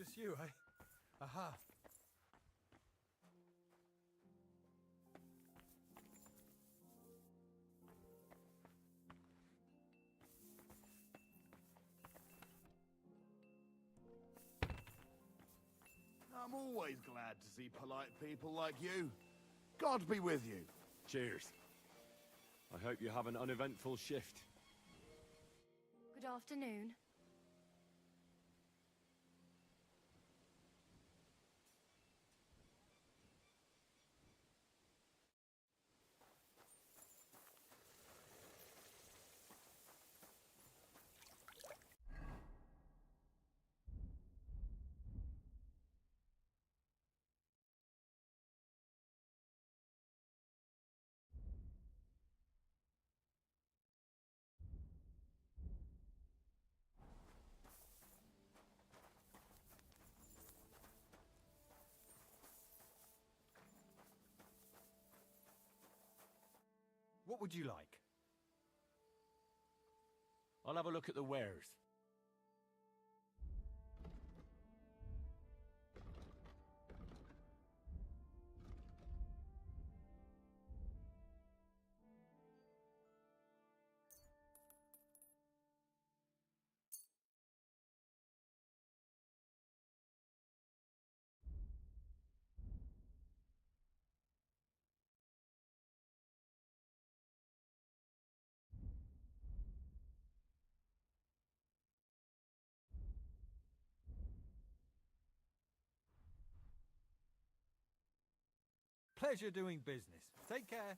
Just you, eh? Aha. I'm always glad to see polite people like you. God be with you. Cheers. I hope you have an uneventful shift. Good afternoon. What would you like? I'll have a look at the wares. Pleasure doing business. Take care.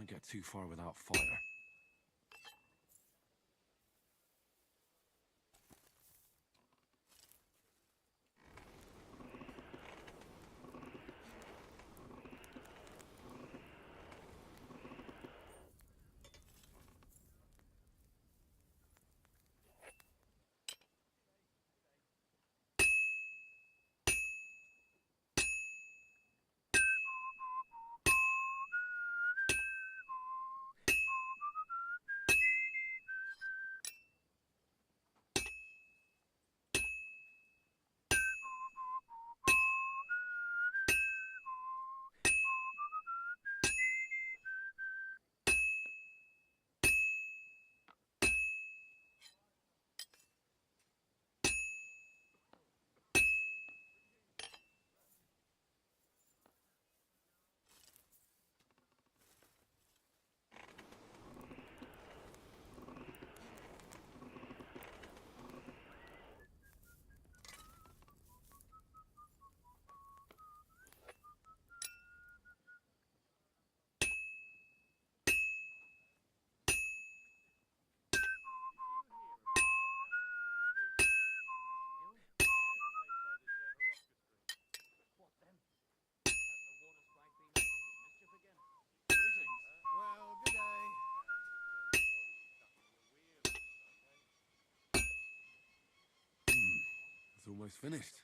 get too far without fire. Greetings. Well, good day. It's almost finished.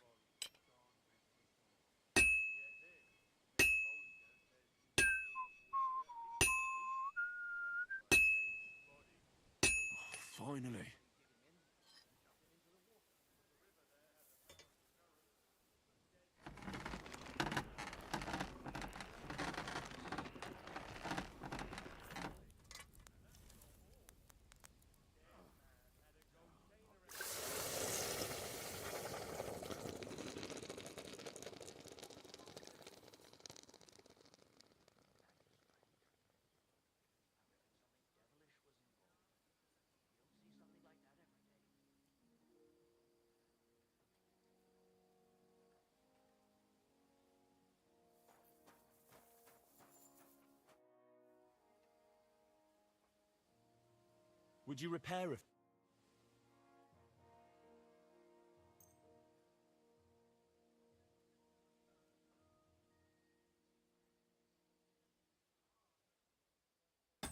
Oh, finally. Would you repair a...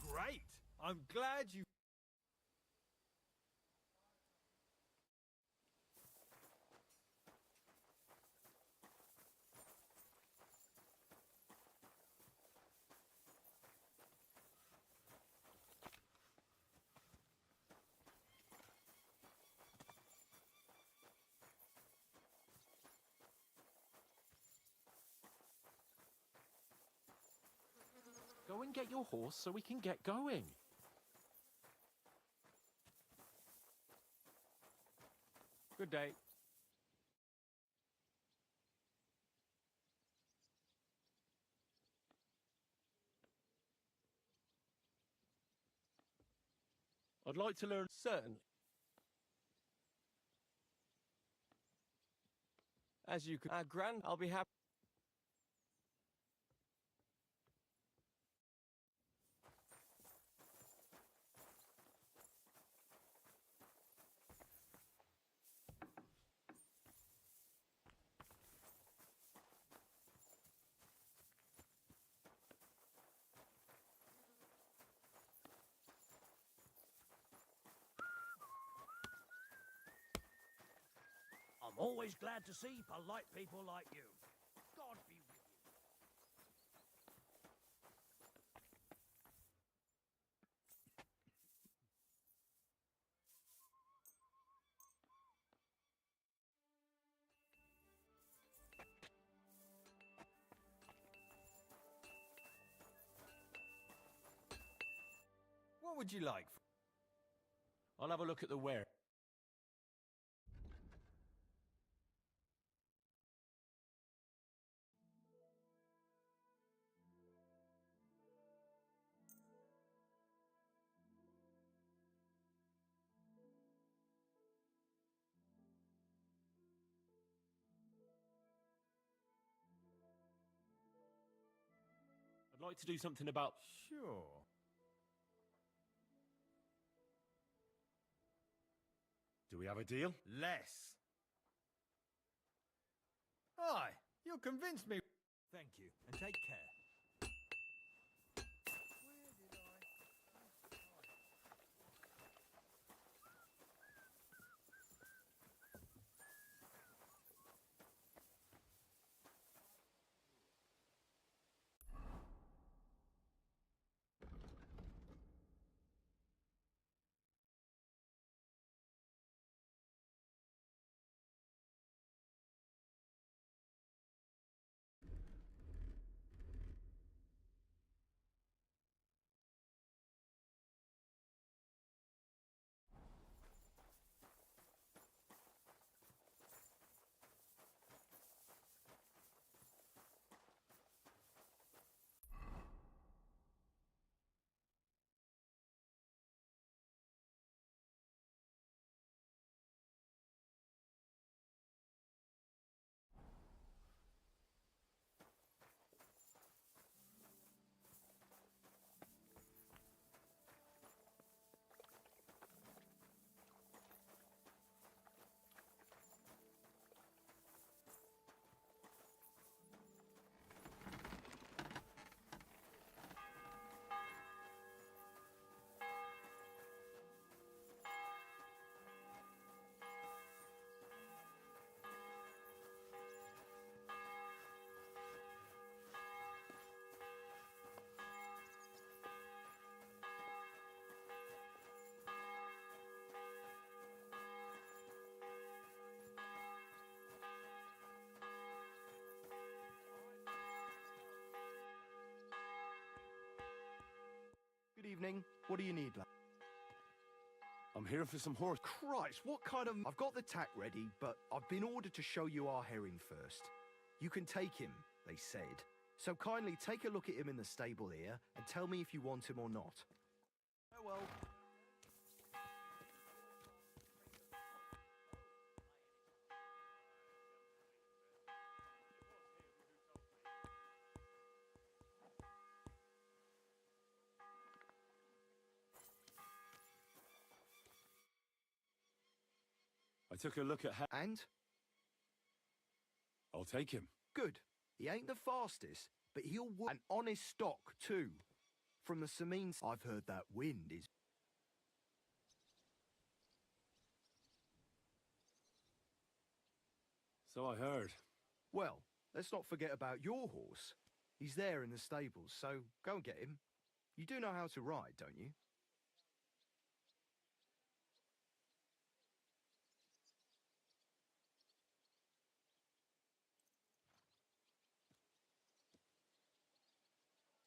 Great! I'm glad you... Go and get your horse so we can get going. Good day. I'd like to learn... Certainly. As you could... Gran, I'll be happy... I'm always glad to see polite people like you. God be with you. What would you like? I'll have a look at the ware. I'd like to do something about... Sure. Do we have a deal? Less. Aye, you convinced me. Thank you, and take care. Good evening. What do you need, lad? I'm here for some horse... Christ, what kind of... I've got the tack ready, but I've been ordered to show you our herring first. You can take him, they said. So kindly take a look at him in the stable here and tell me if you want him or not. Oh well. I took a look at... And? I'll take him. Good. He ain't the fastest, but he'll work. An honest stock, too. From the Samines, I've heard that wind is... So I heard. Well, let's not forget about your horse. He's there in the stables, so go and get him. You do know how to ride, don't you?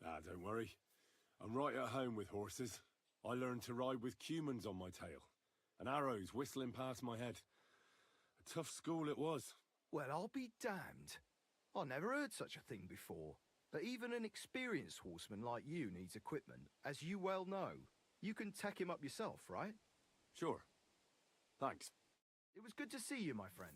Ah, don't worry. I'm right at home with horses. I learned to ride with cumans on my tail, and arrows whistling past my head. A tough school it was. Well, I'll be damned. I never heard such a thing before. But even an experienced horseman like you needs equipment, as you well know. You can tack him up yourself, right? Sure. Thanks. It was good to see you, my friend.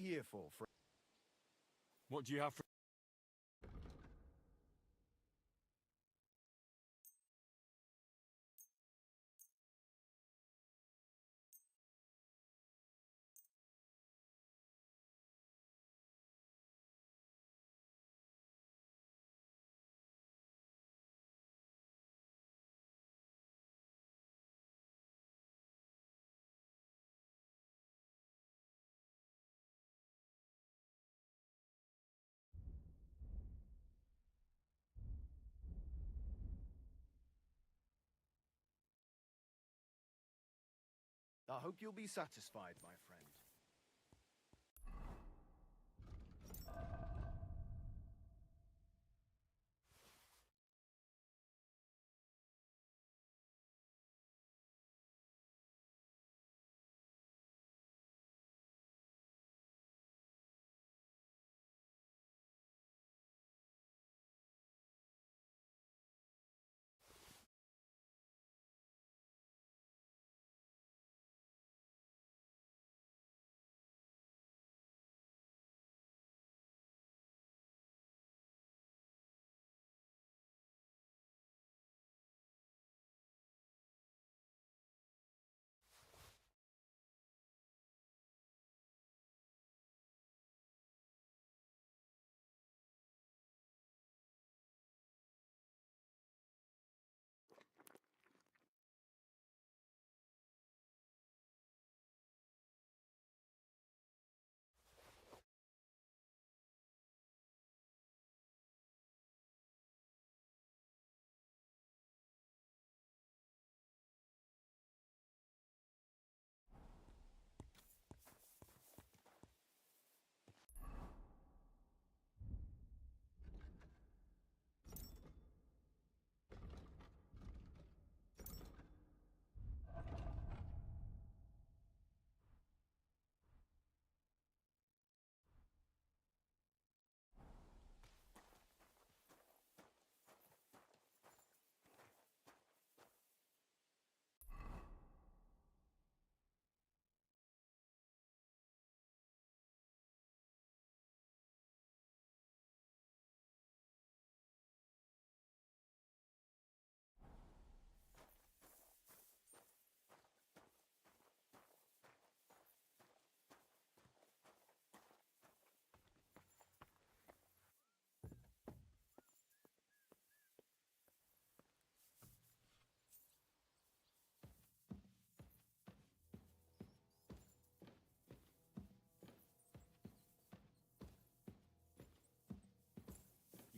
here for, friend? What do you have for... I hope you'll be satisfied, my friend.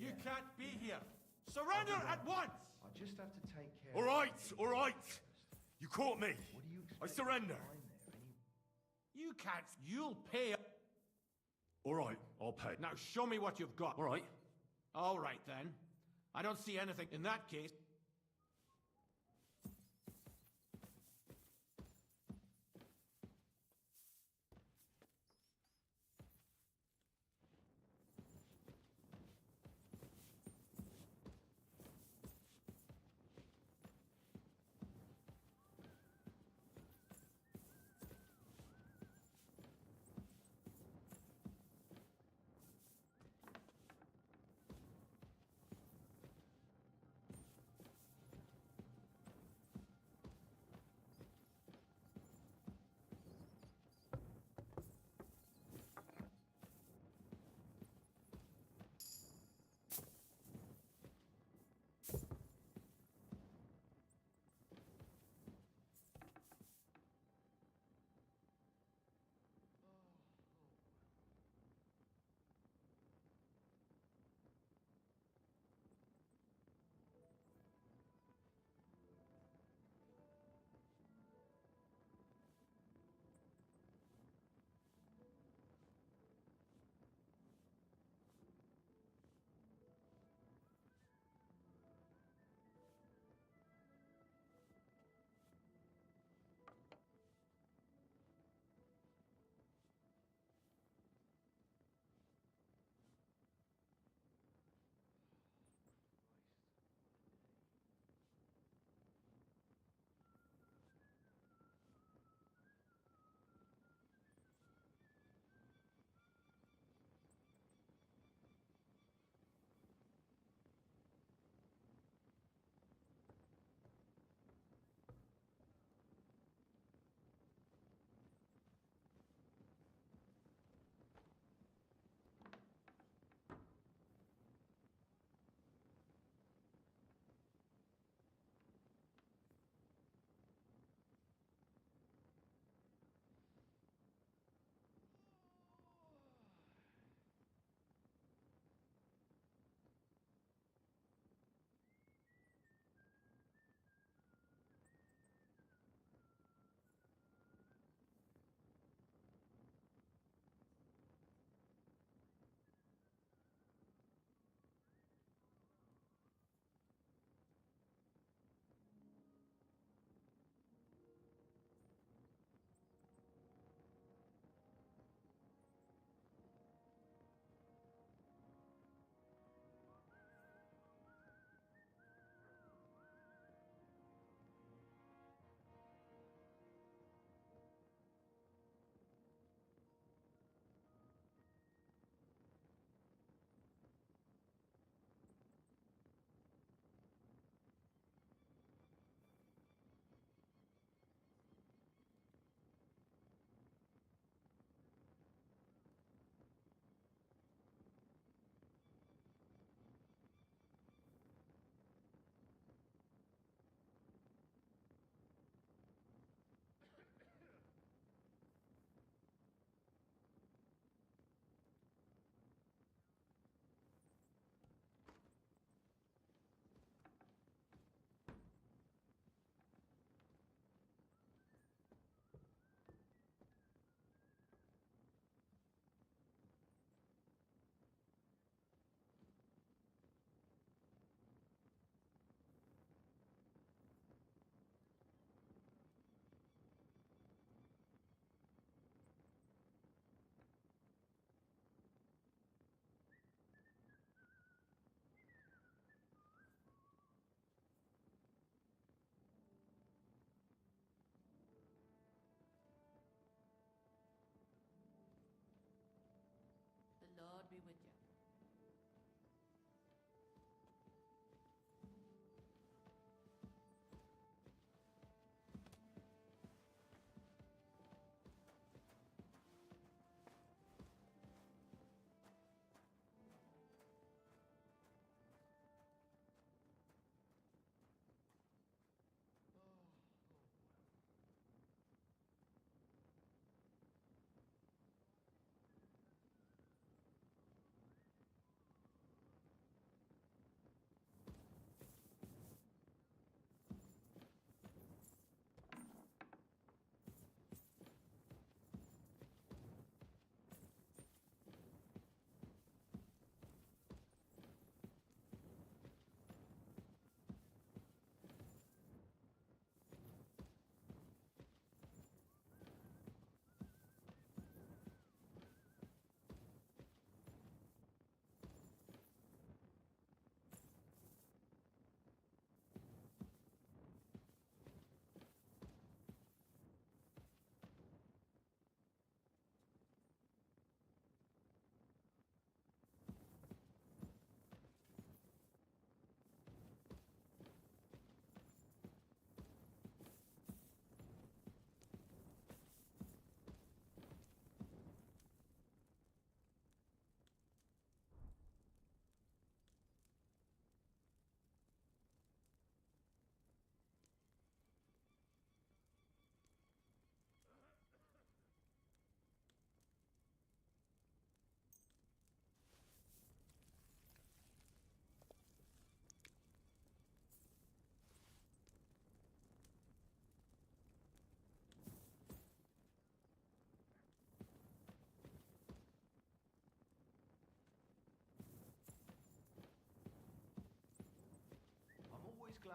You can't be here. Surrender at once! I just have to take care All right. You caught me. What do you I expect? surrender. You can't. You'll pay. All right, I'll pay. Now show me what you've got. All right. All right then. I don't see anything in that case.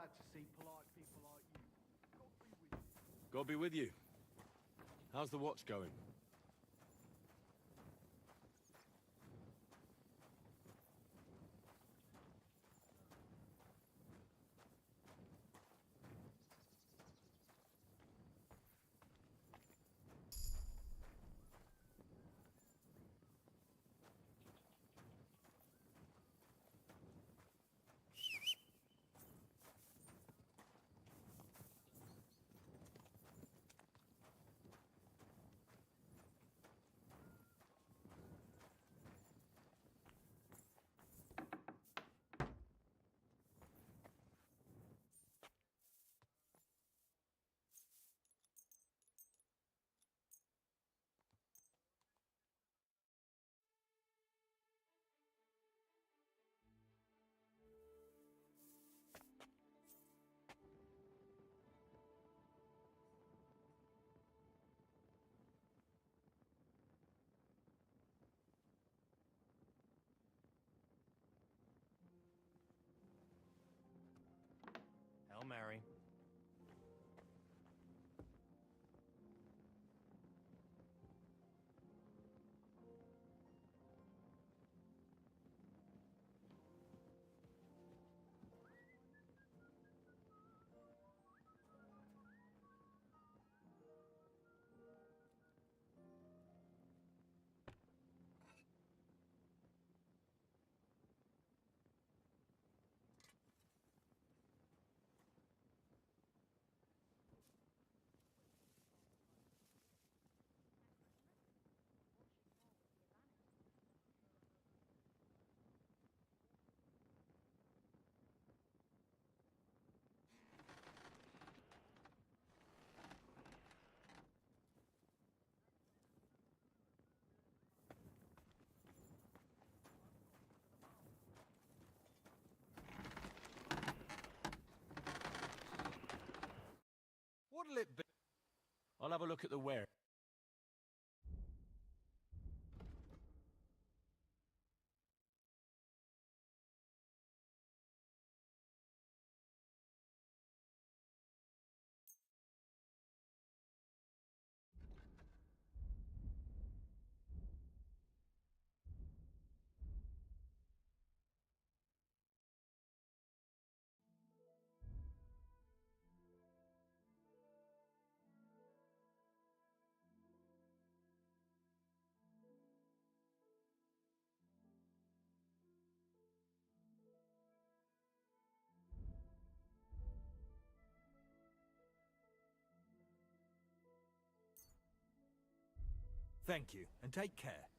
glad to see polite people like you. God be with you. God be with you. How's the watch going? Hail Mary. What'll it be? I'll have a look at the ware. Thank you, and take care.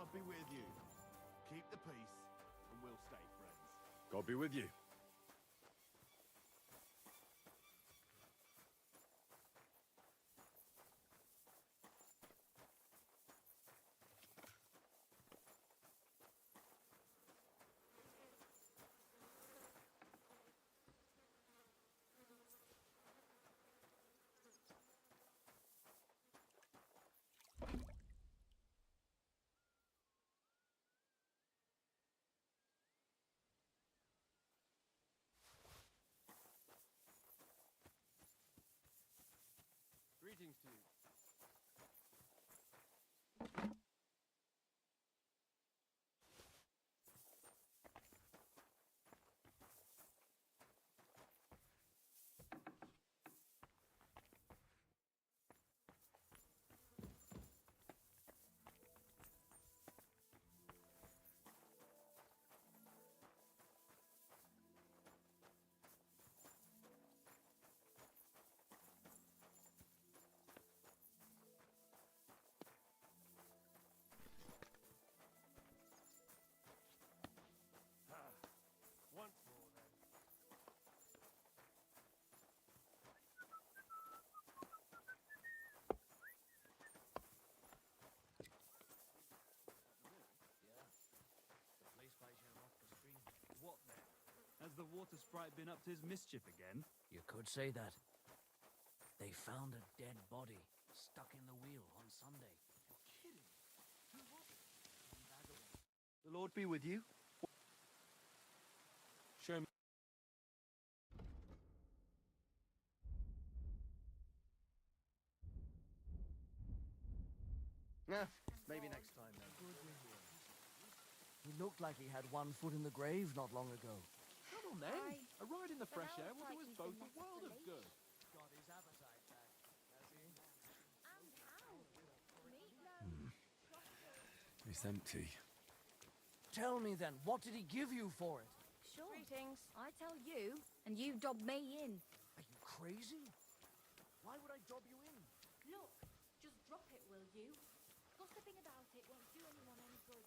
God be with you. Keep the peace, and we'll stay friends. God be with you. Greetings to you. Once more, then. The police station off the street. What then? Has the water sprite been up to his mischief again? You could say that. They found a dead body stuck in the wheel on Sunday. You're kidding. Who was it? Some vagabond. The Lord be with you. Show me. Yeah, maybe next time then. He looked like he had one foot in the grave not long ago. Come on then. A ride in the fresh air will do us both a world of good. Got his appetite back, has he? It's empty. Tell me then, what did he give you for it? Sure. Greetings. I tell you, and you dob me in. Are you crazy? Why would I dob you in? Look, just drop it, will you? Gossiping about it won't do anyone any good.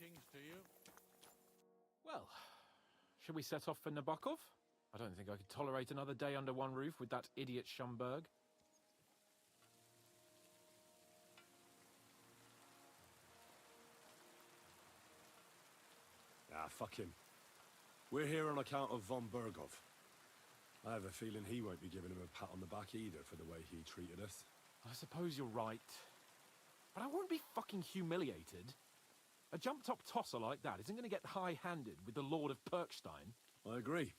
greetings to you. Well, should we set off for Nabokov? I don't think I could tolerate another day under one roof with that idiot Schomburg. Ah, fuck him. We're here on account of von Bergov. I have a feeling he won't be giving him a pat on the back either for the way he treated us. I suppose you're right. But I won't be fucking humiliated. A jump-top tosser like that isn't going to get high-handed with the Lord of Perkstein. I agree.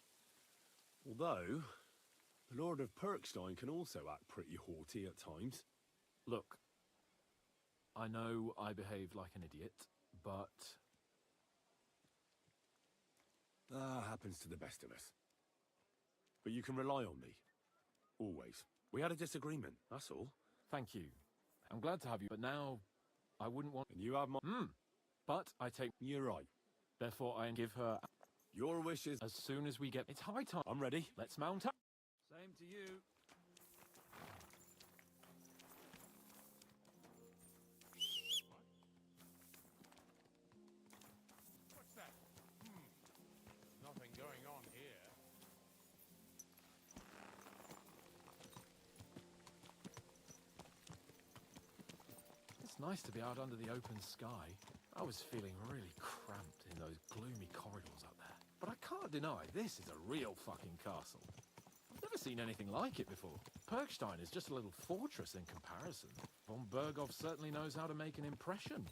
Although, the Lord of Perkstein can also act pretty haughty at times. Look, I know I behaved like an idiot, but... happens to the best of us. But you can rely on me. Always. We had a disagreement, that's all. Thank you. I'm glad to have you, but now I wouldn't want... And you have my... But I take... You're right. Therefore, I give her... Your wishes... As soon as we get... It's high time. I'm ready. Let's mount up. Same to you. What's that? Nothing going on here. It's nice to be out under the open sky. I was feeling really cramped in those gloomy corridors up there. But I can't deny, this is a real fucking castle. I've never seen anything like it before. Perkstein is just a little fortress in comparison. Von Bergov certainly knows how to make an impression.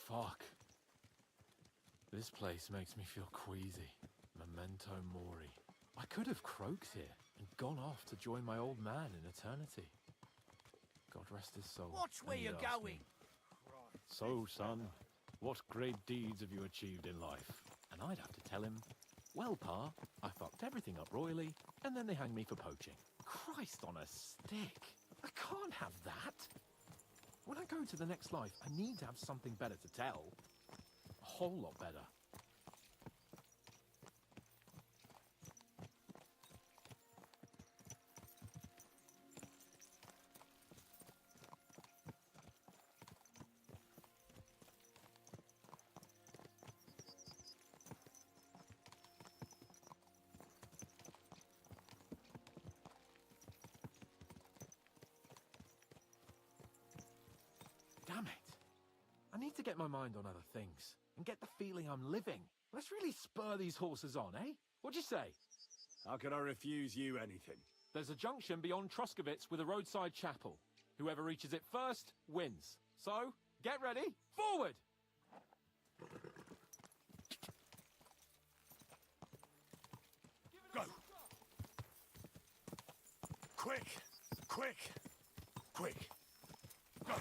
Fuck. This place makes me feel queasy. Memento mori. I could have croaked here and gone off to join my old man in eternity. God rest his soul. Watch where And you're he asked going. me, "So, son, what great deeds have you achieved in life?" And I'd have to tell him, "Well, Pa, I fucked everything up royally, and then they hanged me for poaching." Christ on a stick. I can't have that. When I go to the next life, I need to have something better to tell. A whole lot better. Damn it. I need to get my mind on other things and get the feeling I'm living. Let's really spur these horses on, eh? What'd you say? How can I refuse you anything? There's a junction beyond Troskovitz with a roadside chapel. Whoever reaches it first wins. So, get ready, forward! Go! Quick! Quick! Quick! Go!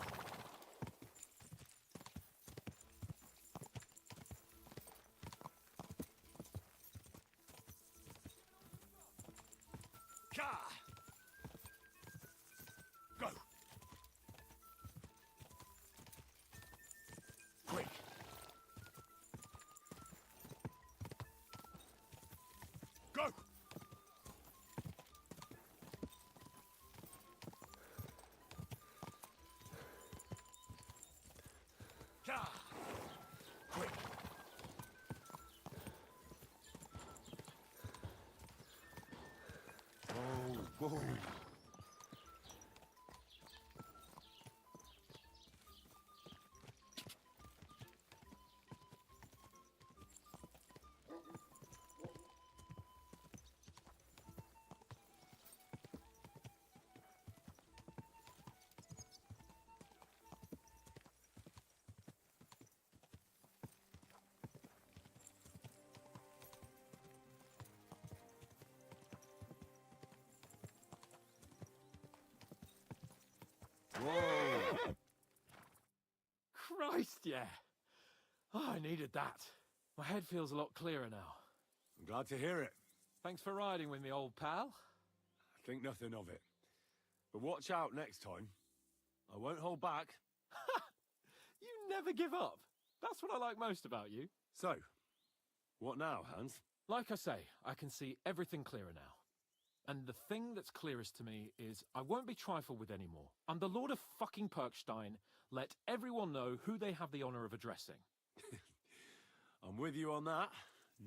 Ka! Go! Quick! Go! Ka! Quick! Whoa, whoa. Whoa! Christ, yeah. Oh, I needed that. My head feels a lot clearer now. I'm glad to hear it. Thanks for riding with me, old pal. I think nothing of it. But watch out next time. I won't hold back. never give up. That's what I like most about you. So, what now, Hans? Like I say, I can see everything clearer now. And the thing that's clearest to me is I won't be trifled with anymore. I'm the Lord of fucking Perkstein. Let everyone know who they have the honor of addressing. I'm with you on that,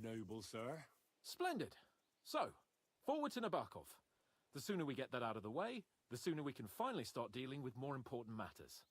noble sir. Splendid. So, forward to Nabokov. The sooner we get that out of the way, the sooner we can finally start dealing with more important matters.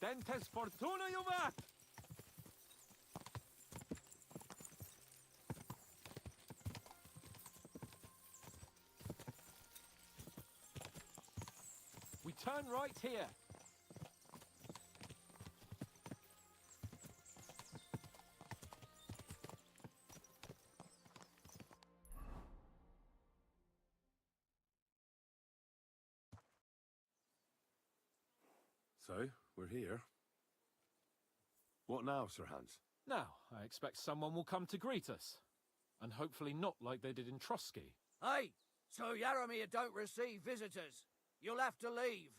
Dentes Fortuna Juvat! We turn right here. So, we're here. What now, Sir Hans? Now, I expect someone will come to greet us. And hopefully not like they did in Trotsky. Hey, so Yaramir don't receive visitors. You'll have to leave.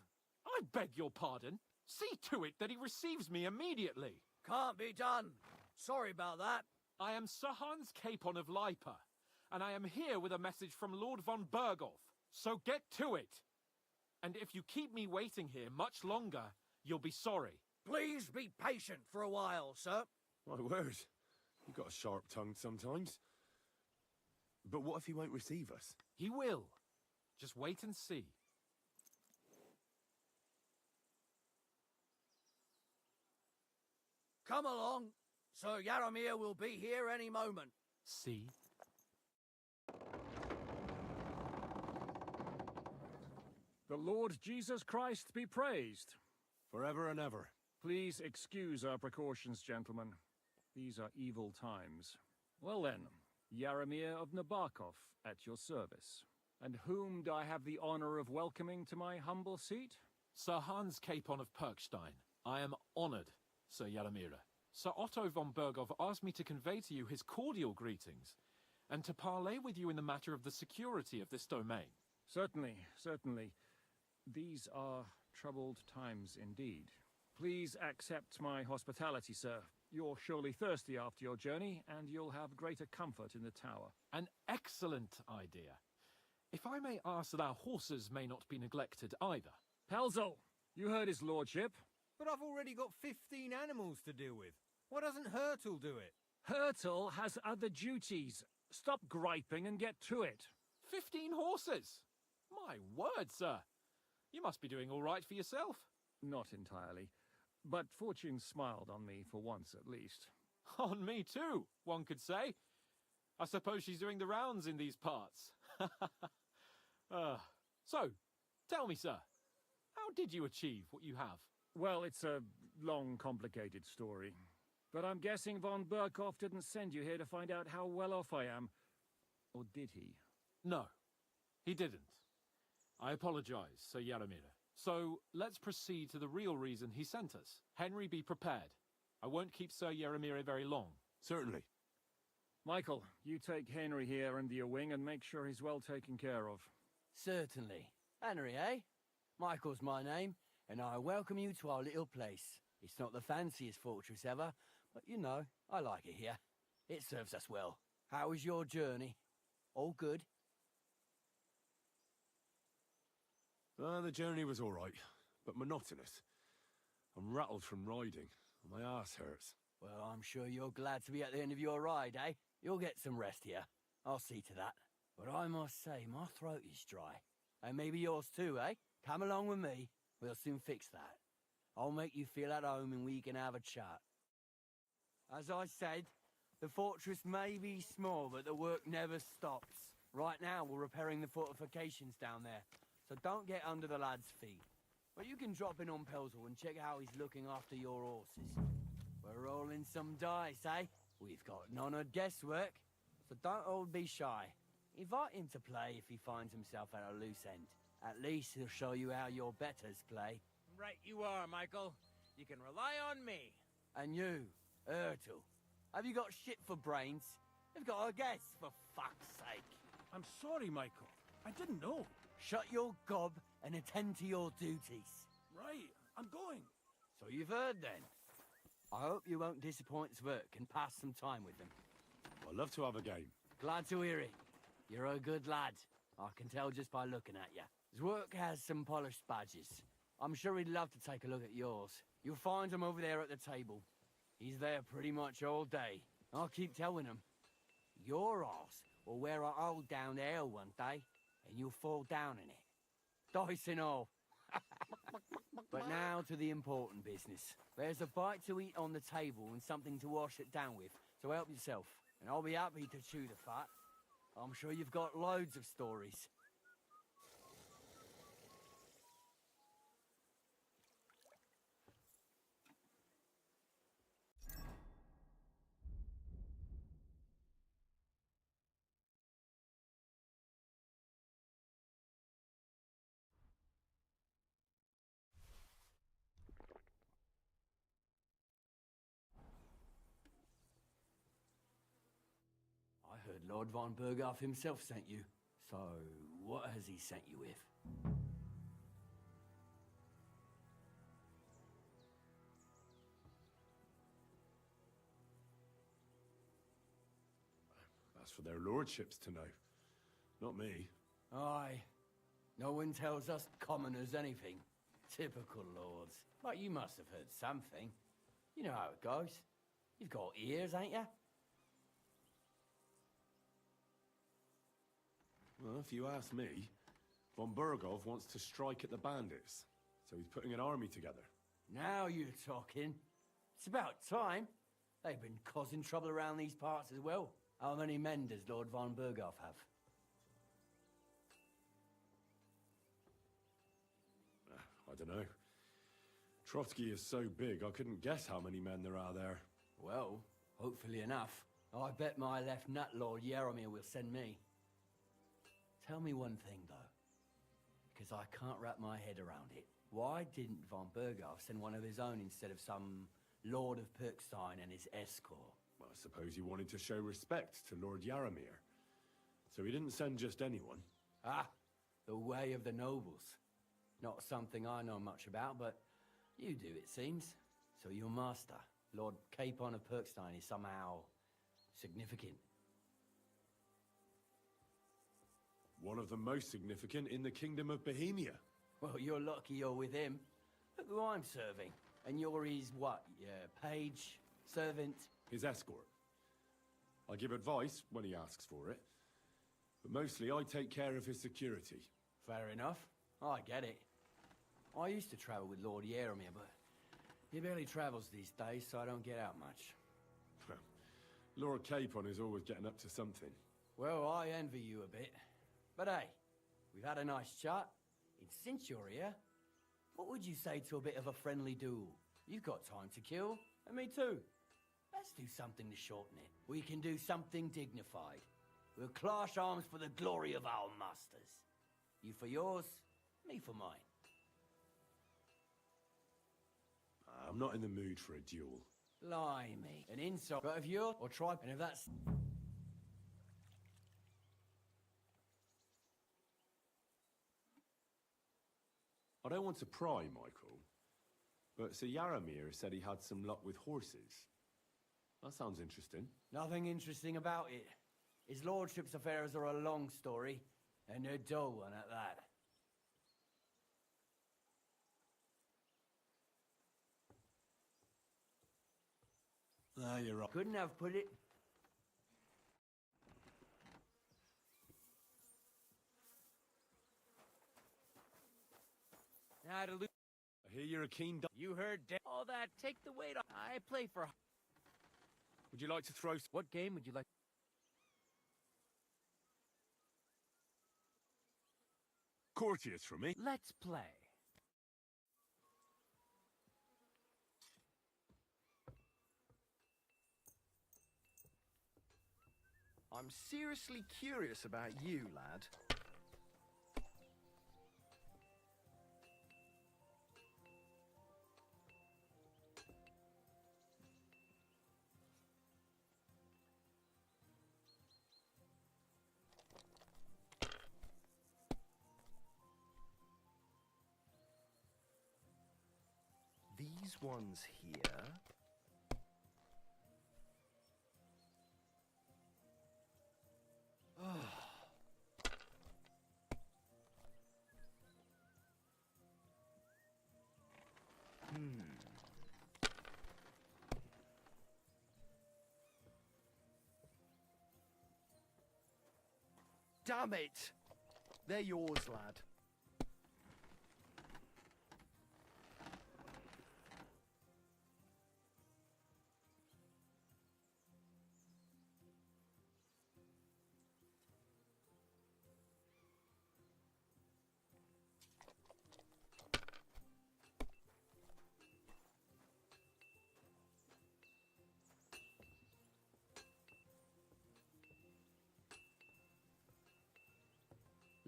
I beg your pardon. See to it that he receives me immediately. Can't be done. Sorry about that. I am Sir Hans Capon of Lipa, and I am here with a message from Lord von Berghoff. So get to it. And if you keep me waiting here much longer, you'll be sorry. Please be patient for a while, sir. My word, you got a sharp tongue sometimes. But what if he won't receive us? He will. Just wait and see. Come along. Sir Yaramir will be here any moment. See? The Lord Jesus Christ be praised. Forever and ever. Please excuse our precautions, gentlemen. These are evil times. Well then, Yaramir of Nabokov, at your service. And whom do I have the honor of welcoming to my humble seat? Sir Hans Capon of Perkstein. I am honored, Sir Yaramir. Sir Otto von Berghoff asked me to convey to you his cordial greetings, and to parley with you in the matter of the security of this domain. Certainly, certainly. These are troubled times indeed. Please accept my hospitality, sir. You're surely thirsty after your journey, and you'll have greater comfort in the tower. An excellent idea. If I may ask that our horses may not be neglected either. Pelzel, you heard his lordship. But I've already got 15 animals to deal with. Why doesn't Hurtle do it? Hurtle has other duties. Stop griping and get to it. 15 horses? My word, sir. You must be doing all right for yourself. Not entirely. But fortune smiled on me for once at least. On me too, one could say. I suppose she's doing the rounds in these parts. So, tell me, sir, how did you achieve what you have? Well, it's a long, complicated story. But I'm guessing von Burkhoff didn't send you here to find out how well off I am. Or did he? No, he didn't. I apologize, Sir Yaramir. So, let's proceed to the real reason he sent us. Henry, be prepared. I won't keep Sir Yaramir very long. Certainly. Michael, you take Henry here under your wing and make sure he's well taken care of. Certainly. Henry, eh? Michael's my name, and I welcome you to our little place. It's not the fanciest fortress ever, but you know, I like it here. It serves us well. How was your journey? All good? The journey was all right, but monotonous. I'm rattled from riding, and my arse hurts. Well, I'm sure you're glad to be at the end of your ride, eh? You'll get some rest here. I'll see to that. But I must say, my throat is dry. And maybe yours too, eh? Come along with me. We'll soon fix that. I'll make you feel at home and we can have a chat. As I said, the fortress may be small, but the work never stops. Right now, we're repairing the fortifications down there, so don't get under the lad's feet. But you can drop in on Pelzel and check how he's looking after your horses. We're rolling some dice, eh? We've got none of guesswork, so don't all be shy. Invite him to play if he finds himself at a loose end. At least he'll show you how your betters play. Right you are, Michael. You can rely on me. And you, Ertul, have you got shit for brains? You've got a guess, for fuck's sake. I'm sorry, Michael. I didn't know. Shut your gob and attend to your duties. Right, I'm going. So you've heard then. I hope you won't disappoint Zwerk and pass some time with them. I'd love to have a game. Glad to hear it. You're a good lad. I can tell just by looking at you. Zwerk has some polished badges. I'm sure he'd love to take a look at yours. You'll find him over there at the table. He's there pretty much all day. I'll keep telling him. Your arse will wear a hole down there one day, and you'll fall down in it. Dice and all. But now to the important business. There's a bite to eat on the table and something to wash it down with, so help yourself. And I'll be happy to chew the fat. I'm sure you've got loads of stories. I heard Lord von Burghoff himself sent you. So, what has he sent you with? That's for their lordships to know. Not me. Aye. No one tells us commoners anything. Typical lords. But you must have heard something. You know how it goes. You've got ears, ain't you? Well, if you ask me, von Burghoff wants to strike at the bandits, so he's putting an army together. Now you're talking. It's about time. They've been causing trouble around these parts as well. How many men does Lord von Burghoff have? I don't know. Trotsky is so big, I couldn't guess how many men there are there. Well, hopefully enough. I bet my left nut Lord Yaramir will send me. Tell me one thing, though, because I can't wrap my head around it. Why didn't von Burghoff send one of his own instead of some Lord of Pirkstein and his escort? Well, I suppose he wanted to show respect to Lord Yaramir. So he didn't send just anyone. Ah, the way of the nobles. Not something I know much about, but you do, it seems. So your master, Lord Capon of Pirkstein, is somehow significant. One of the most significant in the Kingdom of Bohemia. Well, you're lucky you're with him. Look who I'm serving. And you're his what? Page? Servant? His escort. I give advice when he asks for it, but mostly I take care of his security. Fair enough. I get it. I used to travel with Lord Yaramir, but he barely travels these days, so I don't get out much. Lord Capon is always getting up to something. Well, I envy you a bit. But hey, we've had a nice chat. And since you're here, what would you say to a bit of a friendly duel? You've got time to kill, and me too. Let's do something to shorten it. We can do something dignified. We'll clash arms for the glory of our masters. You for yours, me for mine. I'm not in the mood for a duel. Blimey. An insult. But if you're, or try, and if that's... I don't want to pry, Michael, but Sir Yaramir said he had some luck with horses. That sounds interesting. Nothing interesting about it. His lordship's affairs are a long story, and a dull one at that. Ah, you're right. Couldn't have put it... Now to lose. I hear you're a keen... You heard all that. Take the weight off. I play for... Would you like to throw... What game would you like? Courtiers for me? Let's play. I'm seriously curious about you, lad. These ones here. Damn it! They're yours, lad.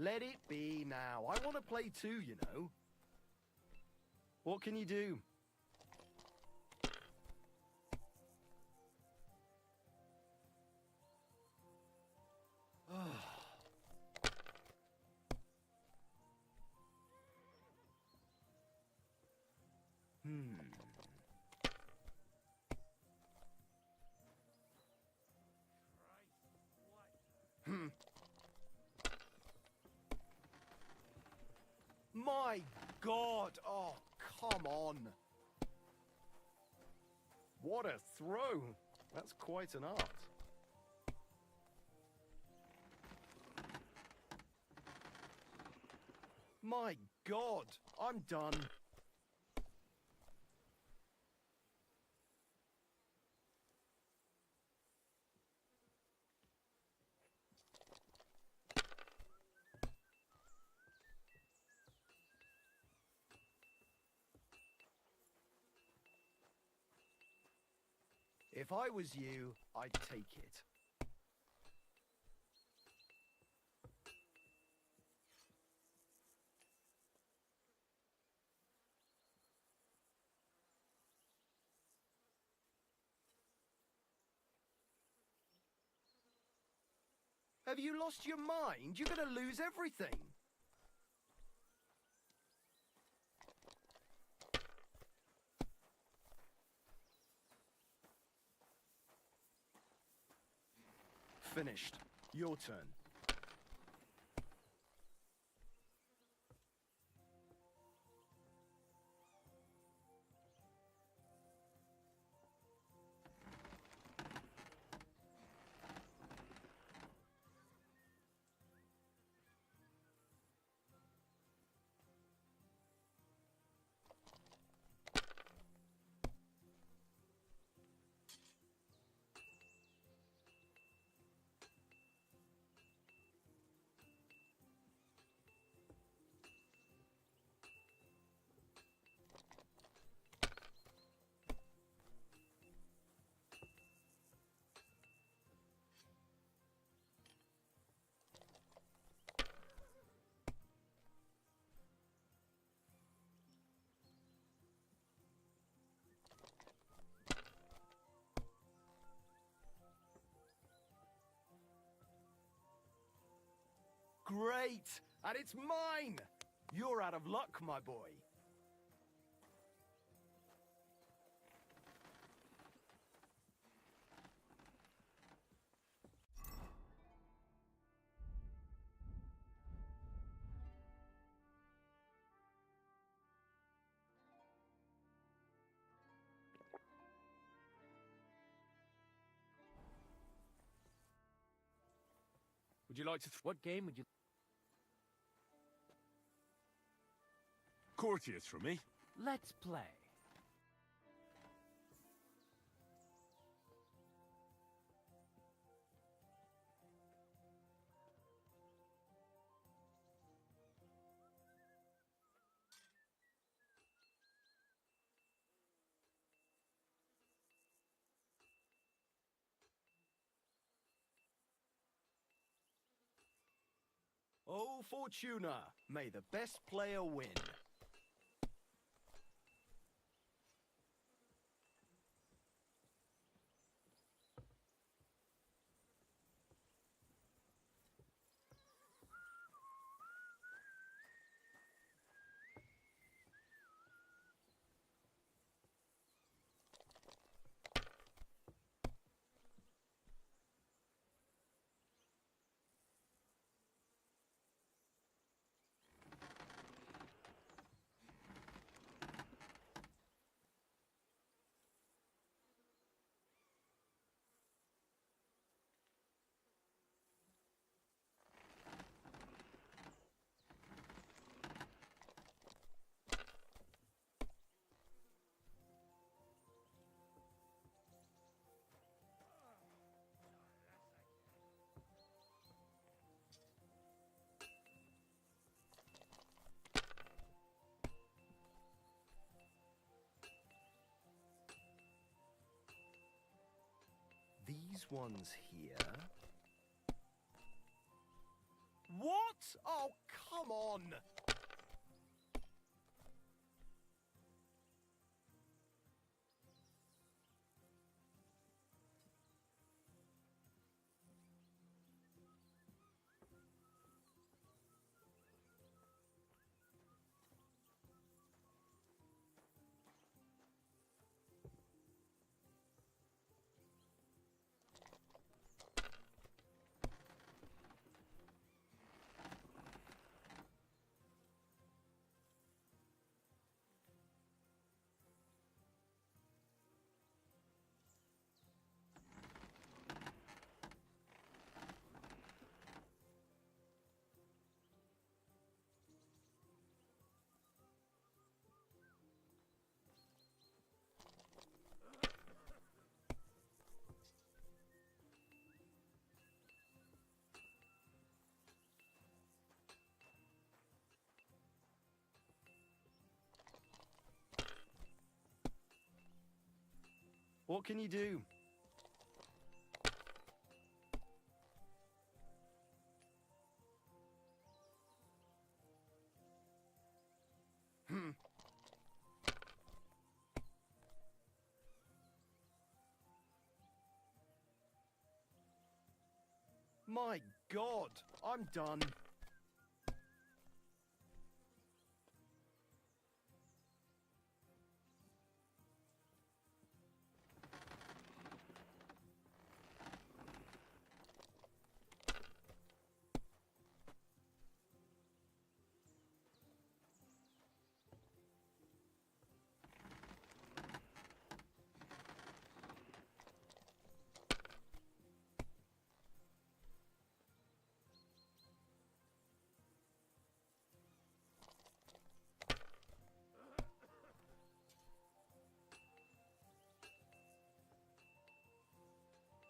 Let it be now. I want to play too, you know. What can you do? My God! Oh, come on! What a throw! That's quite an art. My God! I'm done. If I was you, I'd take it. Have you lost your mind? You're gonna lose everything. Finished. Your turn. great! And it's mine! You're out of luck, my boy. Would you like to... What game would you... Courtiers for me. Let's play. Oh, Fortuna, may the best player win. These ones here. What? Oh, come on! What can you do? My God, I'm done.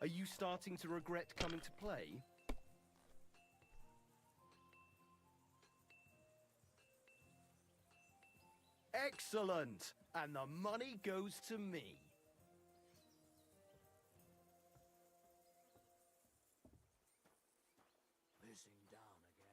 Are you starting to regret coming to play? Excellent! And the money goes to me. Pissing down again.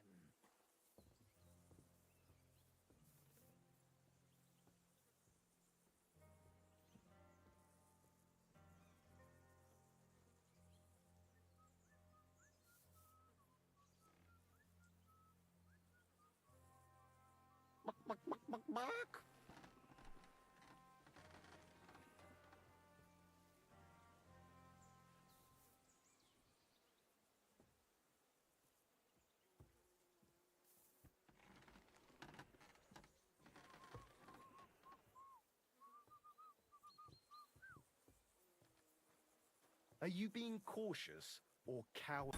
Are you being cautious or coward?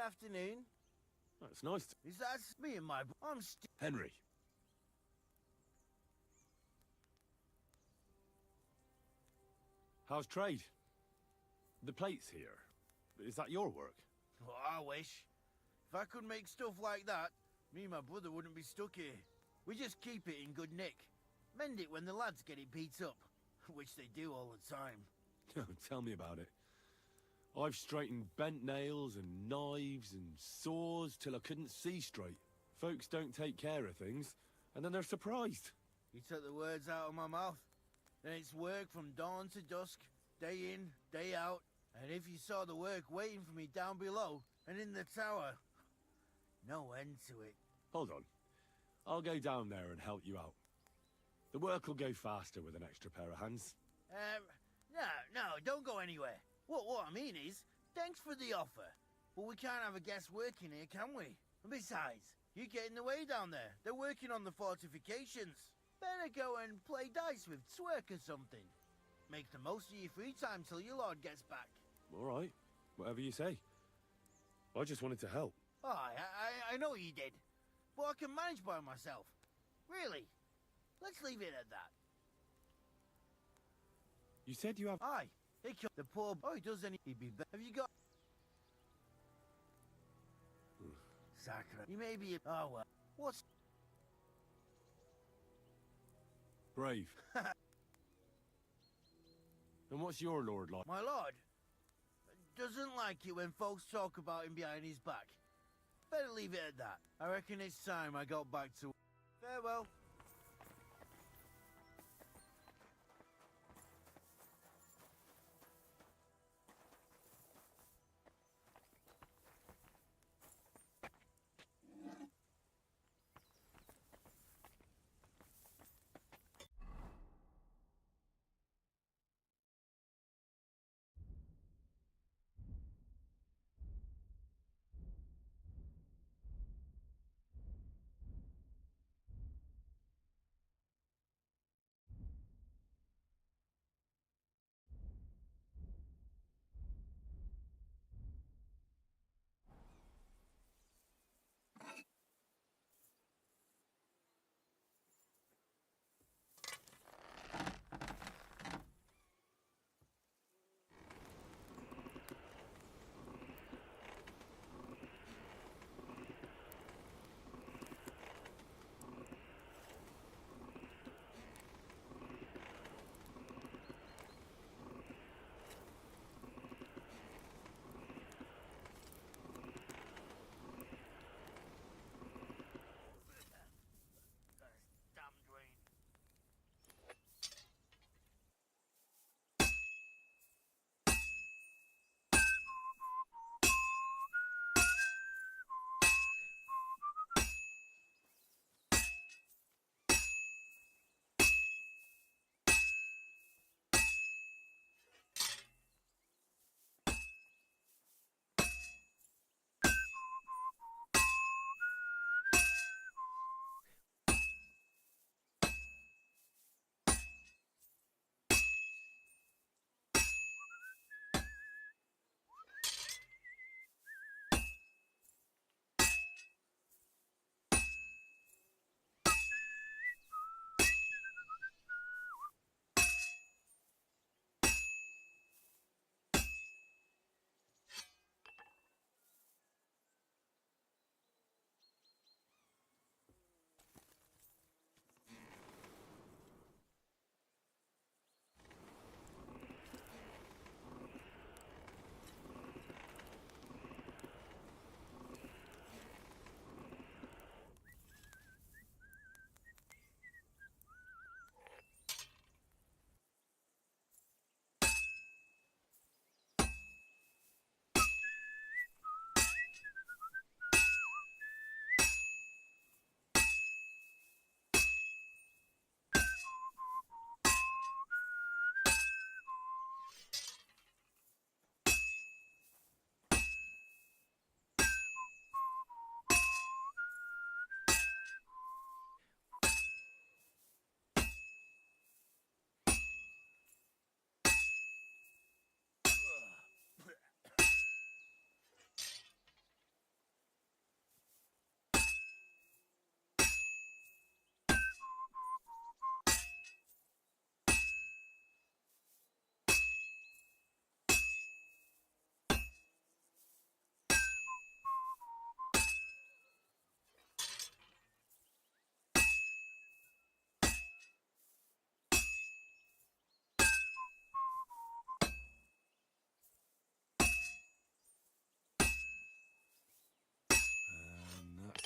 afternoon. That's nice. Is that me and my... I'm Henry. How's trade? The plates here. Is that your work? Well, I wish. If I could make stuff like that, me and my brother wouldn't be stuck here. We just keep it in good nick. Mend it when the lads get it beat up. Which they do all the time. Tell me about it. I've straightened bent nails and knives and saws till I couldn't see straight. Folks don't take care of things, and then they're surprised. You took the words out of my mouth. Then it's work from dawn to dusk, day in, day out. And if you saw the work waiting for me down below and in the tower, no end to it. Hold on. I'll go down there and help you out. The work will go faster with an extra pair of hands. No, don't go anywhere. What I mean is, thanks for the offer. But we can't have a guest working here, can we? And besides, you get in the way down there. They're working on the fortifications. Better go and play dice with Twerk or something. Make the most of your free time till your lord gets back. All right. Whatever you say. I just wanted to help. Oh, I know you did. But I can manage by myself. Really. Let's leave it at that. You said you have... Aye. He killed the poor... Oh, he does any... He'd be better. Have you got... Sakura. You may be... Oh, well. What's... Brave. And what's your lord like? My lord doesn't like it when folks talk about him behind his back. Better leave it at that. I reckon it's time I got back to... Farewell.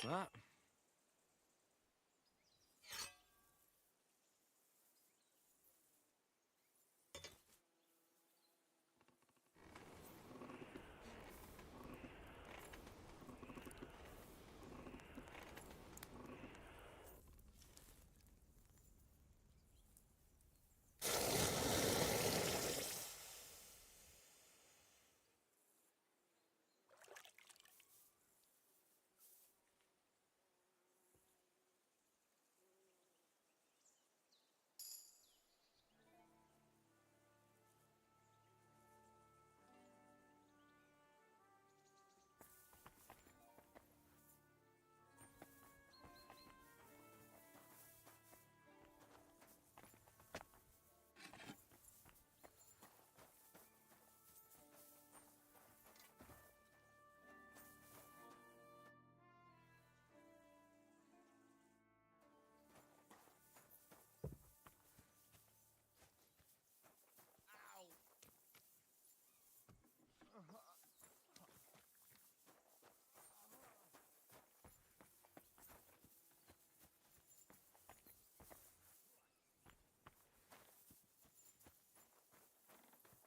that.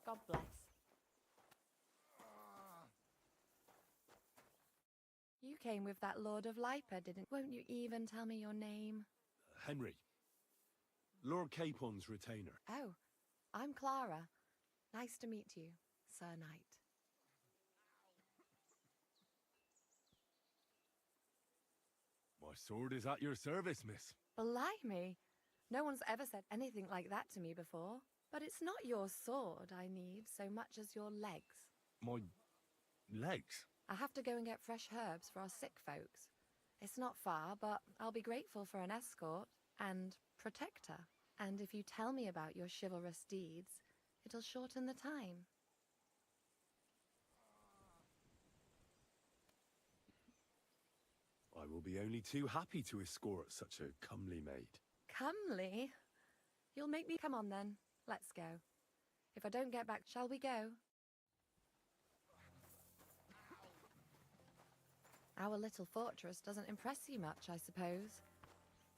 God bless. You came with that Lord of Lipa, didn't? Won't you even tell me your name? Henry. Lord Capon's retainer. Oh, I'm Clara. Nice to meet you, Sir Knight. My sword is at your service, miss. Blimey! No one's ever said anything like that to me before. But it's not your sword I need so much as your legs. My legs? I have to go and get fresh herbs for our sick folks. It's not far, but I'll be grateful for an escort and protector. And if you tell me about your chivalrous deeds, it'll shorten the time. I will be only too happy to escort such a comely maid. Comely? You'll make me... Come on then, let's go. If I don't get back, shall we go? Our little fortress doesn't impress you much, I suppose.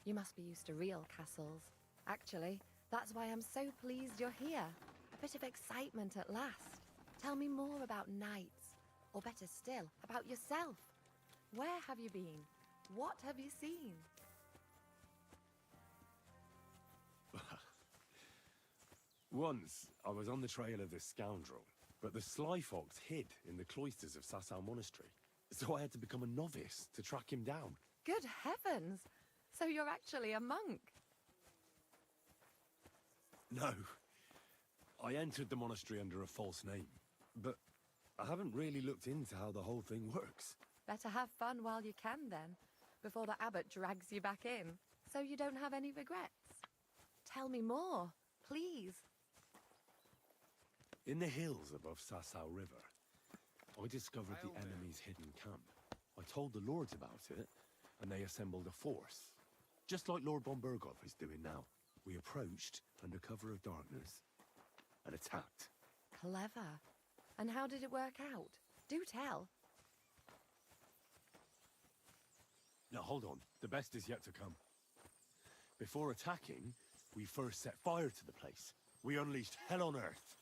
You must be used to real castles. Actually, that's why I'm so pleased you're here. A bit of excitement at last. Tell me more about knights, or better still, about yourself. Where have you been? What have you seen? Once, I was on the trail of this scoundrel, but the sly fox hid in the cloisters of Sasau Monastery. So I had to become a novice to track him down. Good heavens! So you're actually a monk? No. I entered the monastery under a false name, but I haven't really looked into how the whole thing works. Better have fun while you can then, before the abbot drags you back in, so you don't have any regrets. Tell me more, please. In the hills above Sasau River, I discovered the enemy's hidden camp. I told the lords about it, and they assembled a force, just like Lord von Berghoff is doing now. We approached under cover of darkness and attacked. Clever. And how did it work out? Do tell. Now hold on, the best is yet to come. Before attacking, we first set fire to the place. We unleashed hell on earth.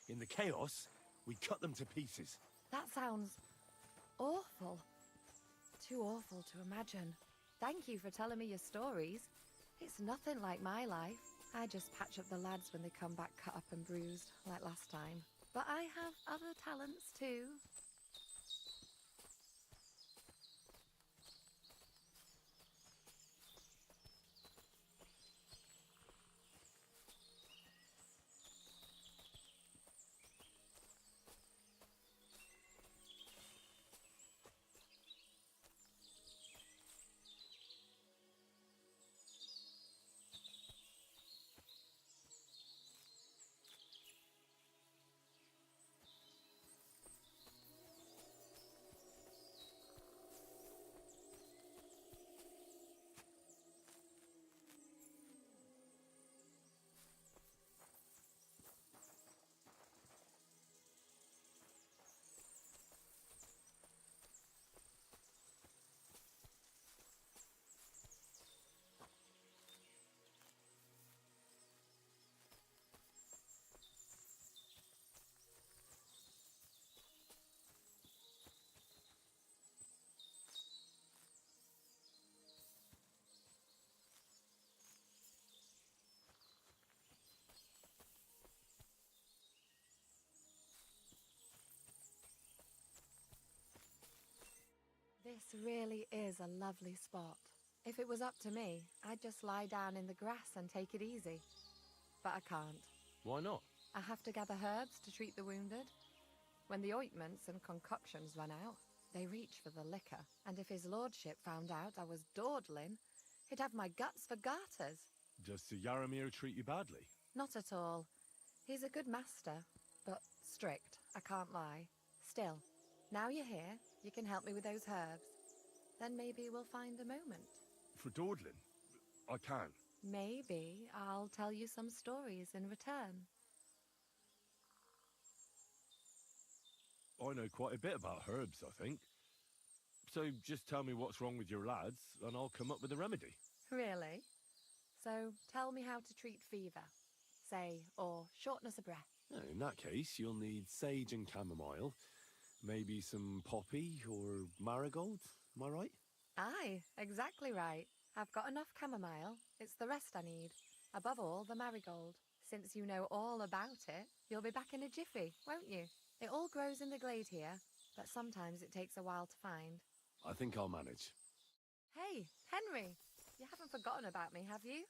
In the chaos, we cut them to pieces. That sounds awful. Too awful to imagine. Thank you for telling me your stories. It's nothing like my life. I just patch up the lads when they come back cut up and bruised, like last time. But I have other talents too. This really is a lovely spot. If it was up to me, I'd just lie down in the grass and take it easy. But I can't. Why not? I have to gather herbs to treat the wounded. When the ointments and concoctions run out, they reach for the liquor, and if his lordship found out I was dawdling, he'd have my guts for garters. Does Sir Yaramir treat you badly? Not at all. He's a good master, but strict, I can't lie. Still, now you're here, you can help me with those herbs. Then maybe we'll find a moment. For dawdling? I can. Maybe I'll tell you some stories in return. I know quite a bit about herbs, I think. So just tell me what's wrong with your lads, and I'll come up with a remedy. Really? So tell me how to treat fever, say, or shortness of breath. In that case, you'll need sage and chamomile, maybe some poppy or marigold, am I right? Aye, exactly right. I've got enough chamomile. It's the rest I need. Above all, the marigold. Since you know all about it, you'll be back in a jiffy, won't you? It all grows in the glade here, but sometimes it takes a while to find. I think I'll manage. Hey, Henry! You haven't forgotten about me, have you?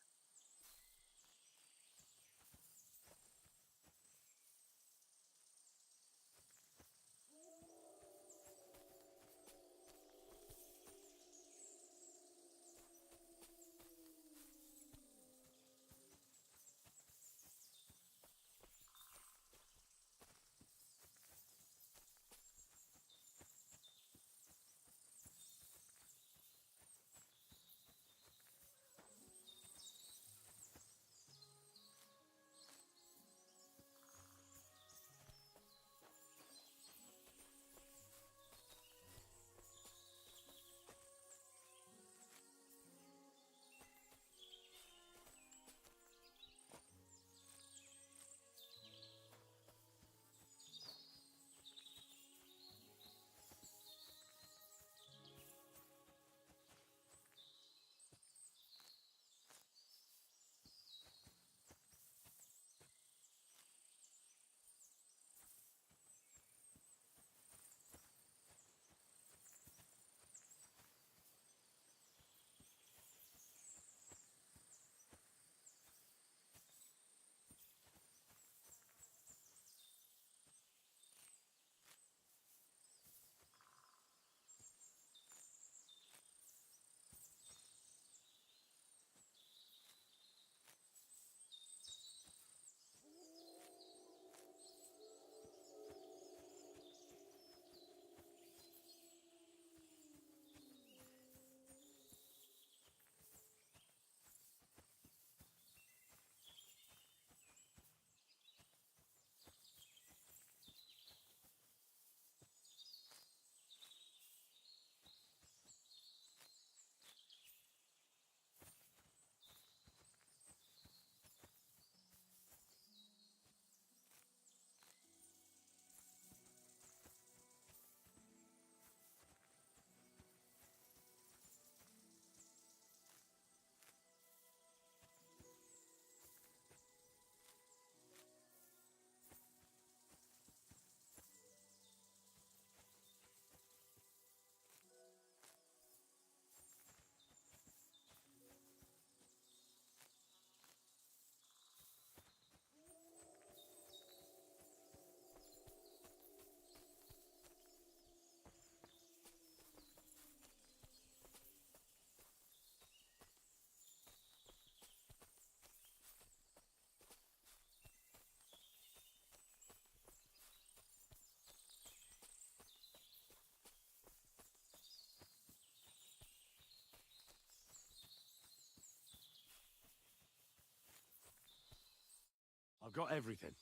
I've got everything.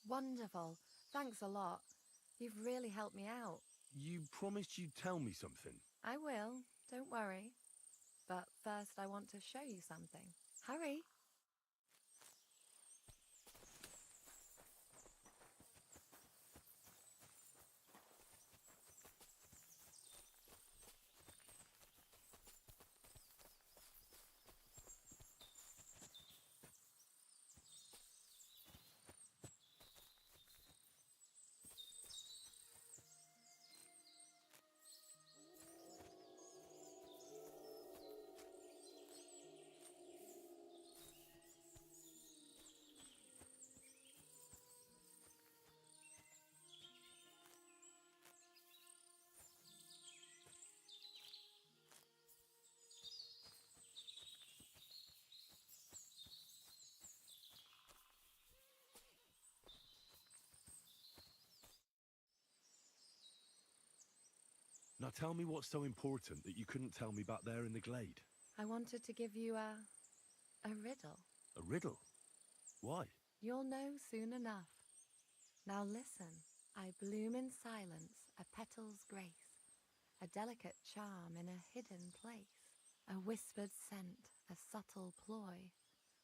Wonderful. Thanks a lot. You've really helped me out. You promised you'd tell me something. I will. Don't worry. But first I want to show you something. Hurry. Now tell me what's so important that you couldn't tell me back there in the glade. I wanted to give you a riddle. A riddle? Why? You'll know soon enough. Now listen. I bloom in silence, a petal's grace, a delicate charm in a hidden place, a whispered scent, a subtle ploy.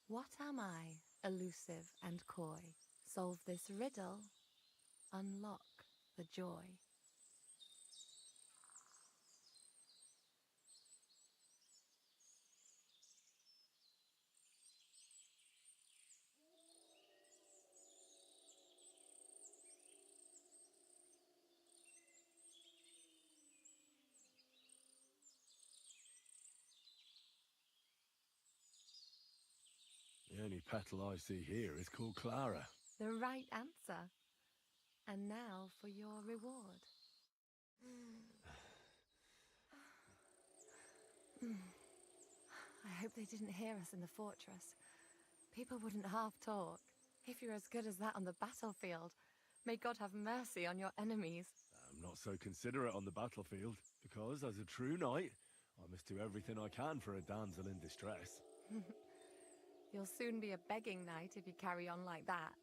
What am I, elusive and coy? Solve this riddle, unlock the joy. The only petal I see here is called Clara. The right answer. And now for your reward. I hope they didn't hear us in the fortress. People wouldn't half talk. If you're as good as that on the battlefield, may God have mercy on your enemies. I'm not so considerate on the battlefield, because as a true knight, I must do everything I can for a damsel in distress. You'll soon be a begging knight if you carry on like that.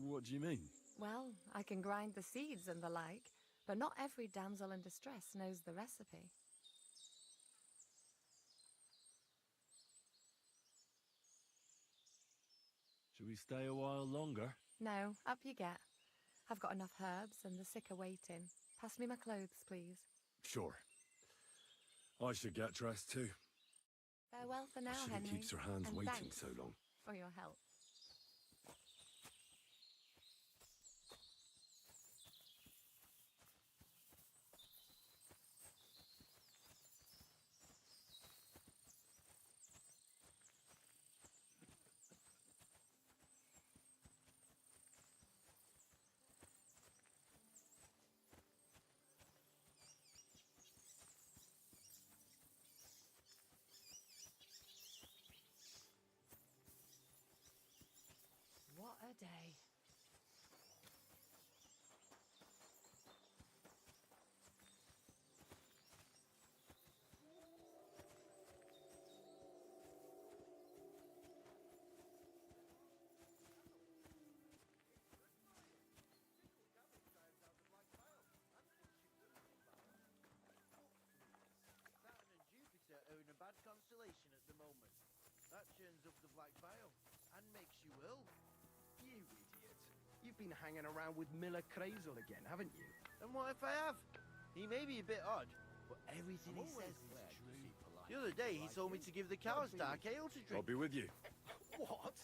What do you mean? Well, I can grind the seeds and the like, but not every damsel in distress knows the recipe. Should we stay a while longer? No, up you get. I've got enough herbs and the sick are waiting. Pass me my clothes, please. Sure. I should get dressed too. Farewell for now, Shouldn't Henry. keeps her hands and waiting thanks so long. for your help. What a day. Saturn and Jupiter are in a bad constellation at the moment. That churns up the Black Bile and makes you ill. You idiot. You've been hanging around with Miller Crazel again, haven't you? And what if I have? He may be a bit odd, but everything he says is true. The other day he told me to give the cows dark ale to drink. I'll be with you. What?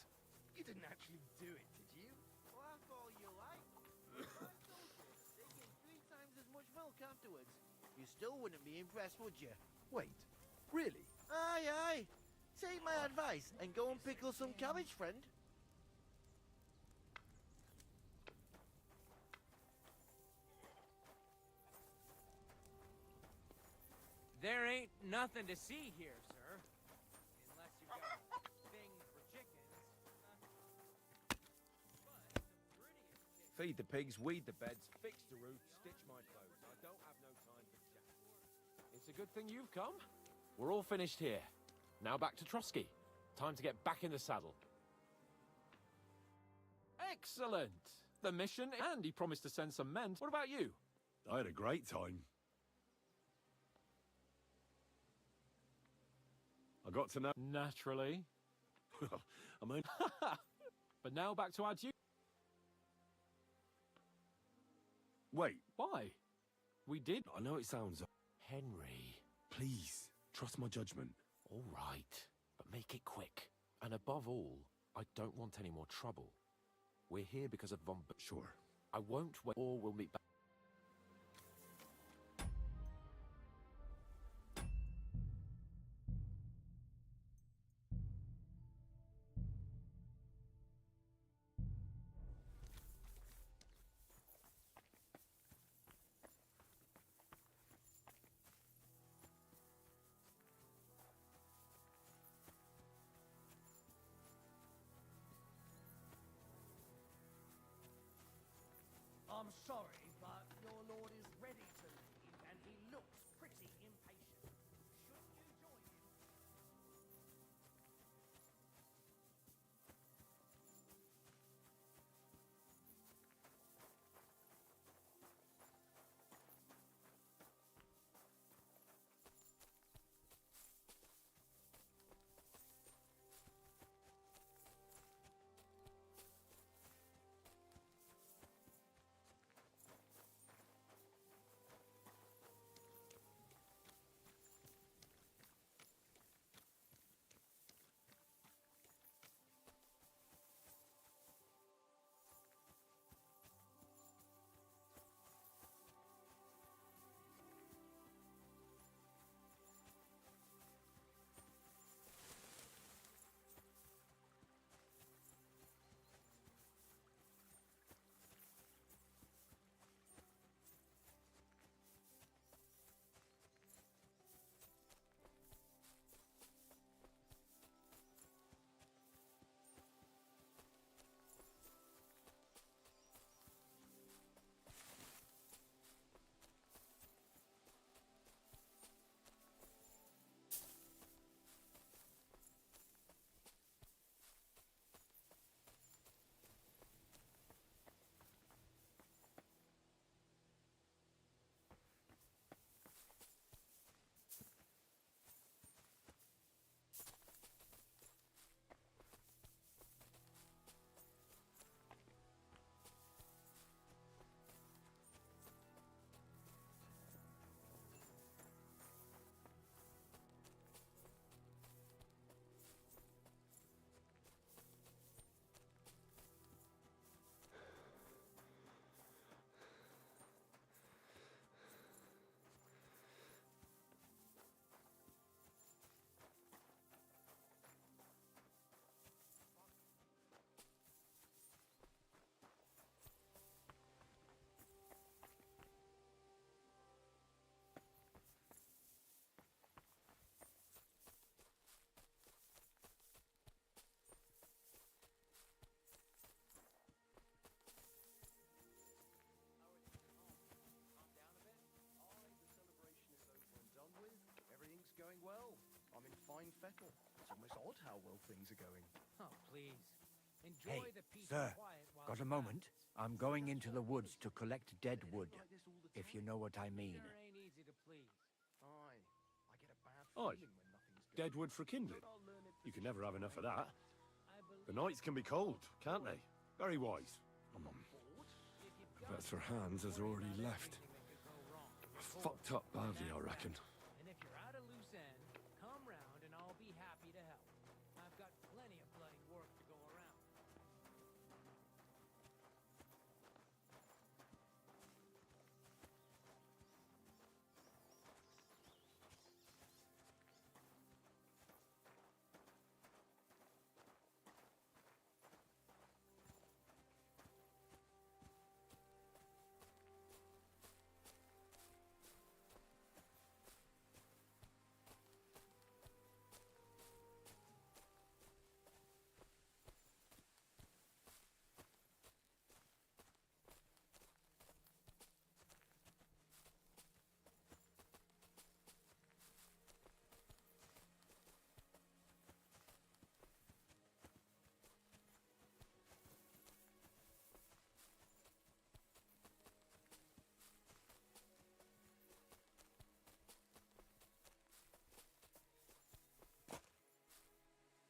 You didn't actually do it, did you? Well, that's all you like. I told you, they get 3 times as much milk afterwards. You still wouldn't be impressed, would you? Wait, really? Aye, aye. Take my advice and go and pickle some cabbage, friend. There ain't nothing to see here, sir. Unless you've got a thing for chickens. But the prettiest Feed the pigs, weed the beds, fix the roof, stitch my clothes. I don't have no time for chat. It's a good thing you've come. We're all finished here. Now back to Trotsky. Time to get back in the saddle. Excellent! The mission, and he promised to send some men. What about you? I had a great time. I got to know... Naturally. I mean... But now back to our duty. Wait. Why? We did. I know it sounds... Henry. Please, trust my judgment. All right, but make it quick. And above all, I don't want any more trouble. We're here because of Von... Sure. I won't wait, or we'll meet back. I'm sorry, but your lord is ready to leave, and he looks pretty It's odd how well things are going. Oh, please. Enjoy Hey, the peace sir, and quiet while got it a moment? lasts. I'm going into the woods to collect dead wood, if you know what I mean. Sure ain't easy to please. Aye. I get a bad Aye. feeling when nothing's going. Deadwood for kindling. You can never have enough of that. I believe The nights can be cold, can't they? Very wise. if you've I got bet Sir Hans has already left. everything that could go wrong. Fucked up badly, I reckon. And if you're at a loose end, come round and I'll be happy to help. I've got plenty of bloody work to go around.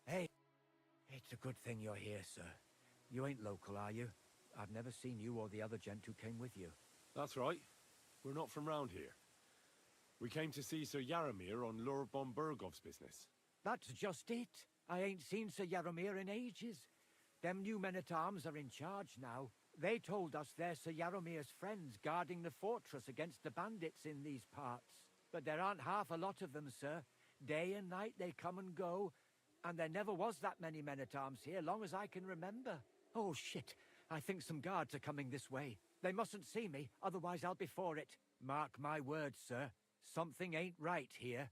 Hey, it's a good thing you're here, sir. You ain't local, are you? I've never seen you or the other gent who came with you. That's right. We're not from round here. We came to see Sir Yaramir on Lord von Burgov's business. That's just it. I ain't seen Sir Yaramir in ages. Them new men-at-arms are in charge now. They told us they're Sir Yaramir's friends guarding the fortress against the bandits in these parts. But there aren't half a lot of them, sir. Day and night they come and go, and there never was that many men-at-arms here, long as I can remember. Oh, shit. I think some guards are coming this way. They mustn't see me, otherwise I'll be for it. Mark my words, sir. Something ain't right here.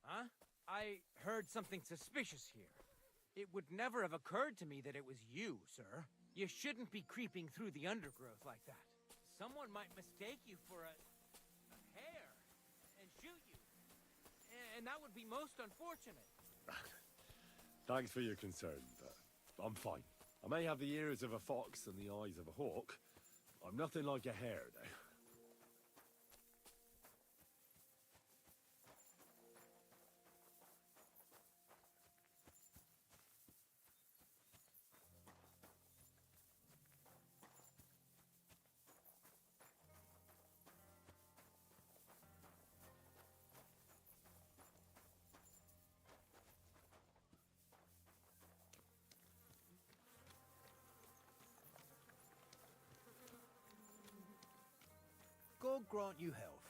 Huh? I heard something suspicious here. It would never have occurred to me that it was you, sir. You shouldn't be creeping through the undergrowth like that. Someone might mistake you for a hare and shoot you. And that would be most unfortunate. Thanks for your concern, but I'm fine. I may have the ears of a fox and the eyes of a hawk. I'm nothing like a hare, though. God grant you health.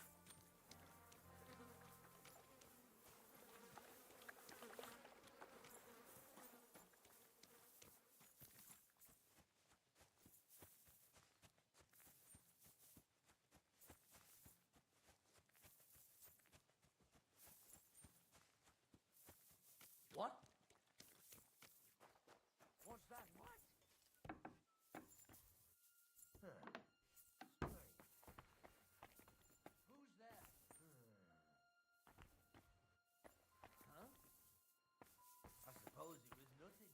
What? What's that? What? Who's there? Huh? I suppose it was nothing.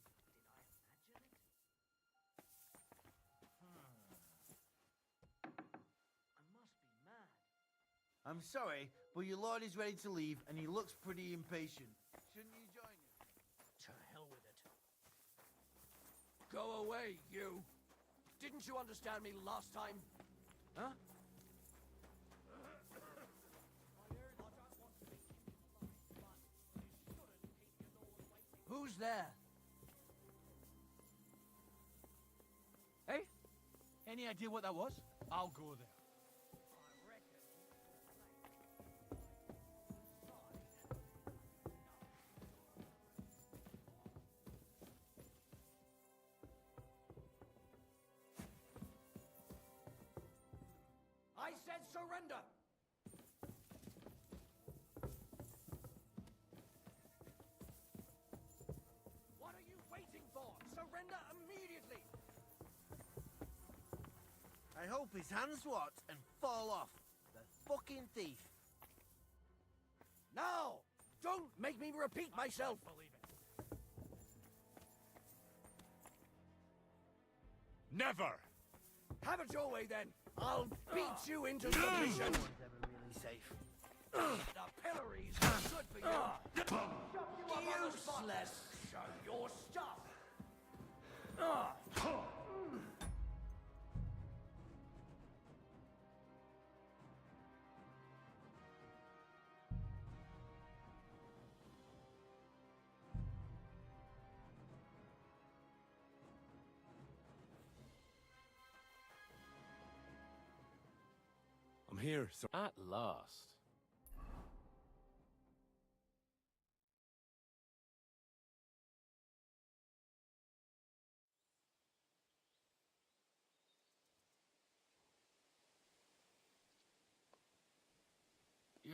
Did I imagine it? I must be mad. I'm sorry, but your lord is ready to leave, and he looks pretty impatient. Shouldn't you join him? To hell with it. Go away, you! Didn't you understand me last time? Huh? Who's there? Hey? Any idea what that was? I'll go there. I said surrender! What are you waiting for? Surrender immediately! I hope his hands swat and fall off. The fucking thief. Now! Don't make me repeat myself! Never! Have it your way then! I'll beat you into submission! No one's ever really safe. The pillories are good for you! Shove you up on the spot. Useless. Show your stuff! I'm here, sir. At last.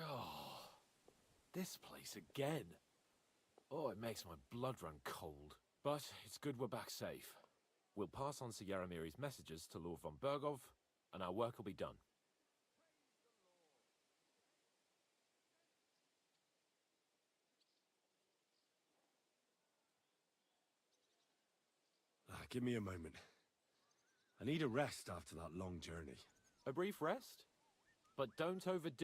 Oh, this place again. Oh, it makes my blood run cold. But it's good we're back safe. We'll pass on Sir Yaromir's messages to Lord von Bergov, and our work will be done. Give me a moment. I need a rest after that long journey. A brief rest? But don't overdo.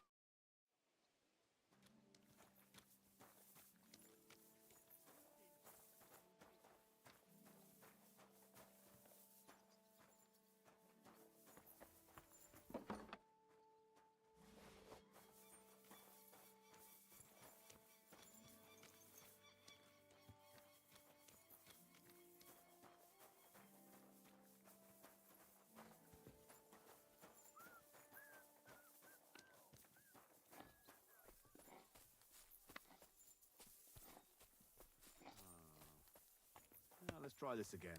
Now let's try this again.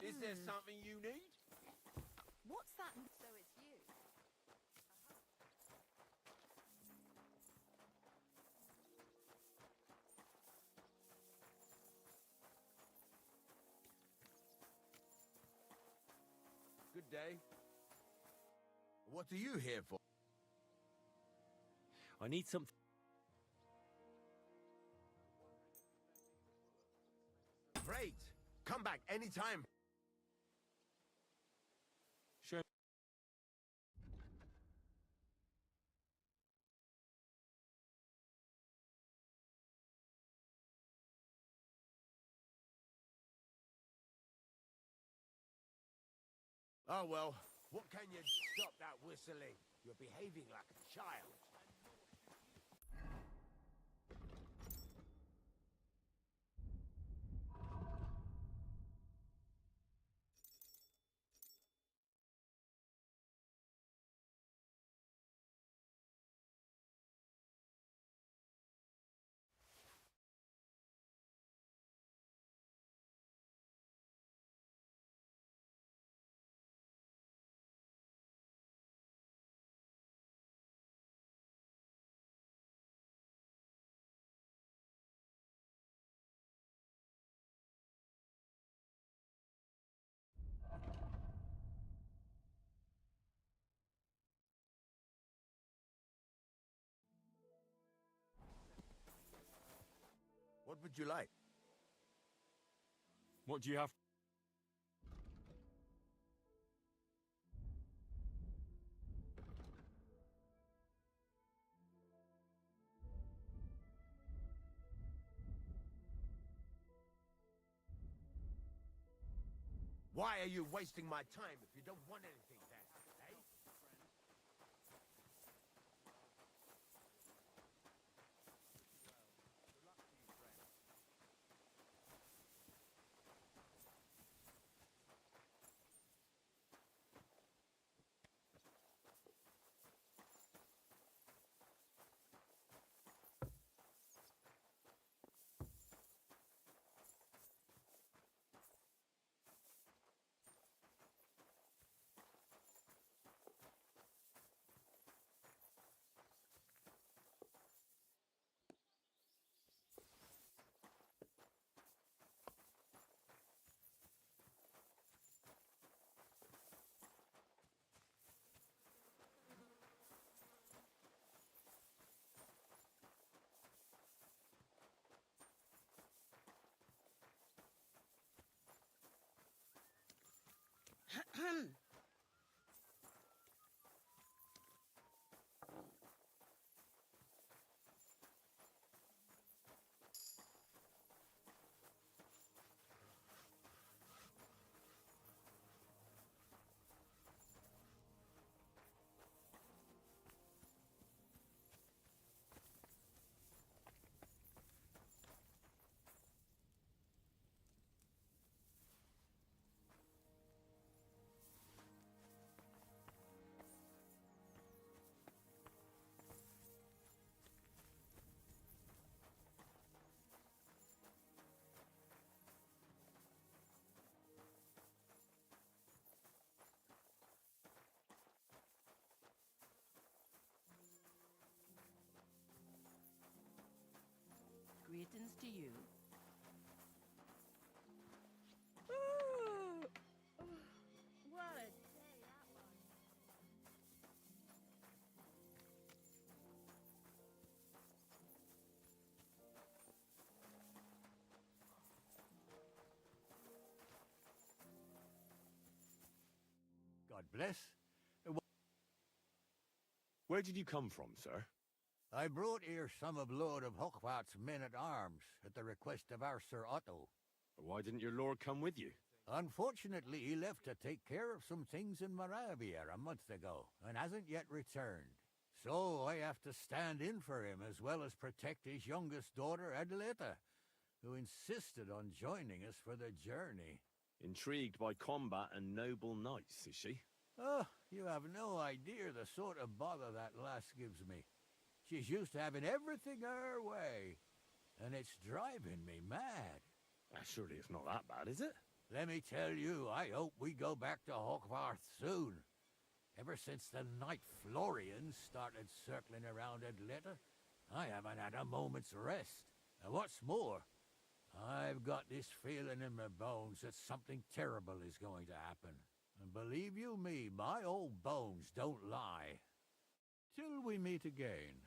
Is there something you need? What's that? So it's you. Good day. What are you here for? I need something. Great! Come back anytime. Sure. Oh well, what can you... Stop that whistling. You're behaving like a child. What would you like? What do you have? Why are you wasting my time if you don't want anything then, eh? kittens to you. What a day that was. God bless. Where did you come from, sir? I brought here some of Lord of Hochwart's men-at-arms at the request of our Sir Otto. Why didn't your lord come with you? Unfortunately, he left to take care of some things in Moravia a month ago, and hasn't yet returned. So I have to stand in for him as well as protect his youngest daughter, Adelita, who insisted on joining us for the journey. Intrigued by combat and noble knights, is she? Oh, you have no idea the sort of bother that lass gives me. She's used to having everything her way, and it's driving me mad. Surely it's not that bad, is it? Let me tell you, I hope we go back to Hogwarts soon. Ever since the Knight Florian started circling around Adelita, I haven't had a moment's rest. And what's more, I've got this feeling in my bones that something terrible is going to happen. And believe you me, my old bones don't lie. Till we meet again.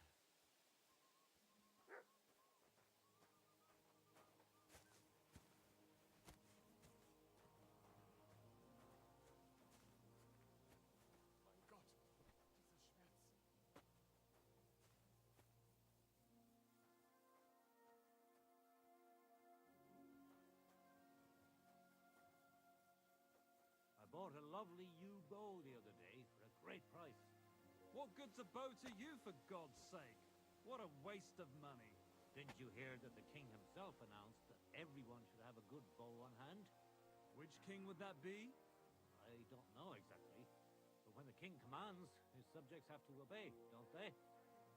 I bought a lovely yew bow the other day for a great price. What good's a bow to you, for God's sake? What a waste of money. Didn't you hear that the king himself announced that everyone should have a good bow on hand? Which king would that be? I don't know exactly. But when the king commands, his subjects have to obey, don't they?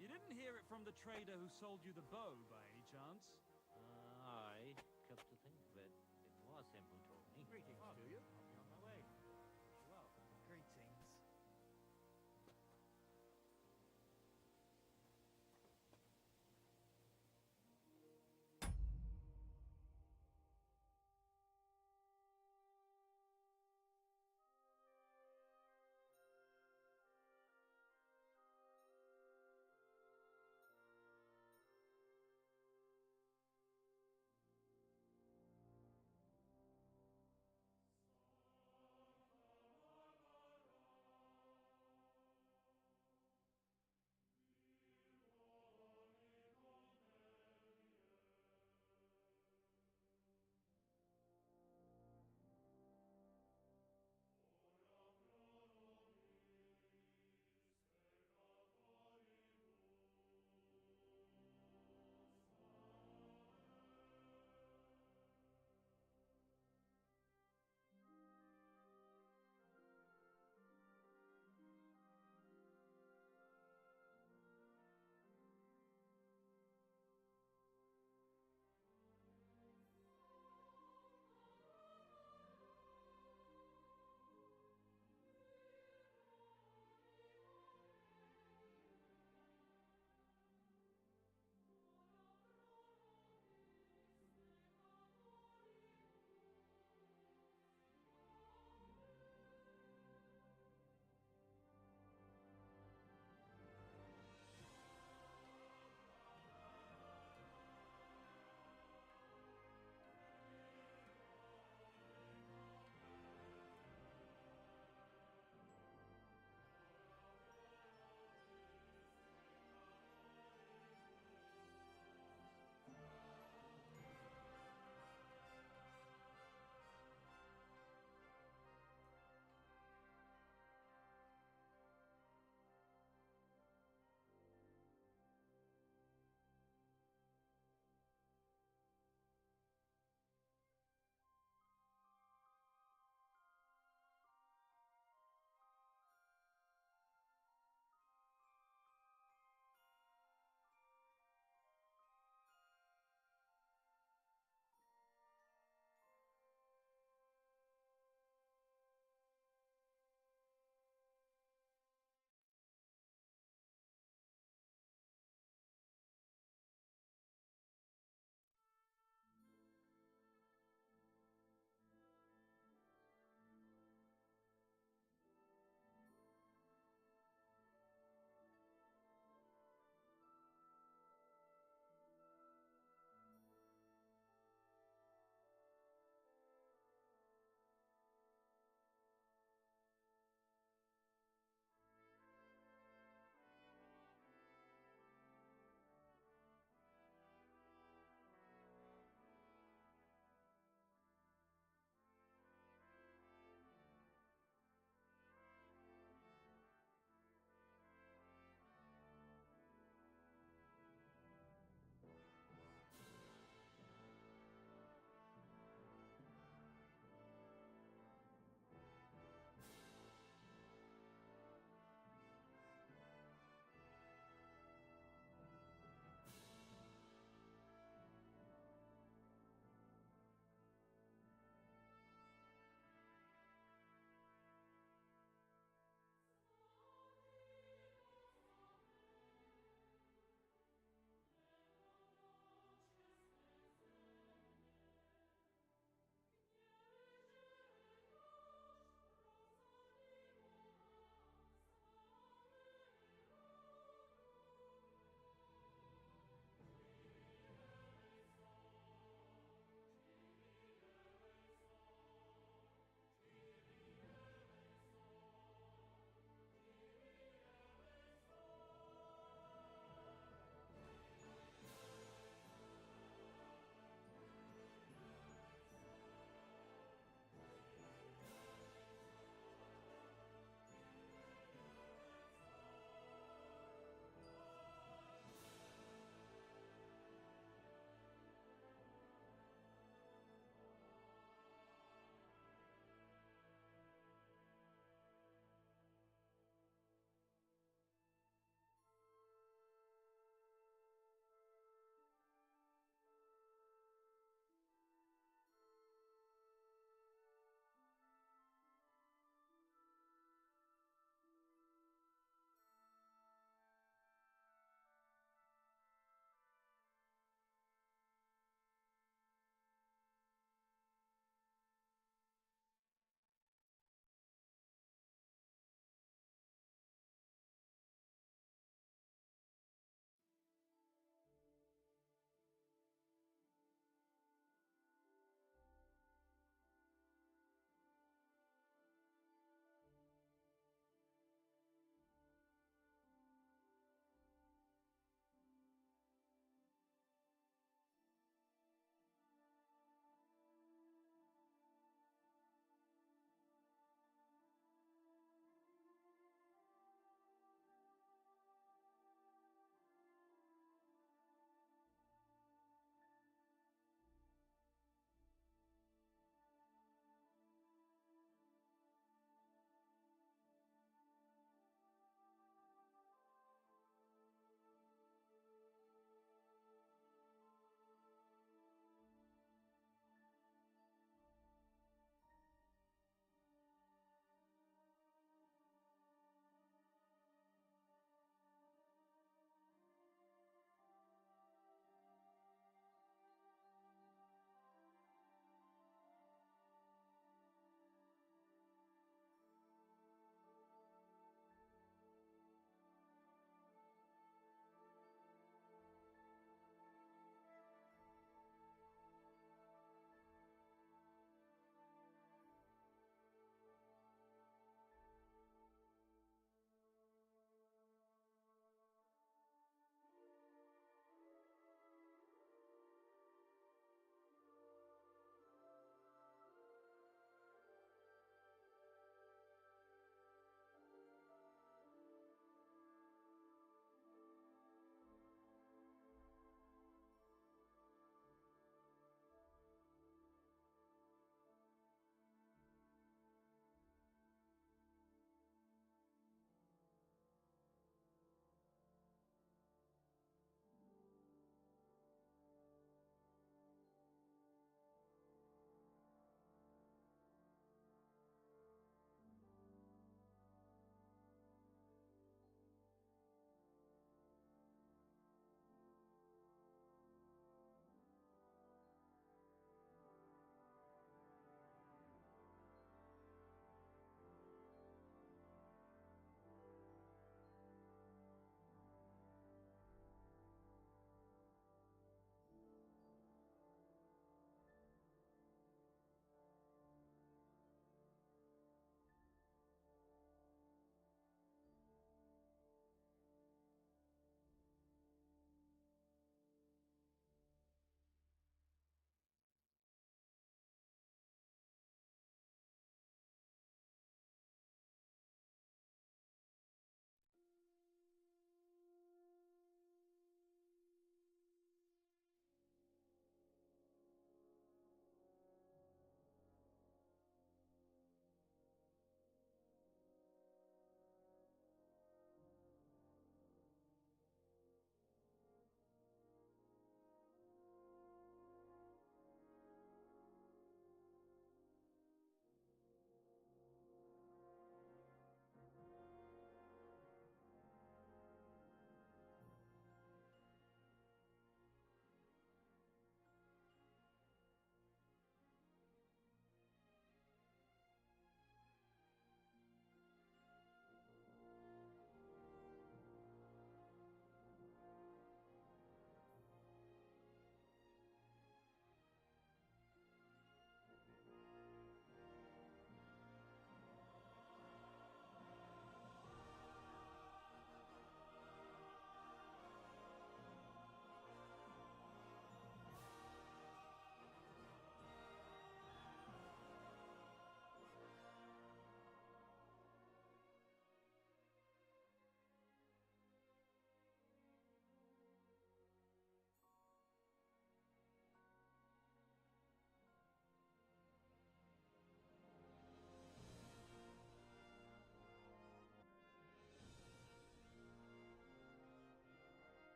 You didn't hear it from the trader who sold you the bow, by any chance? Aye, come to think of it, it was him who told me. Greetings to you. I'll be on my way. Well, Greetings.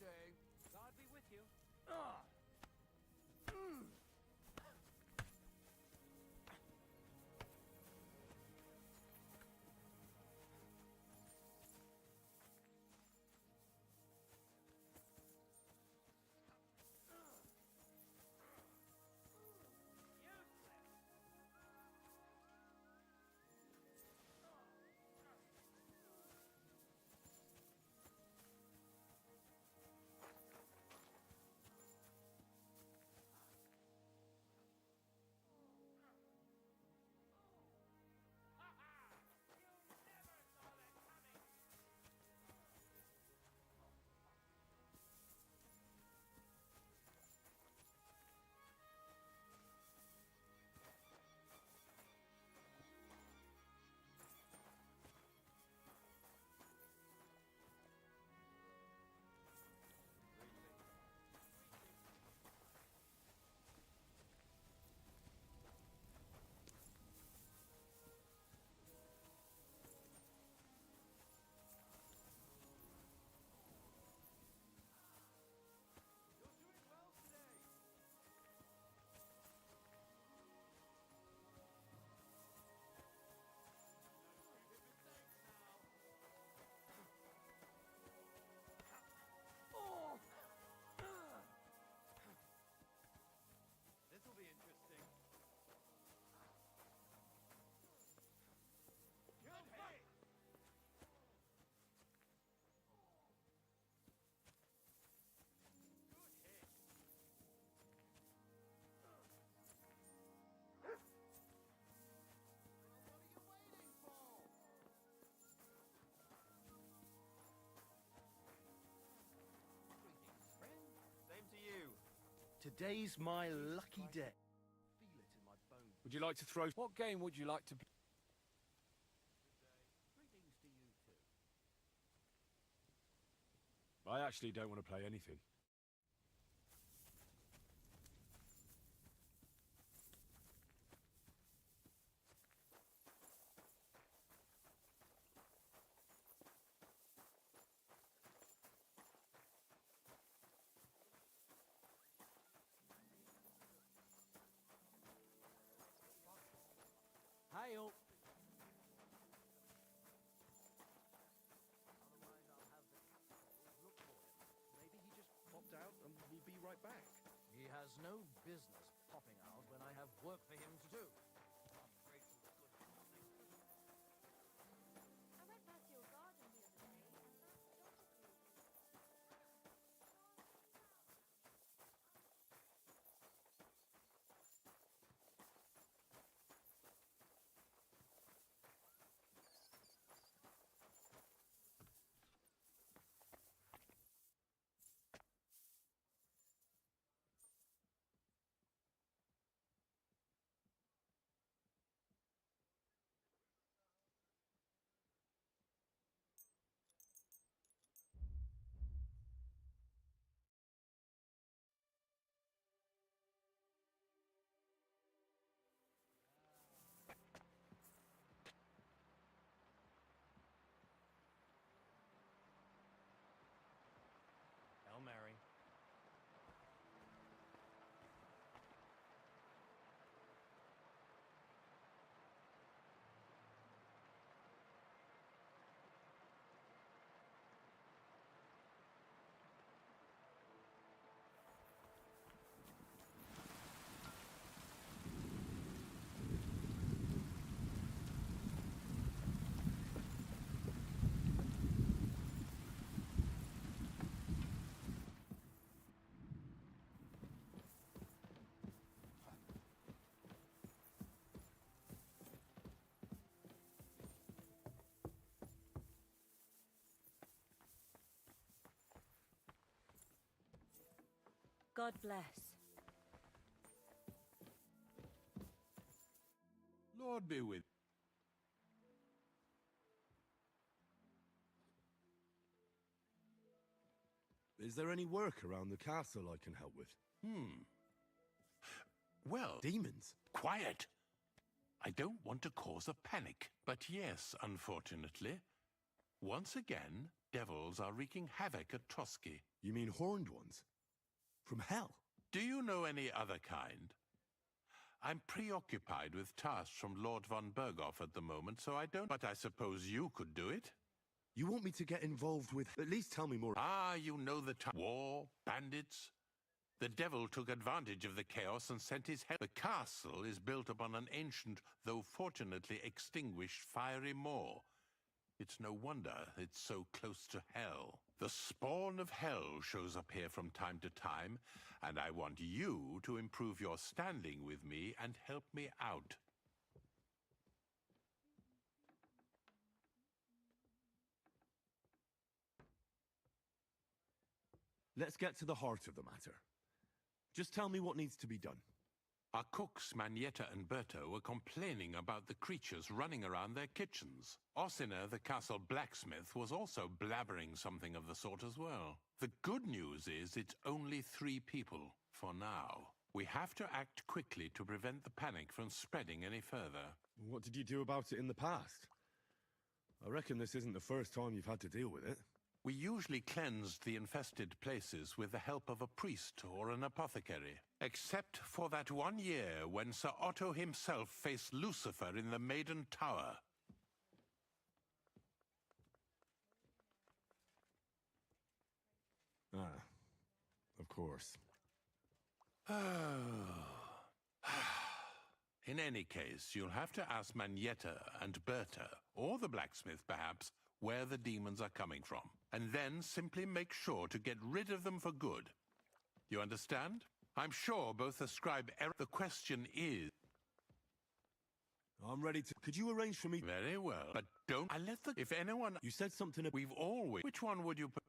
day. God be with you. This'll be interesting. Good hit! Same to you. Today's my lucky day. Feel it in my bones. Would you like to throw? What game would you like to play? Greetings to you too. I actually don't want to play anything. Hail. Maybe he just popped out and we'll be right back. He has no business popping out when I have work for him to do. I went past your garden the other day, and that dog Hail Mary. God bless. Lord be with. Is there any work around the castle I can help with? Well, Demons? quiet. I don't want to cause a panic, but yes, unfortunately. Once again, devils are wreaking havoc at Trotsky. You mean horned ones? From hell? Do you know any other kind? I'm preoccupied with tasks from Lord von Berghoff at the moment, so I don't... But I suppose you could do it? You want me to get involved with... At least tell me more. Ah, you know the war, bandits. The devil took advantage of the chaos and sent his help. The castle is built upon an ancient, though fortunately extinguished, fiery moor. It's no wonder it's so close to hell. The spawn of hell shows up here from time to time, and I want you to improve your standing with me and help me out. Let's get to the heart of the matter. Just tell me what needs to be done. Our cooks, Manietta and Berto, were complaining about the creatures running around their kitchens. Ossina, the castle blacksmith, was also blabbering something of the sort as well. The good news is it's only 3 people, for now. We have to act quickly to prevent the panic from spreading any further. What did you do about it in the past? I reckon this isn't the first time you've had to deal with it. We usually cleansed the infested places with the help of a priest or an apothecary. Except for that one year when Sir Otto himself faced Lucifer in the Maiden Tower. Ah, of course. In any case, you'll have to ask Manietta and Berta, or the blacksmith perhaps, where the demons are coming from, and then simply make sure to get rid of them for good. You understand? I'm sure both ascribe error. The question is... I'm ready to... Could you arrange for me... Very well, but don't... I let the... If anyone... You said something... We've always... Which one would you put...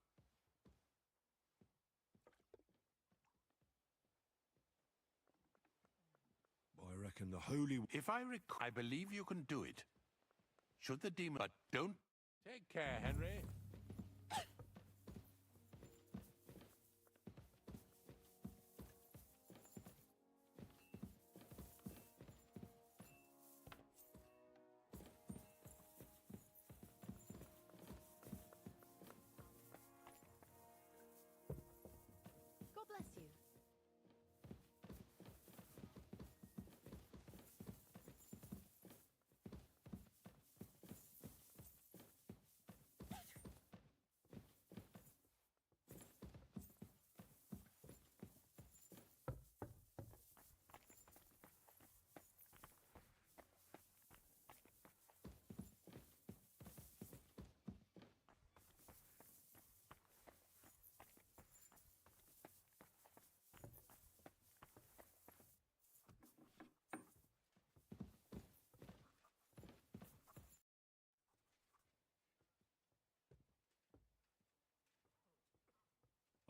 I reckon the holy... If I recall... I believe you can do it. Should the demon... But don't... Take care, Henry. God bless you.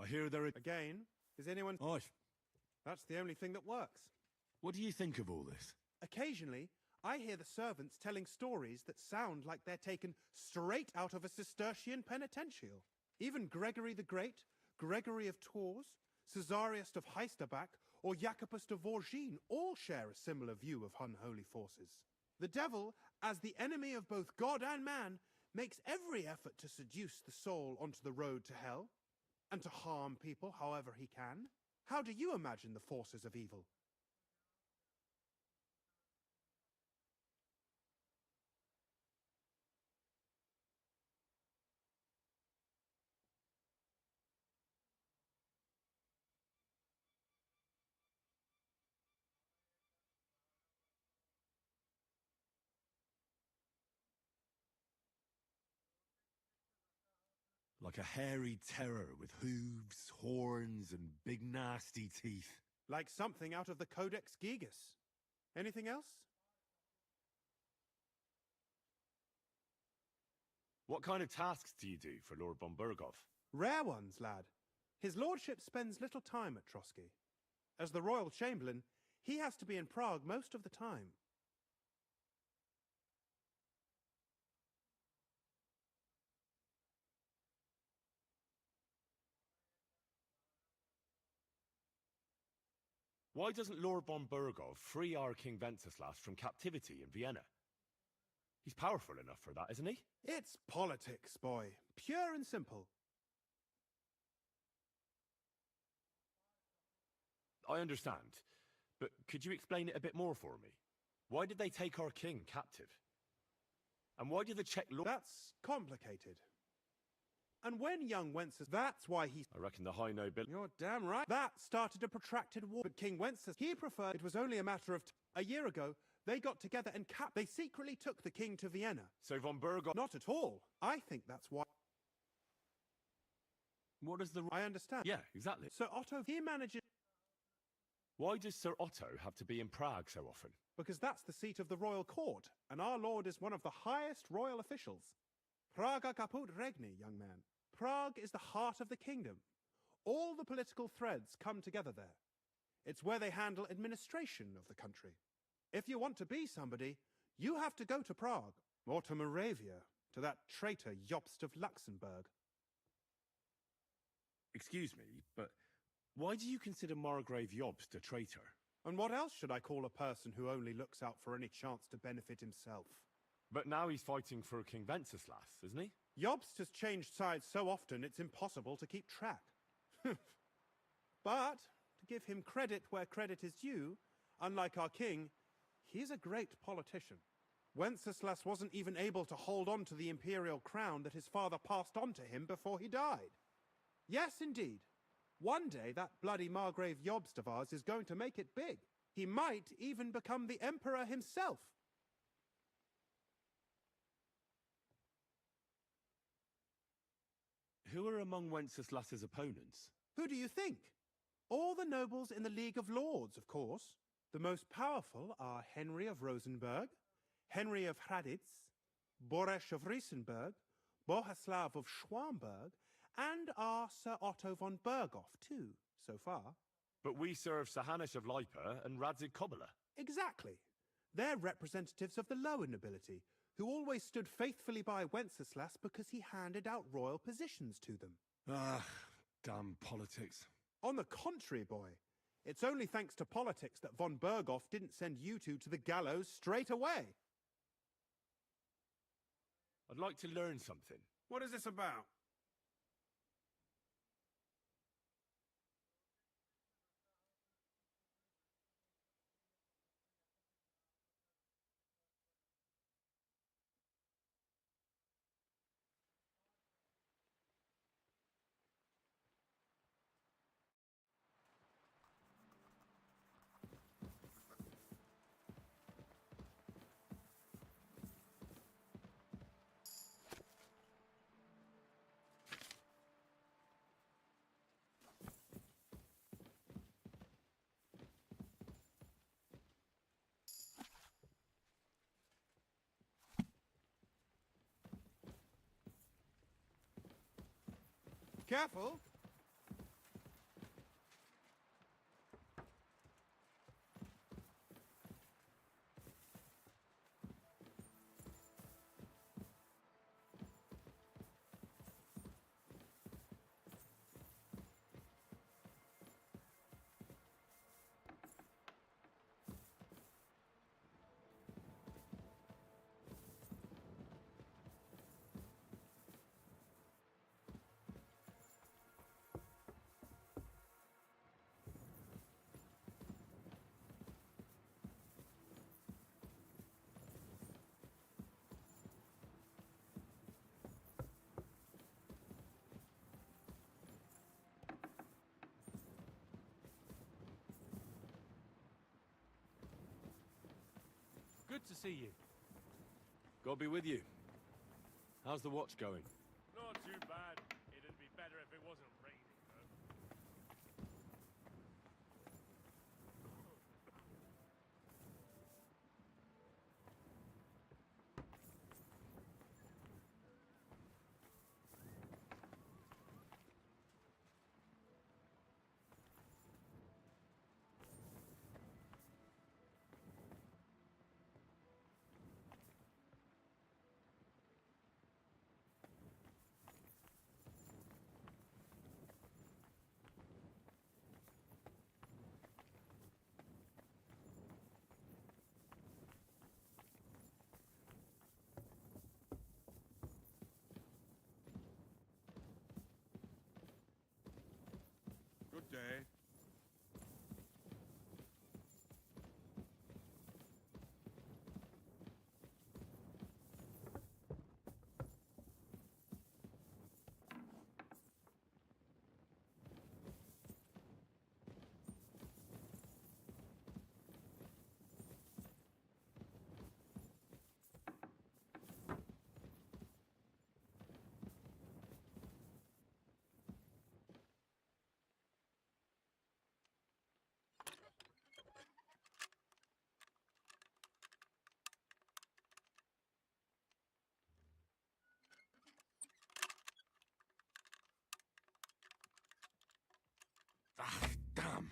I hear there are... Again? Is anyone... Osh. That's the only thing that works. What do you think of all this? Occasionally, I hear the servants telling stories that sound like they're taken straight out of a Cistercian penitential. Even Gregory the Great, Gregory of Tours, Caesarius of Heisterbach, or Jacobus de Vorgine all share a similar view of unholy forces. The devil, as the enemy of both God and man, makes every effort to seduce the soul onto the road to hell, and to harm people however he can. How do you imagine the forces of evil? Like a hairy terror with hooves, horns, and big nasty teeth. Like something out of the Codex Gigas. Anything else? What kind of tasks do you do for Lord von Berghoff? Rare ones, lad. His lordship spends little time at Trotsky. As the royal chamberlain, he has to be in Prague most of the time. Why doesn't Lord von Berghoff free our King Wenceslas from captivity in Vienna? He's powerful enough for that, isn't he? It's politics, boy. Pure and simple. I understand. But could you explain it a bit more for me? Why did they take our king captive? And why did the Czech lord... That's complicated. And when young Wenceslas... That's why he... I reckon the high nobility... You're damn right. That started a protracted war. But King Wenceslas, he preferred... It was only a matter of... A year ago, they got together and They secretly took the king to Vienna. So von Bergoff... Not at all. I think that's why... What is the... I understand. Yeah, exactly. Sir Otto, he manages... Why does Sir Otto have to be in Prague so often? Because that's the seat of the royal court, and our lord is one of the highest royal officials. Praga caput regni, young man. Prague is the heart of the kingdom. All the political threads come together there. It's where they handle administration of the country. If you want to be somebody, you have to go to Prague, or to Moravia, to that traitor Jobst of Luxembourg. Excuse me, but why do you consider Margrave Jobst a traitor? And what else should I call a person who only looks out for any chance to benefit himself? But now he's fighting for King Wenceslas, isn't he? Jobst has changed sides so often it's impossible to keep track. But, to give him credit where credit is due, unlike our king, he's a great politician. Wenceslas wasn't even able to hold on to the imperial crown that his father passed on to him before he died. Yes, indeed. One day, that bloody Margrave Jobst of ours is going to make it big. He might even become the emperor himself. Who are among Wenceslas's opponents? Who do you think? All the nobles in the League of Lords, of course. The most powerful are Henry of Rosenberg, Henry of Hraditz, Boresh of Riesenberg, Bohuslav of Schwamberg, and our Sir Otto von Bergoff, too, so far. But we serve Sir Hanush of Lipa and Radzig Kobyla. Exactly. They're representatives of the lower nobility, who always stood faithfully by Wenceslas because he handed out royal positions to them. Ah, damn politics. On the contrary, boy. It's only thanks to politics that von Bergoff didn't send you two to the gallows straight away. I'd like to learn something. What is this about? Careful! Good to see you. God be with you. How's the watch going? Not too bad. It'd be better if it wasn't raining, though. day. Ah, damn.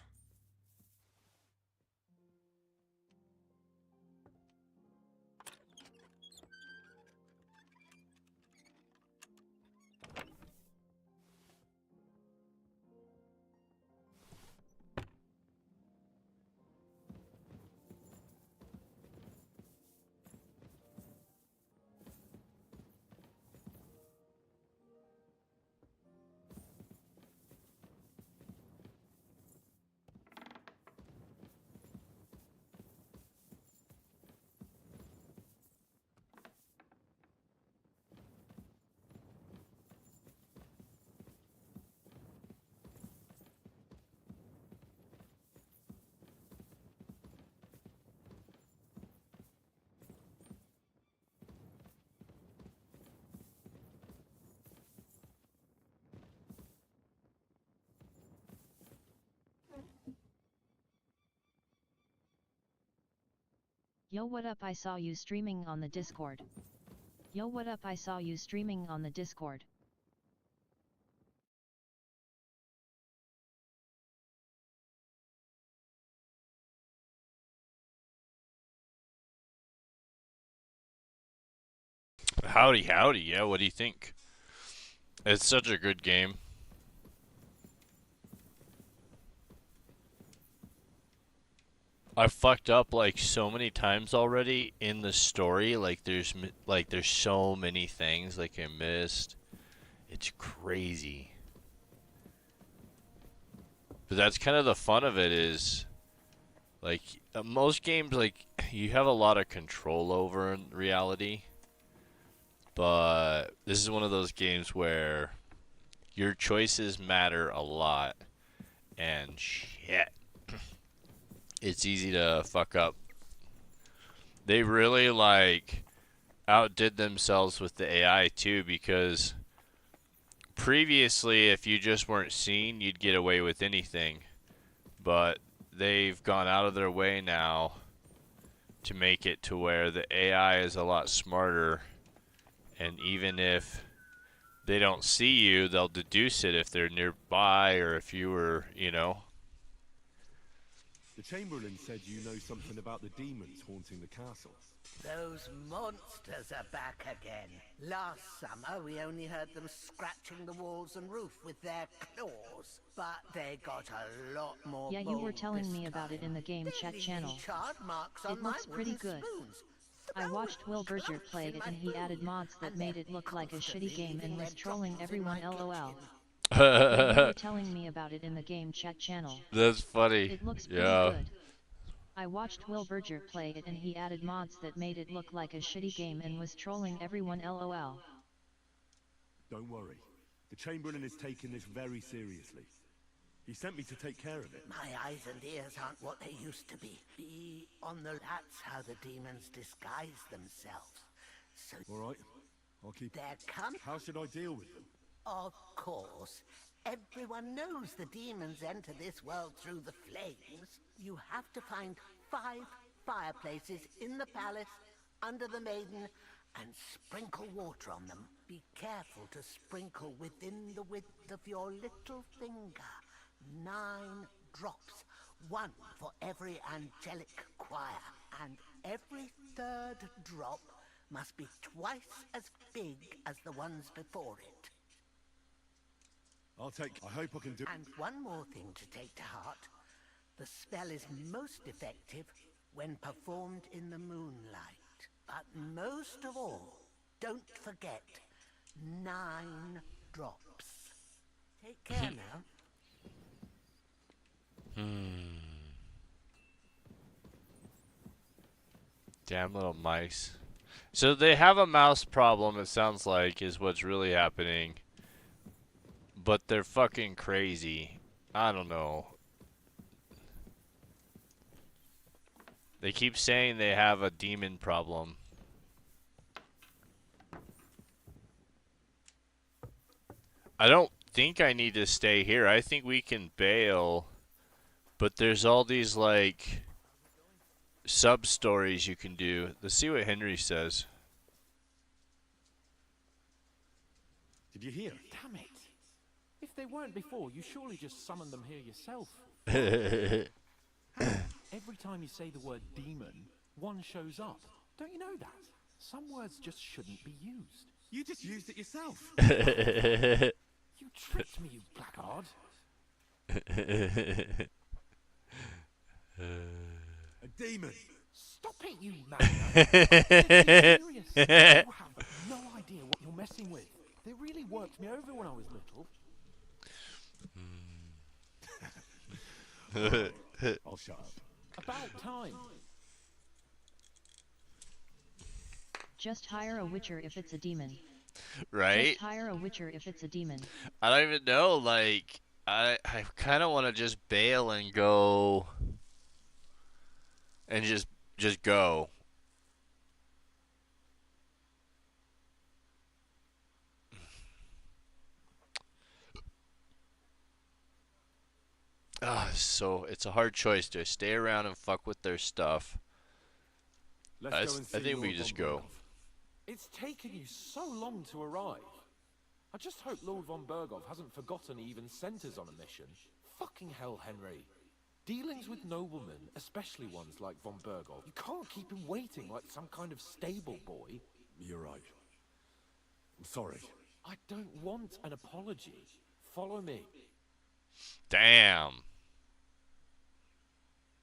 Yo, what up? I saw you streaming on the Discord. Yo, what up? I saw you streaming on the Discord. Howdy, howdy. Yeah, what do you think? It's such a good game. I fucked up like so many times already in the story. Like there's so many things like I missed. It's crazy. But that's kind of the fun of it is like most games like you have a lot of control over in reality. But this is one of those games where your choices matter a lot and shit. It's easy to fuck up. They really like outdid themselves with the AI too, because previously if you just weren't seen, you'd get away with anything. But they've gone out of their way now to make it to where the AI is a lot smarter, and even if they don't see you, they'll deduce it if they're nearby or if you were, you know. The Chamberlain said you know something about the demons haunting the castle. Those monsters are back again. Last summer, we only heard them scratching the walls and roof with their claws. But they got a lot more Yeah, you were telling me about it in the Game Chat channel. It looks pretty good. I watched Will Berger play it and he added mods that made it look like a shitty game and was trolling everyone lol. You were telling me about it in the Game Chat channel. That's funny. It looks pretty good. I watched Will Berger play it and he added mods that made it look like a shitty game and was trolling everyone lol. Don't worry. The Chamberlain is taking this very seriously. He sent me to take care of it. My eyes and ears aren't what they used to be. Be on the... That's how the demons disguise themselves. So... All right. I'll keep... They're coming. How should I deal with them? Of course. Everyone knows the demons enter this world through the flames. You have to find 5 fireplaces in the palace, under the maiden, and sprinkle water on them. Be careful to sprinkle within the width of your little finger. 9 drops, 1 for every angelic choir, and every 3rd drop must be twice as big as the ones before it. I hope I can do... And one more thing to take to heart. The spell is most effective when performed in the moonlight. But most of all, don't forget, 9 drops. Take care now. Damn little mice. So they have a mouse problem, it sounds like, is what's really happening. But they're fucking crazy. I don't know. They keep saying they have a demon problem. I don't think I need to stay here. I think we can bail. But there's all these, like, sub-stories you can do. Let's see what Henry says. Did you hear? Damn it. If they weren't before, you surely just summoned them here yourself. Every time you say the word demon, one shows up. Don't you know that? Some words just shouldn't be used. You just used it yourself. You tricked me, you blackguard. A demon. Stop it, you man. You have no idea what you're messing with. They really worked me over when I was little. I'll shut up. About time. Just hire a witcher if it's a demon. Right? Just hire a witcher if it's a demon. I don't even know, like, I kind of want to just bail and go. And just go. So it's a hard choice. Do I stay around and fuck with their stuff? I think we just go. It's taken you so long to arrive. I just hope Lord von Berghoff hasn't forgotten he even sent us on a mission. Fucking hell, Henry. Dealings with noblemen, especially ones like von Berghoff, you can't keep him waiting like some kind of stable boy. You're right. I'm sorry. I don't want an apology. Follow me. Damn.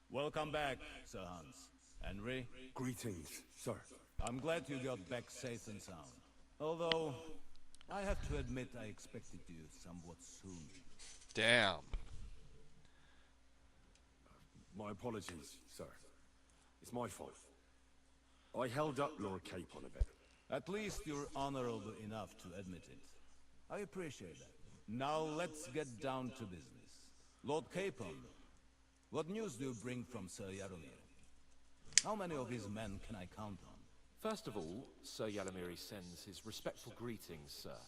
Welcome back, Sir Hans. Henry? Greetings, sir. I'm glad you got back safe and sound. Although, I have to admit I expected you somewhat soon. Damn. My apologies, sir. It's my fault. I held up Lord Capon a bit. At least you're honorable enough to admit it. I appreciate that. Now let's get down to business. Lord Capon, what news do you bring from Sir Yaromir? How many of his men can I count on? First of all, Sir Yalamiri sends his respectful greetings, sir.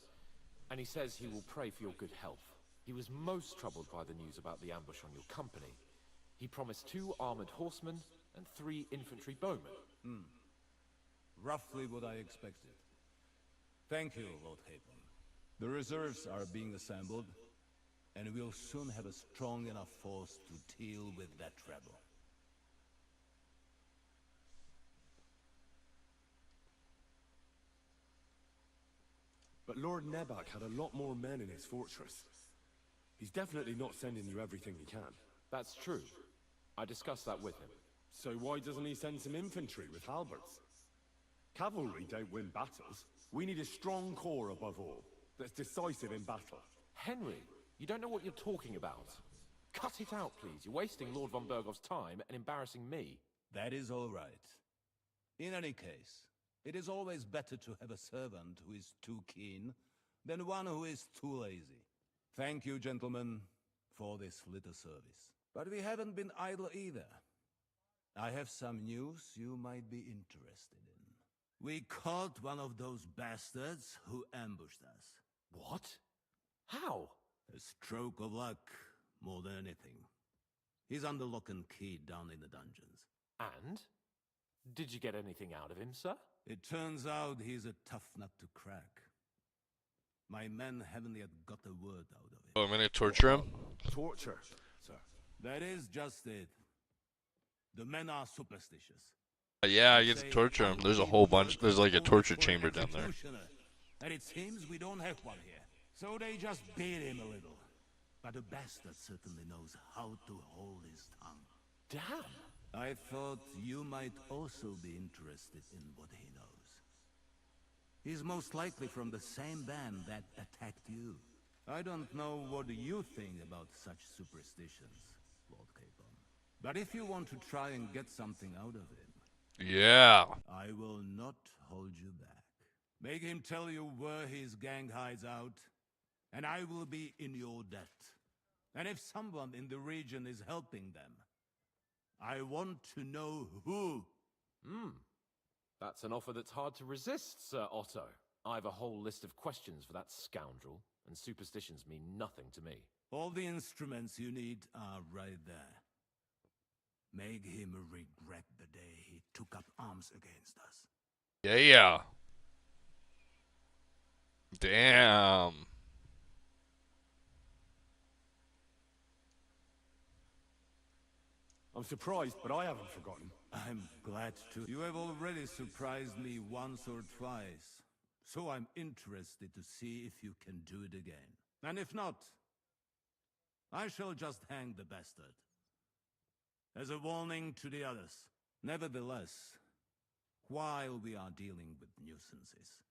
And he says he will pray for your good health. He was most troubled by the news about the ambush on your company. He promised 2 armored horsemen and 3 infantry bowmen. Roughly what I expected. Thank you, Lord Capon. The reserves are being assembled, and we'll soon have a strong enough force to deal with that rebel. But Lord Nebak had a lot more men in his fortress. He's definitely not sending you everything he can. That's true. I discussed that with him. So why doesn't he send some infantry with halberds? Cavalry don't win battles. We need a strong corps above all, that's decisive in battle. Henry, you don't know what you're talking about. Cut it out, please. You're wasting Lord von Berghoff's time and embarrassing me. That is all right. In any case, it is always better to have a servant who is too keen than one who is too lazy. Thank you, gentlemen, for this little service. But we haven't been idle either. I have some news you might be interested in. We caught one of those bastards who ambushed us. What? How? A stroke of luck, more than anything. He's under lock and key down in the dungeons. And? Did you get anything out of him, sir? It turns out he's a tough nut to crack. My men haven't yet got a word out of it. Oh, I'm gonna torture him? Torture, sir. That is just it. The men are superstitious. Yeah, I get to torture him. There's a whole bunch. There's like a torture chamber down there. And it seems we don't have one here. So they just beat him a little. But the bastard certainly knows how to hold his tongue. Damn! I thought you might also be interested in what he knows. He's most likely from the same band that attacked you. I don't know what you think about such superstitions, Lord Capon. But if you want to try and get something out of him, Yeah. I will not hold you back. Make him tell you where his gang hides out, and I will be in your debt. And if someone in the region is helping them, I want to know who. That's an offer that's hard to resist, Sir Otto. I've a whole list of questions for that scoundrel, and superstitions mean nothing to me. All the instruments you need are right there. Make him regret the day he took up arms against us. Yeah. Damn. I'm surprised, but I haven't forgotten. I'm glad to. You have already surprised me once or twice, so I'm interested to see if you can do it again. And if not, I shall just hang the bastard. As a warning to the others. Nevertheless, while we are dealing with nuisances,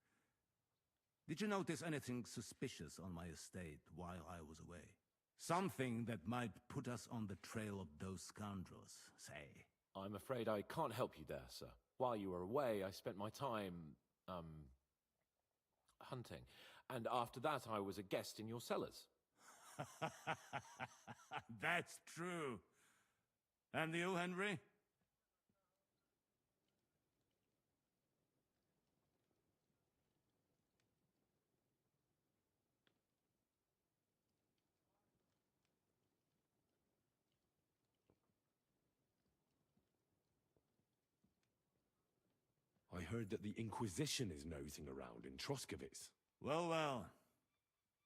did you notice anything suspicious on my estate while I was away? Something that might put us on the trail of those scoundrels, say. I'm afraid I can't help you there, sir. While you were away, I spent my time, hunting. And after that, I was a guest in your cellars. That's true. And you, Henry? I heard that the Inquisition is nosing around in Troskowitz. Well, well.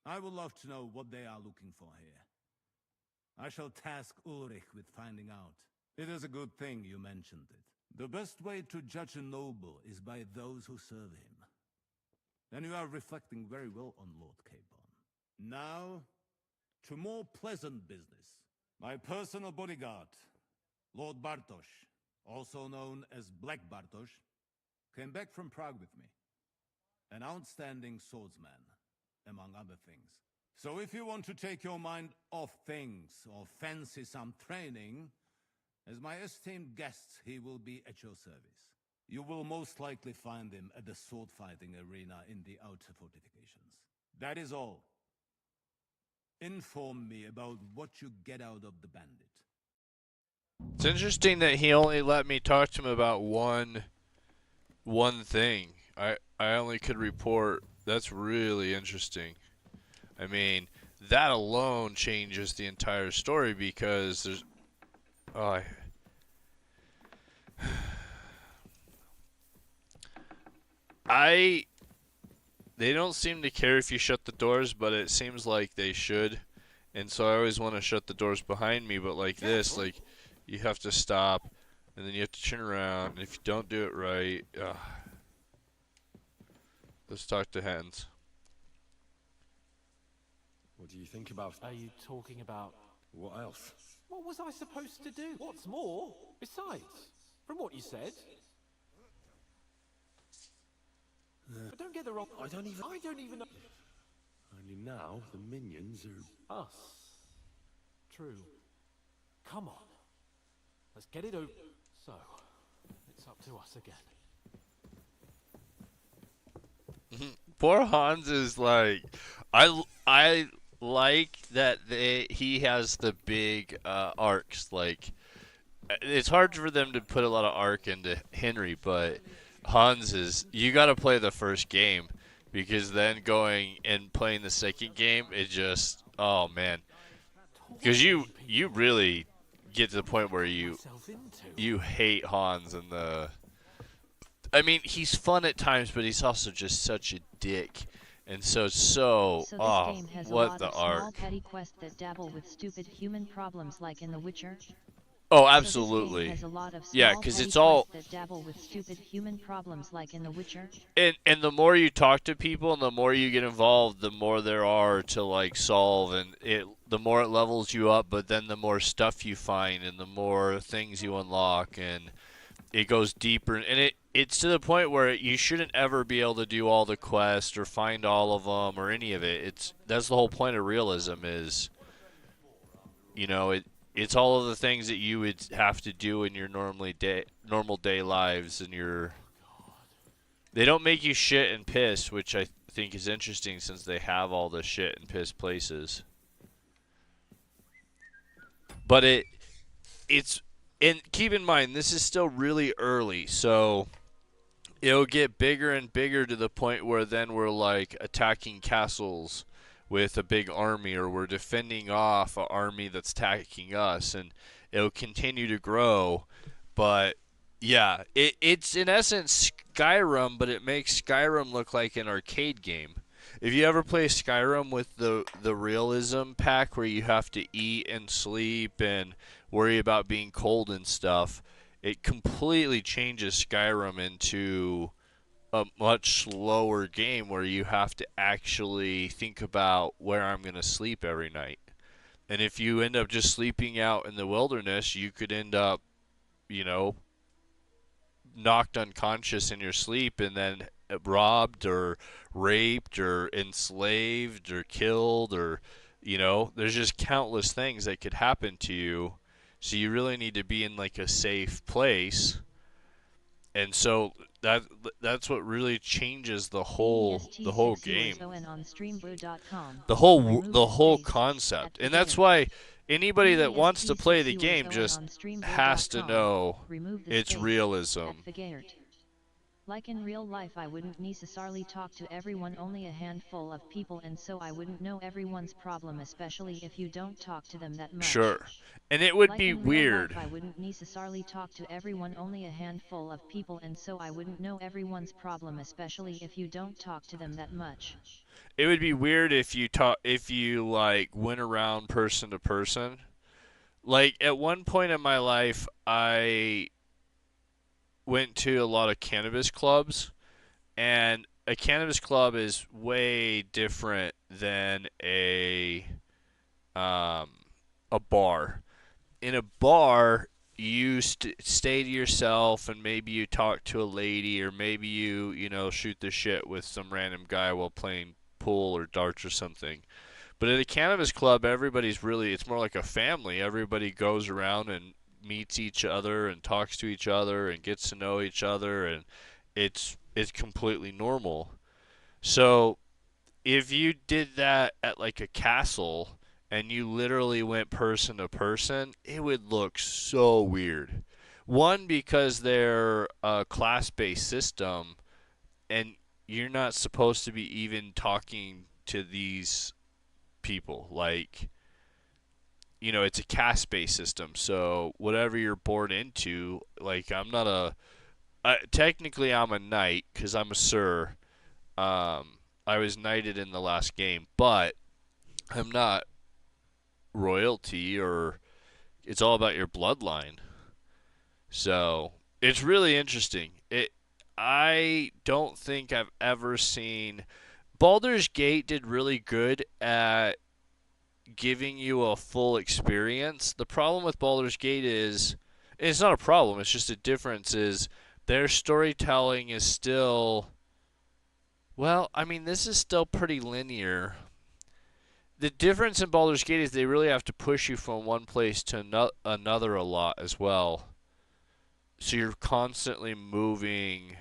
I would love to know what they are looking for here. I shall task Ulrich with finding out. It is a good thing you mentioned it. The best way to judge a noble is by those who serve him. And you are reflecting very well on Lord Capon. Now, to more pleasant business. My personal bodyguard, Lord Bartosz, also known as Black Bartosz, came back from Prague with me. An outstanding swordsman, among other things. So if you want to take your mind off things or fancy some training, as my esteemed guest, he will be at your service. You will most likely find him at the sword-fighting arena in the outer fortifications. That is all. Inform me about what you get out of the bandit. It's interesting that he only let me talk to him about one thing. I only could report. That's really interesting. I mean, that alone changes the entire story because there's... They don't seem to care if you shut the doors, but it seems like they should. And so I always want to shut the doors behind me, but like this, like, you have to stop, and then you have to turn around, and if you don't do it right... Let's talk to Hans. What do you think about... Are you talking about... What else? What was I supposed to do? What's more? Besides, from what you said... But don't get the wrong... I don't even know... Only now, the minions are... Us. True. Come on. Let's get it over... So, it's up to us again. Poor Hans is like... I like that he has the big arcs. Like, it's hard for them to put a lot of arc into Henry, but Hans is... You got to play the first game, because then going and playing the second game, it just... Oh, man. Because you really get to the point where you hate Hans and the... I mean, he's fun at times, but he's also just such a dick. And so this game has a lot of small petty quests that dabble with stupid human problems like in The Witcher. Oh, absolutely. Yeah, because it's all... that dabble with stupid human problems like in The Witcher. And the more you talk to people and the more you get involved, the more there are to, like, solve. And the more it levels you up, but then the more stuff you find and the more things you unlock. And it goes deeper. And it's to the point where you shouldn't ever be able to do all the quests or find all of them or any of it. That's the whole point of realism is, you know, it's all of the things that you would have to do in your normal day lives, and they don't make you shit and piss, which I think is interesting since they have all the shit and piss places. But and keep in mind, this is still really early, so it'll get bigger and bigger to the point where then we're like attacking castles with a big army, or we're defending off an army that's attacking us, and it'll continue to grow. But yeah, it's in essence Skyrim, but it makes Skyrim look like an arcade game. If you ever play Skyrim with the realism pack where you have to eat and sleep and worry about being cold and stuff, it completely changes Skyrim into a much slower game where you have to actually think about where I'm going to sleep every night. And if you end up just sleeping out in the wilderness, you could end up, knocked unconscious in your sleep and then robbed or raped or enslaved or killed, or there's just countless things that could happen to you. So you really need to be in like a safe place. And so that's what really changes the whole game. The whole concept. And that's why anybody that wants to play the game just has to know it's realism. Like in real life, I wouldn't necessarily talk to everyone, only a handful of people, and so I wouldn't know everyone's problem, especially if you don't talk to them that much. Sure. And it would like be in weird. Real life, I wouldn't necessarily talk to everyone, only a handful of people, and so I wouldn't know everyone's problem, especially if you don't talk to them that much. It would be weird if you went around person to person. Like at one point in my life, I went to a lot of cannabis clubs, and a cannabis club is way different than a bar. In a bar, you stay to yourself, and maybe you talk to a lady, or maybe you shoot the shit with some random guy while playing pool or darts or something. But at a cannabis club, it's more like a family. Everybody goes around and meets each other and talks to each other and gets to know each other, and it's completely normal. So if you did that at like a castle and you literally went person to person, it would look so weird. One, because they're a class-based system, and you're not supposed to be even talking to these people. Like, it's a caste-based system, so whatever you're born into, like, technically I'm a knight, because I'm a sir. I was knighted in the last game, but I'm not royalty, or it's all about your bloodline. So it's really interesting. I don't think I've ever seen... Baldur's Gate did really good at giving you a full experience. The problem with Baldur's Gate is... It's not a problem, it's just a difference is their storytelling is still... Well, I mean, this is still pretty linear. The difference in Baldur's Gate is they really have to push you from one place to another a lot as well. So you're constantly moving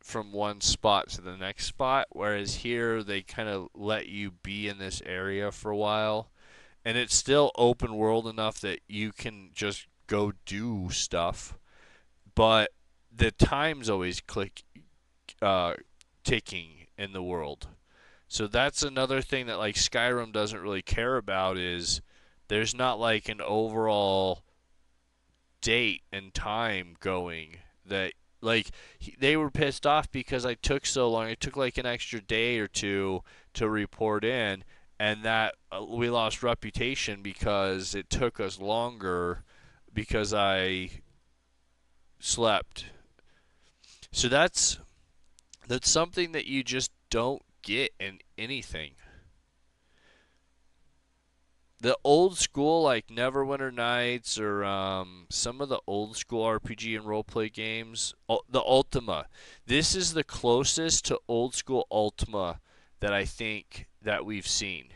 from one spot to the next spot, whereas here they kind of let you be in this area for a while. And it's still open world enough that you can just go do stuff. But the time's always ticking in the world. So that's another thing that like Skyrim doesn't really care about, is there's not like an overall date and time going that like they were pissed off because I took so long. It took like an extra day or two to report in, and that we lost reputation because it took us longer because I slept. So that's something that you just don't get in anything. The old school, like Neverwinter Nights, or some of the old school RPG and roleplay games, the Ultima. This is the closest to old school Ultima that I think that we've seen.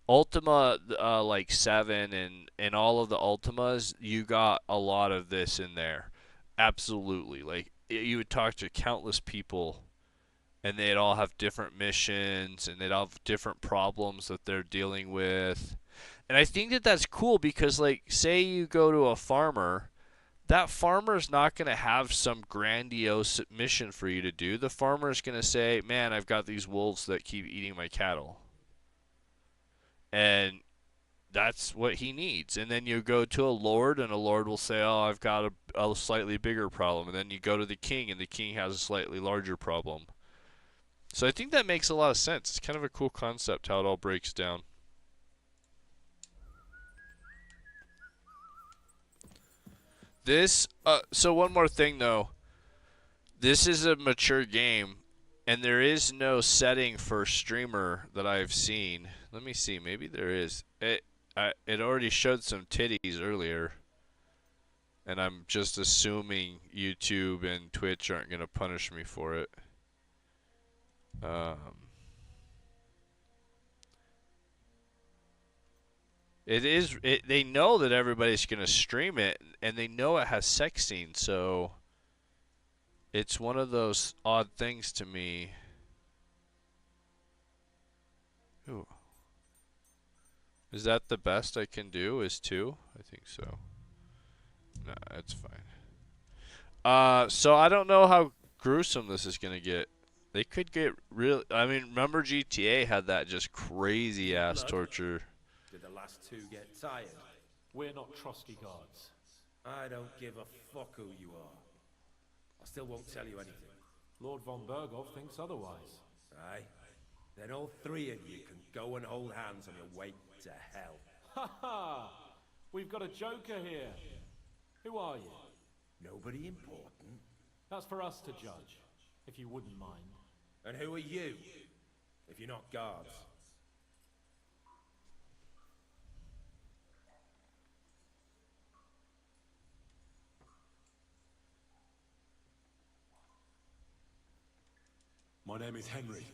Ultima, like 7 and all of the Ultimas, you got a lot of this in there. Absolutely. Like, you would talk to countless people, and they'd all have different missions, and they'd all have different problems that they're dealing with. And I think that that's cool because, like, say you go to a farmer, that farmer's not going to have some grandiose mission for you to do. The farmer's going to say, man, I've got these wolves that keep eating my cattle. And that's what he needs. And then you go to a lord, and a lord will say, oh, I've got a slightly bigger problem. And then you go to the king, and the king has a slightly larger problem. So I think that makes a lot of sense. It's kind of a cool concept how it all breaks down. This, so one more thing though. This is a mature game, and there is no setting for streamer that I've seen. Let me see, maybe there is. It already showed some titties earlier, and I'm just assuming YouTube and Twitch aren't going to punish me for it. They know that everybody's going to stream it, and they know it has sex scenes, so it's one of those odd things to me. Ooh. Is that the best I can do, is 2? I think so. Nah, that's fine. So I don't know how gruesome this is going to get. They could get real. I mean, remember GTA had that just crazy ass torture. Did the last 2 get tired? We're not trusty guards. I don't give a fuck who you are. I still won't tell you anything. Lord von Berghoff thinks otherwise. Aye. Then all 3 of you can go and hold hands on your way to hell. Ha ha! We've got a joker here. Who are you? Nobody important. That's for us to judge, if you wouldn't mind. And who are you, if you're not guards? My name is Henry,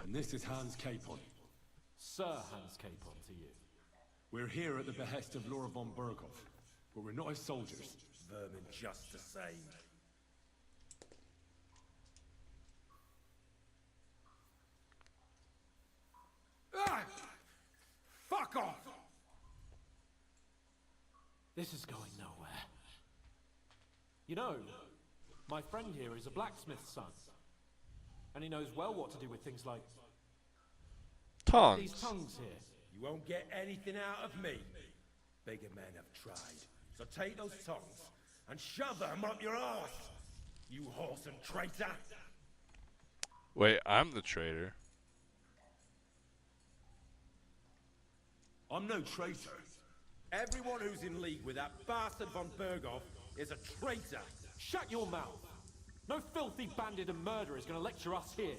and this is Hans Capon. Sir Hans Capon to you. We're here at the behest of Lord von Berghoff, but we're not his soldiers. Vermin just the same. Ah! Fuck off! This is going nowhere. You know, my friend here is a blacksmith's son. And he knows well what to do with things like tongues. These tongues here. You won't get anything out of me. Bigger men have tried. So take those tongues and shove them up your arse, you horse and traitor. Wait, I'm the traitor. I'm no traitor. Everyone who's in league with that bastard von Berghoff is a traitor. Shut your mouth. No filthy bandit and murderer is going to lecture us here.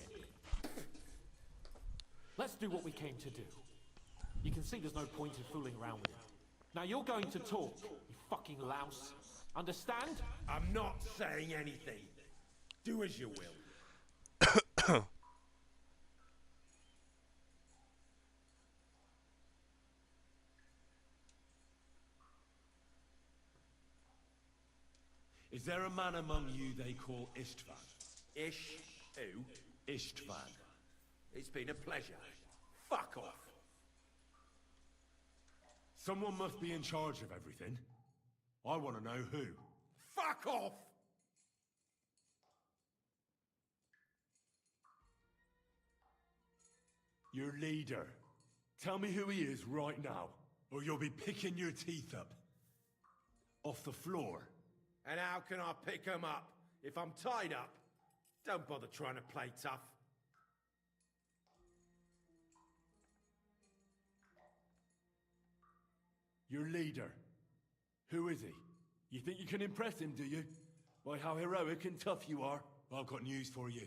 Let's do what we came to do. You can see there's no point in fooling around with it. Now you're going to talk, you fucking louse. Understand? I'm not saying anything. Do as you will. Is there a man among you they call Istvan? Ish who? Istvan. It's been a pleasure. Fuck off. Someone must be in charge of everything. I want to know who. Fuck off! Your leader. Tell me who he is right now, or you'll be picking your teeth up. Off the floor. And how can I pick him up if I'm tied up? Don't bother trying to play tough. Your leader. Who is he? You think you can impress him, do you? By how heroic and tough you are? Well, I've got news for you.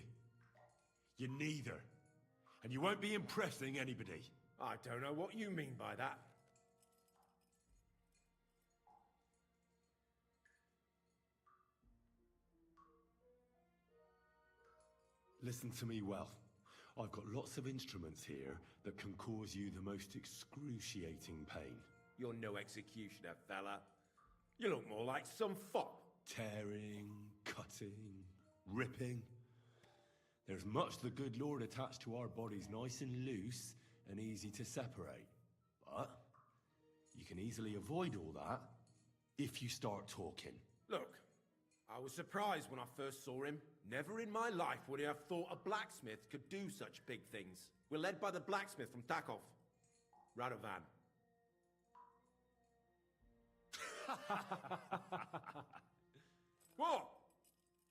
You're neither. And you won't be impressing anybody. I don't know what you mean by that. Listen to me well. I've got lots of instruments here that can cause you the most excruciating pain. You're no executioner, fella. You look more like some fop. Tearing, cutting, ripping. There's much the good Lord attached to our bodies nice and loose and easy to separate. But you can easily avoid all that if you start talking. Look, I was surprised when I first saw him. Never in my life would I have thought a blacksmith could do such big things. We're led by the blacksmith from Takov, Radovan. What?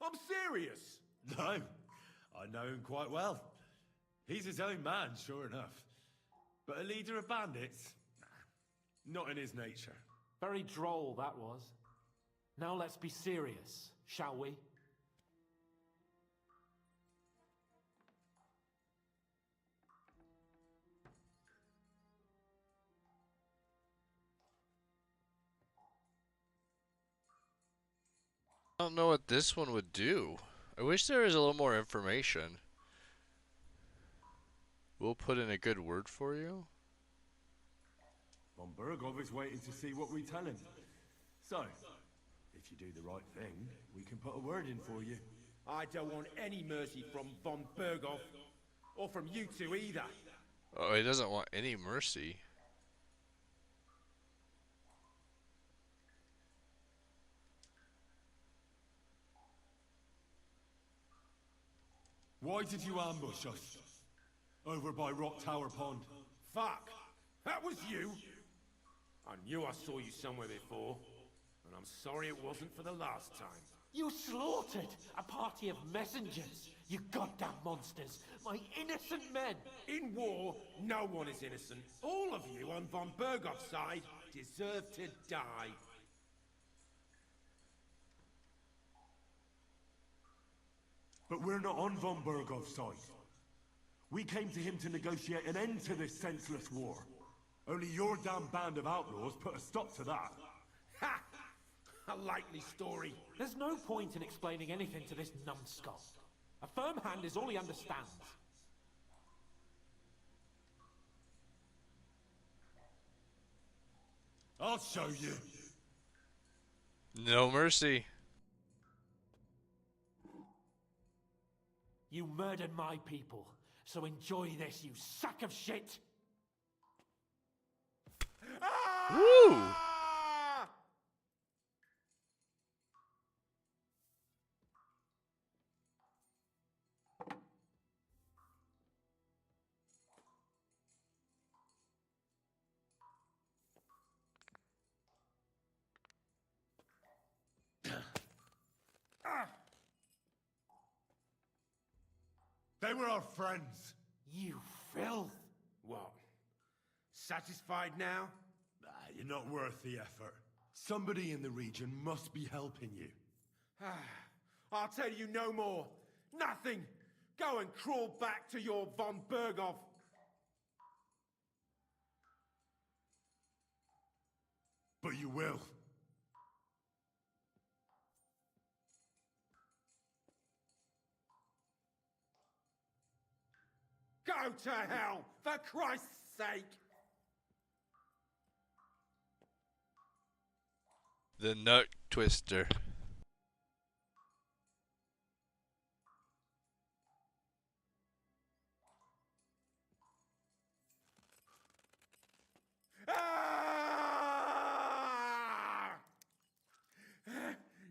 I'm serious. No, I know him quite well. He's his own man, sure enough. But a leader of bandits? Not in his nature. Very droll, that was. Now let's be serious, shall we? I don't know what this one would do. I wish there was a little more information. We'll put in a good word for you. Von Bergov is waiting to see what we tell him. So, if you do the right thing, we can put a word in for you. I don't want any mercy from von Bergov, or from you two either. Oh, he doesn't want any mercy. Why did you ambush us? Over by Rock Tower Pond. Fuck! That was you! I knew I saw you somewhere before, and I'm sorry it wasn't for the last time. You slaughtered a party of messengers, you goddamn monsters! My innocent men! In war, no one is innocent. All of you on von Bergov's side deserve to die. But we're not on von Bergov's side. We came to him to negotiate an end to this senseless war. Only your damn band of outlaws put a stop to that. Ha! A likely story. There's no point in explaining anything to this numbskull. A firm hand is all he understands. I'll show you. No mercy. You murdered my people, so enjoy this, you sack of shit! Woo! They were our friends. You filth! What? Satisfied now? You're not worth the effort. Somebody in the region must be helping you. I'll tell you no more. Nothing. Go and crawl back to your von Bergov. But you will. Go to hell, for Christ's sake! The Nut Twister. Ah!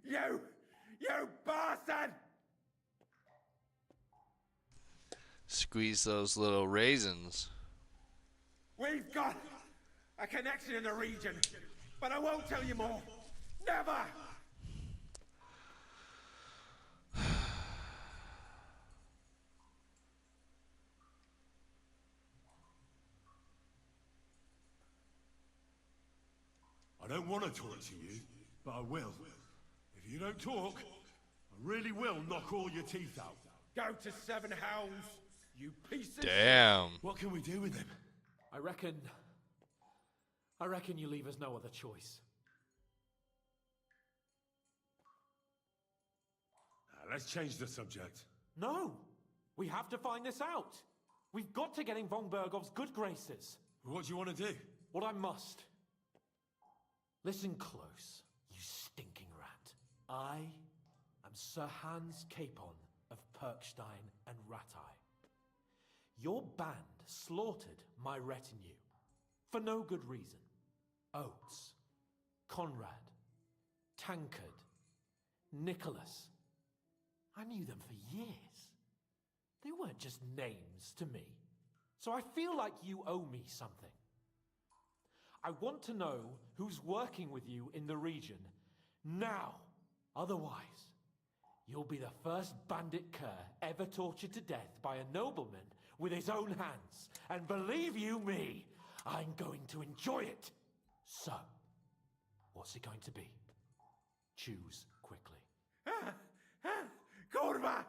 You bastard! Squeeze those little raisins. We've got a connection in the region, but I won't tell you more. Never! I don't want to talk to you, but I will. If you don't talk, I really will knock all your teeth out. Go to Seven Hells, you piece of Damn. shit. What can we do with him? I reckon you leave us no other choice. Let's change the subject. No! We have to find this out! We've got to get in von Bergov's good graces. What do you want to do? What I must. Listen close, you stinking rat. I am Sir Hans Capon of Perkstein and Rattay. Your band slaughtered my retinue for no good reason. Oates, Conrad, Tankard, Nicholas. I knew them for years. They weren't just names to me. So I feel like you owe me something. I want to know who's working with you in the region now. Otherwise, you'll be the first bandit cur ever tortured to death by a nobleman with his own hands. And believe you me, I'm going to enjoy it. So, what's it going to be? Choose quickly. Korva!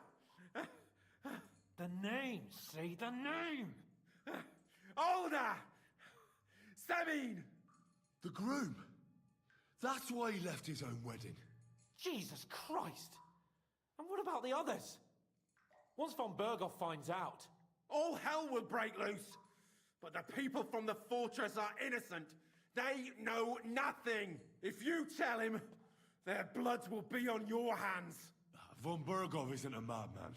The name, say the name! Olda! Sabine! The groom. That's why he left his own wedding. Jesus Christ! And what about the others? Once von Berghoff finds out... All hell will break loose! But the people from the fortress are innocent. They know nothing. If you tell him, their bloods will be on your hands. Von Berghoff isn't a madman.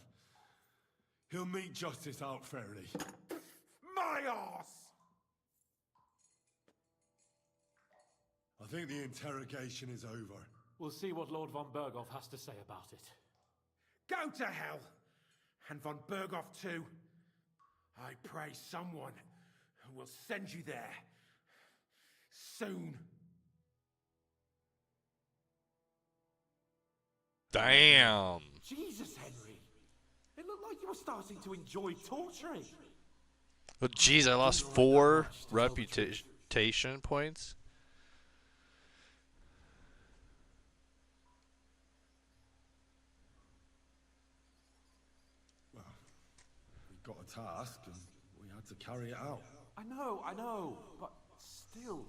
He'll mete justice out fairly. My arse! I think the interrogation is over. We'll see what Lord von Berghoff has to say about it. Go to hell! And von Berghoff too. I pray someone will send you there. Soon. Damn. Jesus, Henry. It looked like you were starting to enjoy torturing. Oh, jeez, I lost 4 reputation points. Well, we got a task and we had to carry it out. I know, but still,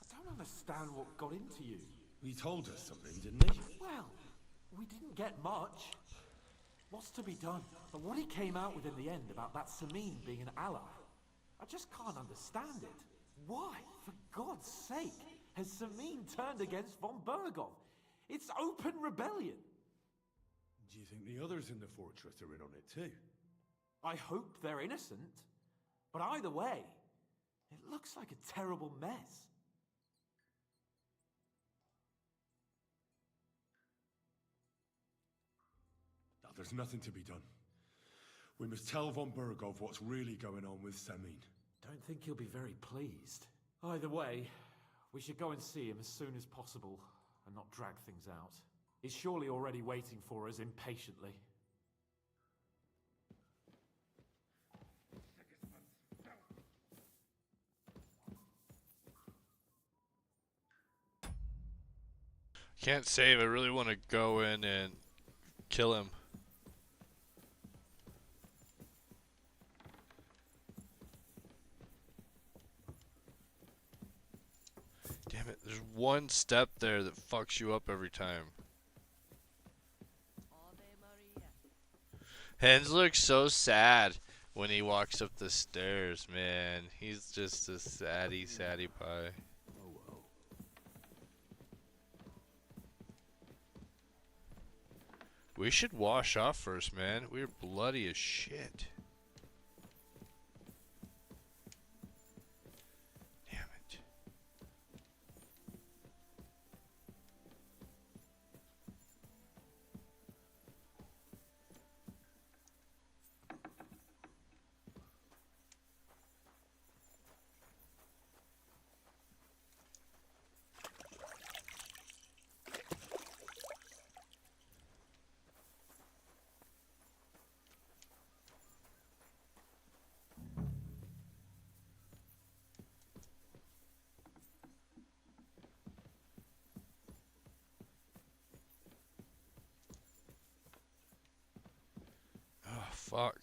I don't understand what got into you. He told us something, didn't he? Well, we didn't get much. What's to be done? And what he came out with in the end about that Samine being an ally, I just can't understand it. Why, for God's sake, has Samine turned against von Berghoff? It's open rebellion. Do you think the others in the fortress are in on it too? I hope they're innocent. But either way, it looks like a terrible mess. Now, there's nothing to be done. We must tell von Berghoff what's really going on with Samine. Don't think he'll be very pleased. Either way, we should go and see him as soon as possible and not drag things out. He's surely already waiting for us impatiently. Can't save. I really want to go in and kill him. Damn it. There's one step there that fucks you up every time. Hens looks so sad when he walks up the stairs, man. He's just a saddy pie. We should wash off first, man. We're bloody as shit. Damn it. Fuck.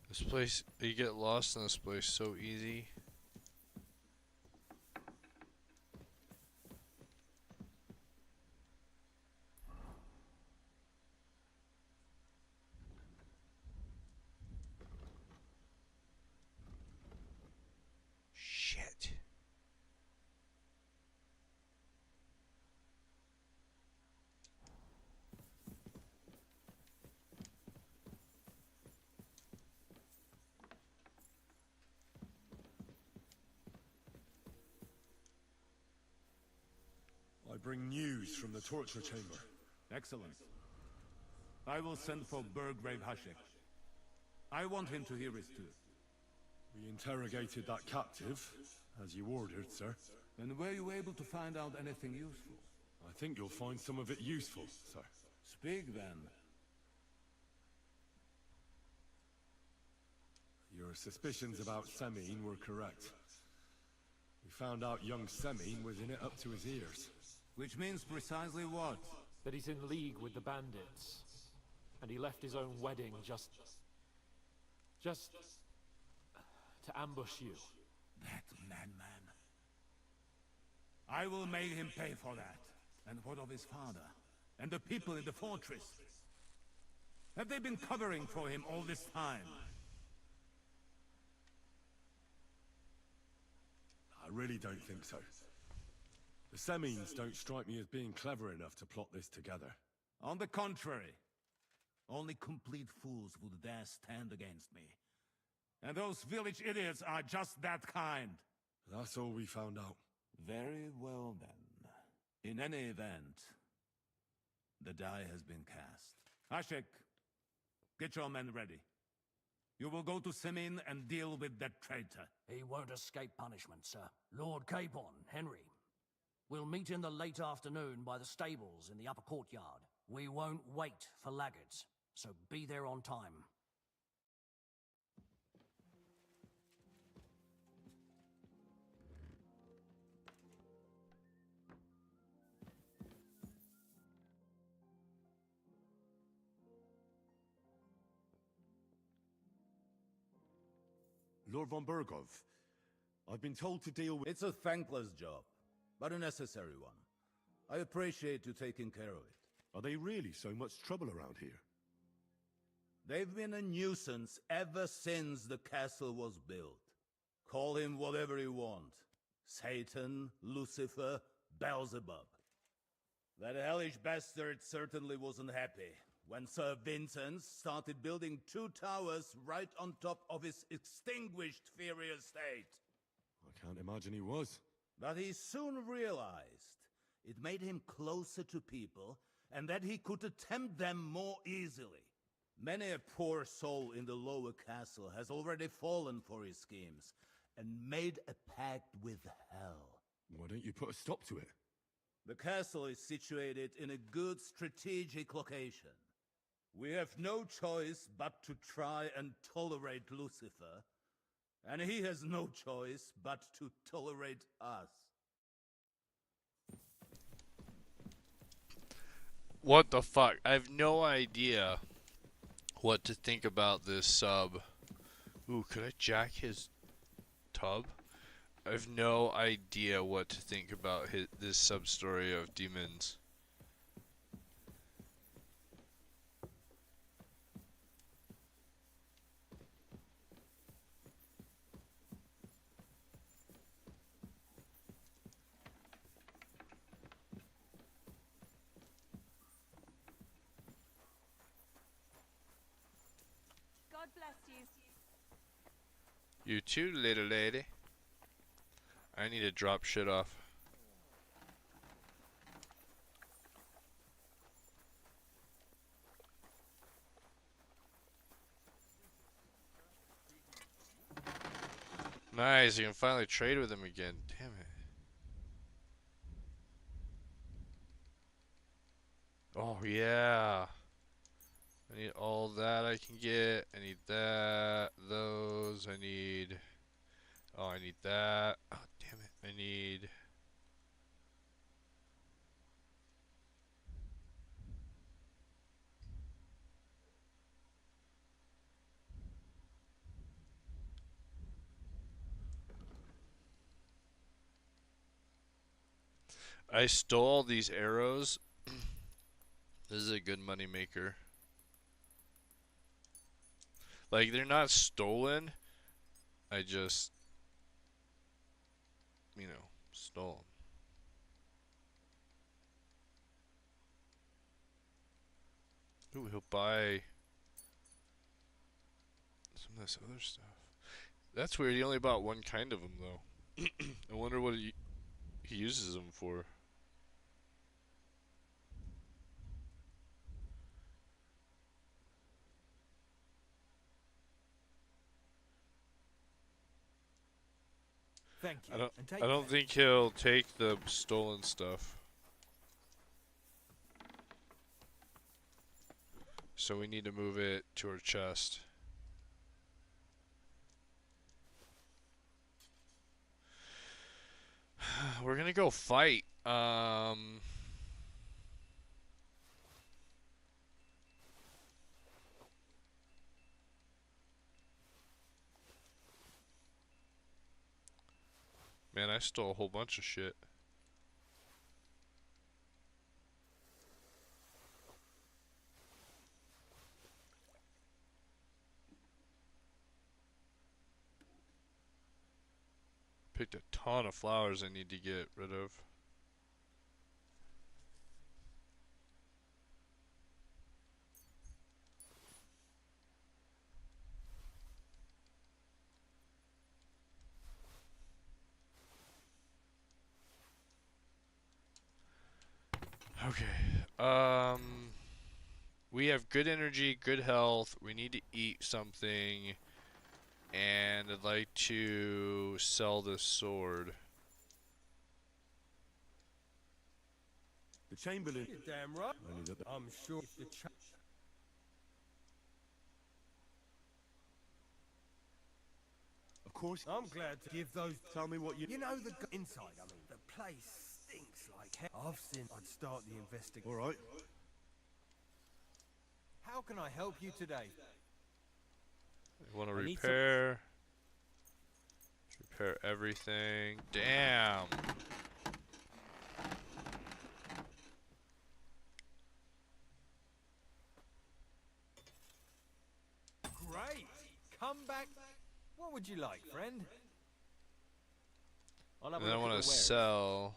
This place, you get lost in this place so easy. I bring news from the torture chamber. Excellent. I will send for Burgrave Hashik. I want him to hear his too. We interrogated that captive, as you ordered, sir. And were you able to find out anything useful? I think you'll find some of it useful, sir. Speak then. Your suspicions about Semine were correct. We found out young Semine was in it up to his ears. Which means precisely what? That he's in league with the bandits. And he left his own wedding just to ambush you. That madman. I will make him pay for that. And what of his father? And the people in the fortress? Have they been covering for him all this time? I really don't think so. The Semines don't strike me as being clever enough to plot this together. On the contrary. Only complete fools would dare stand against me. And those village idiots are just that kind. That's all we found out. Very well then. In any event, the die has been cast. Hashik, get your men ready. You will go to Semine and deal with that traitor. He won't escape punishment, sir. Lord Capon, Henry. We'll meet in the late afternoon by the stables in the upper courtyard. We won't wait for laggards, so be there on time. Lord von Bergov, I've been told to deal with... It's a thankless job, but a necessary one. I appreciate you taking care of it. Are they really so much trouble around here? They've been a nuisance ever since the castle was built. Call him whatever you want. Satan, Lucifer, Beelzebub. That hellish bastard certainly wasn't happy when Sir Vincent started building 2 towers right on top of his extinguished Fiery estate. I can't imagine he was. But he soon realized it made him closer to people, and that he could tempt them more easily. Many a poor soul in the lower castle has already fallen for his schemes, and made a pact with hell. Why don't you put a stop to it? The castle is situated in a good strategic location. We have no choice but to try and tolerate Lucifer, and he has no choice but to tolerate us. What the fuck? I have no idea what to think about this sub. Ooh, could I jack his tub? I have no idea what to think about this sub-story of demons. God bless you. You too, little lady. I need to drop shit off. Nice, you can finally trade with him again. Damn it. Oh yeah. I need all that I can get. I need that, those, I need... Oh, I need that. Oh, damn it. I need... I stole all these arrows. This is a good money maker. Like, they're not stolen. I just, you know, stole them. Ooh, he'll buy some of this other stuff. That's weird. He only bought one kind of them, though. I wonder what he uses them for. Thank you. I don't think he'll take the stolen stuff. So we need to move it to our chest. We're gonna go fight. Man, I stole a whole bunch of shit. Picked a ton of flowers I need to get rid of. Okay. We have good energy, good health. We need to eat something. And I'd like to sell this sword. The Chamberlain. You're damn right. I'm sure if the Of course. I'm glad to give those. Tell me what you. You know the inside. I mean, the place stinks like hell. I've seen. I'd start the investigation. All right. How can I help you today? I want to repair. Repair everything. Damn. Great. Come back. What would you like, friend? And then I want to sell.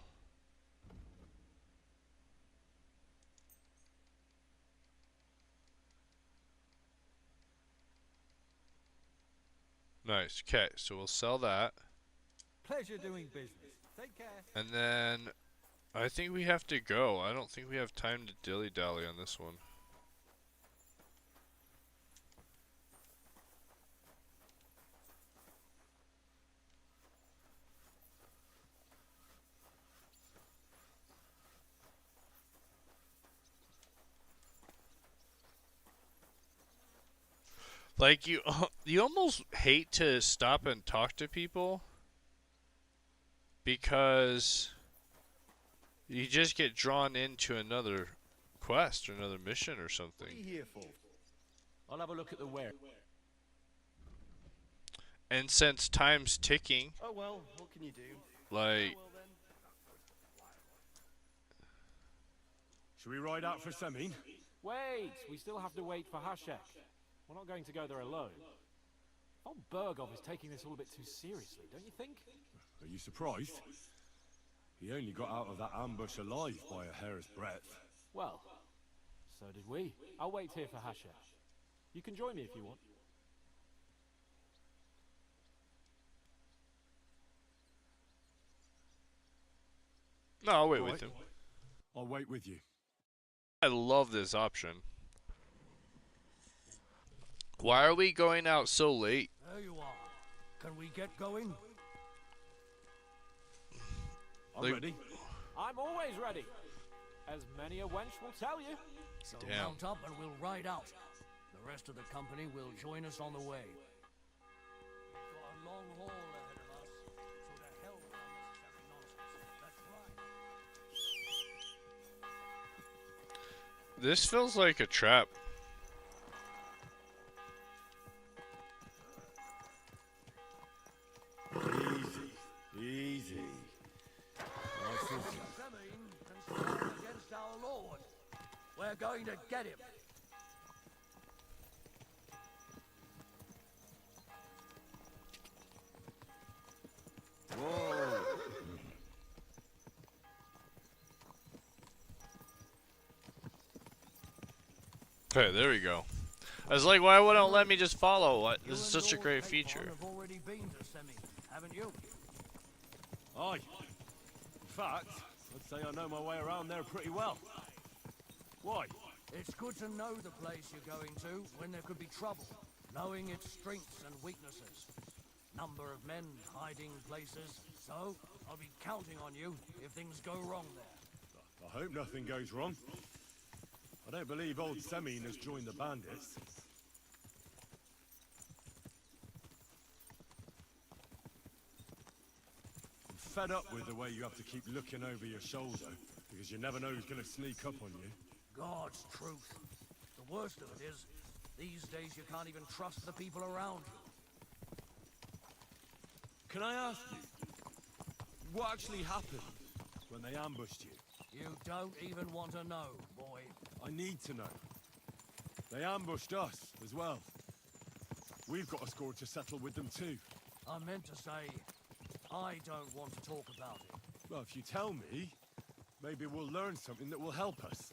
Nice. Okay, so we'll sell that. Pleasure doing business. Take care. And then I think we have to go. I don't think we have time to dilly-dally on this one. Like, you almost hate to stop and talk to people because you just get drawn into another quest or another mission or something. What are you here for? I'll have a look at the ware. And since time's ticking, Oh well, what can you do? like, Should we ride out for Semin? Wait, we still have to wait for Hashek. We're not going to go there alone. Von Bergov is taking this all a bit too seriously, don't you think? Are you surprised? He only got out of that ambush alive by a hair's breadth. Well, so did we. I'll wait here for Hashek. You can join me if you want. no, I'll wait All with right. him. I'll wait with you. I love this option. Why are we going out so late? There you are. Can we get going? I'm ready. I'm always ready. As many a wench will tell you. So Damn. mount up and we'll ride out. The rest of the company will join us on the way. We've got a long haul ahead of us, so to hell with unnecessary nonsense. Let's ride. This feels like a trap. Easy. Nice and slow. Semin conspired against our Lord. We're going to get him. Whoa. Okay, there we go. I was like, why wouldn't it let me just follow? What? You This is and such a Lord great Capon feature. have already been to Semin, haven't you? Aye. In fact, I'd say I know my way around there pretty well. Why? It's good to know the place you're going to when there could be trouble, knowing its strengths and weaknesses. number of men, hiding places. So, I'll be counting on you if things go wrong there. I hope nothing goes wrong. I don't believe old Semine has joined the bandits. I'm fed up with the way you have to keep looking over your shoulder, because you never know who's going to sneak up on you. God's truth. The worst of it is, these days you can't even trust the people around you. Can I ask you, what actually happened when they ambushed you? You don't even want to know, boy. I need to know. They ambushed us as well. We've got a score to settle with them too. I meant to say, I don't want to talk about it. Well, if you tell me, maybe we'll learn something that will help us.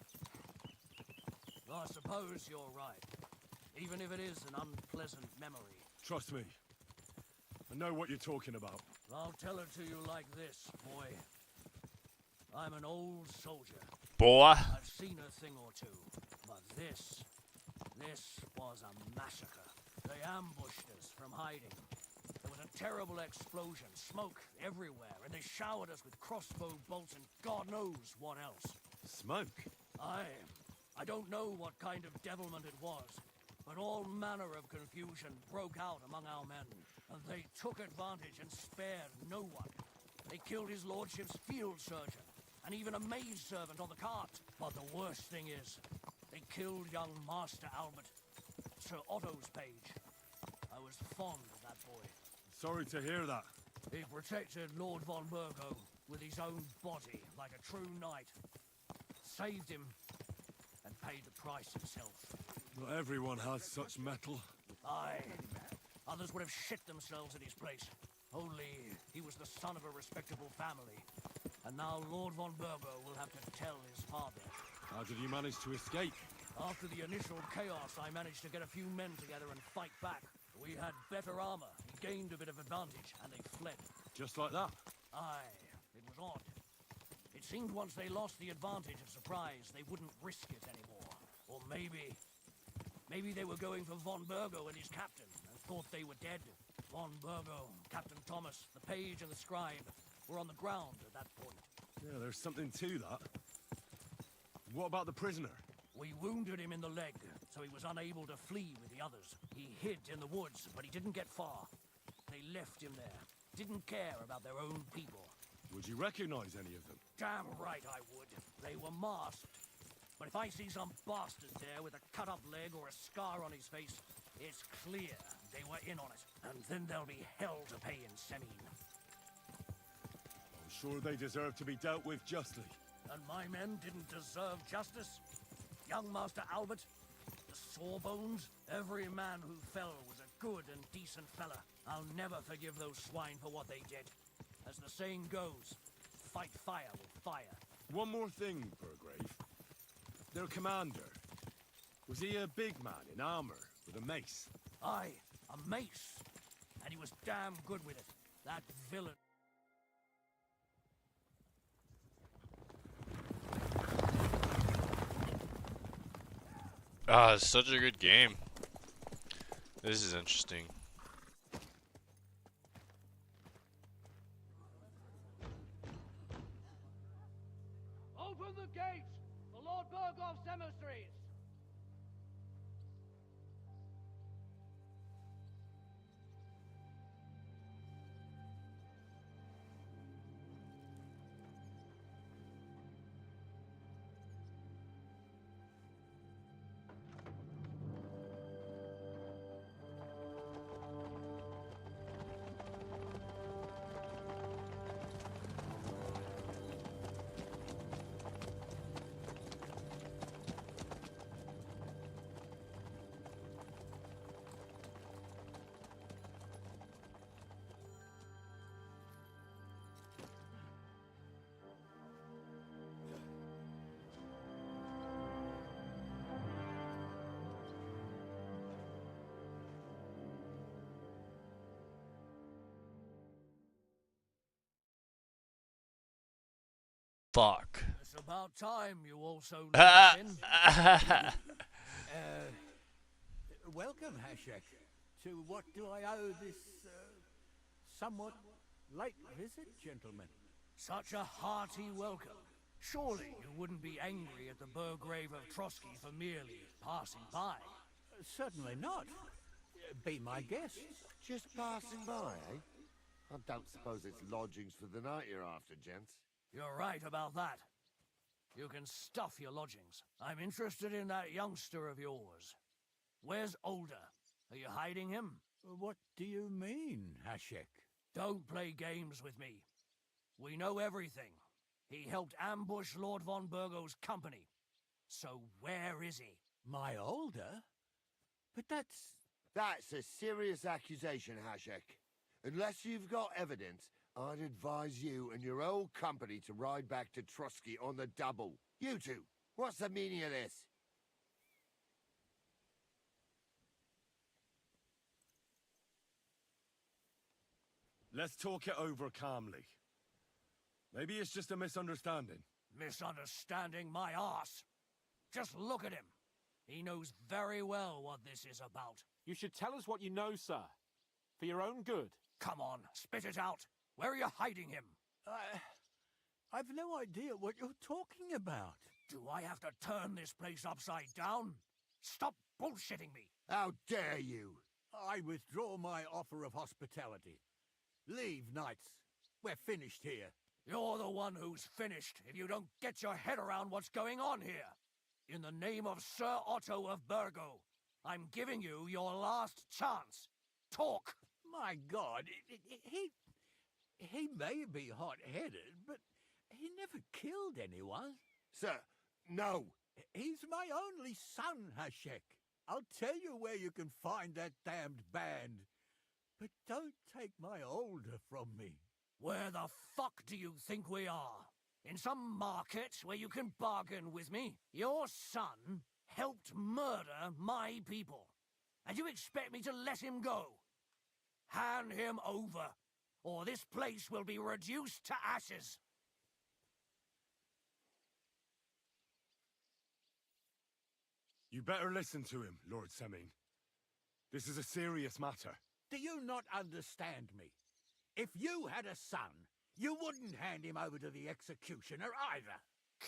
I suppose you're right. Even if it is an unpleasant memory. Trust me. I know what you're talking about. I'll tell it to you like this, boy. I'm an old soldier. Boy. I've seen a thing or two. But this was a massacre. They ambushed us from hiding. There was a terrible explosion, smoke everywhere, and they showered us with crossbow bolts and God knows what else. Smoke? I don't know what kind of devilment it was, but all manner of confusion broke out among our men, and they took advantage and spared no one. They killed his lordship's field surgeon, and even a maidservant on the cart. But the worst thing is, they killed young Master Albert, Sir Otto's page. I was fond of that boy. Sorry to hear that. He protected Lord von Burgo with his own body like a true knight. Saved him, and paid the price himself. Not everyone has such metal. Aye. Others would have shit themselves at his place. Only he was the son of a respectable family. And now Lord von Burgo will have to tell his father. How did you manage to escape? After the initial chaos, I managed to get a few men together and fight back. We had better armor, gained a bit of advantage, and they fled. Just like that? Aye. It was odd. It seemed once they lost the advantage of surprise, they wouldn't risk it anymore. Or maybe they were going for von Burgo and his captain, and thought they were dead. Von Burgo, Captain Thomas, the page and the scribe were on the ground at that point. Yeah, there's something to that. What about the prisoner? We wounded him in the leg, so he was unable to flee with the others. He hid in the woods, but he didn't get far. They left him there. Didn't care about their own people. Would you recognize any of them? Damn right I would. They were masked. But if I see some bastard there with a cut-up leg or a scar on his face, it's clear they were in on it. And then there'll be hell to pay in Semine. I'm sure they deserve to be dealt with justly. And my men didn't deserve justice? Young Master Albert, the Sawbones, every man who fell was a good and decent fella. I'll never forgive those swine for what they did. As the saying goes, fight fire with fire. One more thing, Burgrave. Their commander. Was he a big man in armor with a mace? Aye, a mace. And he was damn good with it. That villain. Ah, it's such a good game. This is interesting. Open the gates! The Lord Burgoff's emissaries! Fuck. It's about time you also Welcome, Hashek. To what do I owe this somewhat late visit, gentlemen. Such a hearty welcome. Surely you wouldn't be angry at the Burgrave of Trotsky for merely passing by? Certainly not. Be my guest. Just passing by, eh? I don't suppose it's lodgings for the night you're after, gents. You're right about that. You can stuff your lodgings. I'm interested in that youngster of yours. Where's Older? Are you hiding him? What do you mean, Hashek? Don't play games with me. We know everything. He helped ambush Lord von Burgo's company. So where is he? My Older? But that's... That's a serious accusation, Hashek. Unless you've got evidence, I'd advise you and your old company to ride back to Trotsky on the double. You two, what's the meaning of this? Let's talk it over calmly. Maybe it's just a misunderstanding. Misunderstanding my arse. Just look at him. He knows very well what this is about. You should tell us what you know, sir. For your own good. Come on, spit it out. Where are you hiding him? I've no idea what you're talking about. Do I have to turn this place upside down? Stop bullshitting me. How dare you? I withdraw my offer of hospitality. Leave, knights. We're finished here. You're the one who's finished if you don't get your head around what's going on here. In the name of Sir Otto of Burgo, I'm giving you your last chance. Talk! My God, he may be hot-headed, but he never killed anyone. Sir, no. He's my only son, Hashek. I'll tell you where you can find that damned band. But don't take my Older from me. Where the fuck do you think we are? In some market where you can bargain with me? Your son helped murder my people. And you expect me to let him go? Hand him over, or this place will be reduced to ashes. You better listen to him, Lord Seming. This is a serious matter. Do you not understand me? If you had a son, you wouldn't hand him over to the executioner either.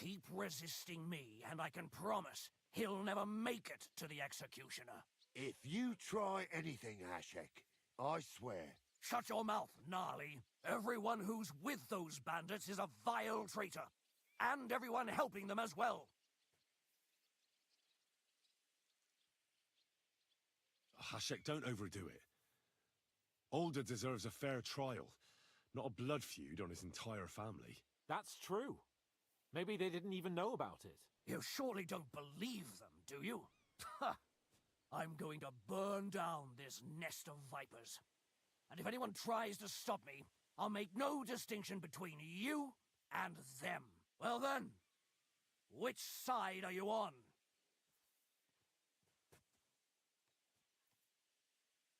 Keep resisting me, and I can promise he'll never make it to the executioner. If you try anything, Hashek, I swear. Shut your mouth, Gnarly. Everyone who's with those bandits is a vile traitor. And everyone helping them as well. Hashek, don't overdo it. Older deserves a fair trial, not a blood feud on his entire family. That's true. Maybe they didn't even know about it. You surely don't believe them, do you? Ha! I'm going to burn down this nest of vipers. And if anyone tries to stop me, I'll make no distinction between you and them. Well then, which side are you on?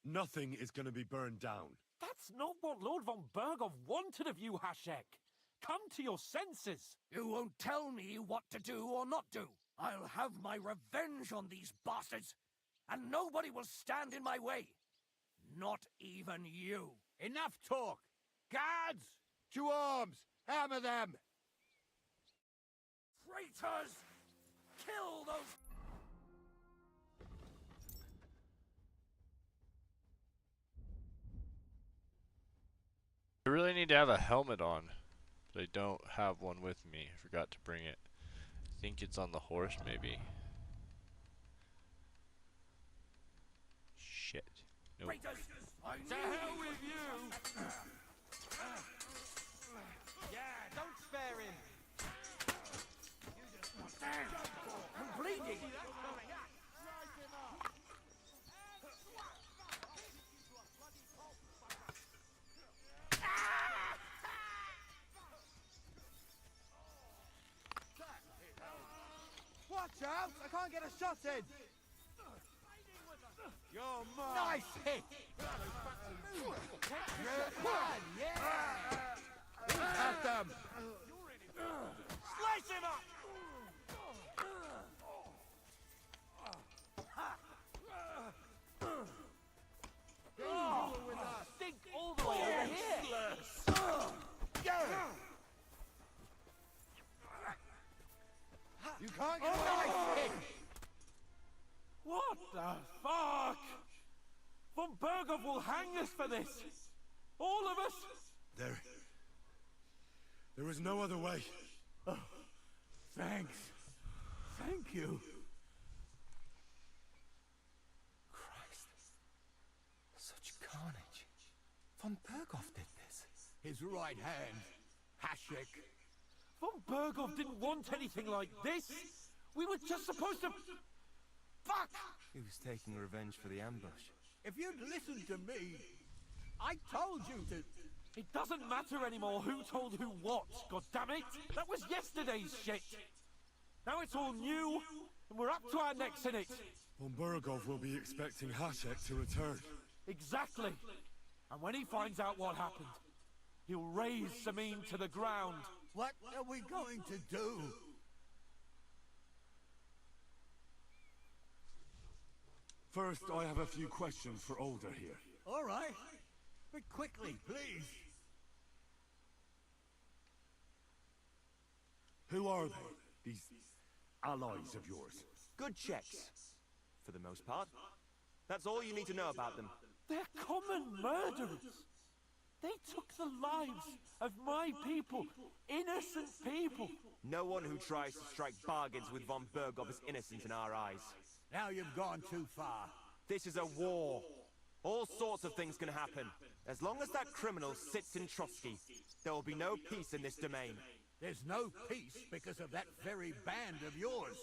Nothing is going to be burned down. That's not what Lord von Burgov wanted of you, Hashek. Come to your senses. You won't tell me what to do or not do. I'll have my revenge on these bastards, and nobody will stand in my way. Not even you. Enough talk! Guards! To arms! Hammer them! Traitors! Kill those... I really need to have a helmet on, but I don't have one with me. I forgot to bring it. I think it's on the horse, maybe. Shit. Nope. To hell with you! Yeah, don't spare him! I'm bleeding! Watch out! I can't get a shot in! You're mine! Nice hit! At them! Slice him up! Think all the way over here! You can't get away! What the fuck? Von Bergov will hang us for this! All of us! There is no other way. Oh, thanks. Thank you. Christ. Such carnage. Von Bergov did this. His right hand, Hashek. Von Bergov didn't want anything like this! We were just supposed to... Fuck! He was taking revenge for the ambush. If you'd listened to me, I told you to... It doesn't matter anymore who told who what, goddammit! That was yesterday's shit! Now it's all new, and we're up to our necks in it! Von Bergov will be expecting Hashek to return. Exactly! And when he finds out what happened, he'll raise Samin to the ground. What are we going to do? First, I have a few questions for Older here. All right. But quickly, please. Who are they? These allies of yours? Good checks, for the most part. That's all you need to know about them. They're common murderers! They took the lives of my people, innocent people! No one who tries to strike bargains with Von Bergov is innocent in our eyes. Now you've gone too far. This is a war. All sorts of things can happen. As long as that criminal sits in Trotsky, there will be no peace in this domain. There's no peace because of that very band of yours.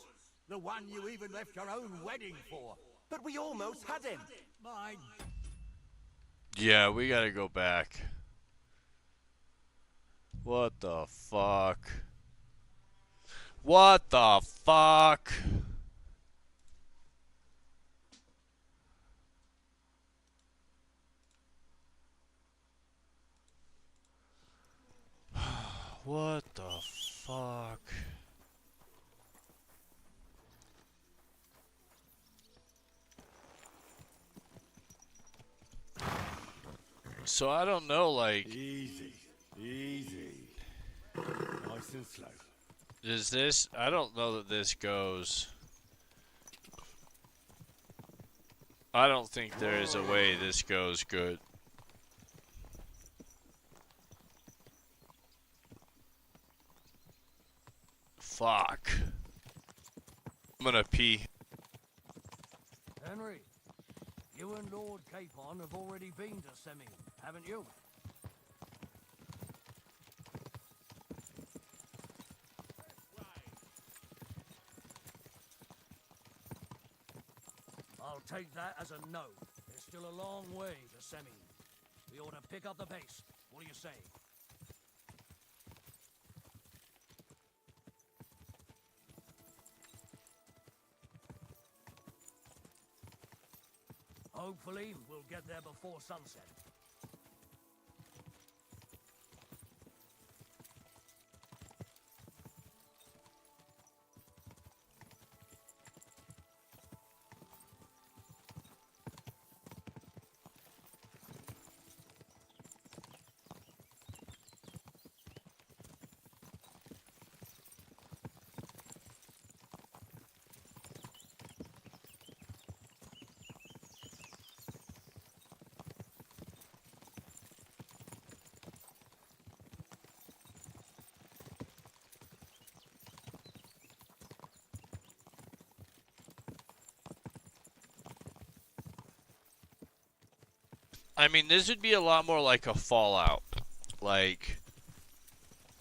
The one you even left your own wedding for. But we almost had him. My... Yeah, we gotta go back. What the fuck? What the fuck? What the fuck? So I don't know, like... Easy. Nice and slow. Is this... I don't know that this goes... I don't think there is a way this goes good. Fuck. I'm gonna pee. Henry, you and Lord Capon have already been to Seming, haven't you? I'll take that as a no. There's still a long way to Seming. We ought to pick up the pace. What do you say? Hopefully, we'll get there before sunset. I mean, this would be a lot more like a Fallout. Like,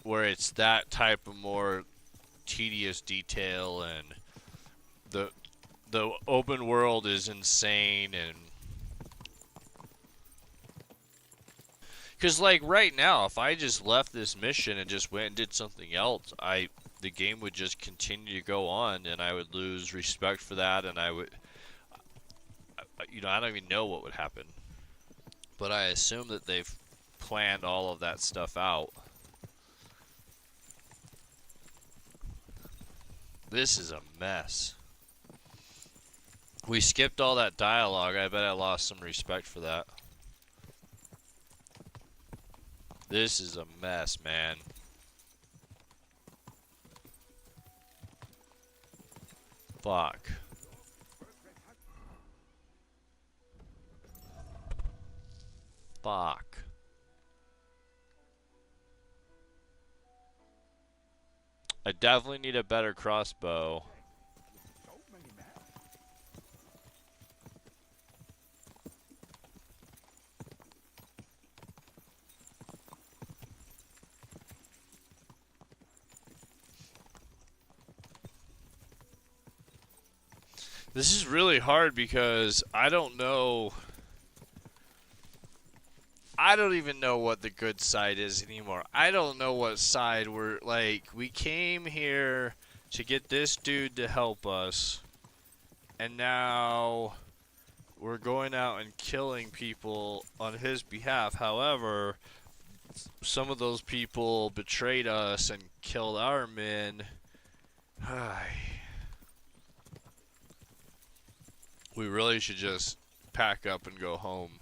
where it's that type of more tedious detail and the open world is insane and... Because, like, right now, if I just left this mission and just went and did something else, the game would just continue to go on, and I would lose respect for that, and I would... You know, I don't even know what would happen. But I assume that they've planned all of that stuff out. This is a mess. We skipped all that dialogue. I bet I lost some respect for that. This is a mess, man. Fuck. Fuck. I definitely need a better crossbow. This is really hard because I don't know. I don't even know what the good side is anymore. I don't know what side we're like. We came here to get this dude to help us, and now we're going out and killing people on his behalf. However, some of those people betrayed us and killed our men. We really should just pack up and go home.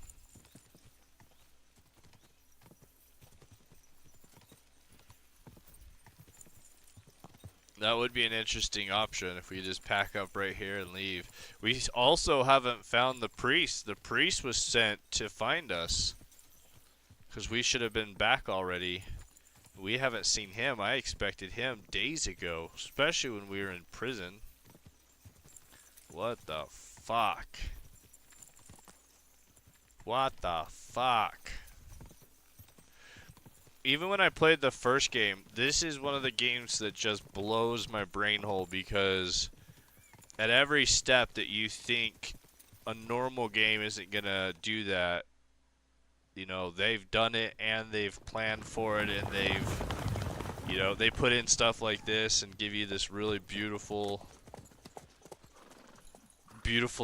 That would be an interesting option if we just pack up right here and leave. We also haven't found the priest. The priest was sent to find us, because we should have been back already. We haven't seen him. I expected him days ago, especially when we were in prison. What the fuck? What the fuck? Even when I played the first game, this is one of the games that just blows my brain hole, because at every step that you think a normal game isn't gonna do that, you know, they've done it and they've planned for it, and they've, you know, they put in stuff like this and give you this really beautiful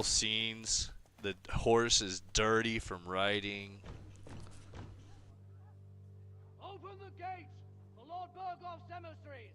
scenes. The horse is dirty from riding. Open the gates for Lord Bergoff's emissaries.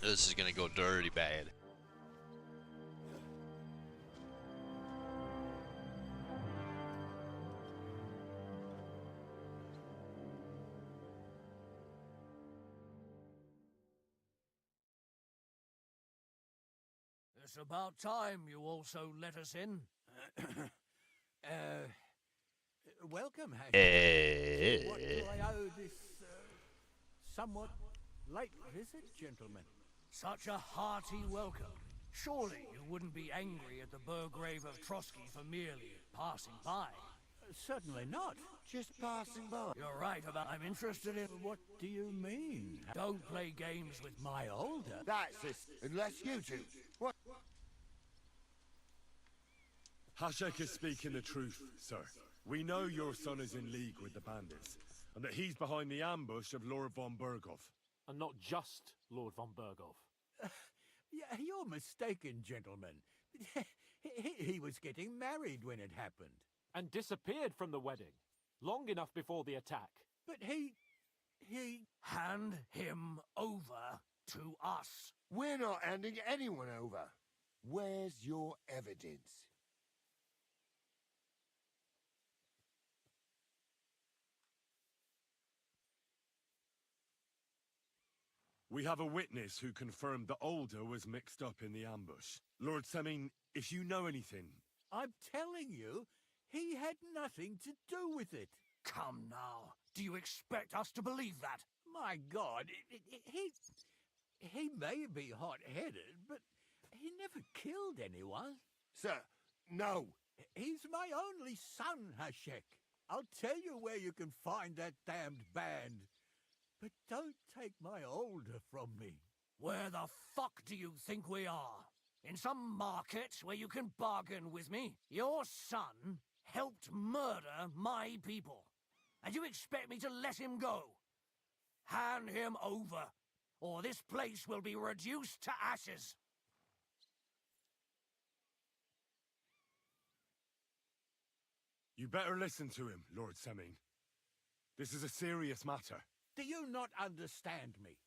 This is gonna go dirty bad. It's about time you also let us in. Welcome, Hash. Eh. What do I owe this somewhat late visit, gentlemen? Such a hearty welcome. Surely you wouldn't be angry at the Burgrave of Trotsky for merely passing by. Certainly not. Just passing by. You're right about I'm interested in... What do you mean? Don't play games with my older. That's it. Unless you two. What? Hashek is speaking the truth, sir. We know your son is in league with the bandits, and that he's behind the ambush of Lord von Berghoff. And not just Lord von Berghoff. Yeah, you're mistaken, gentlemen. He was getting married when it happened. And disappeared from the wedding, long enough before the attack. But he... Hand him over to us. We're not handing anyone over. Where's your evidence? We have a witness who confirmed that Alder was mixed up in the ambush. Lord Semin, if you know anything... I'm telling you, he had nothing to do with it. Come now. Do you expect us to believe that? My God, he may be hot-headed, but he never killed anyone. Sir, no. He's my only son, Hashek. I'll tell you where you can find that damned band. But don't take my older from me. Where the fuck do you think we are? In some market where you can bargain with me? Your son helped murder my people. And you expect me to let him go? Hand him over, or this place will be reduced to ashes. You better listen to him, Lord Semming. This is a serious matter. Do you not understand me?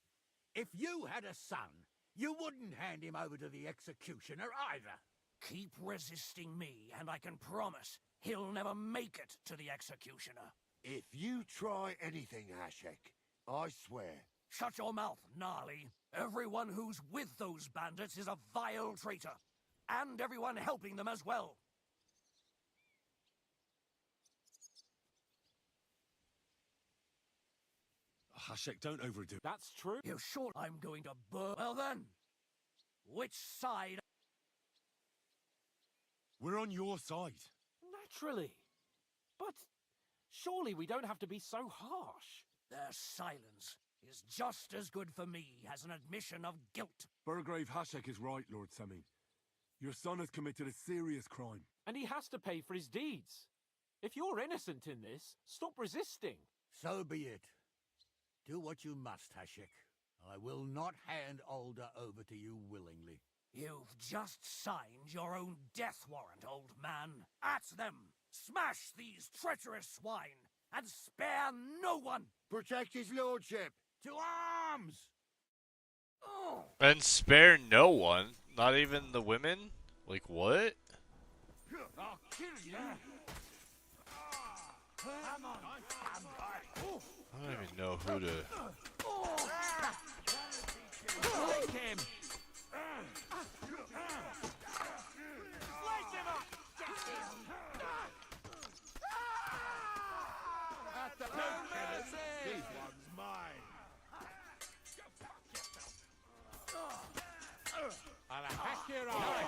If you had a son, you wouldn't hand him over to the executioner either. Keep resisting me, and I can promise he'll never make it to the executioner. If you try anything, Hashek, I swear. Shut your mouth, Gnarly. Everyone who's with those bandits is a vile traitor. And everyone helping them as well. Hashek, don't overdo it. That's true. You're sure I'm going to burn? Well then, which side? We're on your side. Naturally. But surely we don't have to be so harsh. Their silence is just as good for me as an admission of guilt. Burgrave Hashek is right, Lord Semming. Your son has committed a serious crime. And he has to pay for his deeds. If you're innocent in this, stop resisting. So be it. Do what you must, Hashek. I will not hand Alder over to you willingly. You've just signed your own death warrant, old man. At them! Smash these treacherous swine, and spare no one! Protect his lordship! To arms! And spare no one? Not even the women? Like, what? I'll kill you! Come on, I don't even know who to... Take him! Slice him up! At the mercy! This one's mine. I'll hack your eye.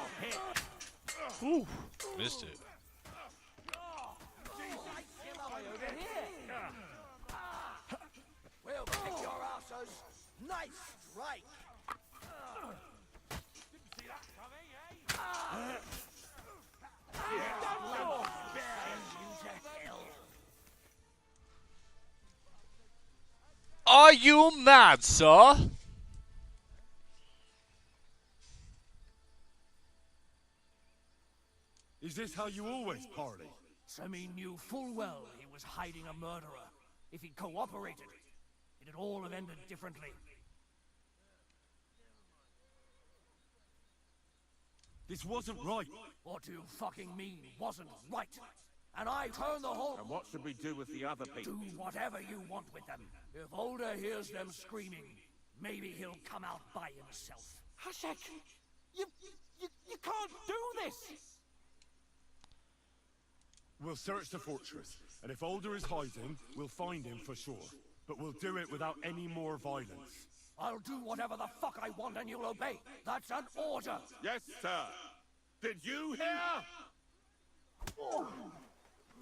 Ooh, missed it. Over here! We'll kick your asses! Nice strike! Didn't see that coming, eh? Are you mad, sir? Is this how you always parley? Semi knew full well he was hiding a murderer. If he'd cooperated, it'd all have ended differently. This wasn't right. What do you fucking mean, wasn't right? And I turn the whole... And what should we do with the other people? Do whatever you want with them. If Alder hears them screaming, maybe he'll come out by himself. Hashek! You can't do this! We'll search the fortress, and if Alder is hiding, we'll find him for sure. But we'll do it without any more violence. I'll do whatever the fuck I want and you'll obey. That's an order. Yes, sir. Did you hear?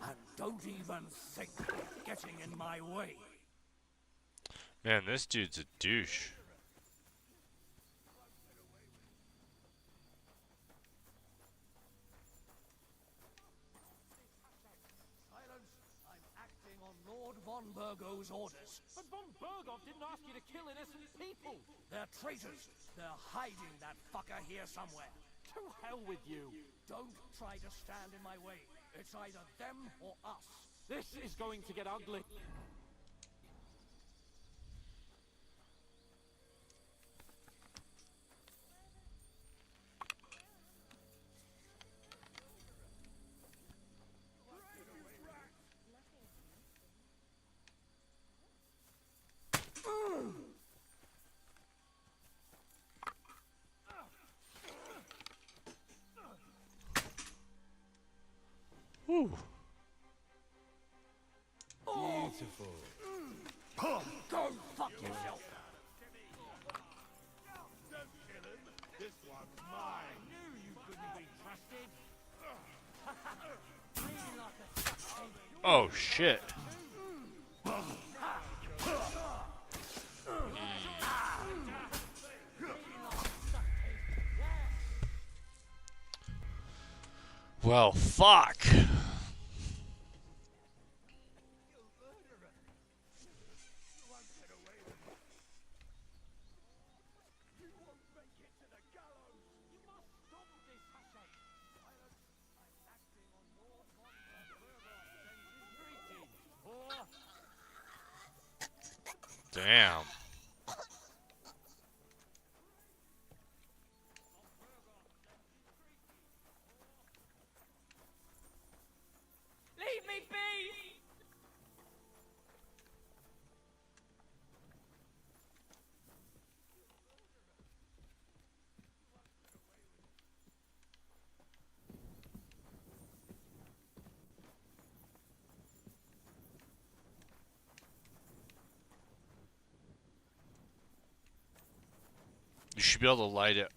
And don't even think of getting in my way. Man, this dude's a douche. Silence! I'm acting on Lord von Burgo's orders. But von Burgov didn't ask you to kill innocent people. They're traitors. They're hiding that fucker here somewhere. To hell with you. Don't try to stand in my way. It's either them or us. This is going to get ugly. Whew. Beautiful. Go fuck yourself. This one's mine. Knew you couldn't be trusted. Oh, shit. Well, fuck. Damn. Leave me be! You should be able to light it.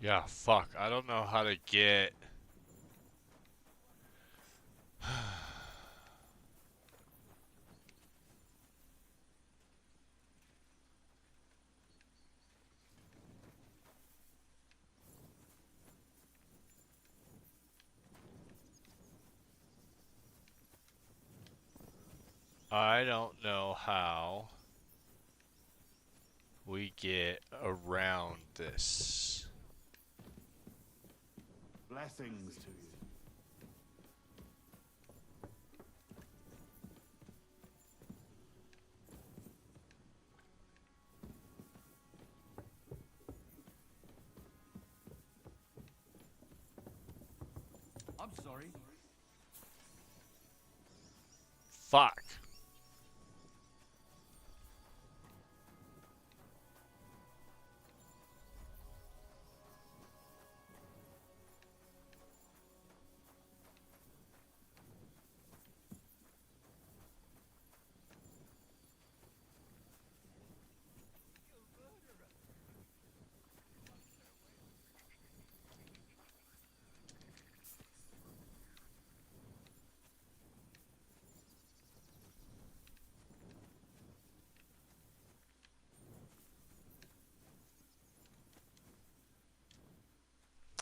Yeah, fuck. I don't know how to get... I don't know how we get around this. Blessings to you. I'm sorry. Fuck.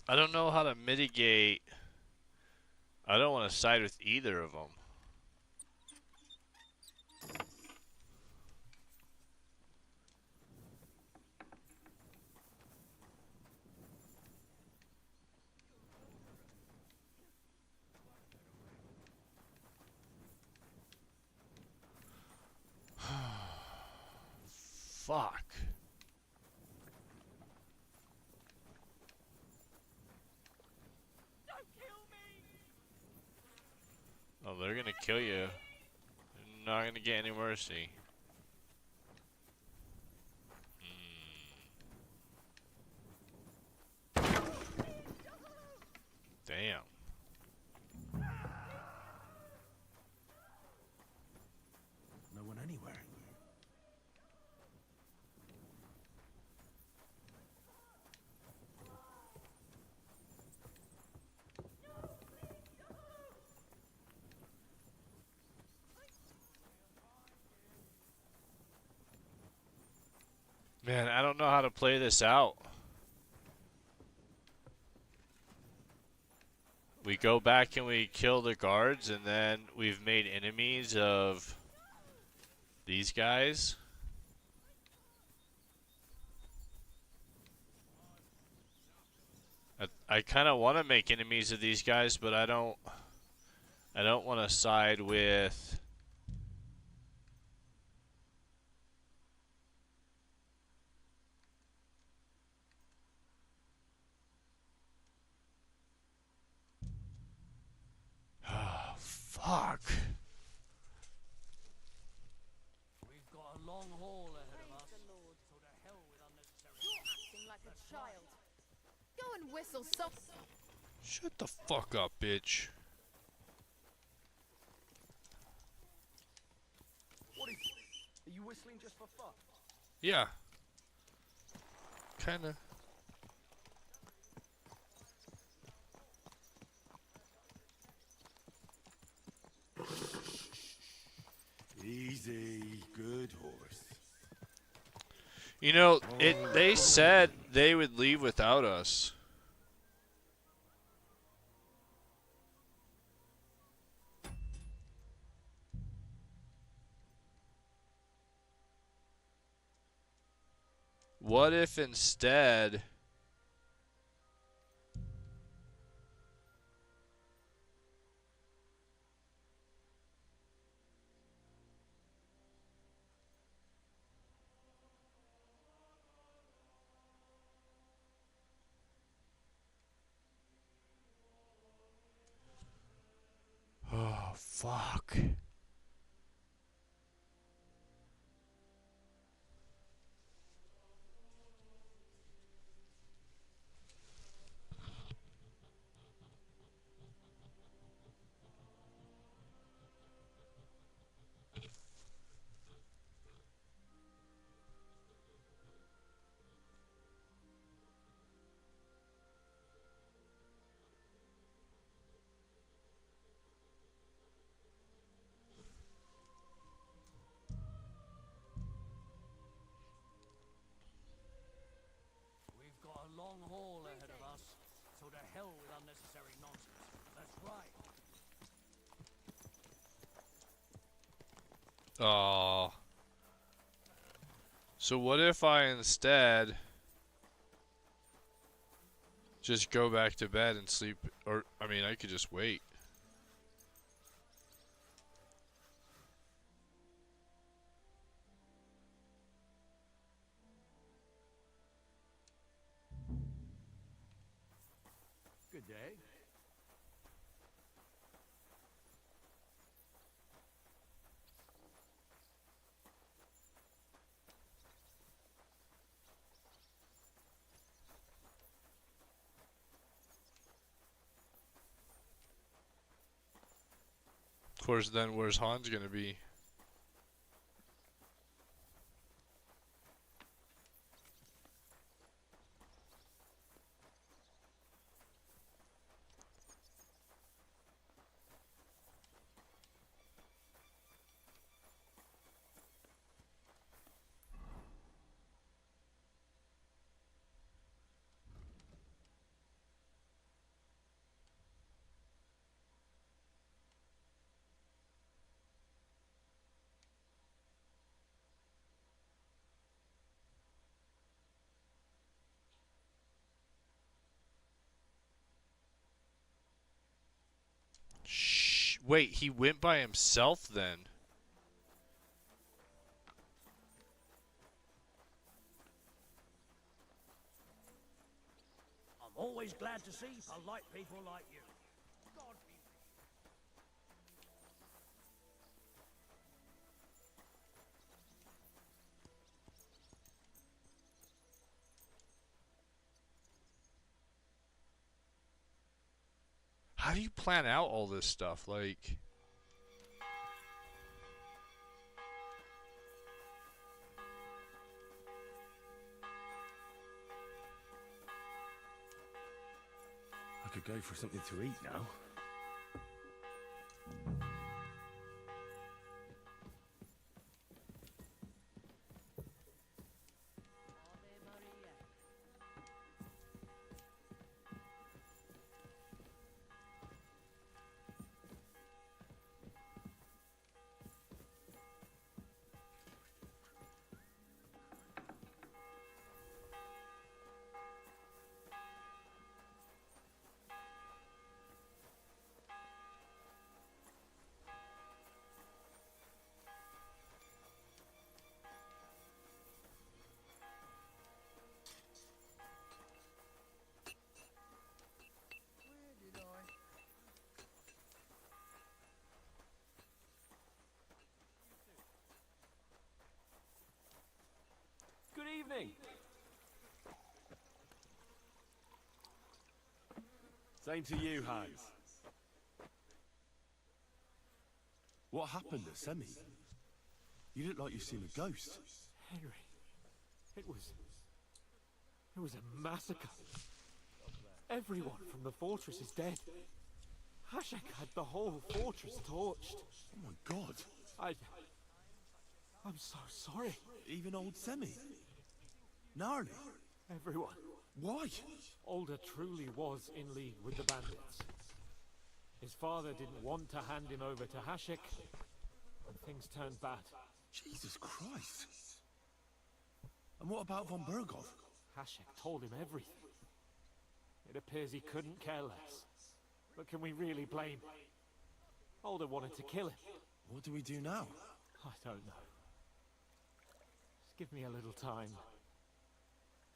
I don't know how to mitigate. I don't want to side with either of them. Fuck. Oh, they're gonna kill you. You're not gonna get any mercy. Damn. No one anywhere. Man, I don't know how to play this out. We go back and we kill the guards, and then we've made enemies of these guys. I kind of want to make enemies of these guys, but I don't want to side with... Fuck. We've got a long haul ahead of us. So to hell with unnecessary. You're acting like a child. Go and whistle some. Shut the fuck up, bitch. What is... Are you whistling just for fun? Yeah. Kinda. Easy, good horse. You know, they said they would leave without us. What if instead... Oh, fuck. We've got a long haul ahead of us, so to hell with unnecessary nonsense. That's right. Oh. So what if I instead just go back to bed and sleep? Or, I mean, I could just wait. Good day. Of course, then where's Hans gonna be? Shh. Wait, he went by himself then? I'm always glad to see polite people like you. God be How do you plan out all this stuff? Like... I could go for something to eat now. Good evening. Same to you, Hans. What happened at Semi? You look like you've seen a ghost. Henry, it was a massacre. Everyone from the fortress is dead. Hashek had the whole fortress torched. Oh my god. I'm so sorry. Even old Semi? Gnarly. Everyone. Why? Alder truly was in league with the bandits. His father didn't want to hand him over to Hashek, and things turned bad. Jesus Christ. And what about von Berghoff? Hashek told him everything. It appears he couldn't care less. But can we really blame him? Alder wanted to kill him. What do we do now? I don't know. Just give me a little time.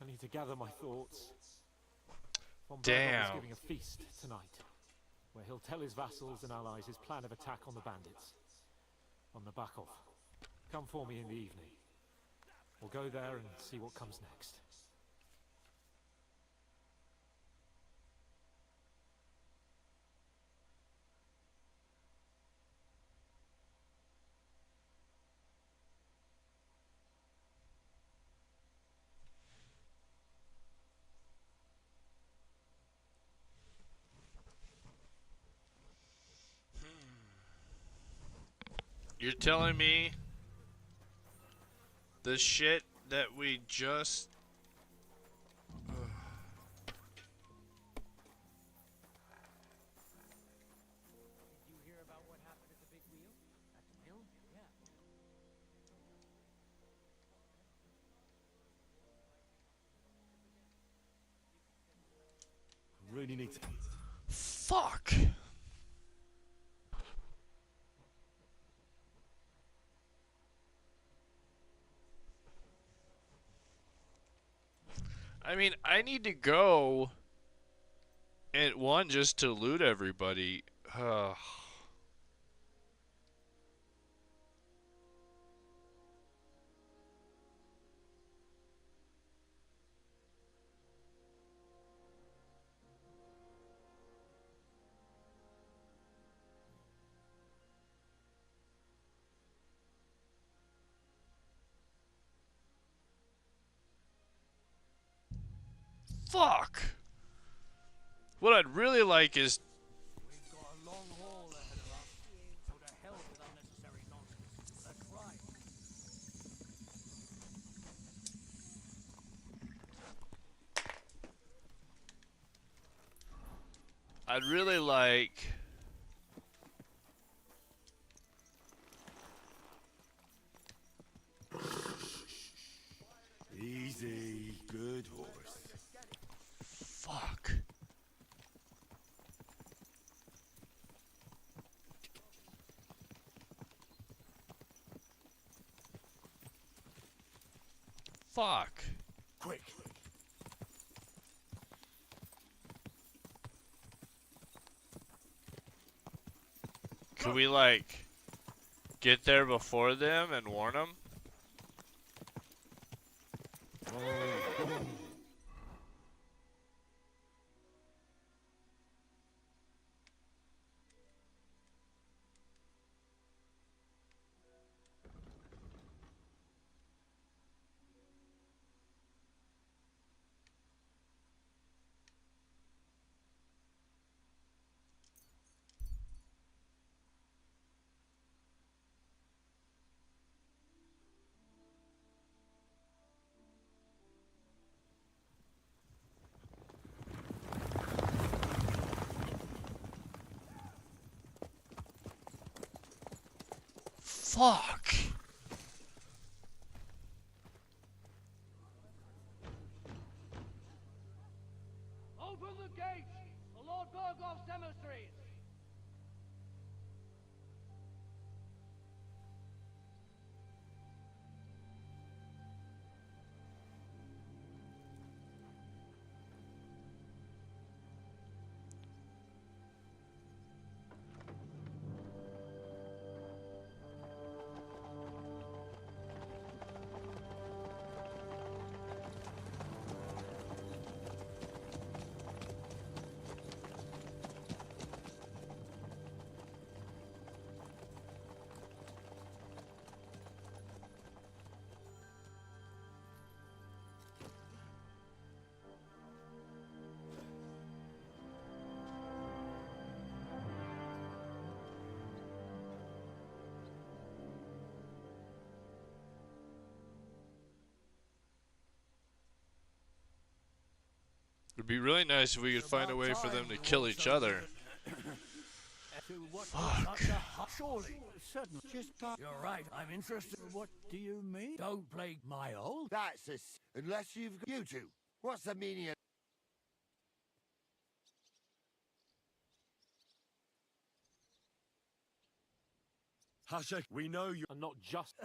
I need to gather my thoughts. Von Berghoff is giving a feast tonight, where he'll tell his vassals and allies his plan of attack on the bandits. On the Nabokov. Come for me in the evening. We'll go there and see what comes next. You're telling me the shit that we just... Did you hear about what happened at the big wheel? At the mill? Yeah. Really need to... Fuck! I mean, I need to go and one just to loot everybody. Fuck! What I'd really like is... We've got a long haul ahead of us, so to hell with unnecessary nonsense. Let's ride. I'd really like... Easy, good horse. Fuck. Fuck. Quick. Could we, like, get there before them and warn them? Fuck. Open the gates! The Lord Berghoff's emissaries! It'd be really nice if we could find a way for them to kill each other. to what? Fuck. Surely, certainly. You're right. I'm interested. What do you mean? Don't play My old? That's unless you've got... You two, what's the meaning of... Hashek, we know you. And not just.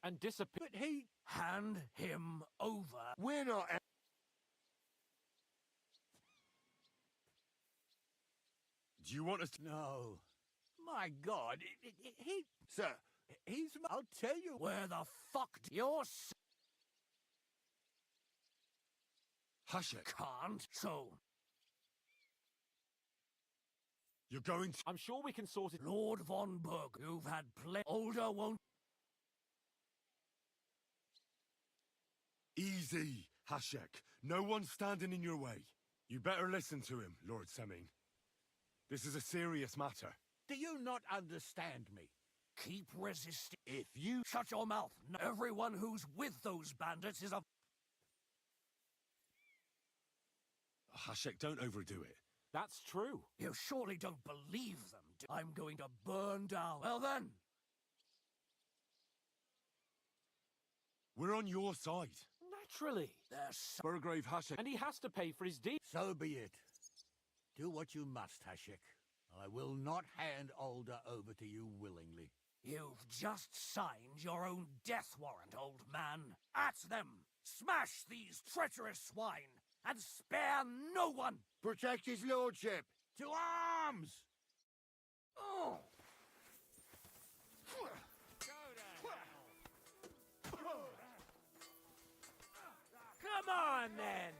And disappear. But he... hand him over. We're not... Do you want us to... No. My God, he... Sir, he's... I'll tell you... Where the fuck you're Hashek, can't. So you're going to... I'm sure we can sort it. Lord von Berg, you've had older won't. Easy, Hashek. No one's standing in your way. You better listen to him, Lord Semming. This is a serious matter. Do you not understand me? Keep resisting. if you... Shut your mouth. Everyone who's with those bandits is a... Hashek, don't overdo it. That's true. You surely don't believe them. I'm going to burn down. Well then. We're on your side. Naturally. There's Burgrave Hashek. And he has to pay for his deed. So be it. Do what you must, Hashek. I will not hand Alder over to you willingly. You've just signed your own death warrant, old man. At them! Smash these treacherous swine! And spare no one! Protect his lordship! To arms! Oh! Come on, then!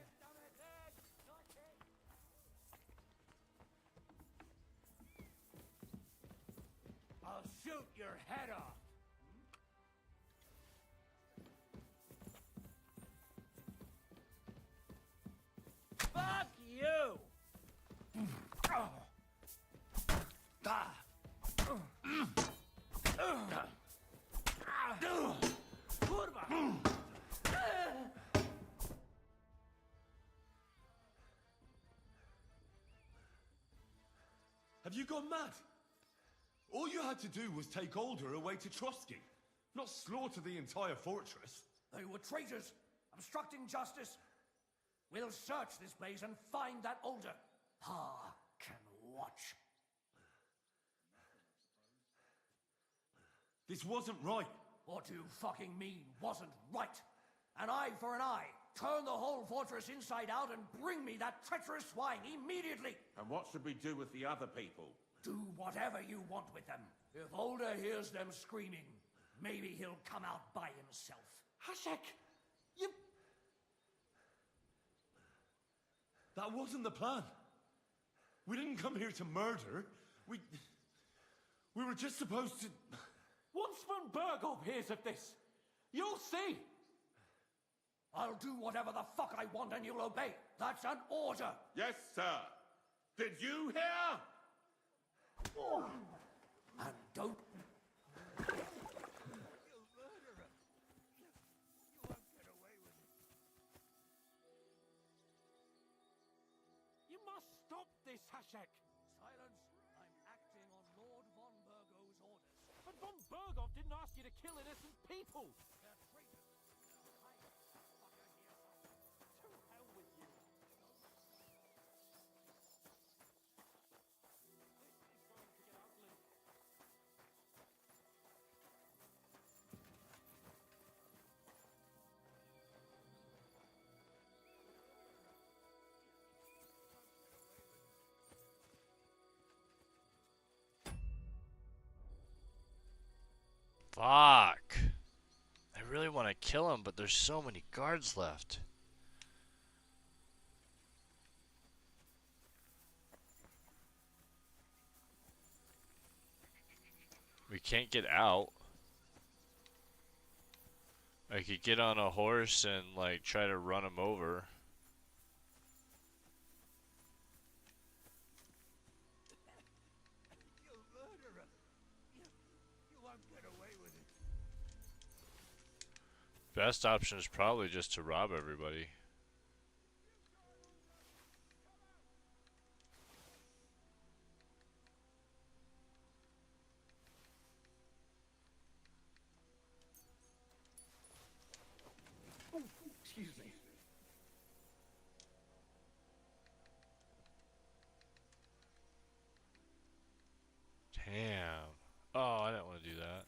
I'll shoot your head off! Fuck you! Have you gone mad? All you had to do was take Alder away to Trotsky, not slaughter the entire fortress. They were traitors, obstructing justice. We'll search this place and find that Alder. Pa can watch. This wasn't right. What do you fucking mean wasn't right? An eye for an eye. Turn the whole fortress inside out and bring me that treacherous swine immediately. And what should we do with the other people? Do whatever you want with them. If Alder hears them screaming, maybe he'll come out by himself. Hashek! You... That wasn't the plan. We didn't come here to murder. We were just supposed to... Once von Berghoff hears of this, you'll see. I'll do whatever the fuck I want and you'll obey. That's an order. Yes, sir. Did you hear? And don't... You must stop this, Hashek. Silence. I'm acting on Lord von Bergo's orders. But von Berghoff didn't ask you to kill innocent people. They're traitors. To hell with you. This is going to get ugly. Fuck. I really want to kill him, but there's so many guards left. We can't get out. I could get on a horse and like try to run him over. Best option is probably just to rob everybody. Excuse me. Damn. Oh, I didn't want to do that.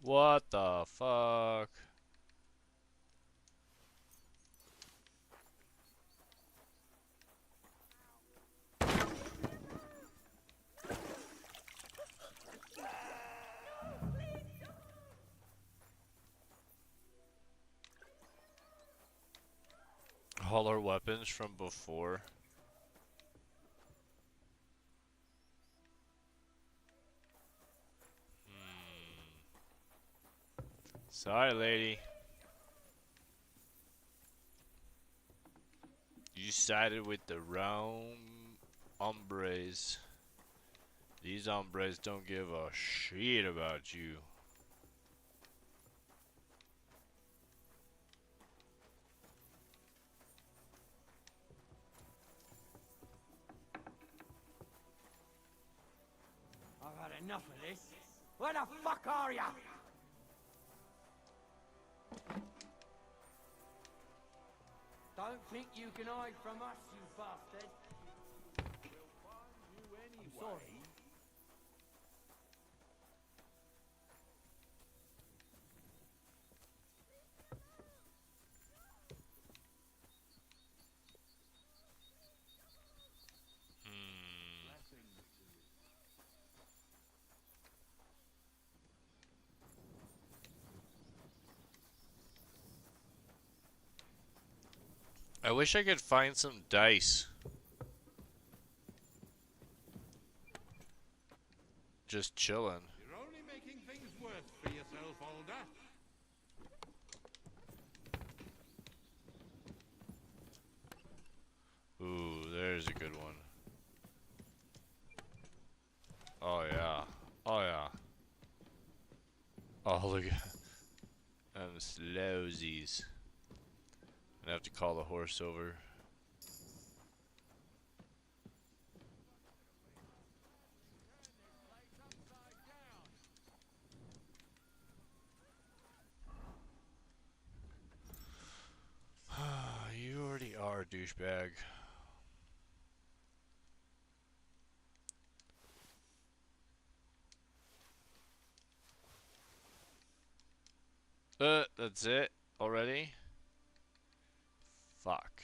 What the fuck? All our weapons from before. Sorry, lady. You sided with the wrong hombres. These hombres don't give a shit about you. I've had enough of this. Where the fuck are ya? Don't think you can hide from us, you bastard. I'm sorry. I wish I could find some dice. Just chilling. You're only making things worse for yourself, Alder. Ooh, there's a good one. Oh yeah. Oh yeah. Oh look at them slowsies. I have to call the horse over. You already are, douchebag. That's it already? Fuck.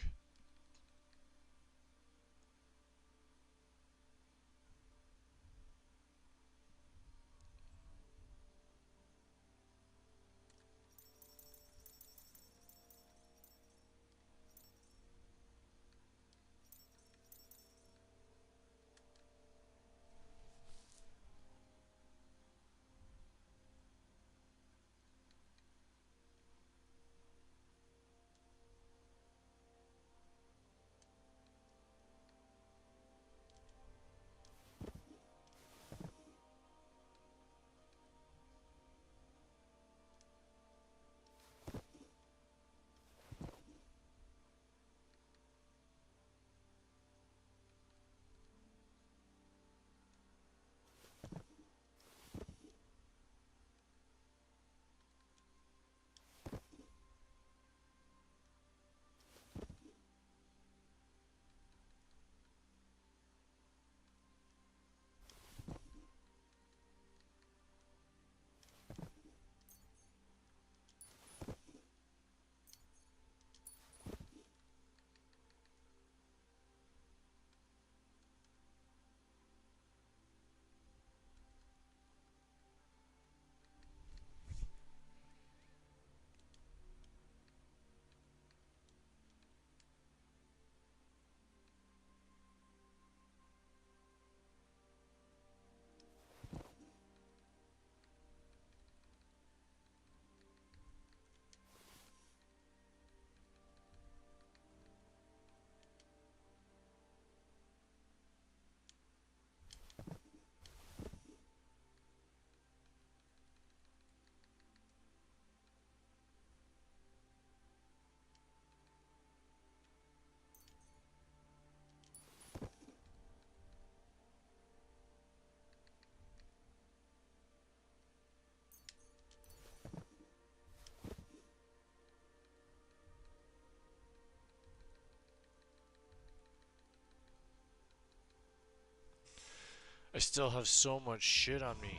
I still have so much shit on me.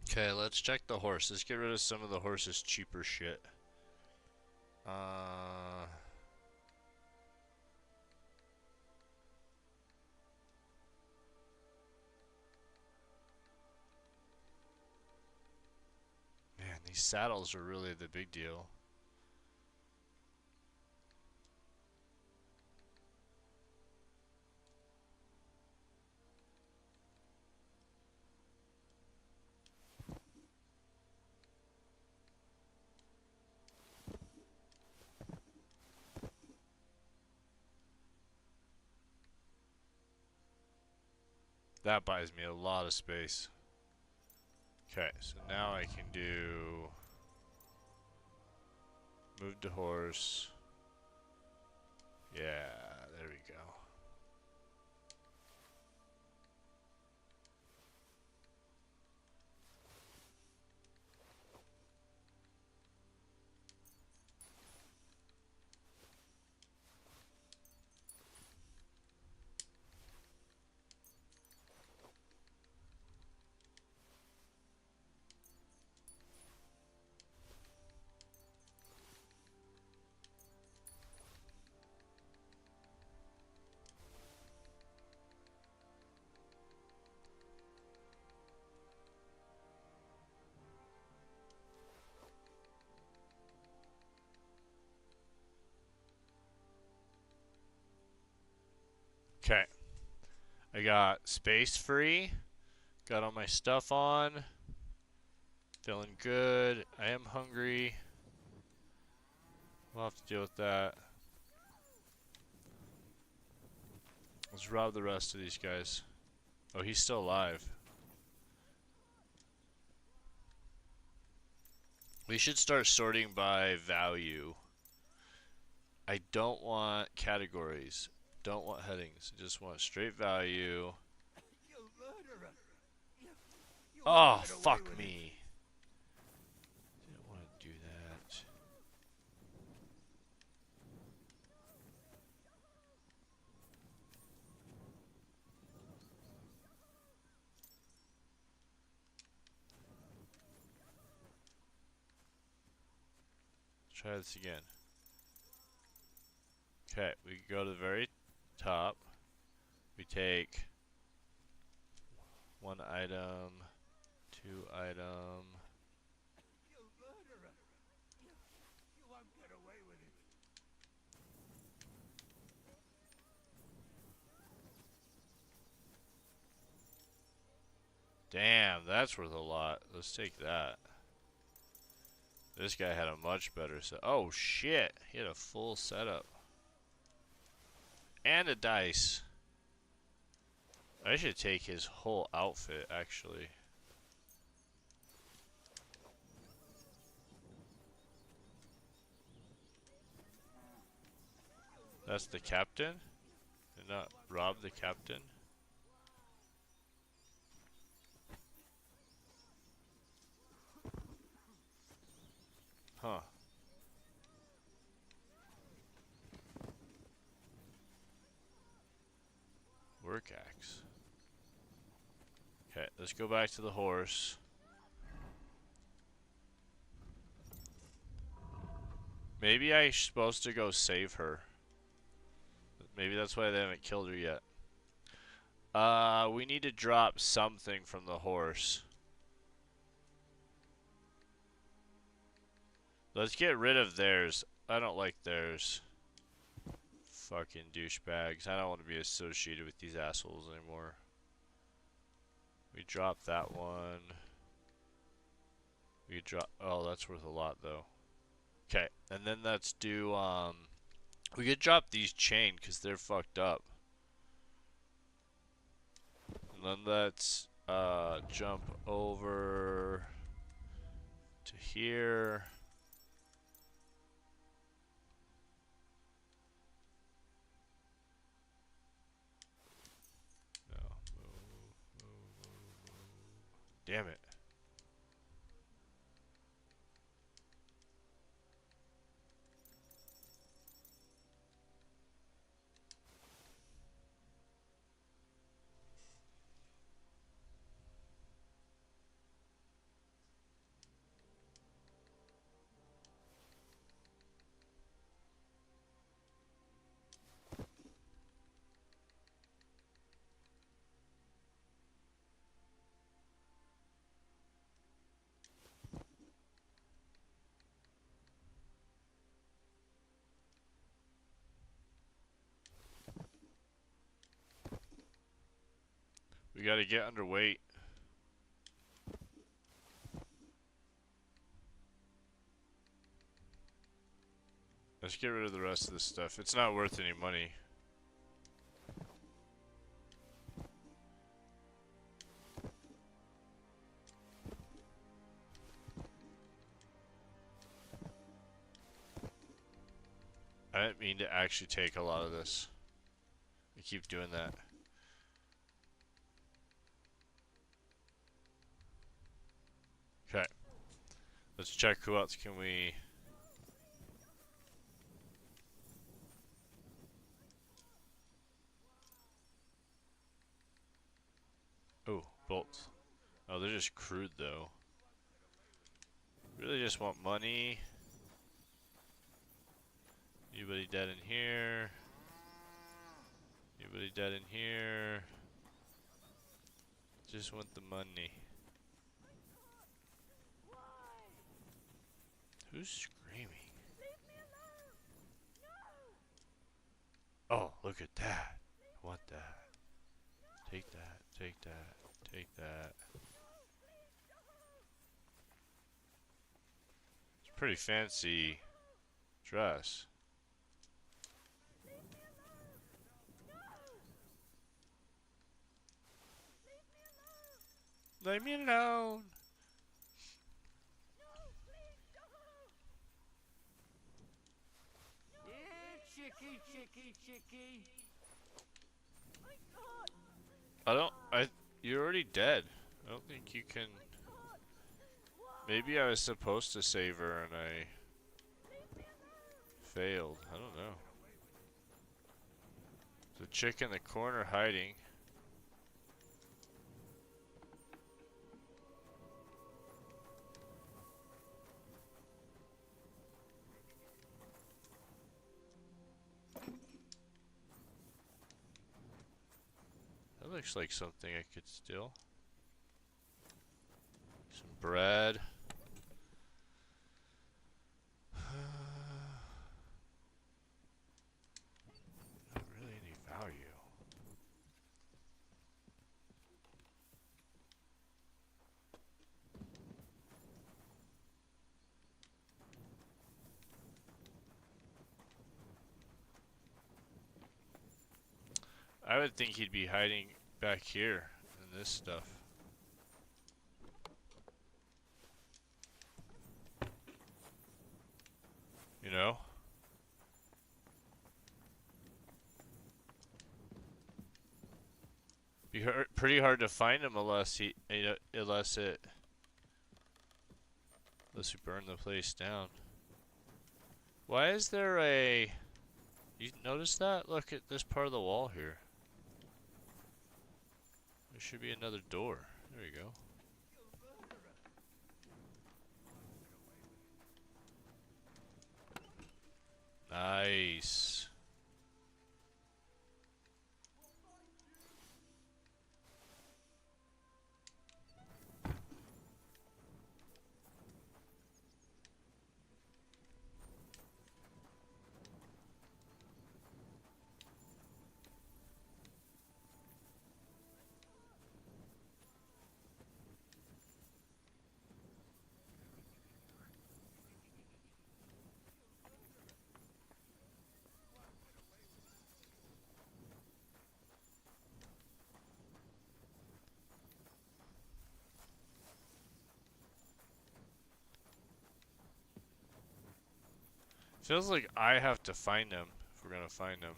Okay, let's check the horse. Let's get rid of some of the horse's cheaper shit. Man, these saddles are really the big deal. That buys me a lot of space. Okay, so now I can do move to horse. Yeah, there we go. Okay. I got space free. Got all my stuff on. Feeling good. I am hungry. We'll have to deal with that. Let's rob the rest of these guys. Oh, he's still alive. We should start sorting by value. I don't want categories. Don't want headings. I just want straight value. Oh, fuck me. Didn't want to do that. Let's try this again. Okay, we go to the very top. We take one item, two item. You murderer! You won't get away with it. Damn, that's worth a lot. Let's take that. This guy had a much better set. Oh shit, he had a full setup. And a dice. I should take his whole outfit, actually. That's the captain? Did not rob the captain? Huh. Work axe. Okay, let's go back to the horse. Maybe I'm supposed to go save her. Maybe that's why they haven't killed her yet. We need to drop something from the horse. Let's get rid of theirs. I don't like theirs. Fucking douchebags. I don't want to be associated with these assholes anymore. We drop that one. We drop. Oh, that's worth a lot though. Okay, and then let's do. We could drop these chain because they're fucked up. And then let's jump over to here. Damn it. We gotta get underweight. Let's get rid of the rest of this stuff. It's not worth any money. I didn't mean to actually take a lot of this. I keep doing that. Okay. Let's check who else can we... Oh, bolts. Oh, they're just crude though. Really just want money. Anybody dead in here? Anybody dead in here? Just want the money. Who's screaming? Oh, look at that. I want that. Take that, take that, take that. It's a pretty fancy dress. Leave me alone. Chicky, chicky, chicky. You're already dead. I don't think you can. Maybe I was supposed to save her and I failed. I don't know. The chick in the corner hiding. That looks like something I could steal. Some bread. Not really any value. I would think he'd be hiding back here in this stuff. You know? Be pretty hard to find him unless unless we burn the place down. Why is there a... You notice that? Look at this part of the wall here. There should be another door. There you go. Nice. Feels like I have to find him if we're gonna find him.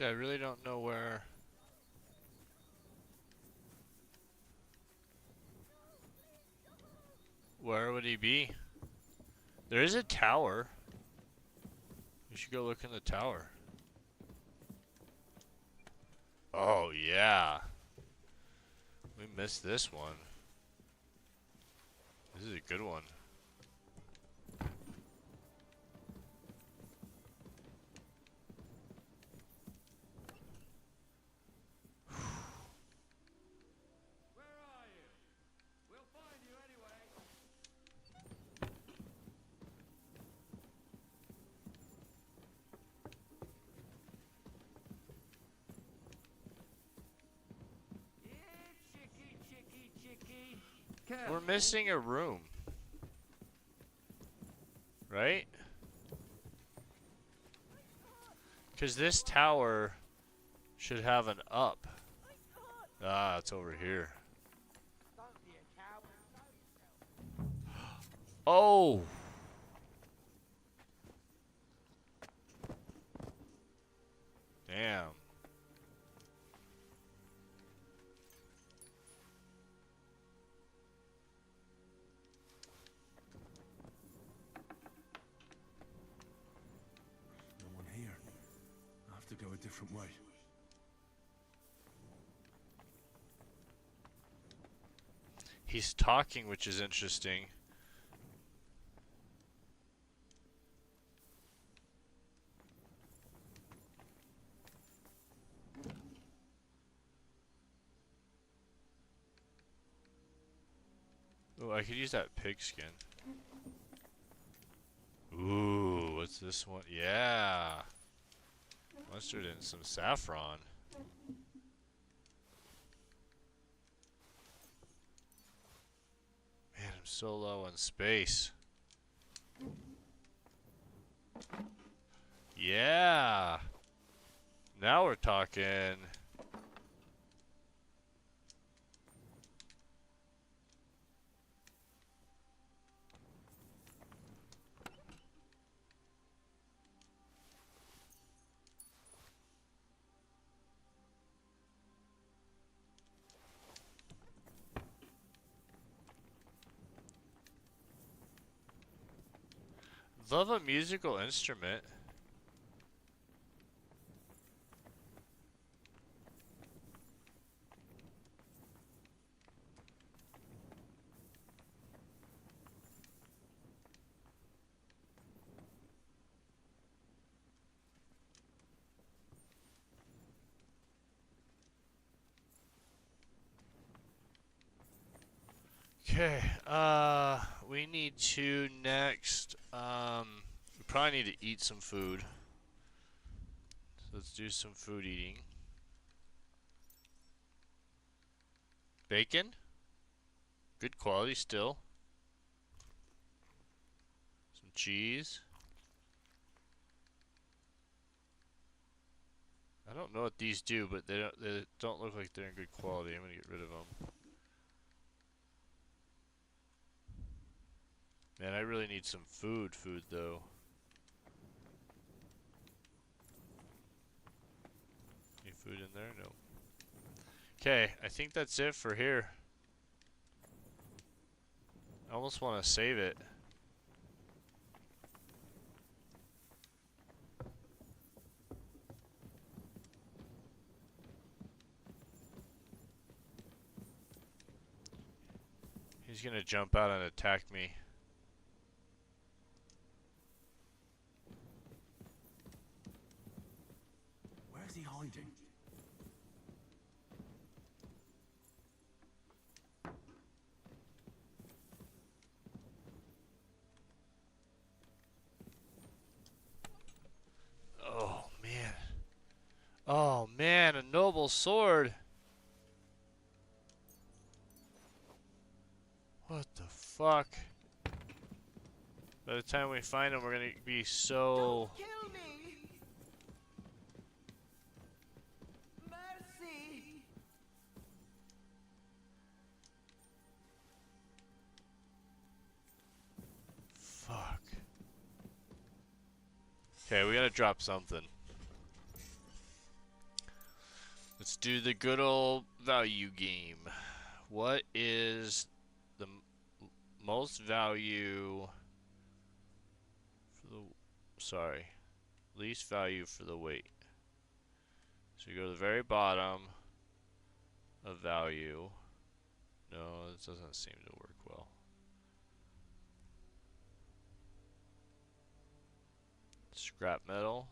Yeah, I really don't know where. Where would he be? There is a tower. We should go look in the tower. Oh, yeah. We missed this one. This is a good one. We're missing a room. Right? Because this tower should have an up. Ah, it's over here. Oh! Damn. No one here. I have to go a different way. He's talking, which is interesting. Oh, I could use that pigskin. Ooh, what's this one? Yeah. Mustard and some saffron. Man, I'm so low on space. Yeah. Now we're talking. Love a musical instrument. Okay, we need to next, we probably need to eat some food. So let's do some food eating. Bacon. Good quality still. Some cheese. I don't know what these do, but they don't look like they're in good quality. I'm gonna get rid of them. Man, I really need some food though. Any food in there? No. Okay, I think that's it for here. I almost want to save it. He's gonna jump out and attack me. Where's he hiding? Oh man. Oh man, a noble sword. What the fuck? By the time we find him, we're gonna be so... Don't kill me! Mercy! Fuck. Okay, we gotta drop something. Let's do the good old value game. What is the most value for the... Sorry. Least value for the weight. So you go to the very bottom of value. No, this doesn't seem to work well. Scrap metal.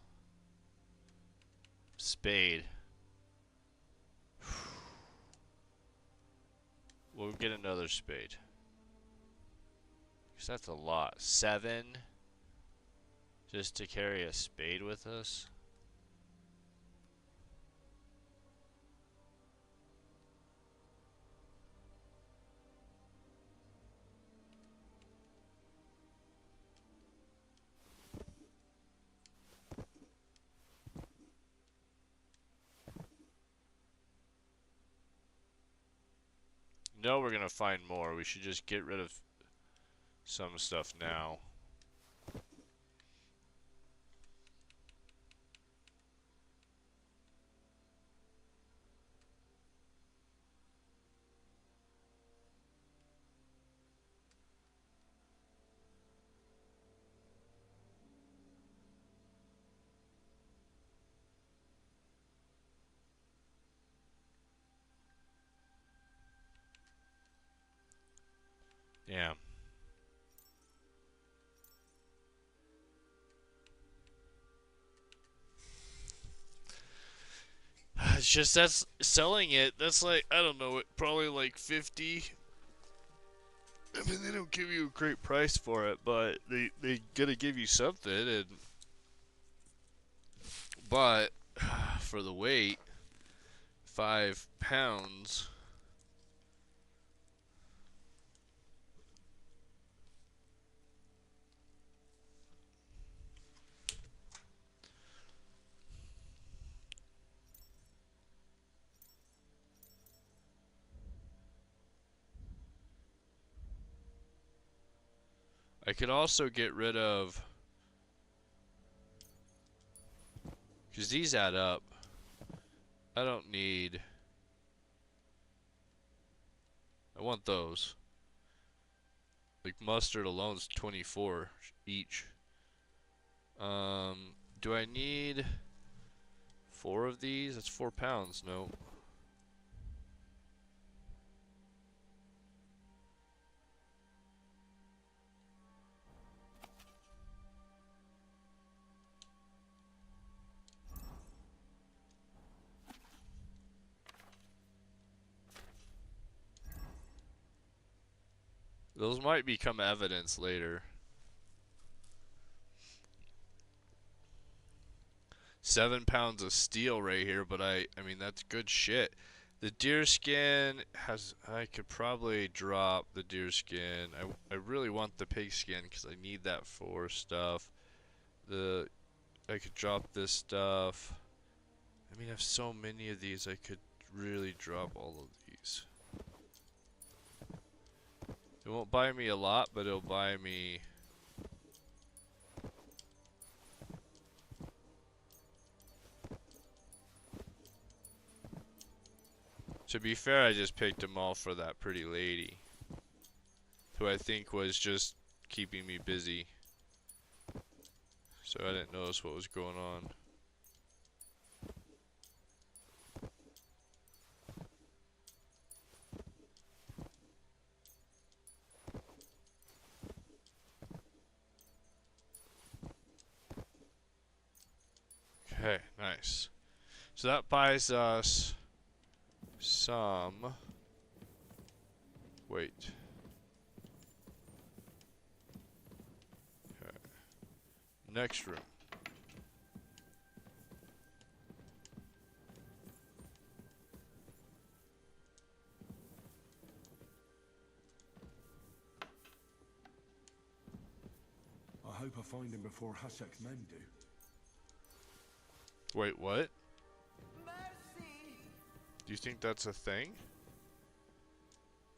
Spade. We'll get another spade. Because that's a lot. 7 just to carry a spade with us. No, we're gonna find more. We should just get rid of some stuff now. Yeah. It's just that's selling it. That's like, I don't know, probably like 50. I mean, they don't give you a great price for it, but they gotta give you something. And but for the weight, 5 pounds. I could also get rid of, because these add up. I don't need, I want those. Like mustard alone's 24 each. Do I need 4 of these? That's 4 pounds. No. Those might become evidence later. 7 pounds of steel right here, but I mean, that's good shit. The deer skin has, I could probably drop the deer skin. I really want the pig skin because I need that for stuff. I could drop this stuff. I mean, I have so many of these, I could really drop all of these. It won't buy me a lot, but it'll buy me... To be fair, I just picked them all for that pretty lady, who I think was just keeping me busy. So I didn't notice what was going on. Okay, nice. So that buys us some... Wait. Okay. Next room. I hope I find him before Hashek's men do. Wait, what? Do you think that's a thing?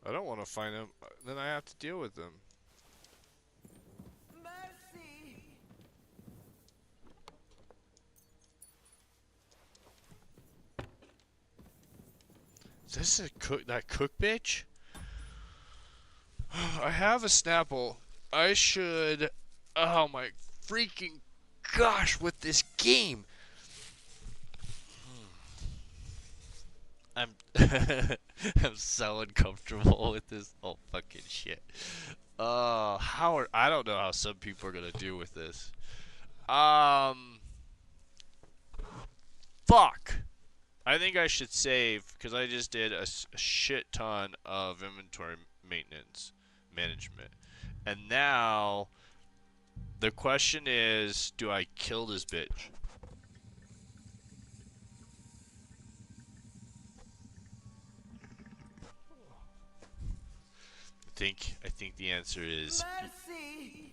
I don't want to find him. Then I have to deal with them. Is this that cook bitch? I have a Snapple. I should... Oh my freaking gosh, with this game. I'm I'm so uncomfortable with this whole fucking shit. I don't know how some people are gonna deal with this. Fuck. I think I should save because I just did a shit ton of inventory management, and now the question is, do I kill this bitch? I think the answer is Mercy!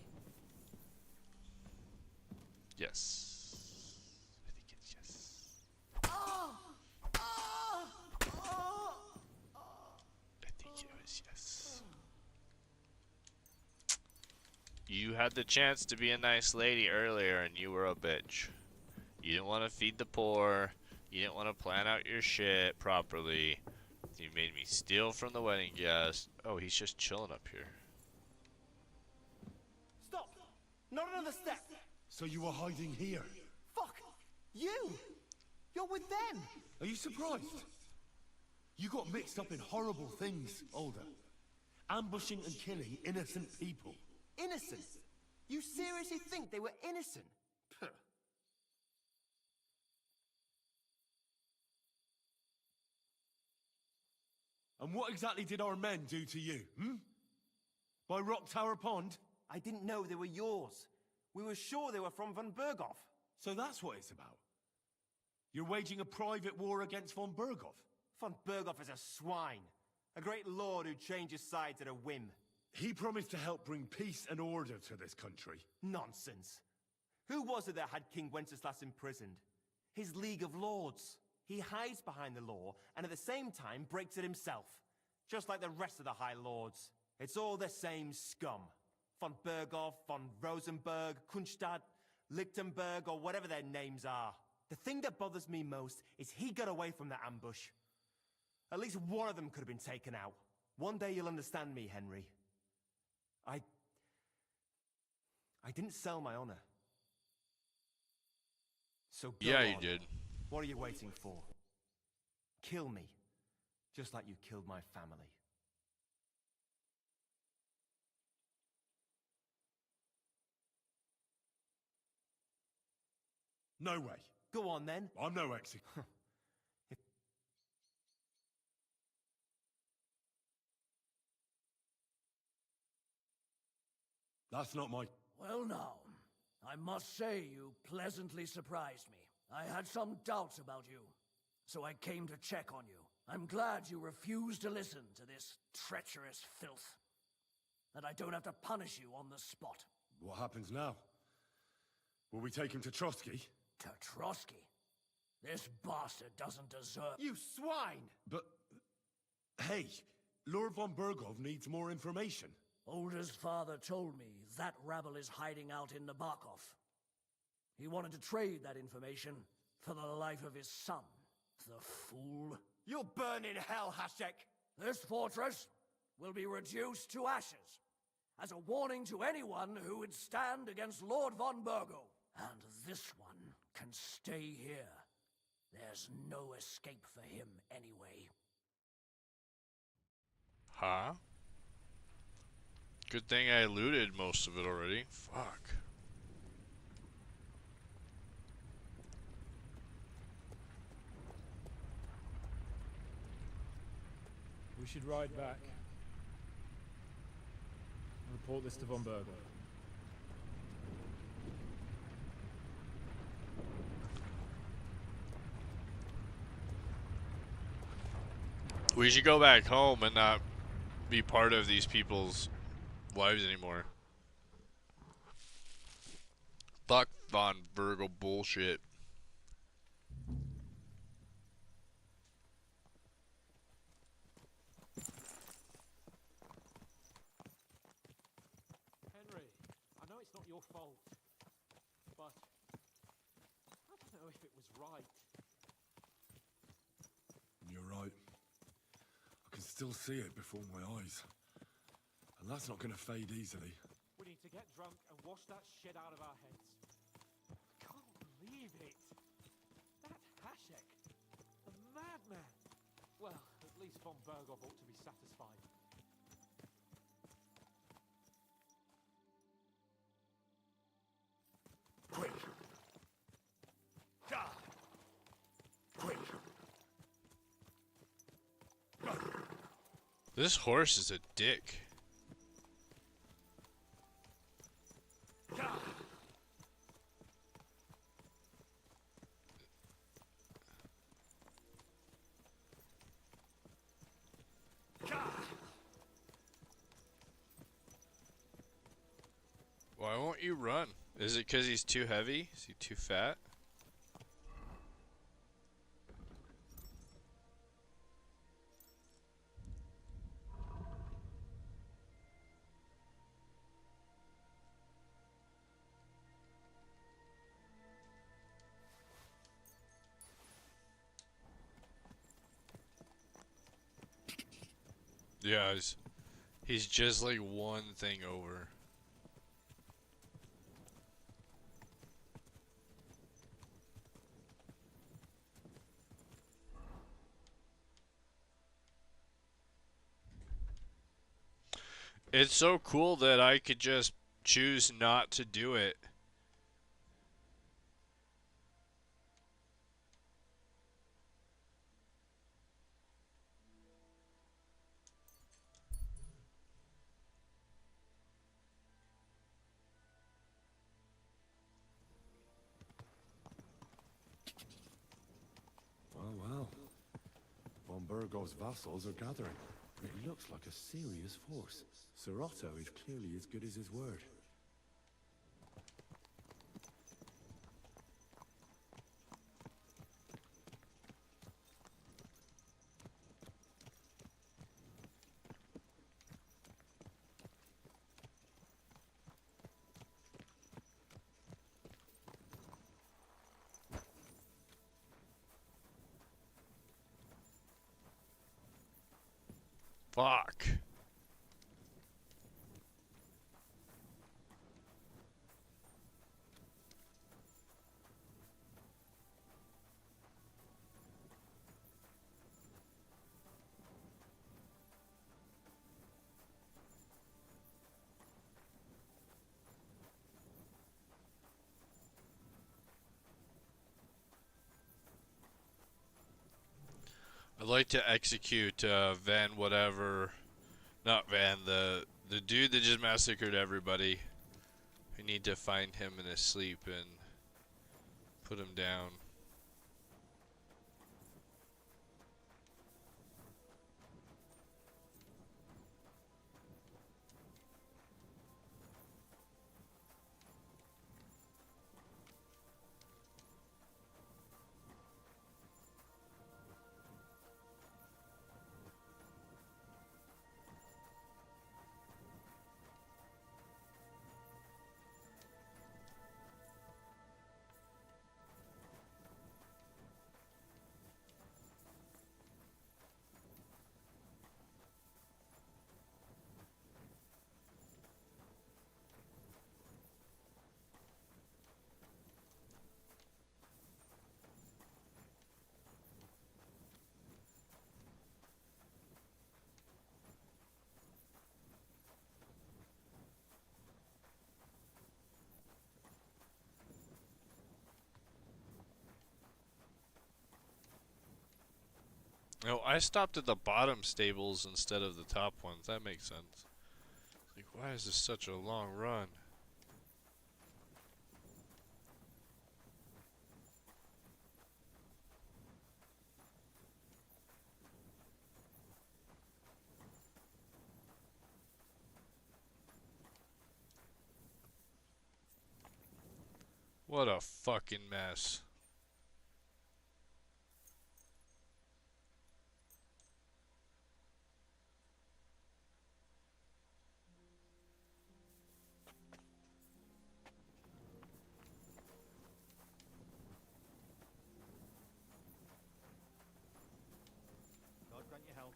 yes. I think it's yes. I think it was yes. You had the chance to be a nice lady earlier and you were a bitch. You didn't want to feed the poor. You didn't want to plan out your shit properly. You made me steal from the wedding guest. Oh, he's just chilling up here. Stop! Not another step! So you were hiding here? Fuck! You! You're with them! Are you surprised? You got mixed up in horrible things, Alder. Ambushing and killing innocent people. Innocent? You seriously think they were innocent? Puh. And what exactly did our men do to you, By Rock Tower Pond? I didn't know they were yours. We were sure they were from von Berghoff. So that's what it's about. You're waging a private war against von Berghoff? Von Berghoff is a swine. A great lord who changes sides at a whim. He promised to help bring peace and order to this country. Nonsense. Who was it that had King Wenceslas imprisoned? His League of Lords. He hides behind the law, and at the same time breaks it himself. Just like the rest of the High Lords. It's all the same scum. Von Berghoff, von Rosenberg, Kunstadt, Lichtenberg, or whatever their names are. The thing that bothers me most is he got away from the ambush. At least one of them could have been taken out. One day you'll understand me, Henry. I didn't sell my honor. So go yeah, on. you did. What are you waiting for? Kill me, just like you killed my family. No way. Go on then. I'm no exec. That's not my... Well now, I must say you pleasantly surprised me. I had some doubts about you, so I came to check on you. I'm glad you refused to listen to this treacherous filth. That I don't have to punish you on the spot. What happens now? Will we take him to Trotsky? To Trotsky? This bastard doesn't deserve... You swine! But... Hey, Lord von Berghoff needs more information. Older's father told me that rabble is hiding out in Nabokov. He wanted to trade that information for the life of his son. The fool. You'll burn in hell, Hashek! This fortress will be reduced to ashes, as a warning to anyone who would stand against Lord von Berghoff. And this one can stay here. There's no escape for him anyway. Huh? Good thing I looted most of it already. Fuck. We should ride back. Report this to von Berghoff. We should go back home and not be part of these people's lives anymore. Fuck von Berghoff bullshit. Henry, I know it's not your fault, but I don't know if it was right. You're right. still see it before my eyes. And that's not gonna fade easily. We need to get drunk and wash that shit out of our heads. Can't believe it. That Hashek, a madman. Well, at least von Bergov ought to be satisfied. Quick! Quick! This horse is a dick. Why won't you run? Is it because he's too heavy? Is he too fat? Yeah, he's just like one thing over. It's so cool that I could just choose not to do it. Well. Von Bergov's vassals are gathering. It looks like a serious force. Sir Otto is clearly as good as his word. Fuck. I'd like to execute Van whatever, not Van, the dude that just massacred everybody. We need to find him in his sleep and put him down. No, I stopped at the bottom stables instead of the top ones. That makes sense. Like, why is this such a long run? What a fucking mess. God grant your health.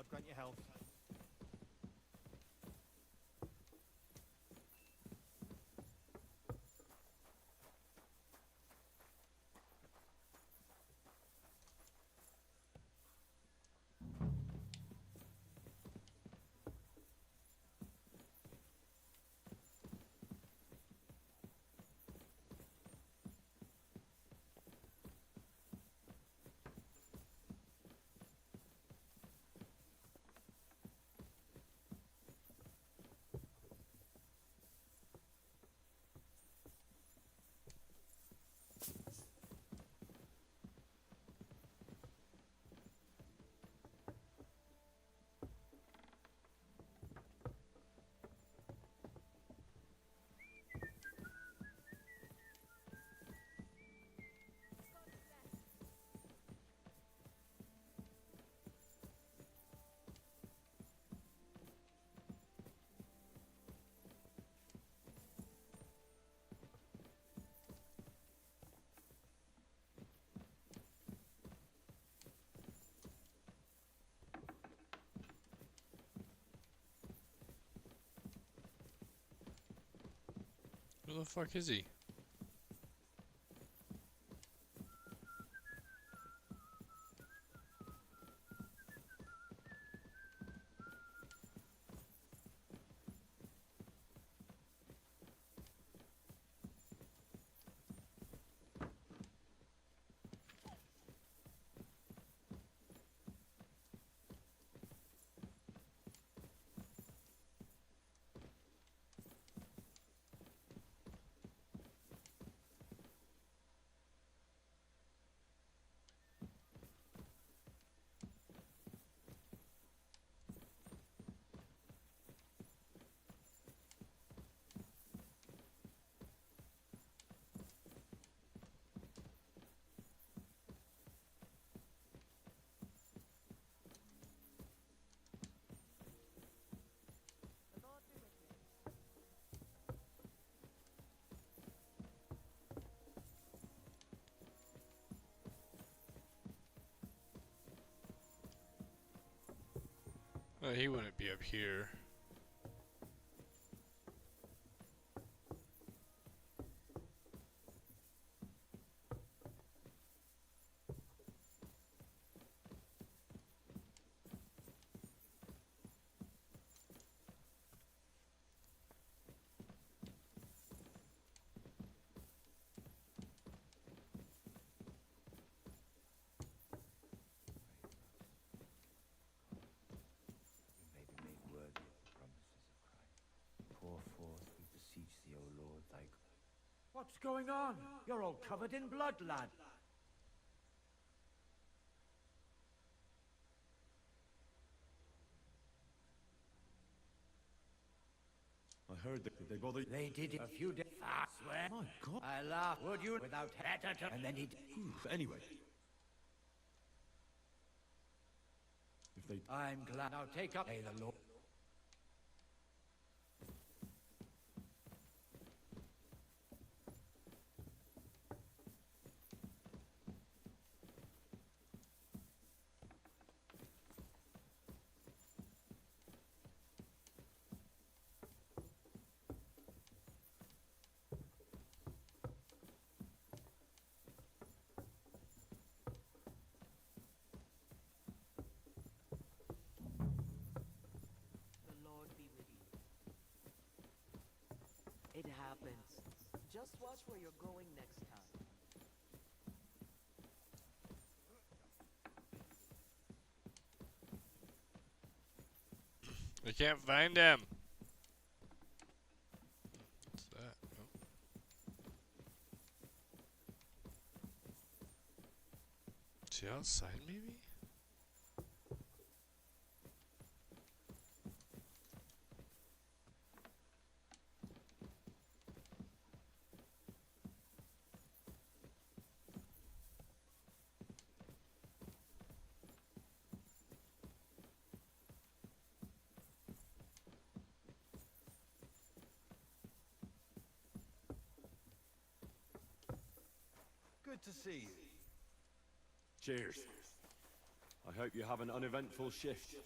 God grant you health. Who the fuck is he? He wouldn't be up here. What's going on? You're all covered in blood, lad. I heard that they bother. They did it a few days. I swear. My God. I laugh. Would you without hesitation? And then he. Anyway. If they. I'm glad. Now take up. Hey, the Lord. It happens. Just watch where you're going next time. I can't find him. What's that? Oh. Is he outside, maybe? Good to see you. Cheers. I hope you have an uneventful shift.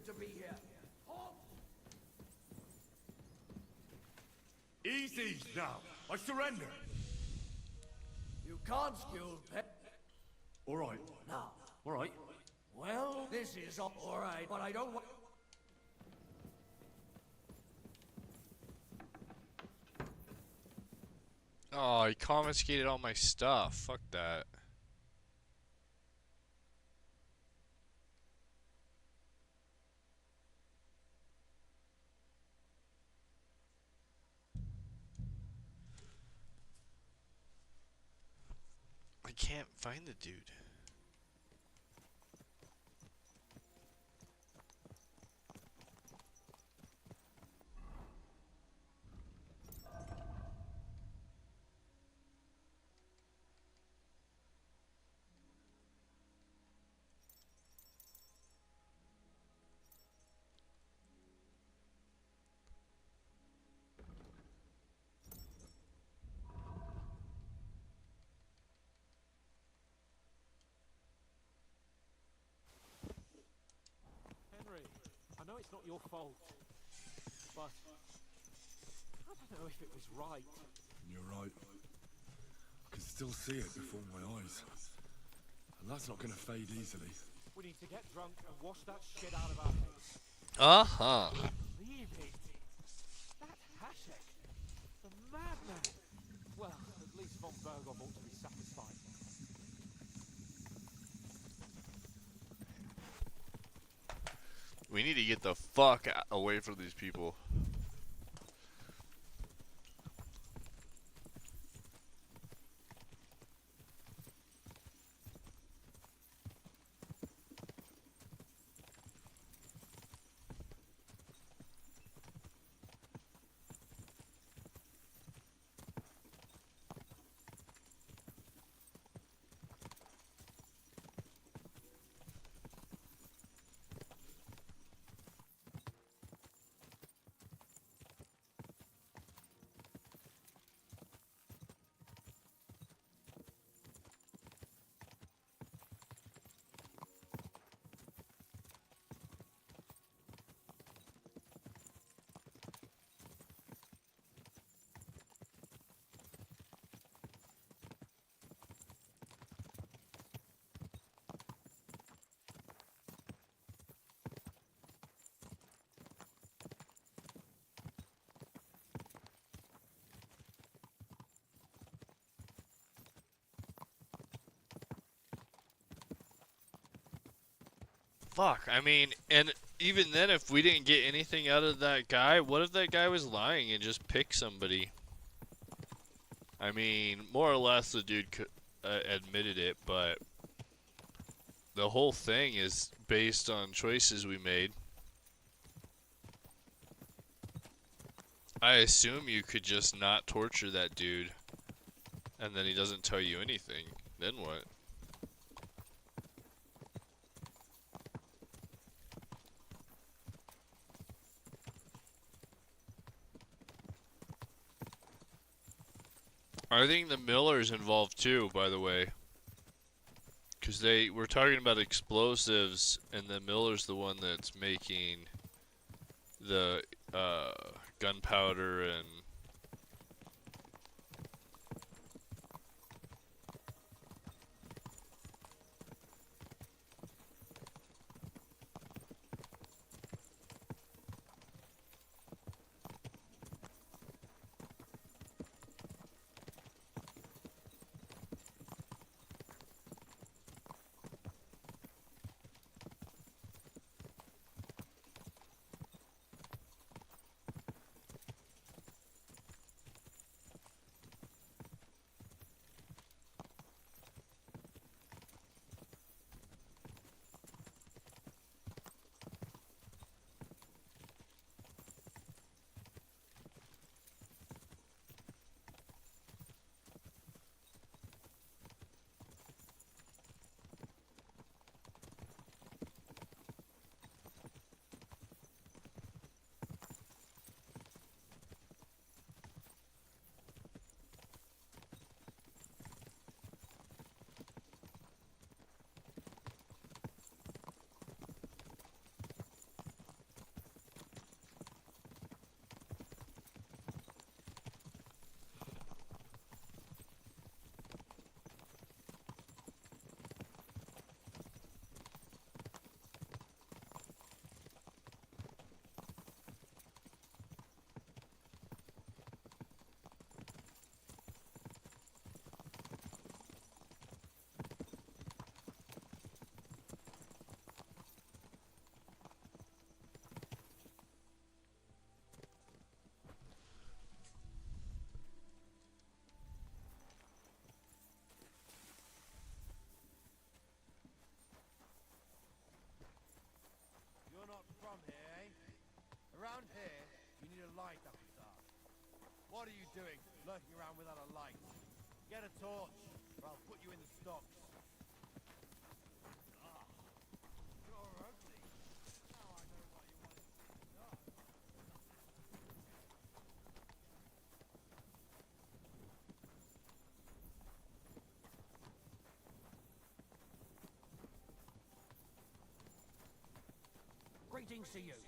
reason to be here. Halt! Easy now. I surrender. You can't skill pet. All right. Now. All right. Well, this is all right, but I don't want. Oh, he confiscated all my stuff. Fuck that. I can't find the dude. Henry, I know it's not your fault, but I don't know if it was right. You're right. I can still see it before my eyes. And that's not going to fade easily. We need to get drunk and wash that shit out of our heads. Uh-huh. Leave it. That Hashek, the madman. Well, at least von Bergov ought to be satisfied. We need to get the fuck away from these people. Fuck, I mean, and even then, if we didn't get anything out of that guy, what if that guy was lying and just picked somebody? I mean, more or less the dude admitted it, but the whole thing is based on choices we made. I assume you could just not torture that dude, and then he doesn't tell you anything. Then what? I think the Miller's involved too, by the way. Because they were talking about explosives, and the Miller's the one that's making the gunpowder and... What are you doing, lurking around without a light? Get a torch, or I'll put you in the stocks. Ah, you're ugly. Now I know why you wanted to see the dark. Greetings to you.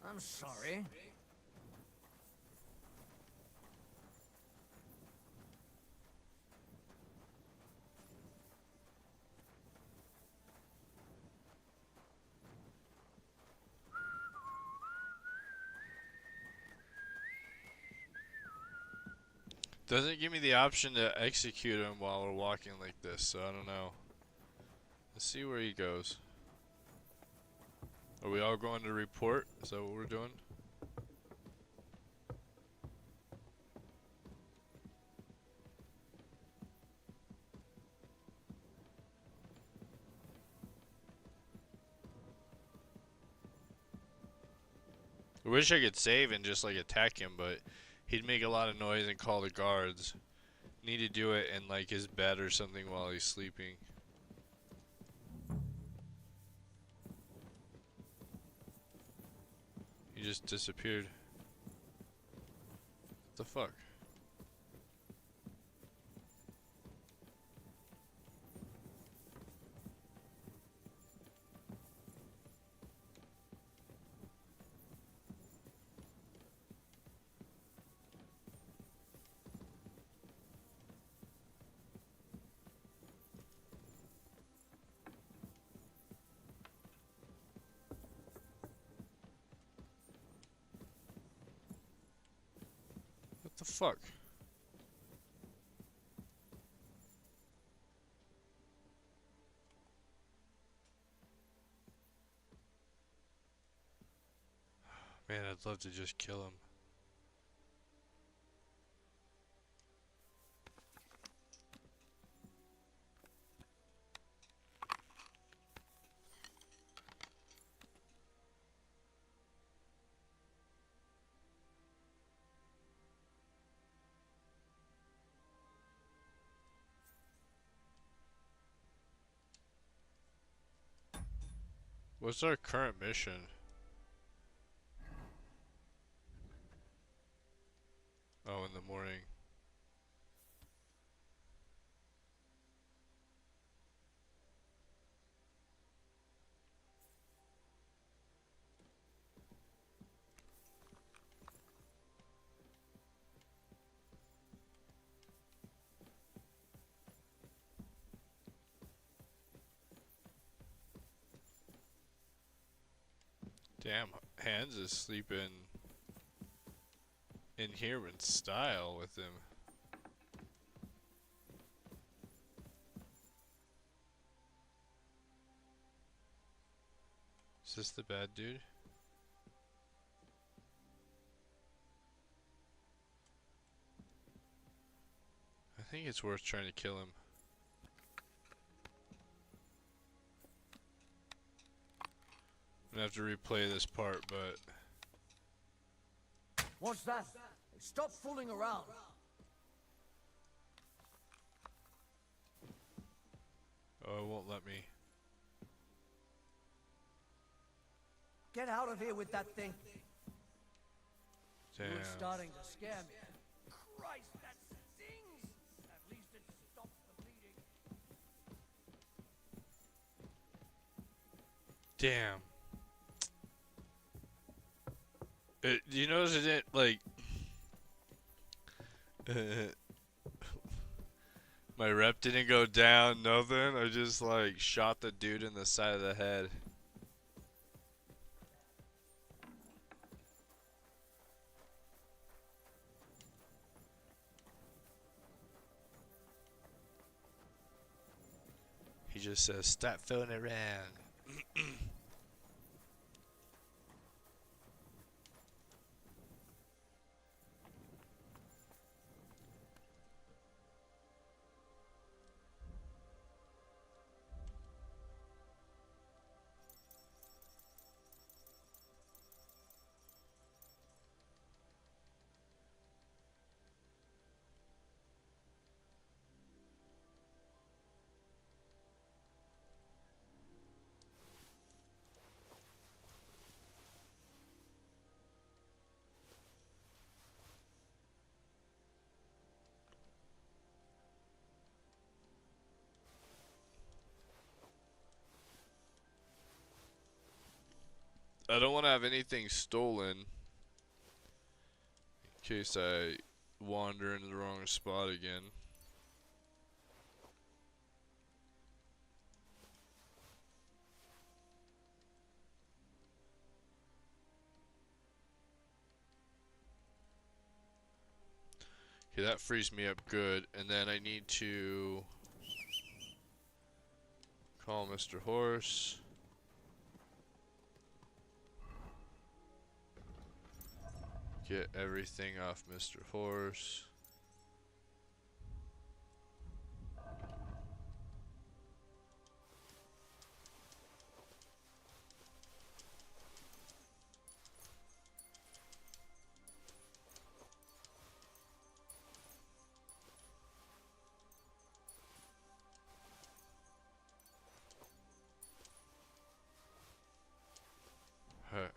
I'm sorry. Doesn't give me the option to execute him while we're walking like this, so I don't know. Let's see where he goes. Are we all going to report? Is that what we're doing? I wish I could save and just like attack him, but he'd make a lot of noise and call the guards. Need to do it in like his bed or something while he's sleeping. He just disappeared. What the fuck? What the fuck? Man, I'd love to just kill him. What's our current mission? Oh, in the morning. Damn, Hans is sleeping in here in style with him. Is this the bad dude? I think it's worth trying to kill him. I'm gonna have to replay this part, but... What's that? Stop fooling around. Oh, it won't let me. Get out of here with that thing. Damn. You're starting to scare me. Christ, that stings! At least it stops the bleeding. Damn. Do you notice it didn't, like... My rep didn't go down, nothing. I just like shot the dude in the side of the head. He just says, stop fooling around. I don't want to have anything stolen in case I wander into the wrong spot again. Okay, that frees me up good, and then I need to call Mr. Horse. Get everything off Mr. Horse. Huh.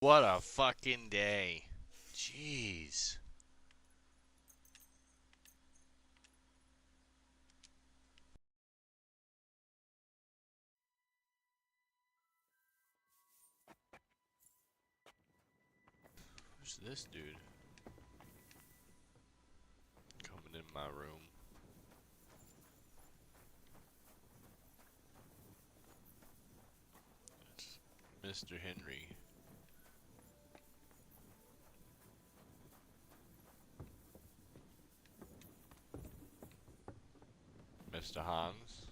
What a fucking day. Jeez. Who's this dude? Coming in my room. It's Mr. Henry. Mr. Hans.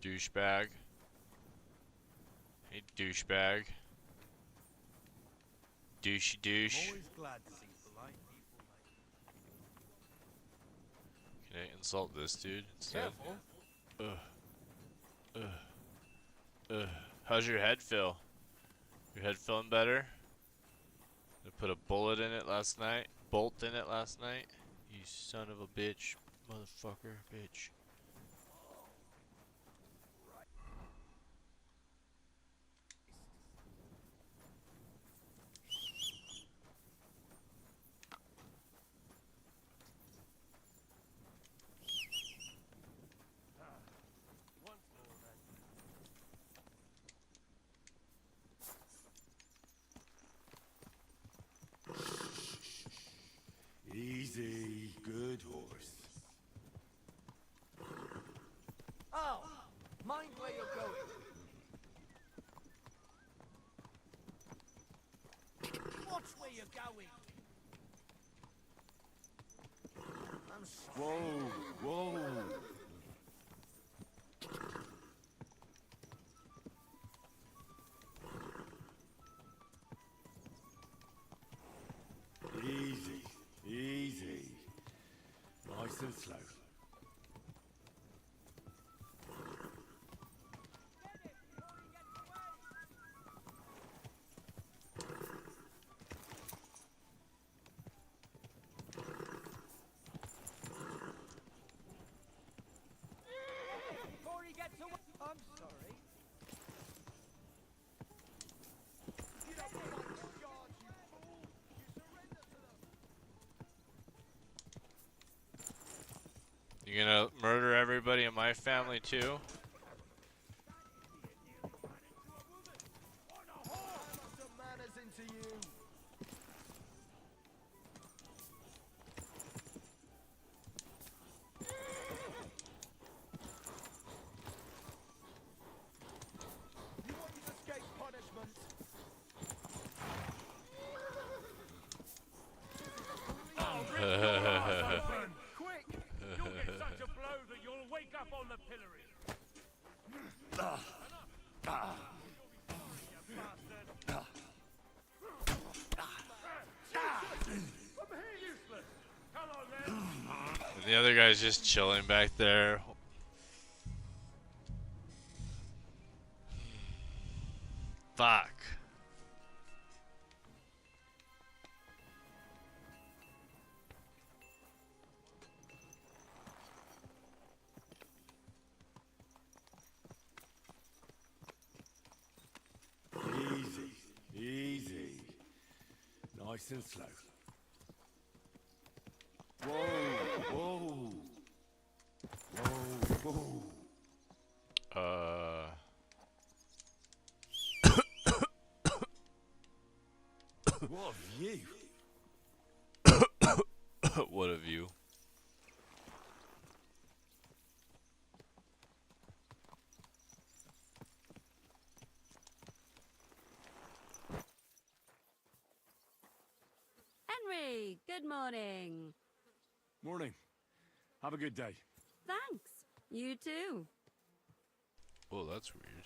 Douchebag. Hey, douchebag. Douchey douche. I'm always glad to see polite people, mate. Can I insult this dude instead? Careful. How's your head feel? Your head feeling better? I put a bullet in it last night. Bolt in it last night. You son of a bitch. Motherfucker. Bitch. Easy, good horse. Oh, mind where you're going. Watch where you're going. Whoa, whoa. Easy, easy. Nice and slow. Before he gets away. I'm sorry. You don't know what to charge, you fool. You surrender to them. You gonna murder everybody in my family too? Some manners into you. You want to escape punishment? Quick! You'll get such a blow that you'll wake up on the pillory. And the other guy's just chilling back there. Fuck. Easy, easy. Nice and slow. Whoa, whoa. Whoa, whoa. What have you? What have you? Henry, good morning. Morning. Have a good day. Thanks. You too. Oh, that's weird.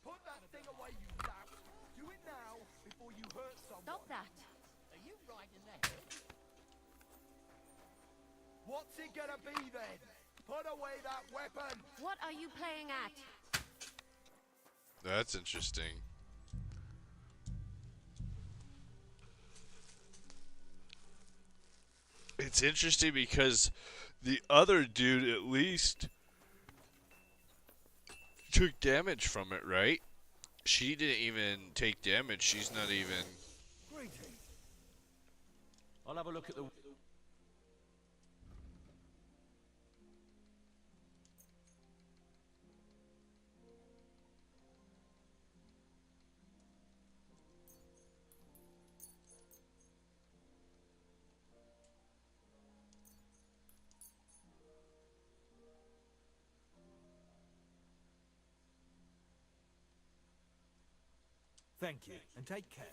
Put that thing away, you lout. Do it now before you hurt someone. Stop that. Are you riding the hill? What's it gonna be then? Put away that weapon. What are you playing at? That's interesting. It's interesting because the other dude at least took damage from it, right? She didn't even take damage. She's not even... I'll have a look at the... Thank you, and take care.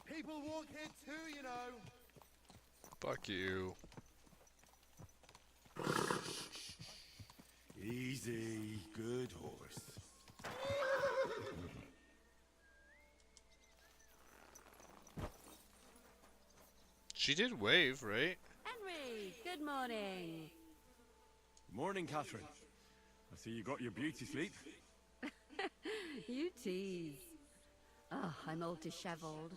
People walk here too, you know. Fuck you. Easy, good horse. She did wave, right? Henry, good morning. Morning, Catherine. I see you got your beauty sleep. You tease. Oh, I'm all disheveled.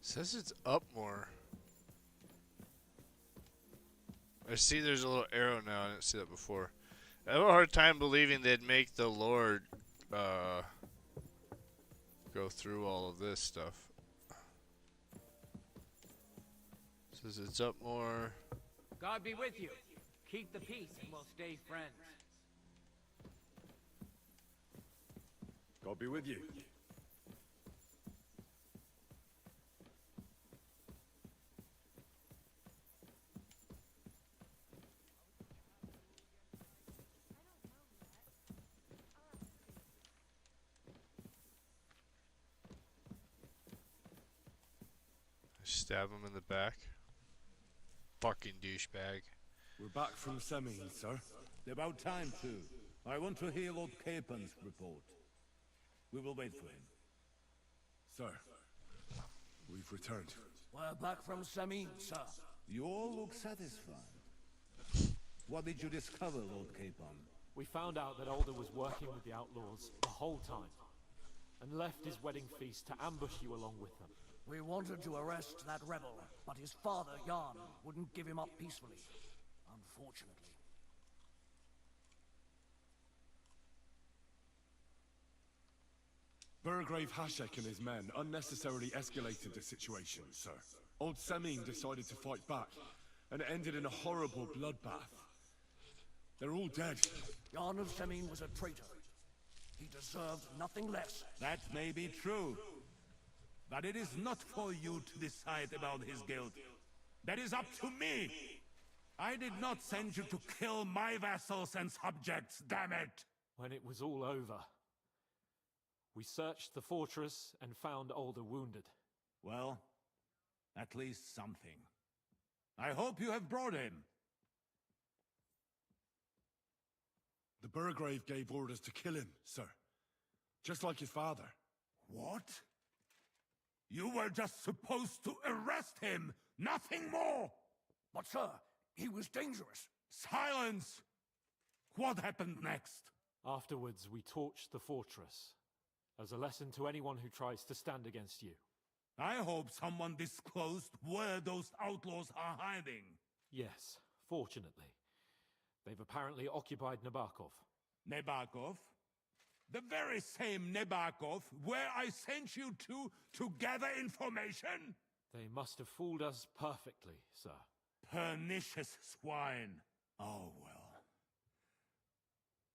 Says it's up more. I see there's a little arrow now. I didn't see that before. I have a hard time believing they'd make the Lord go through all of this stuff. Says it's up more. God be with you. Keep the peace and we'll stay friends. God be with you. Stab him in the back. Fucking douchebag. We're back from Semine, sir. About time, too. I want to hear Lord Capon's report. We will wait for him. Sir, we've returned. We're back from Semine, sir. You all look satisfied. What did you discover, Lord Capon? We found out that Alder was working with the outlaws the whole time, and left his wedding feast to ambush you along with them. We wanted to arrest that rebel, but his father, Jan, wouldn't give him up peacefully. Unfortunately. Burgrave Hashek and his men unnecessarily escalated the situation, sir. Old Semine decided to fight back, and it ended in a horrible bloodbath. They're all dead. Jan of Semine was a traitor. He deserved nothing less. That may be true. But it is not for you to decide about his guilt. That is up to me! I did not send you to kill my vassals and subjects, damn it! When it was all over, we searched the fortress and found Alder wounded. Well, at least something. I hope you have brought him. The Burgrave gave orders to kill him, sir. Just like his father. What? You were just supposed to arrest him, nothing more! But sir, he was dangerous. Silence! What happened next? Afterwards, we torched the fortress, as a lesson to anyone who tries to stand against you. I hope someone disclosed where those outlaws are hiding. Yes, fortunately. They've apparently occupied Nabokov. Nabokov? The very same Nabokov where I sent you to gather information? They must have fooled us perfectly, sir. Pernicious swine. Oh well.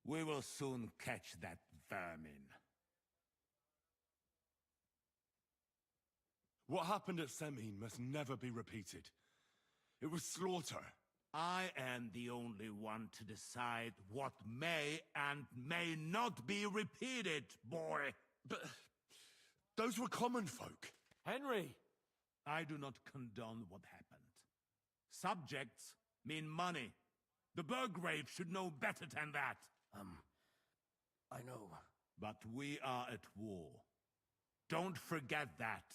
We will soon catch that vermin. What happened at Semine must never be repeated. It was slaughter. I am the only one to decide what may and may not be repeated, boy. But those were common folk. Henry! I do not condone what happened. Subjects mean money. The Burgrave should know better than that. I know. But we are at war. Don't forget that.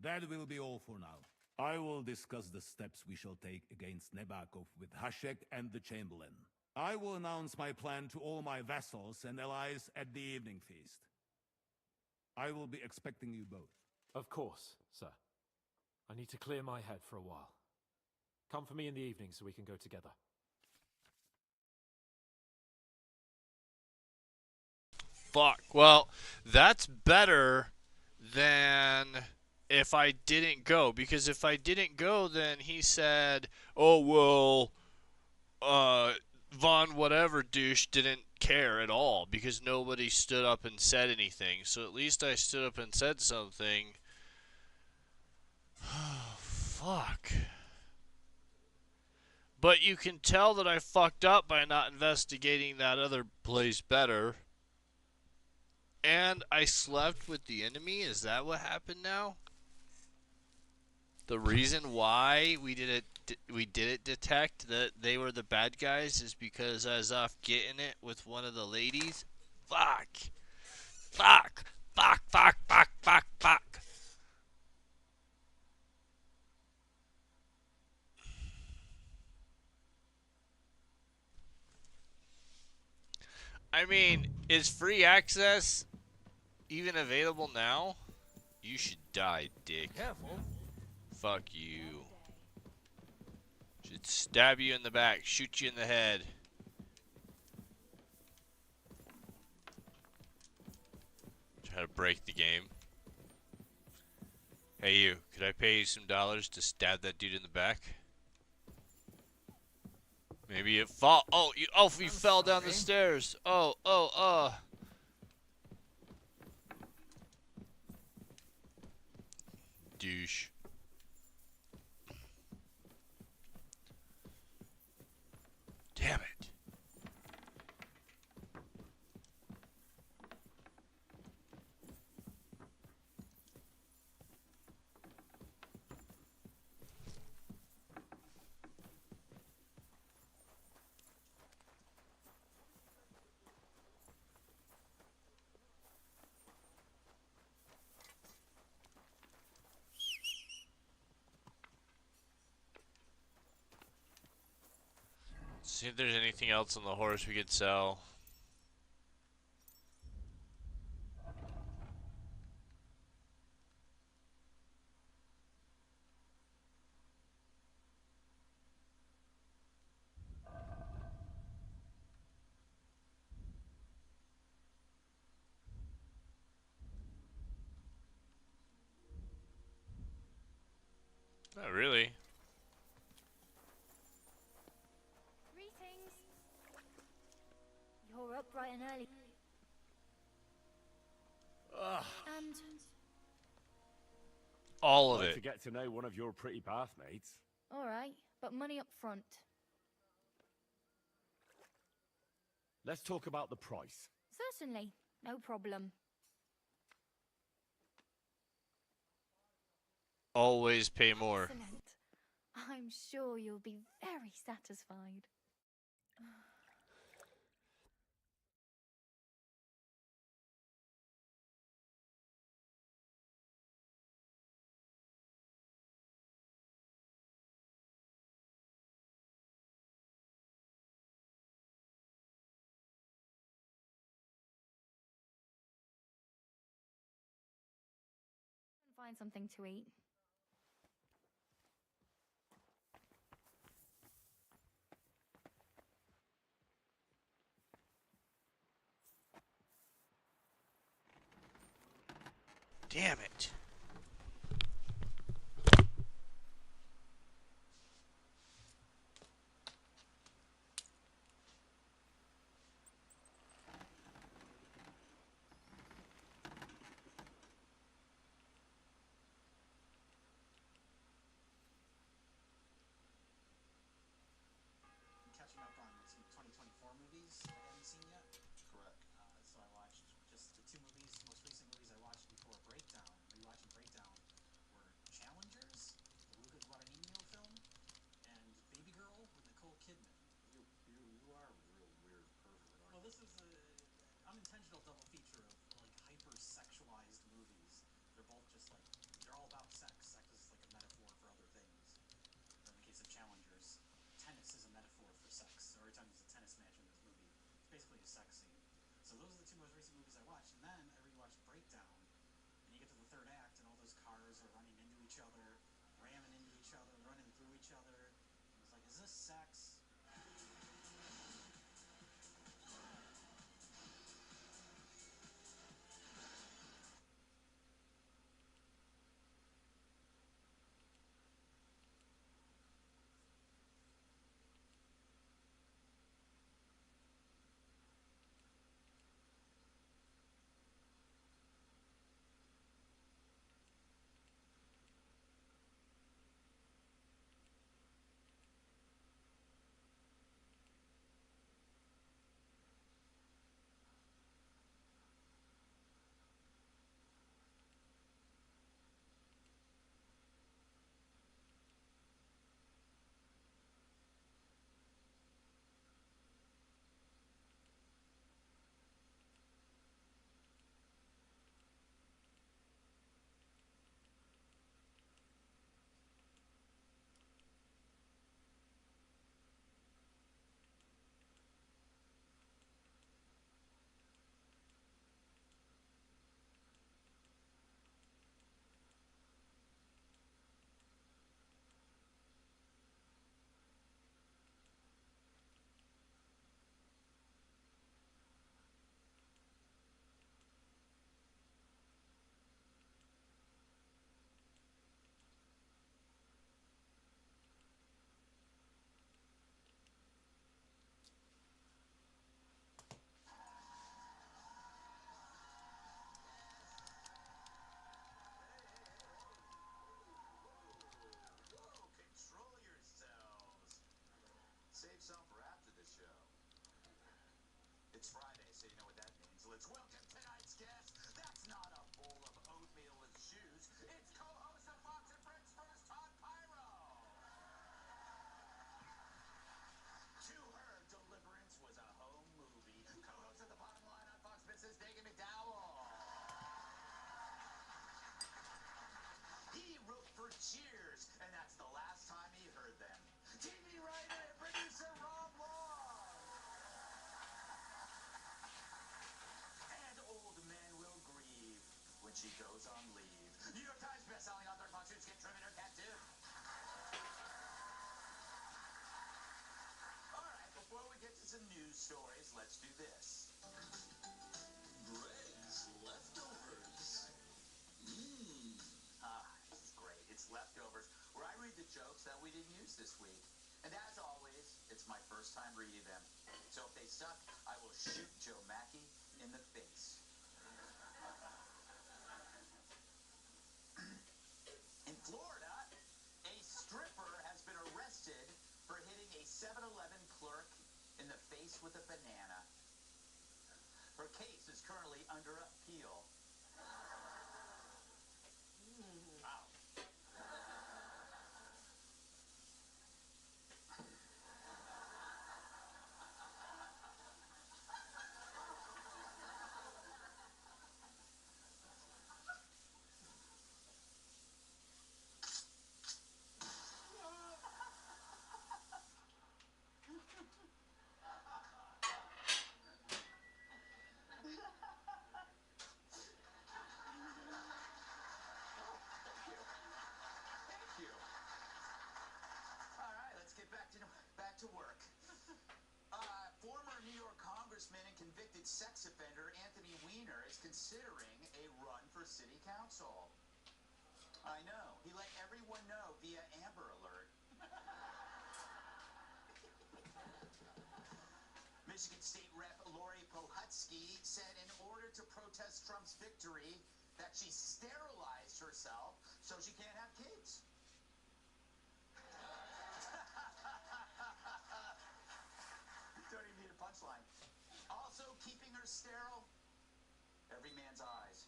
That will be all for now. I will discuss the steps we shall take against Nebakov with Hashek and the Chamberlain. I will announce my plan to all my vassals and allies at the evening feast. I will be expecting you both. Of course, sir. I need to clear my head for a while. Come for me in the evening so we can go together. Fuck. Well, that's better than if I didn't go. Because if I didn't go, then he said, oh, well, Von whatever douche didn't care at all because nobody stood up and said anything. So at least I stood up and said something. Fuck. But you can tell that I fucked up by not investigating that other place better. And I slept with the enemy? Is that what happened now? The reason why we didn't detect that they were the bad guys is because I was off getting it with one of the ladies? Fuck. Fuck. Fuck, fuck, fuck, fuck, fuck. I mean, is free access even available now? You should die, dick. Careful. Fuck you. Should stab you in the back, shoot you in the head. Try to break the game. Hey you, could I pay you some dollars to stab that dude in the back? Maybe it fall. Oh, you fell down the stairs. Douche. Damn it. See if there's anything else on the horse we could sell. Not really. Greetings. You're up bright and early. And All of I'd like it. to get to know one of your pretty bathmates. all right, but money up front. Let's talk about the price. Certainly, no problem. Always pay more. Excellent. I'm sure you'll be very satisfied. Find something to eat. Damn it. Catching up on some 2024 movies I haven't seen yet. Correct. So I watched just the two movies, most recent movies I watched before Breakdown. Are you watching each other, ramming into each other, running through each other. I was like, is this sex? Save some for after the show. It's Friday, so you know what that means. Let's welcome tonight's guest. That's not a bowl of oatmeal with shoes. It's co-host of Fox and Friends First, Todd Pyro. To her, Deliverance was a home movie. Co-host of The Bottom Line on Fox Business, Dagan McDowell. He wrote for Cheers, and that's the last time he heard them. TV writer and producer Rob Long. And old men will grieve when she goes on leave. New York Times bestselling author Fox News get trim in her cat too. All right, before we get to some news stories, let's do this. Greg's Leftovers. This is great. It's Leftovers, where I read the jokes that we didn't use this week. And as always, it's my first time reading them. So if they suck, I will shoot Joe Mackey in the face. In Florida, a stripper has been arrested for hitting a 7-Eleven clerk in the face with a banana. Her case is currently under appeal. Wow. To work. Former New York Congressman and convicted sex offender Anthony Weiner is considering a run for city council. I know. He let everyone know via Amber Alert. Michigan State Rep Lori Pohutsky said in order to protest Trump's victory that she sterilized herself so she can't have kids. Don't even need a punchline. Also keeping her sterile, every man's eyes.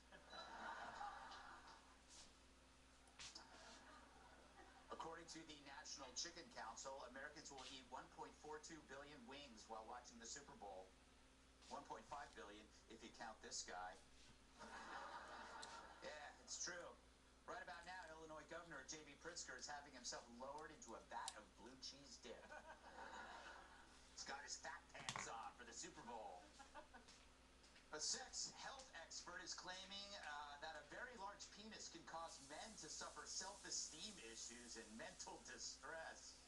According to the National Chicken Council, Americans will eat 1.42 billion wings while watching the Super Bowl. 1.5 billion if you count this guy. Yeah, it's true. Right about now, Illinois Governor J.B. Pritzker is having himself lowered into a vat of blue cheese dip. He's got his fat pants on for the Super Bowl. A sex health expert is claiming that a very large penis can cause men to suffer self-esteem in mental distress.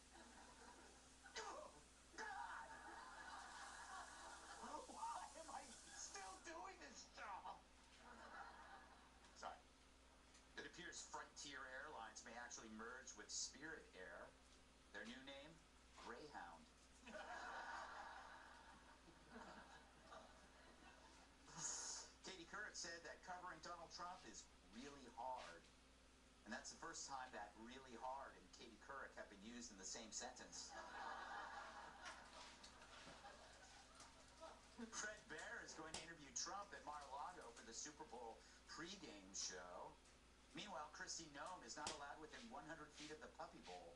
Oh, God! Why am I still doing this job? Sorry. It appears Frontier Airlines may actually merge with Spirit Air. Their new name? Greyhound. Katie Couric said that covering Donald Trump is really hard. And that's the first time that really hard and Katie Couric have been used in the same sentence. Fred Bear is going to interview Trump at Mar-a-Lago for the Super Bowl pregame show. Meanwhile, Kristi Noem is not allowed within 100 feet of the Puppy Bowl.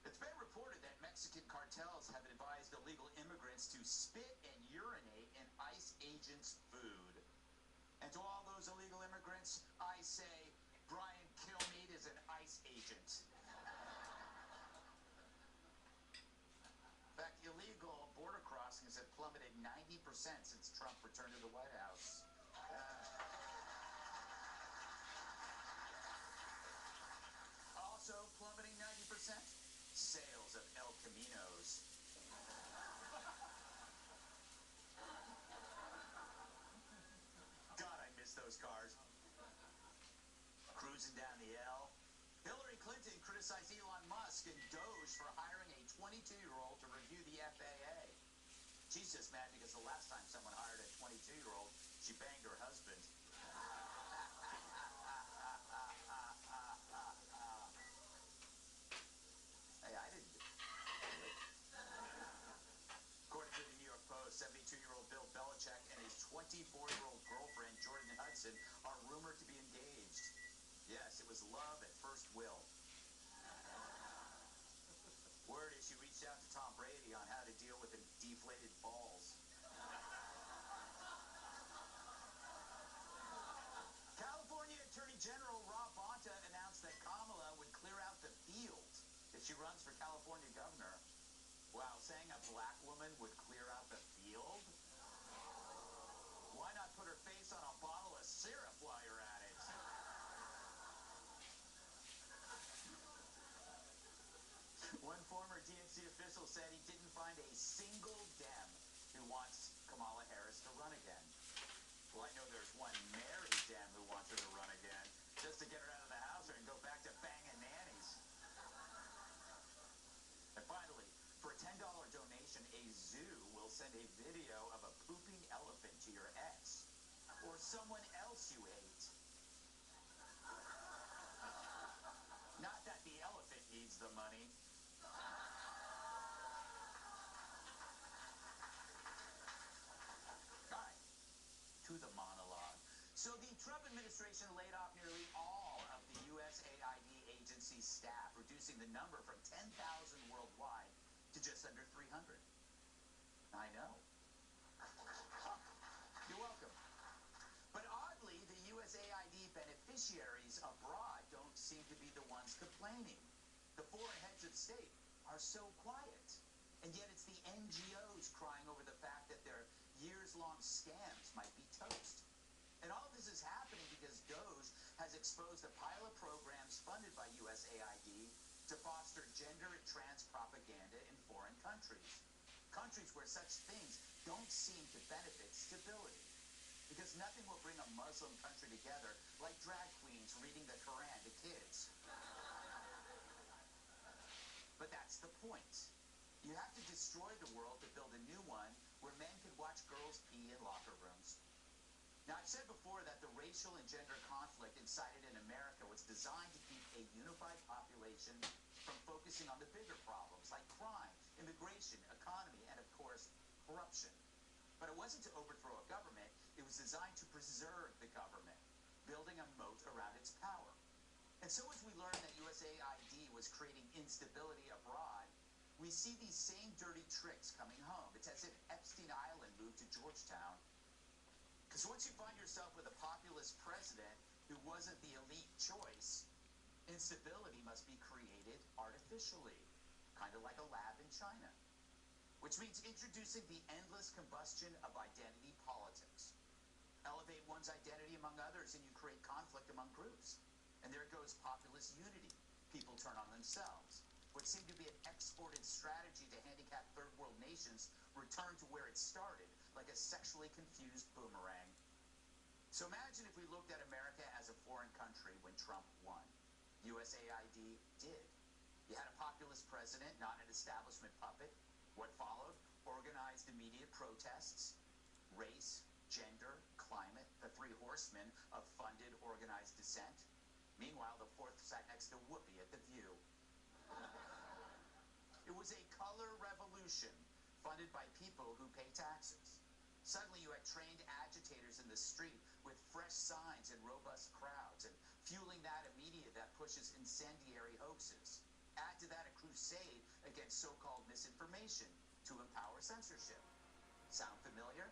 It's been reported that Mexican cartels have advised illegal immigrants to spit and urinate in ICE agents' food. And to all those illegal immigrants, I say, Brian Kilmeade is an ICE agent. In fact, illegal border crossings have plummeted 90% since Trump returned to the White House. Also plummeting 90%, sales of El Caminos. God, I miss those cars. Cruising down the L. Hillary Clinton criticized Elon Musk and Doge for hiring a 22-year-old to review the FAA. She's just mad because the last time someone hired a 22-year-old, she banged her husband. Hey, I didn't do it. According to the New York Post, 72-year-old Bill Belichick and his 24-year-old girlfriend, Jordan Hudson, are rumored to be engaged. Yes, it was love at first will. Word is she reached out to Tom Brady on how to deal with deflated balls. California Attorney General Rob Bonta announced that Kamala would clear out the field if she runs for California governor. Wow, saying a black woman would clear out the field? Why not put her face on a bottle of syrup while you're at it? One former DNC official said he didn't find a single Dem who wants Kamala Harris to run again. Well, I know there's one married Dem who wants her to run again, just to get her out of the house and go back to banging nannies. And finally, for a $10 donation, a zoo will send a video of a pooping elephant to your ex or someone else you hate. Not that the elephant needs the money. To the monologue. So the Trump administration laid off nearly all of the USAID agency staff, reducing the number from 10,000 worldwide to just under 300. I know. You're welcome. But oddly, the USAID beneficiaries abroad don't seem to be the ones complaining. The foreign heads of state are so quiet. And yet it's the NGOs crying over the fact that their years-long scams might be toast. And all of this is happening because Doge has exposed a pile of programs funded by USAID to foster gender and trans propaganda in foreign countries. Countries where such things don't seem to benefit stability. Because nothing will bring a Muslim country together like drag queens reading the Quran to kids. But that's the point. You have to destroy the world to build a new one where men can watch girls pee in locker rooms. Now, I've said before that the racial and gender conflict incited in America was designed to keep a unified population from focusing on the bigger problems like crime, immigration, economy, and, of course, corruption. But it wasn't to overthrow a government. It was designed to preserve the government, building a moat around its power. And so as we learned that USAID was creating instability abroad, we see these same dirty tricks coming home. It's as if Epstein Island moved to Georgetown. Because once you find yourself with a populist president who wasn't the elite choice, instability must be created artificially, kind of like a lab in China. Which means introducing the endless combustion of identity politics. Elevating elevate one's identity among others, and you create conflict among groups. And there goes populist unity. People turn on themselves. What seemed to be an exported strategy to handicap third world nations returned to where it started, like a sexually confused boomerang. So imagine if we looked at America as a foreign country when Trump won. USAID did. You had a populist president, not an establishment puppet. What followed? Organized immediate protests. Race, gender, climate, the three horsemen of funded, organized dissent. Meanwhile, the fourth sat next to Whoopi at The View. It was a color revolution funded by people who pay taxes. Suddenly you had trained agitators in the street with fresh signs and robust crowds, and fueling that a media that pushes incendiary hoaxes. Add to that a crusade against so-called misinformation to empower censorship. Sound familiar?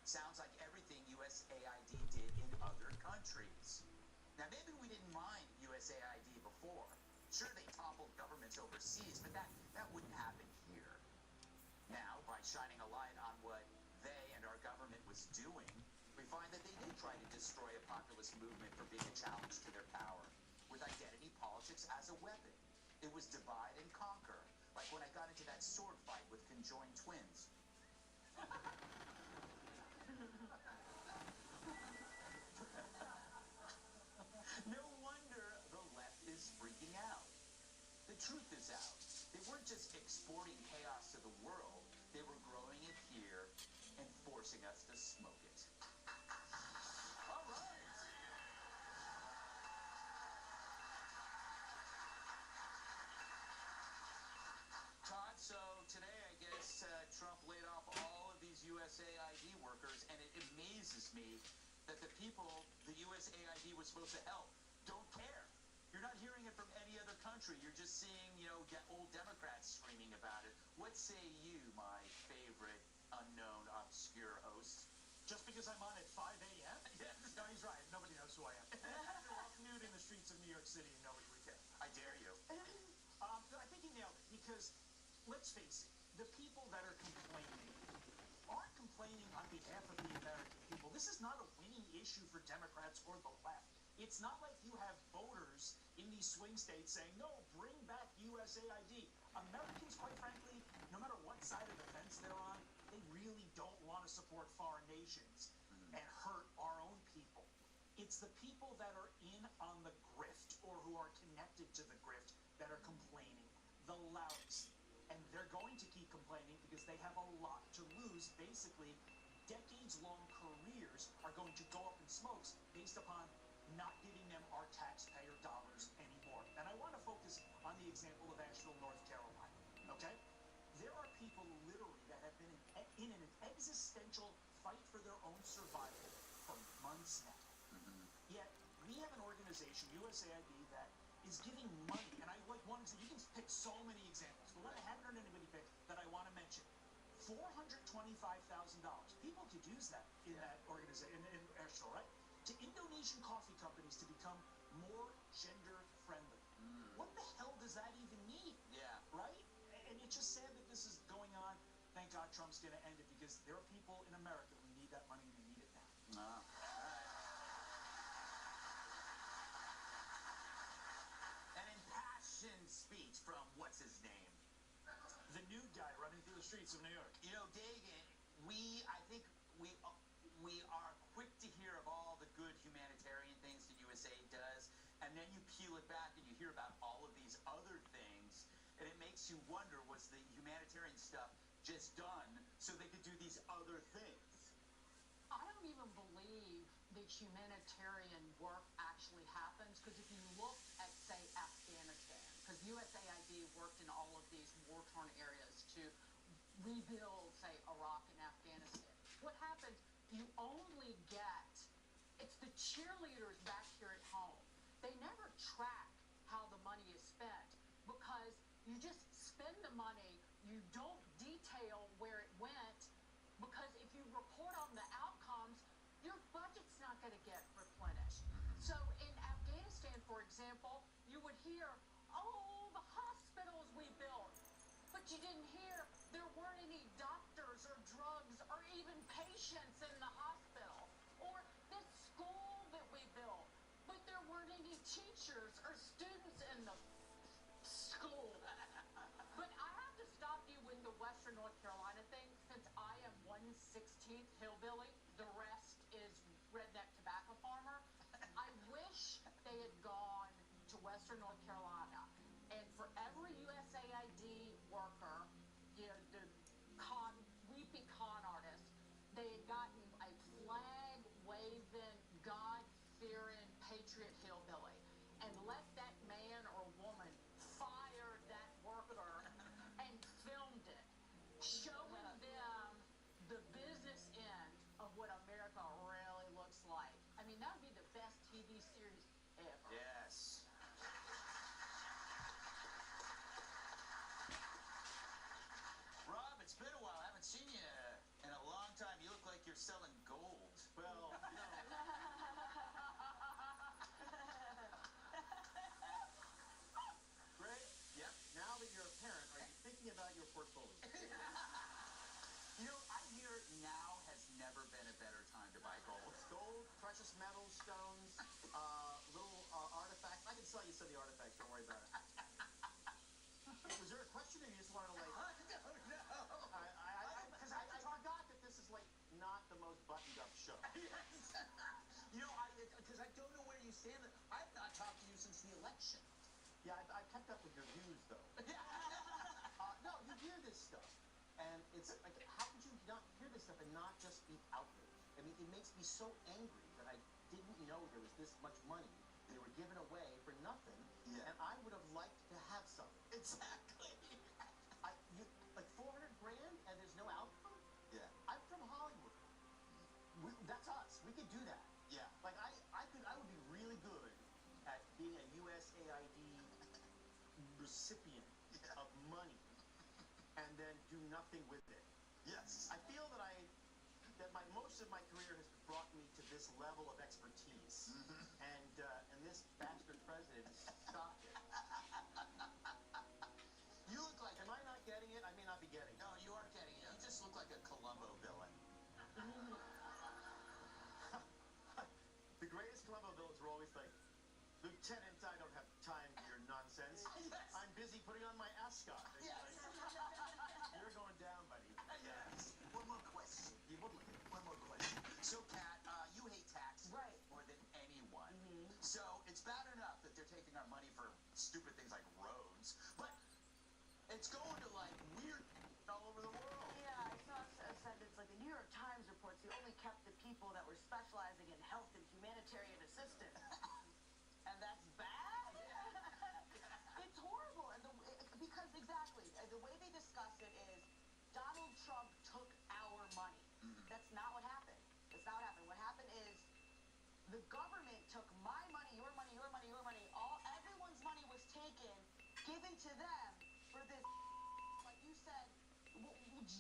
Sounds like everything USAID did in other countries. Now, maybe we didn't mind USAID before. Sure, they toppled governments overseas, but that wouldn't happen here. Now, by shining a light on what they and our government was doing, we find that they did try to destroy a populist movement for being a challenge to their power, with identity politics as a weapon. It was divide and conquer, like when I got into that sword fight with conjoined twins. No wonder the left is freaking out. The truth is out. They weren't just exporting chaos to the world, they were growing it here and forcing us to smoke it. All right. Todd, so today I guess Trump laid off all of these USAID workers, and it amazes me that the people the USAID was supposed to help don't care. You're not hearing it from any other country. You're just seeing, old Democrats screaming about it. What say you, my favorite unknown, obscure host? Just because I'm on at 5 a.m.? Yes. No, he's right. Nobody knows who I am. You're off nude in the streets of New York City and nobody would care. I dare you. I think you nailed it because, let's face it, the people that are complaining aren't complaining on behalf of the American people. This is not a winning issue for Democrats or the left. It's not like you have voters in these swing states saying, no, bring back USAID. Americans, quite frankly, no matter what side of the fence they're on, they really don't want to support foreign nations and hurt our own people. It's the people that are in on the grift or who are connected to the grift that are complaining, the loudest. And they're going to keep complaining because they have a lot to lose. Basically, decades-long careers are going to go up in smokes based upon not giving them our taxpayer dollars anymore. And I want to focus on the example of Asheville, North Carolina, okay? There are people literally that have been in an existential fight for their own survival for months now. Yet, we have an organization, USAID, that is giving money, and I like one example. You can pick so many examples. The one I haven't heard anybody pick that I want to mention. $425,000. People could use that in that organization, in Asheville, right? To Indonesian coffee companies to become more gender-friendly. What the hell does that even mean? Yeah. Right? And it's just sad that this is going on. Thank God Trump's going to end it because there are people in America who need that money and they need it now. An impassioned speech from what's his name? The nude guy running through the streets of New York. Dagan, I think we are quick to hear of all the good humanitarian things that USA does, and then you peel it back and you hear about all of these other things, and it makes you wonder, was the humanitarian stuff just done so they could do these other things? I don't even believe that humanitarian work actually happens, because if you look at, say, Afghanistan, because USAID worked in all of these war-torn areas to rebuild, say, Iraq and Afghanistan. What happens, you only get, it's the cheerleaders back here at home. They never track how the money is spent because you just spend the money, you don't detail where it went, because if you report on the outcomes, your budget's not going to get replenished. So in Afghanistan, for example, you would hear, oh, the hospitals we built, but you didn't hear there weren't any doctors or drugs or even patients in the hospital. Or this teachers or students in the school. But I have to stop you with the Western North Carolina thing, since I am 1/16th hillbilly. The rest is redneck tobacco farmer. I wish they had gone to Western North Carolina, and for every USAID worker, you know, the weepy con artist, they had gotten a flag-waving, God-fearing patriot hillbilly, and let that man or woman fire that worker and filmed it, showing them the business end of what America really looks like. I mean, that would be the best TV series ever. Yes. Rob, it's been a while. I haven't seen you in a long time. You look like you're selling gold. Well, no. Greg? Yep. Now that you're a parent, are you thinking about your portfolio? You know, I hear now has never been a better time to buy gold. Gold, precious metals, stones, little artifacts. I can sell you some of the artifacts. Don't worry about it. Was there a question, or you just wanted to like? I don't know. Because I forgot that this is like not the most buttoned-up show. Yes. You know, because I don't know where you stand. I've not talked to you since the election. Yeah, I've kept up with your views, though. No, you hear this stuff, and it's like, how could you not hear this stuff and not just be outraged? I mean, it makes me so angry that I didn't know there was this much money they were giving away for nothing, and I would have liked to have some. Exactly. Like 400 grand, and there's no outcome? Yeah. I'm from Hollywood. That's us. We could do that. Yeah. Like, I would be really good at being a USAID recipient of money and then do nothing with it. Yes. I feel that most of my career has brought me to this level of expertise, and this bastard president has stopped it. You look like. Am I not getting it? I may not be getting it. No, you are getting it. You just look like a Columbo villain. The greatest Columbo villains were always like, Lieutenant, I don't have time for your nonsense. Yes. I'm busy putting on my ascot. Yes. You're going down, buddy. Yes. One more question. One more question. So, Kat, you hate taxes more than anyone. So it's bad enough that they're taking our money for stupid things like roads, but it's going to like weird all over the world. Yeah, I saw a sentence like the New York Times reports they only kept the people that were specializing in health and humanitarian assistance. And that's bad? It's horrible. And because exactly, the way they discuss it is Donald Trump took our money. That's not what happened. That's not what happened. What happened is the government took my money, your money, your money, your money. Everyone's money was taken, given to them for this, like you said,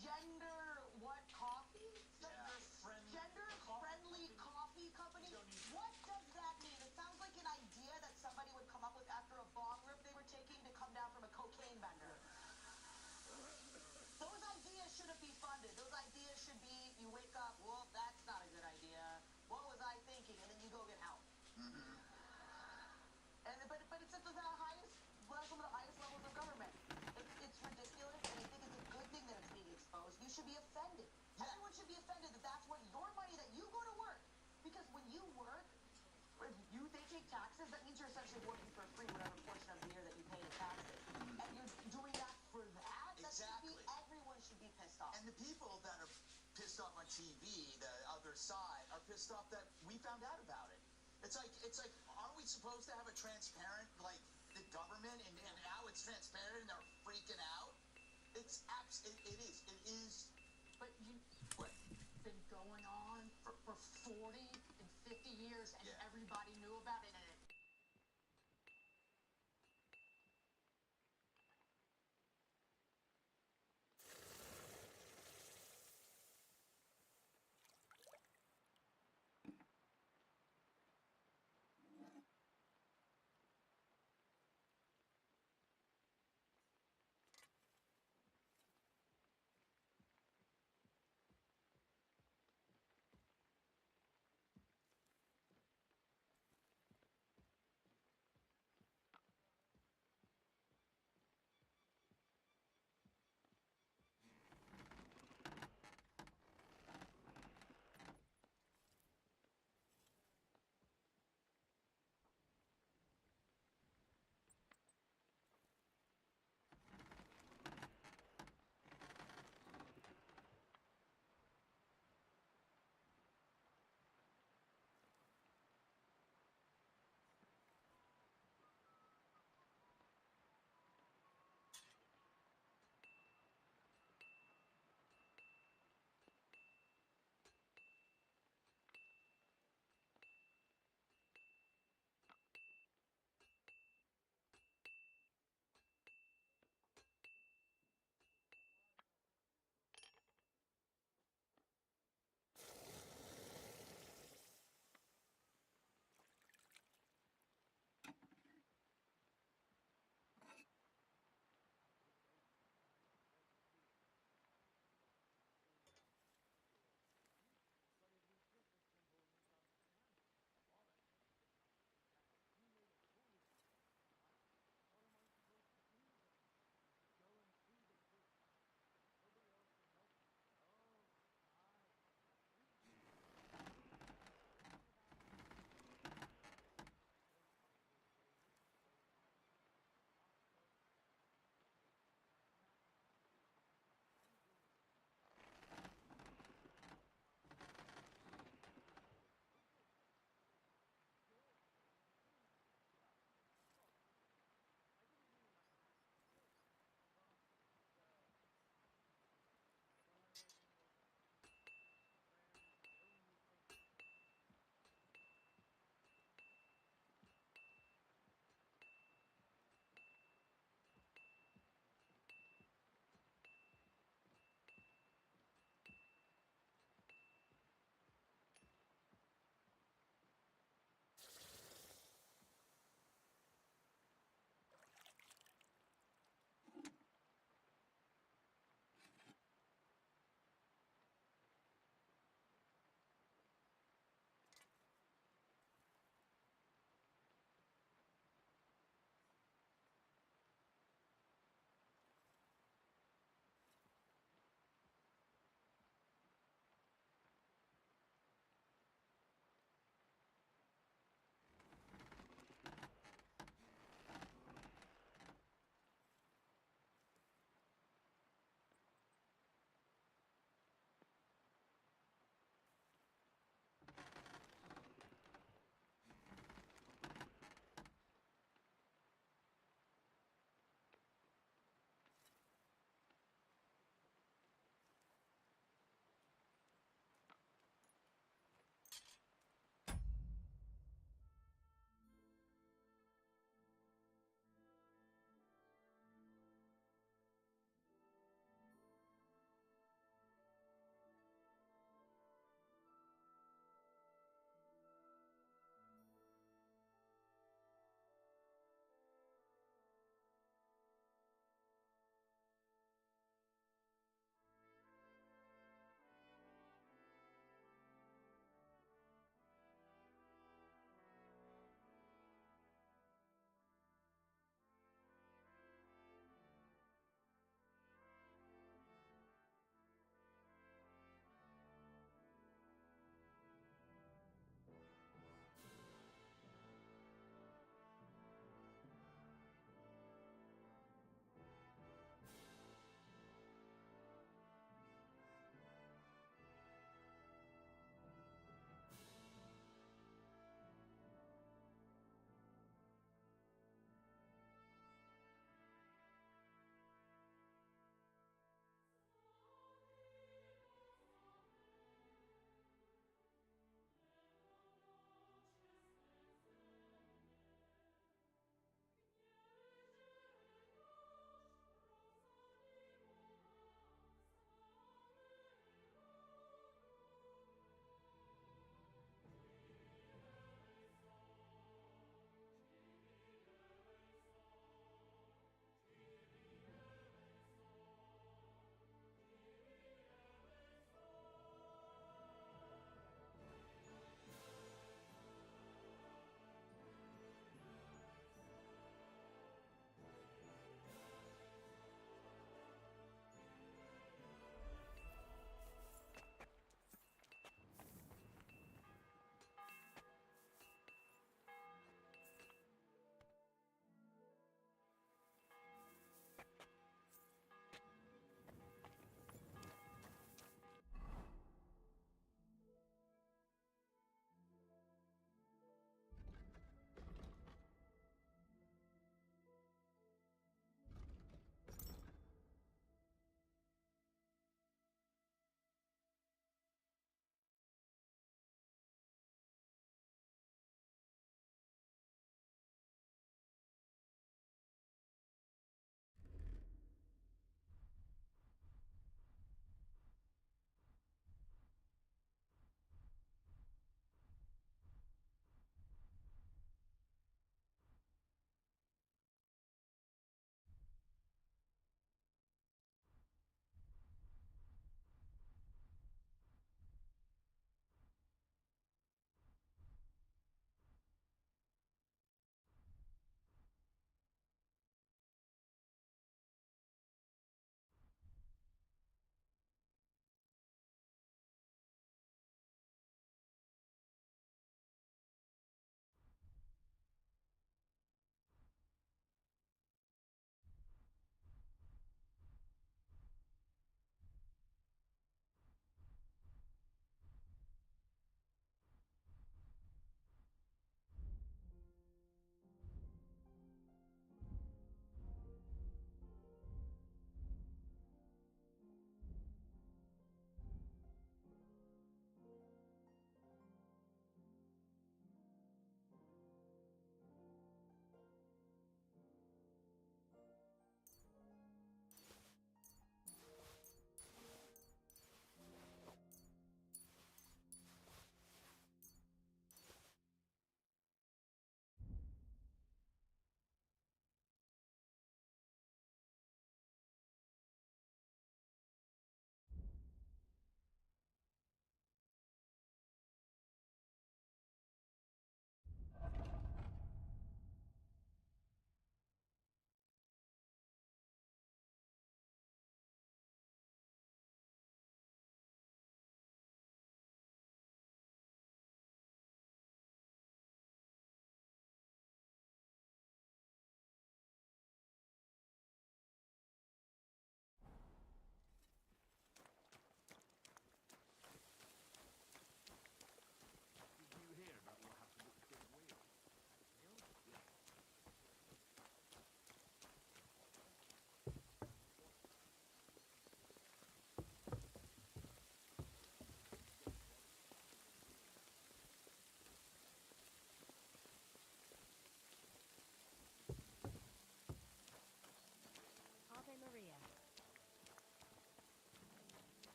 gender what coffee? Gender-friendly coffee company? What does that mean? It sounds like an idea that somebody would come up with after a bong rip they were taking to come down from a cocaine bender. Those ideas shouldn't be funded. Those ideas should be, you wake up, well, that's not a good idea. What was I thinking? And then you go get help. But it's at the highest, some of the highest levels of government. It's ridiculous, and I think it's a good thing that it's being exposed. You should be offended. Everyone should be offended that that's what your money that you go to work. Because when you work, they take taxes, that means you're essentially working for free whatever portion of the year that you pay in taxes. And you're doing that for that? Exactly. Everyone should be pissed off. And the people that are pissed off on TV, the other side, are pissed off that we found out about it. It's like, aren't we supposed to have a transparent, like, the government, and now it's transparent and they're freaking out? It is. But it's been going on for 40 and 50 years, and everybody knew about it, and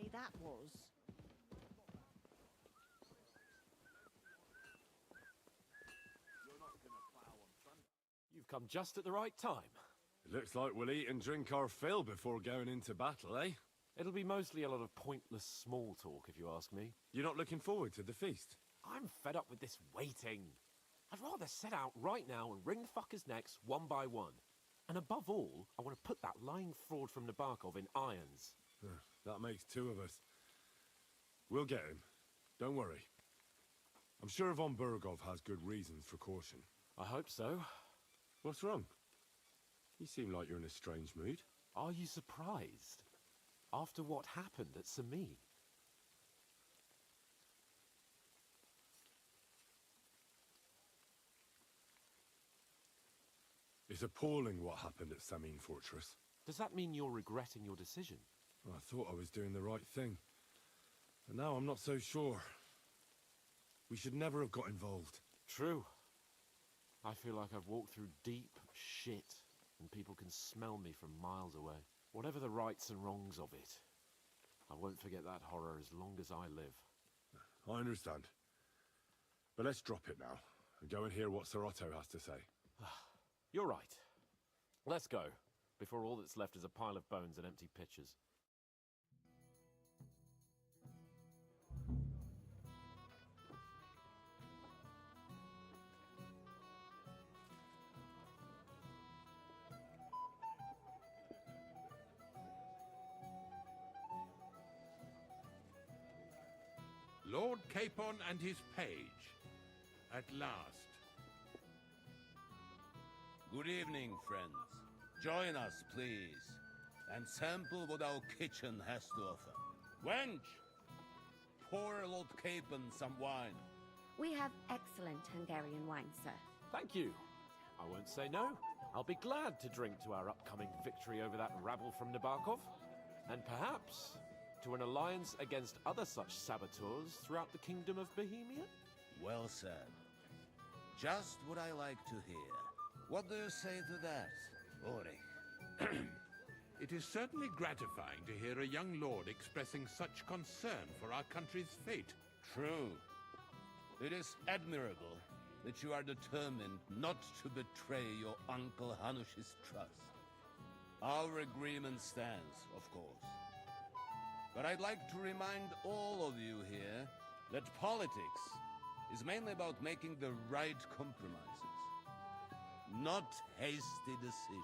day that was. You've come just at the right time. It looks like we'll eat and drink our fill before going into battle, eh? It'll be mostly a lot of pointless small talk, if you ask me. You're not looking forward to the feast? I'm fed up with this waiting. I'd rather set out right now and wring fuckers' necks one by one. And above all, I want to put that lying fraud from Nabokov in irons. That makes two of us. We'll get him. Don't worry. I'm sure Von Burgov has good reasons for caution. I hope so. What's wrong? You seem like you're in a strange mood. Are you surprised? After what happened at Sami? It's appalling what happened at Samin Fortress. Does that mean you're regretting your decision? I thought I was doing the right thing. But now I'm not so sure. We should never have got involved. True. I feel like I've walked through deep shit, and people can smell me from miles away. Whatever the rights and wrongs of it, I won't forget that horror as long as I live. I understand. But let's drop it now, and go and hear what Sir Otto has to say. You're right. Let's go, before all that's left is a pile of bones and empty pitchers. Lord Capon and his page. At last. Good evening, friends. Join us, please, and sample what our kitchen has to offer. Wench, pour Lord Capon some wine. We have excellent Hungarian wine, sir. Thank you. I won't say no. I'll be glad to drink to our upcoming victory over that rabble from Nabokov, and perhaps to an alliance against other such saboteurs throughout the Kingdom of Bohemia? Well said. Just what I like to hear. What do you say to that, Ulrich? It is certainly gratifying to hear a young lord expressing such concern for our country's fate. True. It is admirable that you are determined not to betray your Uncle Hanush's trust. Our agreement stands, of course. But I'd like to remind all of you here that politics is mainly about making the right compromises, not hasty decisions.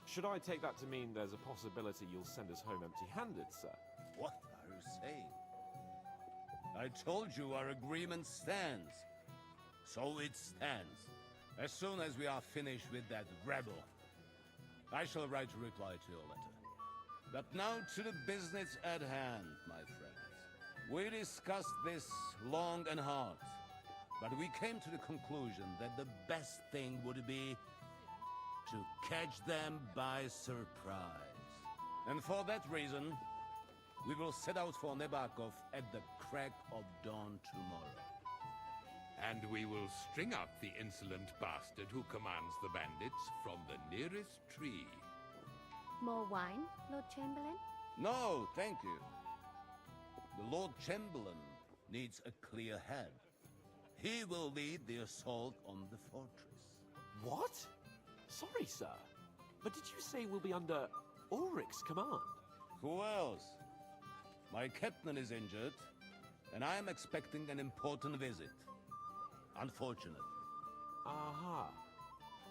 Should I take that to mean there's a possibility you'll send us home empty-handed, sir? What are you saying? I told you our agreement stands. So it stands. As soon as we are finished with that rebel, I shall write a reply to your letter. But now to the business at hand, my friends. We discussed this long and hard, but we came to the conclusion that the best thing would be to catch them by surprise. And for that reason, we will set out for Nabokov at the crack of dawn tomorrow. And we will string up the insolent bastard who commands the bandits from the nearest tree. More wine, Lord Chamberlain? No, thank you. The Lord Chamberlain needs a clear head. He will lead the assault on the fortress. What? Sorry, sir. But did you say we'll be under Ulrich's command? Who else? My captain is injured, and I am expecting an important visit. Unfortunate. Aha.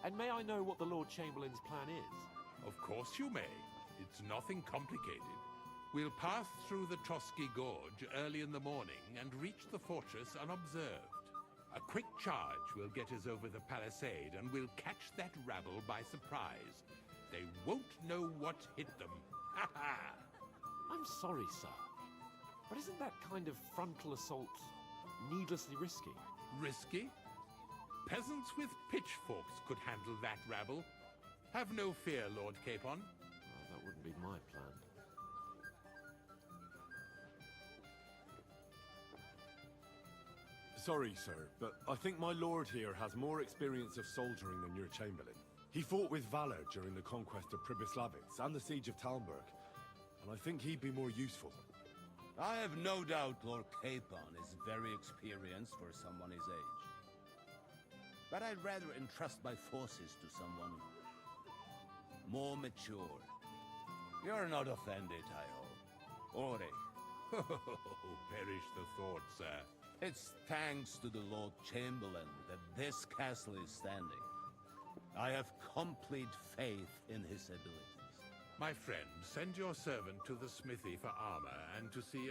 And may I know what the Lord Chamberlain's plan is? Of course you may. It's nothing complicated. We'll pass through the Trotsky Gorge early in the morning and reach the fortress unobserved. A quick charge will get us over the palisade and we'll catch that rabble by surprise. They won't know what hit them. Ha ha! I'm sorry, sir. But isn't that kind of frontal assault needlessly risky? Risky? Peasants with pitchforks could handle that rabble. Have no fear, Lord Capon. Well, that wouldn't be my plan. Sorry, sir, but I think my lord here has more experience of soldiering than your chamberlain. He fought with valor during the conquest of Pribyslavitz and the siege of Talmberg, and I think he'd be more useful. I have no doubt Lord Capon is very experienced for someone his age. But I'd rather entrust my forces to someone more mature. You're not offended, I hope. Ore. Perish the thought, sir. It's thanks to the Lord Chamberlain that this castle is standing. I have complete faith in his abilities. My friend, send your servant to the smithy for armor and to see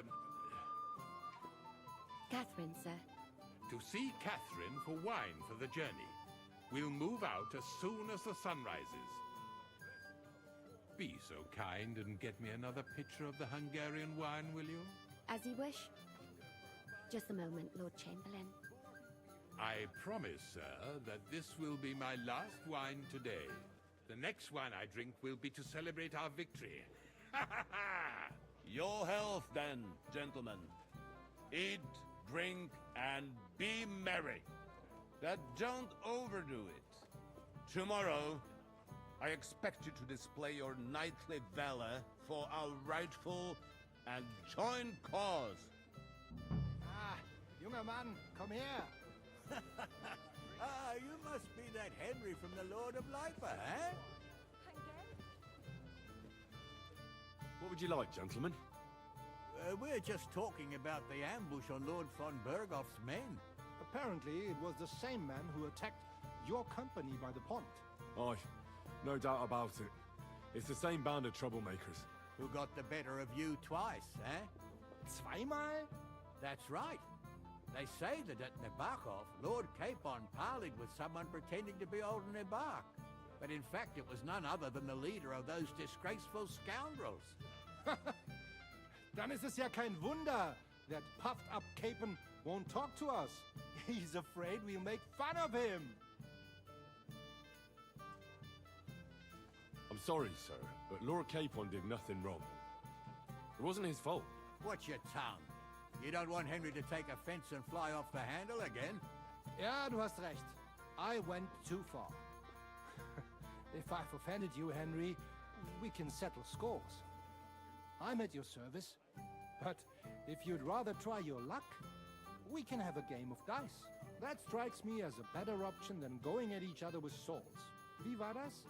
Catherine, sir. to see Catherine for wine for the journey. We'll move out as soon as the sun rises. Be so kind and get me another pitcher of the Hungarian wine, will you? As you wish. Just a moment, Lord Chamberlain. I promise, sir, that this will be my last wine today. The next wine I drink will be to celebrate our victory. Your health, then, gentlemen. Eat, drink, and be merry. But don't overdo it. Tomorrow, I expect you to display your knightly valor for our rightful and joint cause. Ah, junger Mann, komm her! Ah, you must be that Henry from the Lord of Lipa, eh? What would you like, gentlemen? We're just talking about the ambush on Lord von Bergoff's men. Apparently, it was the same man who attacked your company by the pond. Aye, no doubt about it. It's the same band of troublemakers. Who got the better of you twice, eh? Zweimal? That's right. They say that at Nabokov, Lord Capon parleyed with someone pretending to be old Nabark. But in fact, it was none other than the leader of those disgraceful scoundrels. Dann ist es ja kein Wunder that puffed-up Capon won't talk to us. He's afraid we'll make fun of him. I'm sorry, sir, but Lord Capon did nothing wrong. It wasn't his fault. Watch your tongue. You don't want Henry to take offense and fly off the handle again? Ja, du hast recht. I went too far. If I've offended you, Henry, we can settle scores. I'm at your service. But if you'd rather try your luck, we can have a game of dice. That strikes me as a better option than going at each other with swords. Wie war das?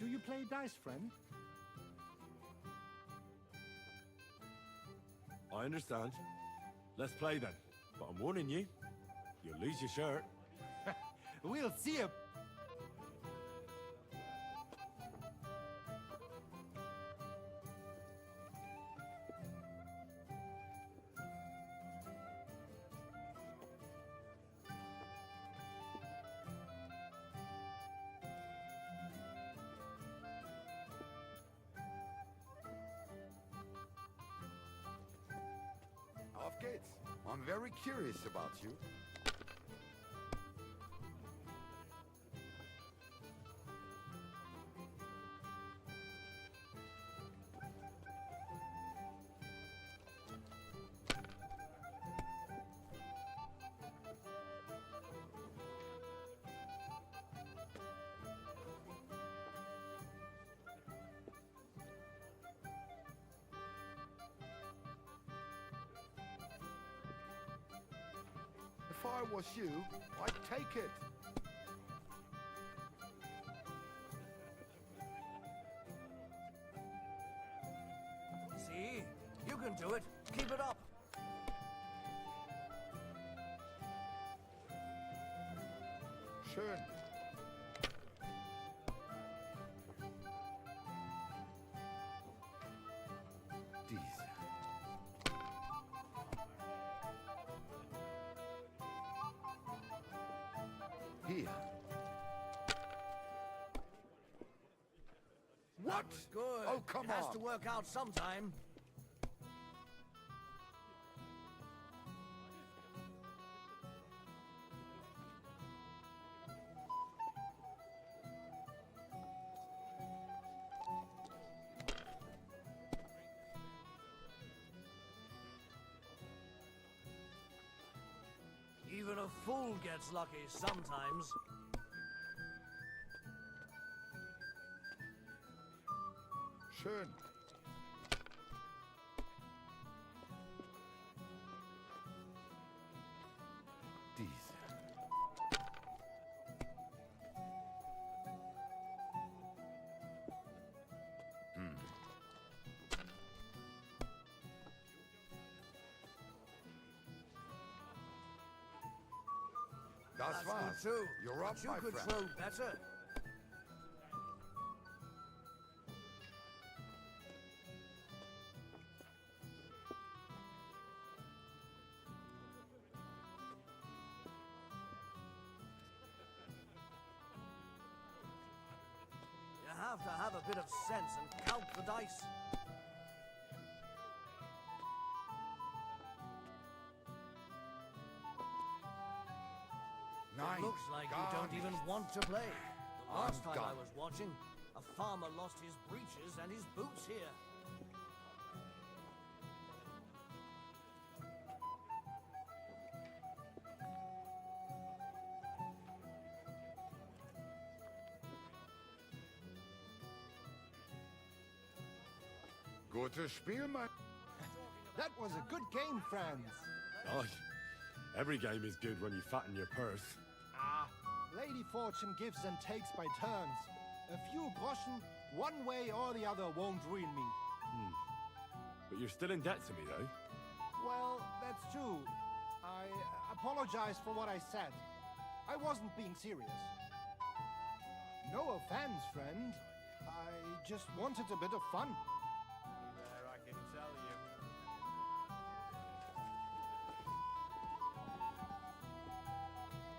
Do you play dice, friend? I understand. Let's play then. But I'm warning you, you'll lose your shirt. We'll see you. Auf geht's. I'm very curious about you. If I was you, I'd take it. See? You can do it. Keep it up. Schön. Diese. Hier. What? Good. Oh, come it has on. to work out sometime. Even a fool gets lucky sometimes. Schön. Diese. Das That's war's. good too. You're up, But you my could friend. throw better. You have to have a bit of sense and count the dice. Nein, It looks like you gar don't even nichts. want to play. The last I'm time I done. was watching, a farmer lost his breeches and his boots here. Gutes Spiel, mein... That was a good game, friends. Oh, every game is good when you fatten your purse. Ah, Lady Fortune gives and takes by turns. A few groschen, one way or the other, won't ruin me. But you're still in debt to me, though. Well, that's true. I apologize for what I said. I wasn't being serious. No offense, friend. I just wanted a bit of fun. There, I can tell you.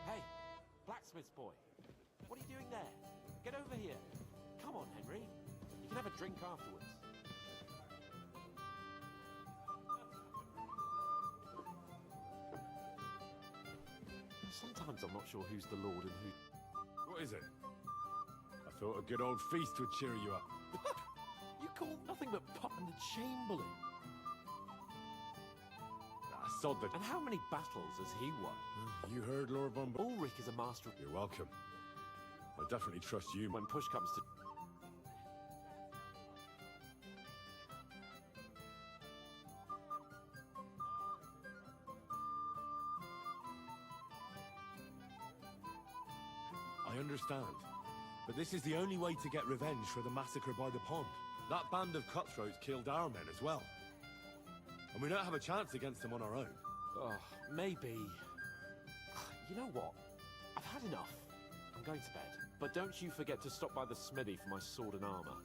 Hey, blacksmith's boy. What are you doing there? Get over here. Come on, Henry. You can have a drink afterwards. Sometimes I'm not sure who's the Lord and who... What is it? I thought a good old feast would cheer you up. You call nothing but Pop and the Chamberlain. Sod the... And how many battles has he won? You heard Lord Von... Ulrich is a master of... You're welcome. I definitely trust you. When push comes to... I understand. But this is the only way to get revenge for the massacre by the pond. That band of cutthroats killed our men as well. And we don't have a chance against them on our own. Oh, maybe... You know what? I've had enough. I'm going to bed. But don't you forget to stop by the smithy for my sword and armor.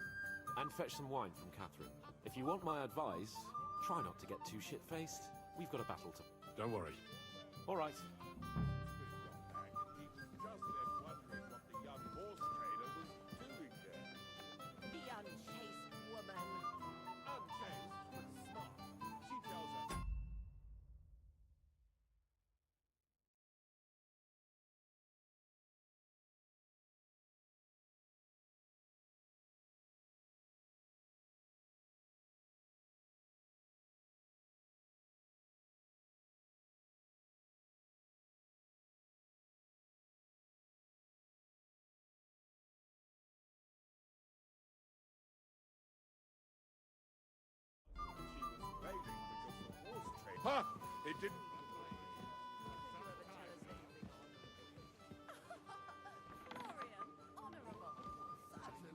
And fetch some wine from Catherine. If you want my advice, try not to get too shit-faced. We've got a battle to... Don't worry. All right. The unchaste woman. Unchaste, but smart. She tells us... Ha! It didn't...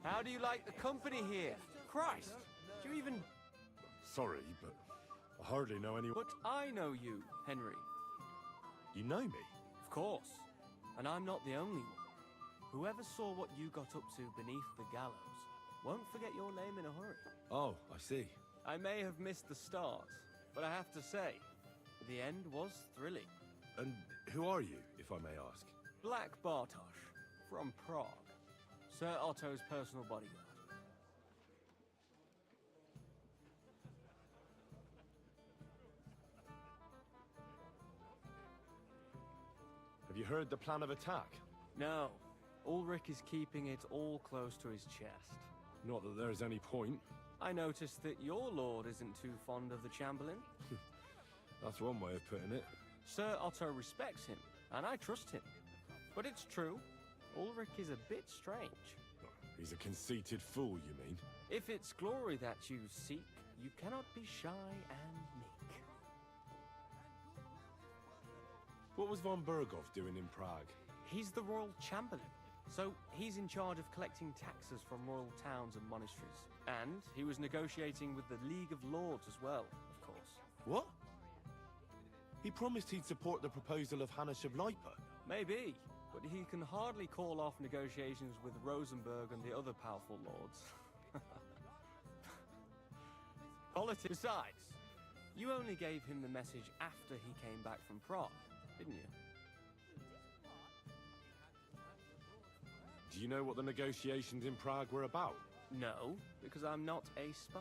How do you like the company here? Christ, do you even... Sorry, but I hardly know anyone. But I know you, Henry. You know me? Of course. And I'm not the only one. Whoever saw what you got up to beneath the gallows won't forget your name in a hurry. Oh, I see. I may have missed the start, but I have to say, the end was thrilling. And who are you, if I may ask? Black Bartosz, from Prague. Sir Otto's personal bodyguard. Have you heard the plan of attack? No. Ulrich is keeping it all close to his chest. Not that there's any point. I noticed that your lord isn't too fond of the Chamberlain. That's one way of putting it. Sir Otto respects him, and I trust him. But it's true, Ulrich is a bit strange. He's a conceited fool, you mean? If it's glory that you seek, you cannot be shy and meek. What was von Berghoff doing in Prague? He's the royal chamberlain, so he's in charge of collecting taxes from royal towns and monasteries. And he was negotiating with the League of Lords as well, of course. What? He promised he'd support the proposal of Hannes of Lipa. Maybe, but he can hardly call off negotiations with Rosenberg and the other powerful lords. Politics. Besides, you only gave him the message after he came back from Prague, didn't you? Do you know what the negotiations in Prague were about? No, because I'm not a spy.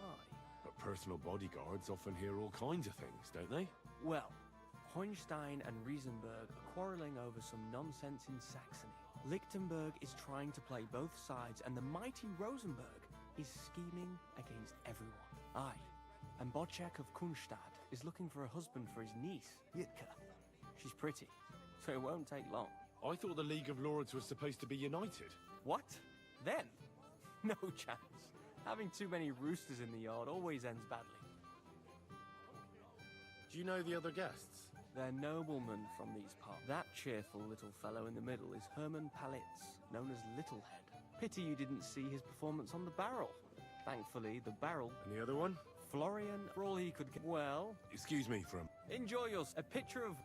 But personal bodyguards often hear all kinds of things, don't they? Well, Hohenstein and Riesenberg are quarreling over some nonsense in Saxony. Lichtenberg is trying to play both sides, and the mighty Rosenberg is scheming against everyone. Aye, and Bocek of Kunstadt is looking for a husband for his niece, Yitka. She's pretty, so it won't take long. I thought the League of Lords was supposed to be united. What? Then? No chance. Having too many roosters in the yard always ends badly. Do you know the other guests? They're noblemen from these parts. That cheerful little fellow in the middle is Hermann Palitz, known as Littlehead. Pity you didn't see his performance on the barrel. Thankfully, the barrel... And the other one? Florian, for all he could get... Well... Excuse me from... Enjoy yours. A picture of...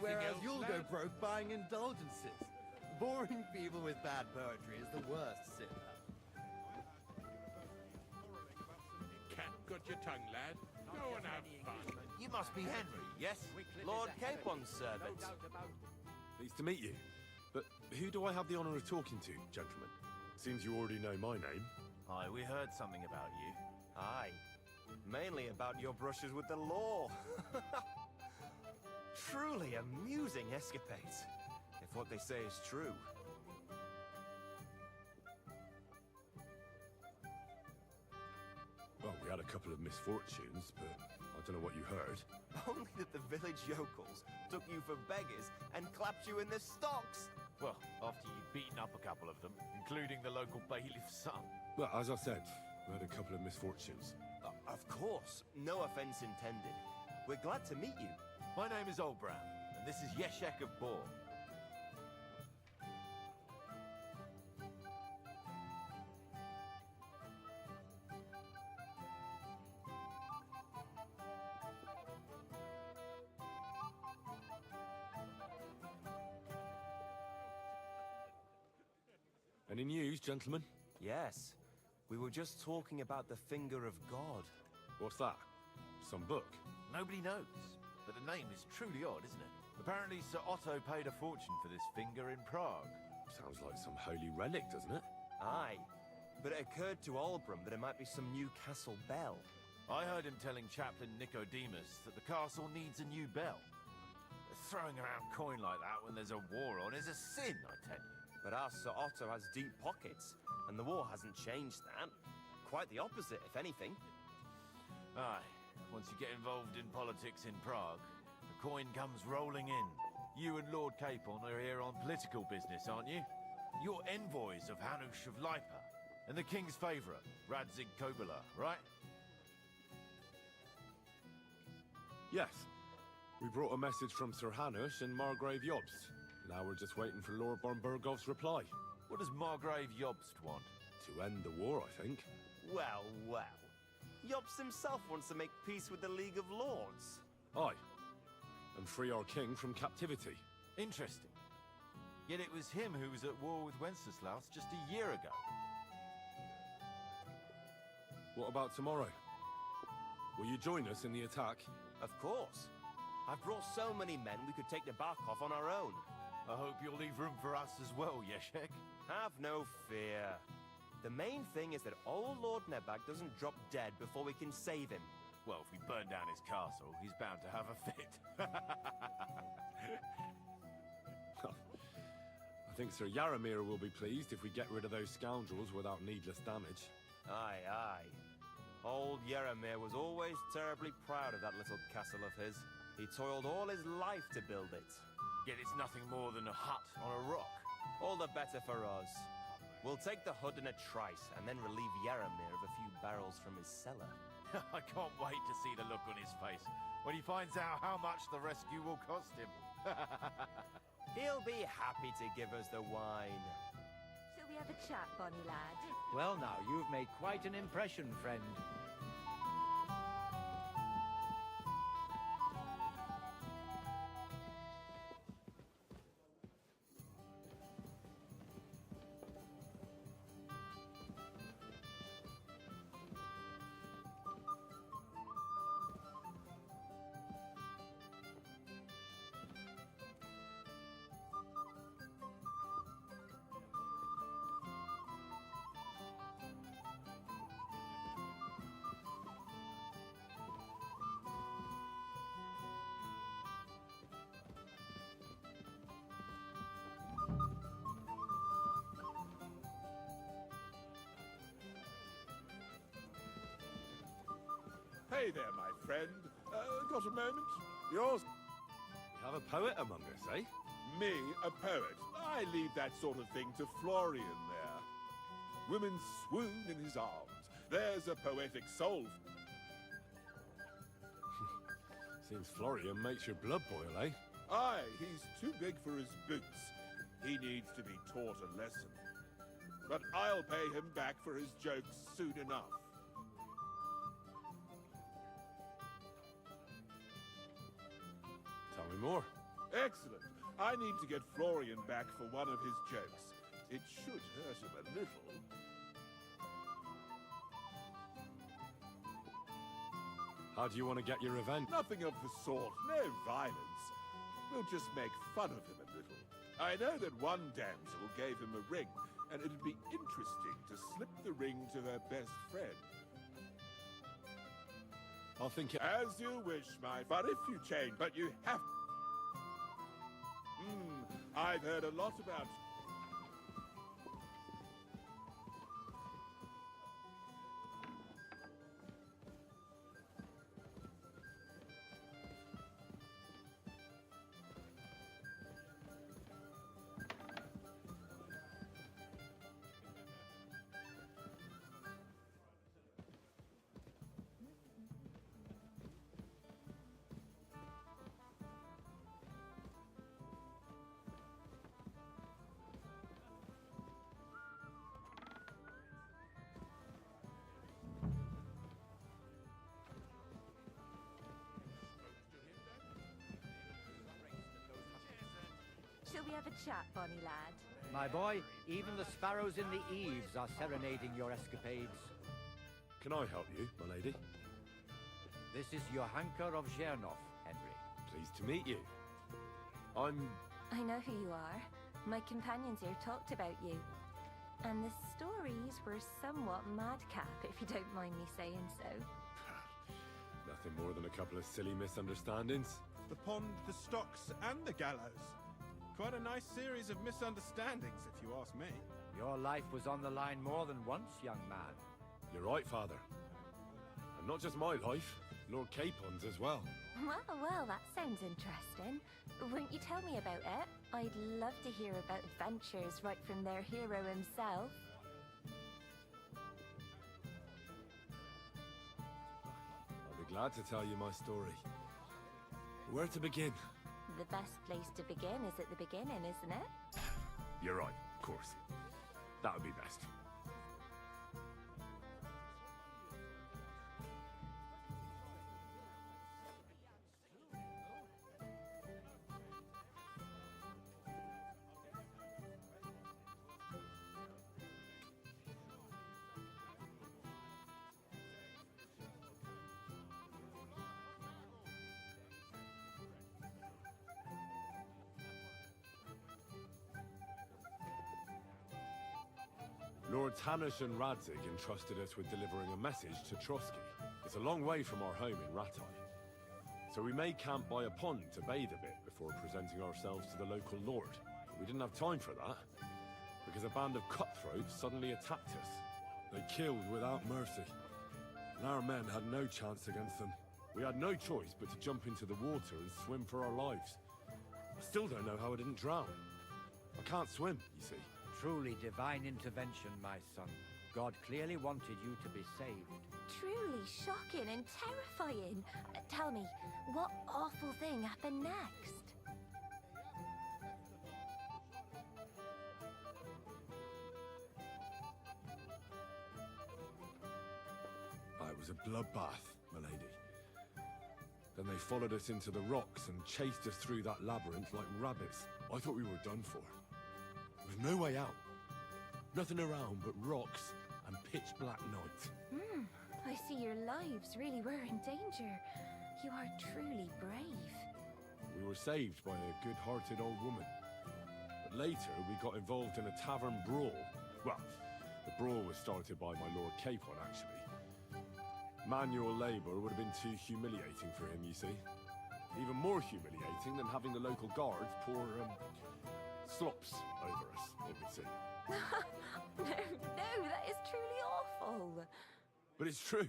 Whereas you'll go broke buying indulgences. Boring people with bad poetry is the worst sin. Cat got your tongue, lad. Go and have fun. You must be Henry, yes? Lord Capon's servant. Pleased to meet you. But who do I have the honor of talking to, gentlemen? Seems you already know my name. Aye, we heard something about you. Aye. Mainly about your brushes with the law. Truly amusing escapades, if what they say is true. Well, we had a couple of misfortunes, but I don't know what you heard. Only that the village yokels took you for beggars and clapped you in the stocks. Well, after you'd beaten up a couple of them, including the local bailiff's son. Well, as I said, we had a couple of misfortunes. Of course, no offense intended. We're glad to meet you. My name is Olbram, and this is Yeshek of Bor. Any news, gentlemen? Yes. We were just talking about the Finger of God. What's that? Some book? Nobody knows, but the name is truly odd, isn't it? Apparently Sir Otto paid a fortune for this finger in Prague. Sounds like some holy relic, doesn't it? Aye. But it occurred to Olbram that it might be some new castle bell. I heard him telling Chaplain Nicodemus that the castle needs a new bell. Throwing around coin like that when there's a war on is a sin, I tell you. But our Sir Otto has deep pockets, and the war hasn't changed that. Quite the opposite, if anything. Aye. Once you get involved in politics in Prague, the coin comes rolling in. You and Lord Capon are here on political business, aren't you? You're envoys of Hanush of Lipa, and the king's favourite, Radzig Kobyla, right? Yes. We brought a message from Sir Hanush and Margrave Jobst. Now we're just waiting for Lord von Berghoff's reply. What does Margrave Jobst want? To end the war, I think. Well, well. Jobst himself wants to make peace with the League of Lords. Aye. And free our king from captivity. Interesting. Yet it was him who was at war with Wenceslaus just a year ago. What about tomorrow? Will you join us in the attack? Of course. I've brought so many men we could take the Barkov on our own. I hope you'll leave room for us as well, Yeshek. Have no fear. The main thing is that old Lord Nebag doesn't drop dead before we can save him. Well, if we burn down his castle, he's bound to have a fit. I think Sir Yaramir will be pleased if we get rid of those scoundrels without needless damage. Aye, aye. Old Yaramir was always terribly proud of that little castle of his. He toiled all his life to build it. Yet it's nothing more than a hut on a rock. All the better for us. We'll take the hood in a trice and then relieve Yaramir of a few barrels from his cellar. I can't wait to see the look on his face when he finds out how much the rescue will cost him. He'll be happy to give us the wine. Shall we have a chat, bonny lad? Well now, you've made quite an impression, friend. Hey there, my friend. Got a moment? Yours? We have a poet among us, eh? Me, a poet. I leave that sort of thing to Florian there. Women swoon in his arms. There's a poetic soul. Seems Florian makes your blood boil, eh? Aye, he's too big for his boots. He needs to be taught a lesson. But I'll pay him back for his jokes soon enough. Tell me more. Excellent. I need to get Florian back for one of his jokes. It should hurt him a little. How do you want to get your revenge? Nothing of the sort. No violence. We'll just make fun of him a little. I know that one damsel gave him a ring, and it'd be interesting to slip the ring to her best friend. I'll think it... As you wish, but if you change, but you have... I've heard a lot about... Shall we have a chat, bonny lad? My boy, even the sparrows in the eaves are serenading your escapades. Can I help you, my lady? This is Johanka of Zhernov, Henry. Pleased to meet you. I know who you are. My companions here talked about you. And the stories were somewhat madcap, if you don't mind me saying so. Nothing more than a couple of silly misunderstandings. The pond, the stocks, and the gallows. Quite a nice series of misunderstandings, if you ask me. Your life was on the line more than once, young man. You're right, Father. And not just my life, Lord Capon's as well. Well, that sounds interesting. Won't you tell me about it? I'd love to hear about adventures right from their hero himself. I'll be glad to tell you my story. Where to begin? The best place to begin is at the beginning, isn't it? You're right, of course. That would be best. Lords Hanush and Radzig entrusted us with delivering a message to Trotsky. It's a long way from our home in Ratai. So we made camp by a pond to bathe a bit before presenting ourselves to the local lord. We didn't have time for that, because a band of cutthroats suddenly attacked us. They killed without mercy. and our men had no chance against them. We had no choice but to jump into the water and swim for our lives. I still don't know how I didn't drown. I can't swim, you see. Truly divine intervention, my son. God clearly wanted you to be saved. Truly shocking and terrifying. Tell me, what awful thing happened next? It was a bloodbath, my lady. Then they followed us into the rocks and chased us through that labyrinth like rabbits. I thought we were done for. With no way out. Nothing around but rocks and pitch black night. I see your lives really were in danger. You are truly brave. We were saved by a good-hearted old woman. But later, we got involved in a tavern brawl. Well, the brawl was started by my Lord Capon, actually. Manual labor would have been too humiliating for him, you see. Even more humiliating than having the local guards pour, slops over us, it would seem. No, that is truly awful. But it's true.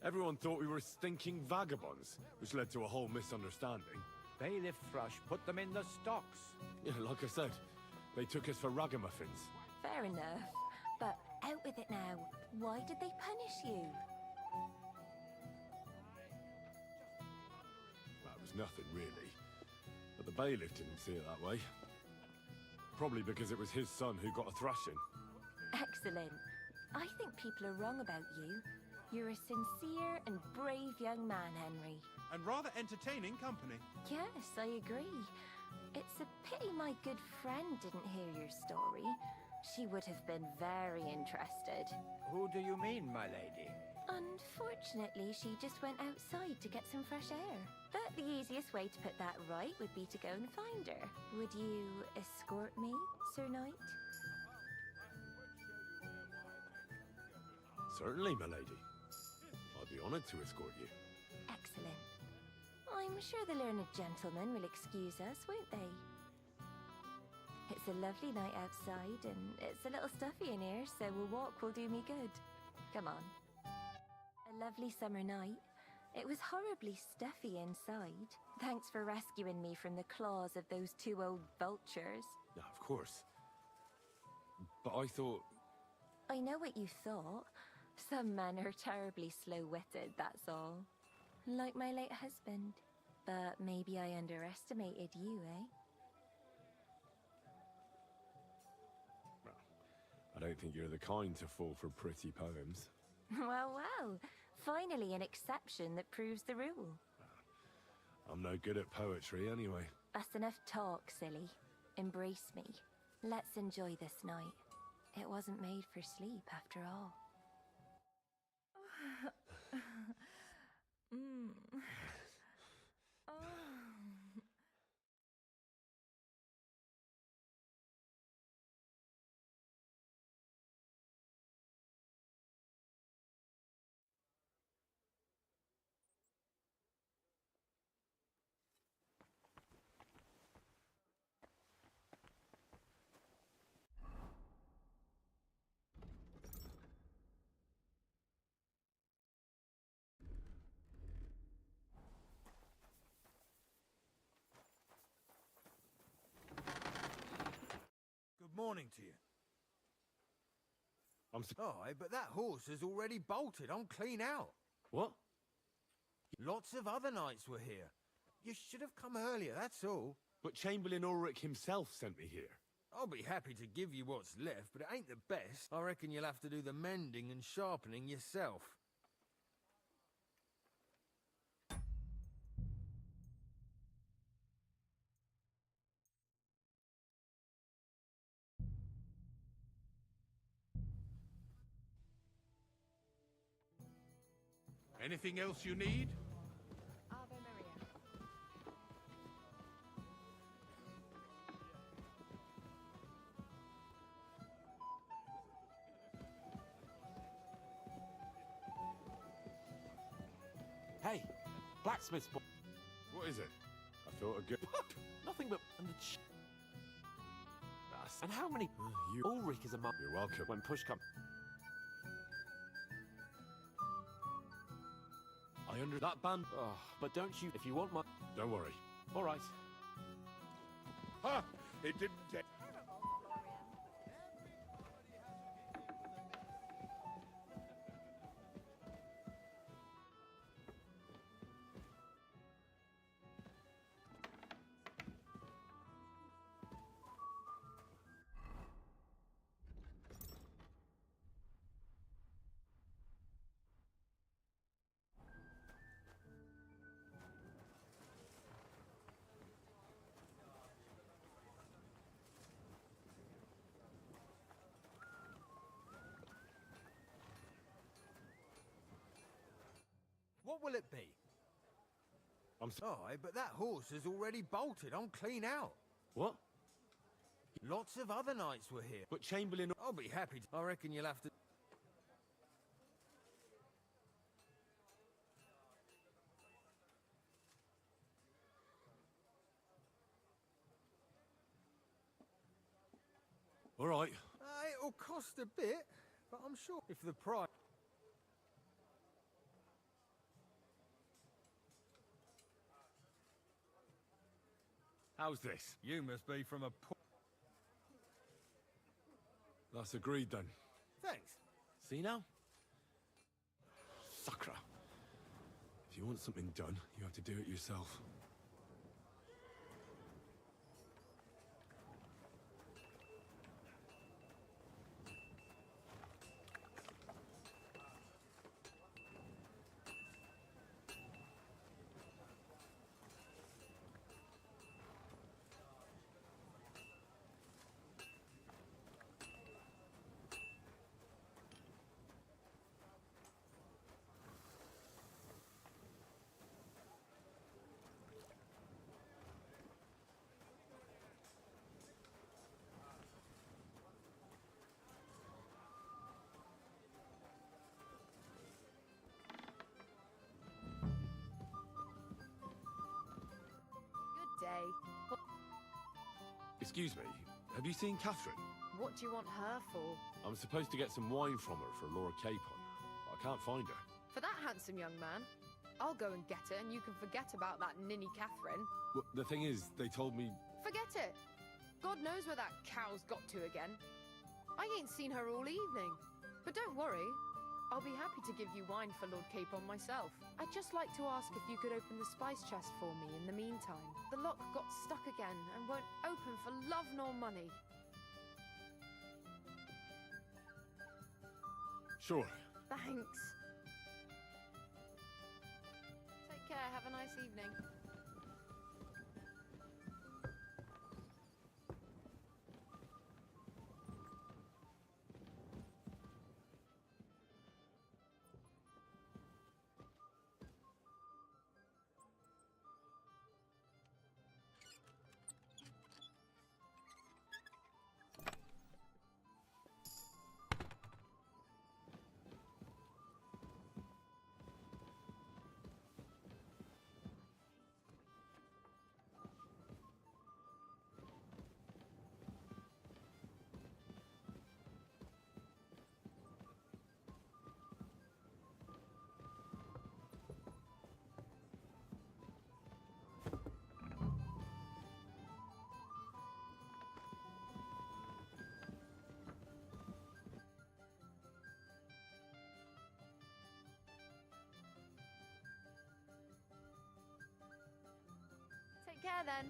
Everyone thought we were stinking vagabonds, which led to a whole misunderstanding. Bailiff Thrush put them in the stocks. Yeah, like I said, they took us for ragamuffins. Fair enough. But out with it now. Why did they punish you? That was nothing, really. But the bailiff didn't see it that way. Probably because it was his son who got a thrashing. Excellent. I think people are wrong about you. You're a sincere and brave young man, Henry. And rather entertaining company. Yes, I agree. It's a pity my good friend didn't hear your story. She would have been very interested. Who do you mean, my lady? Unfortunately, she just went outside to get some fresh air. But the easiest way to put that right would be to go and find her. Would you escort me, Sir Knight? Certainly, my lady. I'd be honored to escort you. Excellent. I'm sure the learned gentlemen will excuse us, won't they? It's a lovely night outside, and it's a little stuffy in here, so a walk will do me good. Come on. A lovely summer night. It was horribly stuffy inside. Thanks for rescuing me from the claws of those two old vultures. Yeah, of course. But I thought... I know what you thought. Some men are terribly slow-witted, that's all. Like my late husband. But maybe I underestimated you, eh? I don't think you're the kind to fall for pretty poems. Well. Finally an exception that proves the rule. I'm no good at poetry anyway. That's enough talk, silly. Embrace me. Let's enjoy this night. It wasn't made for sleep, after all. Good morning to you. I'm but that horse has already bolted. I'm clean out. What? Lots of other knights were here. You should have come earlier, that's all. But Chamberlain Ulrich himself sent me here. I'll be happy to give you what's left, but it ain't the best. I reckon you'll have to do the mending and sharpening yourself. Anything else you need? Ave Maria. Hey, blacksmith's boy. What is it? I thought a good... What? Nothing but... And how many... Ulrich is a monk. You're welcome. When push comes... under that band. Oh, but don't you... If you want my... Don't worry. All right. Ha! It didn't take... What will it be? I'm sorry, but that horse is already bolted. I'm clean out. What? Lots of other knights were here. But Chamberlain... I'll be happy to... I reckon you'll have to... All right. It'll cost a bit, but I'm sure if the price... How's this? You must be from a poor... That's agreed then. Thanks. See now? Sakra. If you want something done, you have to do it yourself. Day. Excuse me, have you seen Catherine? What do you want her for? I'm supposed to get some wine from her for Lord Capon. I can't find her. For that handsome young man? I'll go and get her, and you can forget about that ninny Catherine. Well, the thing is, they told me... Forget it! God knows where that cow's got to again. I ain't seen her all evening. But don't worry, I'll be happy to give you wine for Lord Capon myself. I'd just like to ask if you could open the spice chest for me in the meantime. The lock got stuck again and won't open for love nor money. Sure. Thanks. Take care, have a nice evening. Take care then.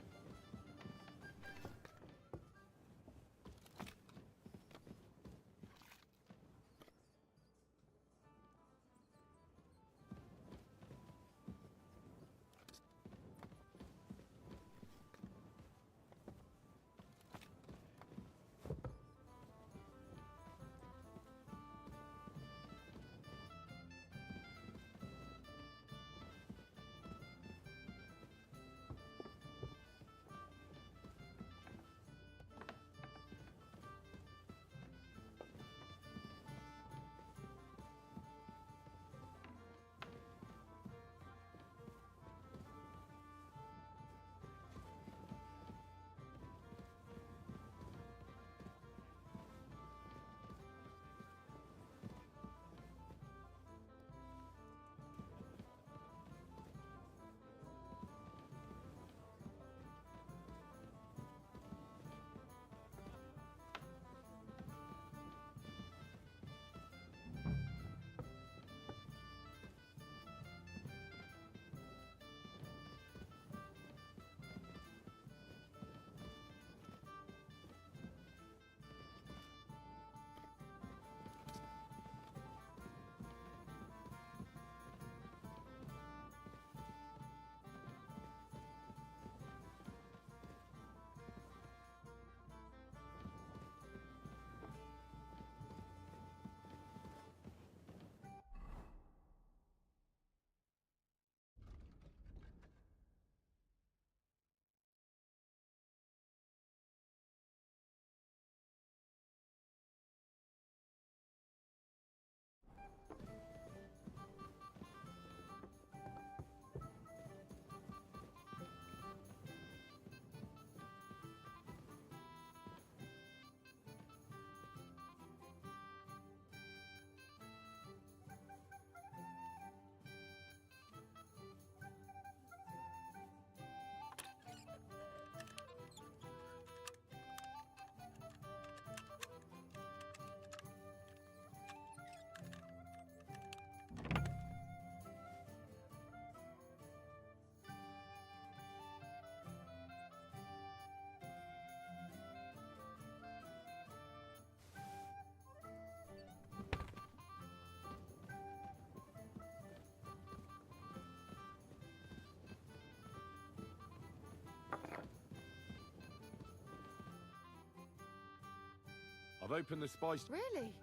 opened the spice... Really?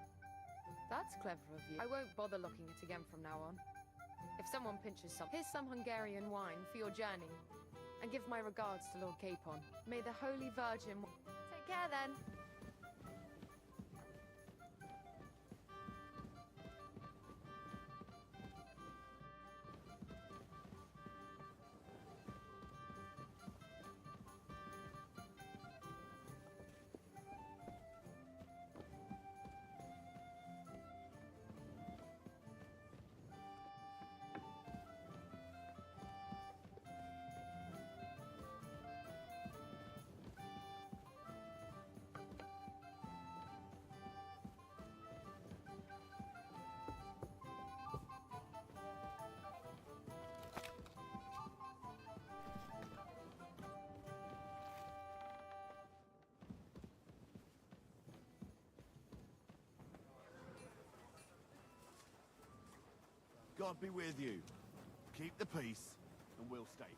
That's clever of you. I won't bother looking it again from now on. If someone pinches some, here's some Hungarian wine for your journey. And give my regards to Lord Capon. May the Holy Virgin... Take care then. God be with you. Keep the peace, and we'll stay friends.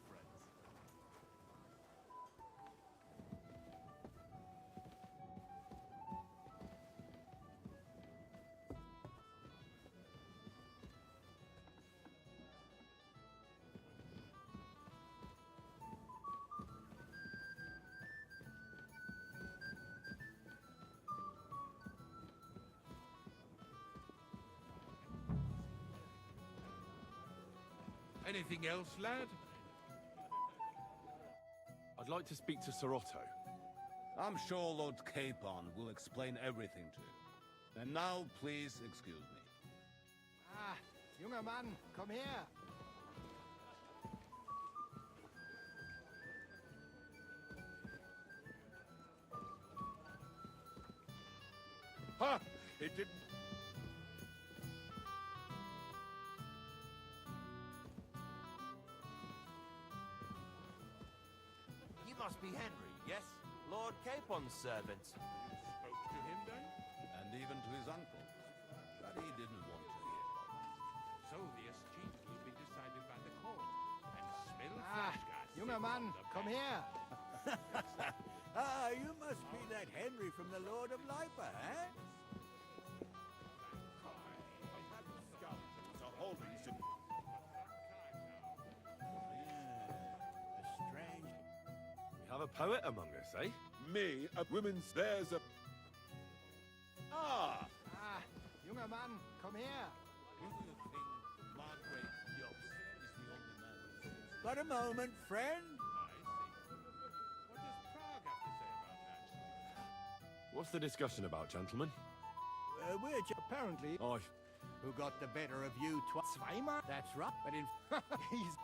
Anything else, lad? I'd like to speak to Sir Otto. I'm sure Lord Capon will explain everything to you. And now, please excuse me. Ah, junger Mann, komm her. Ha! It didn't... You must be Henry, yes? Lord Capon's servant. Spoke to him, then? And even to his uncle. But he didn't want to hear. So the escheat will be decided by the court. And smell Ah, flashgas junger Mann, komm her. Ah, you must be that Henry from the Lord of Lipa, eh? Skeletons are holding some... Strange. We have a poet among us, eh? Me, a woman's... There's a... Ah! Ah, junger Mann, komm her. Who do you think Margrave Yops is the only man who says... But a moment, friend. What does Prague have to say about that? What's the discussion about, gentlemen? Apparently, I... Who got the better of you Zweimal? That's right. But in... He's...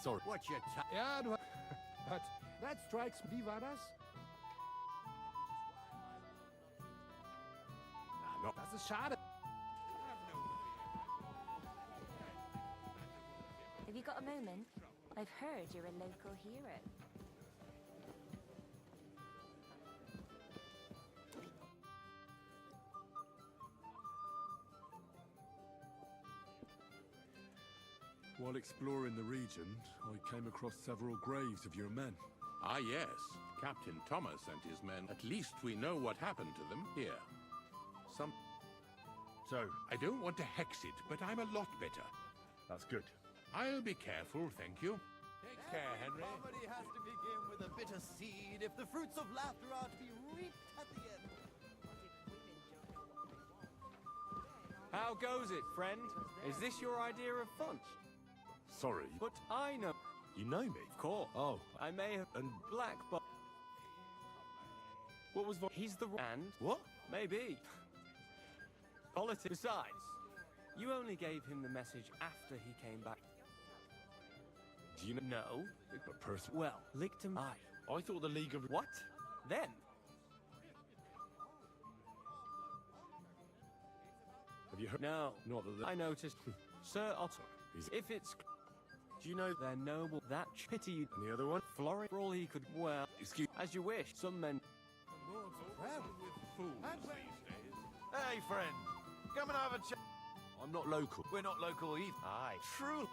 Sorry. What's your Ja, du... But that strikes... Wie war das? No. Das ist schade. Have you got a moment? I've heard you're a local hero. While exploring the region, I came across several graves of your men. Ah, yes. Captain Thomas and his men. At least we know what happened to them here. So, I don't want to hex it, but I'm a lot better. that's good. I'll be careful, thank you. Take care, Henry. Comedy has to begin with a bitter seed if the fruits of laughter are to be reaped at the end. How goes it, friend? Is this your idea of fun? Sorry. But I know. You know me? Of course. Oh. I may have... And... Black, but... What was... He's the... And? What? Maybe. Politics. Besides, you only gave him the message after he came back. Do you know... No. A person... Well, Lichtenberg... I thought the League of... What? Then? Have you heard... No. Not that... I noticed. Sir Otto. If it's... Do you know they're noble? That pity you... And the other one? Florid. For all he could... Well... Excuse... As you wish. Some men... With fools these days. Hey, friend. Come and have a chat. I'm not local. We're not local either. Aye. True.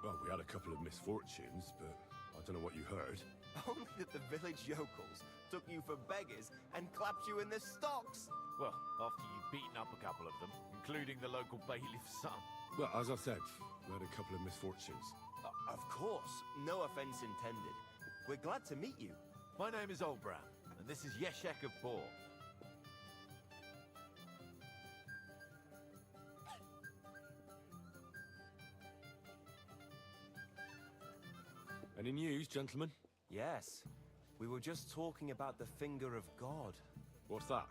Well, we had a couple of misfortunes, but I don't know what you heard. Only that the village yokels took you for beggars and clapped you in the stocks. Well, after you'd beaten up a couple of them, including the local bailiff's son. Well, as I said, we had a couple of misfortunes. Of course, no offense intended. We're glad to meet you. My name is Oldbrow, and this is Yeshek of Boar. Any news, gentlemen? Yes. We were just talking about the Finger of God. What's that?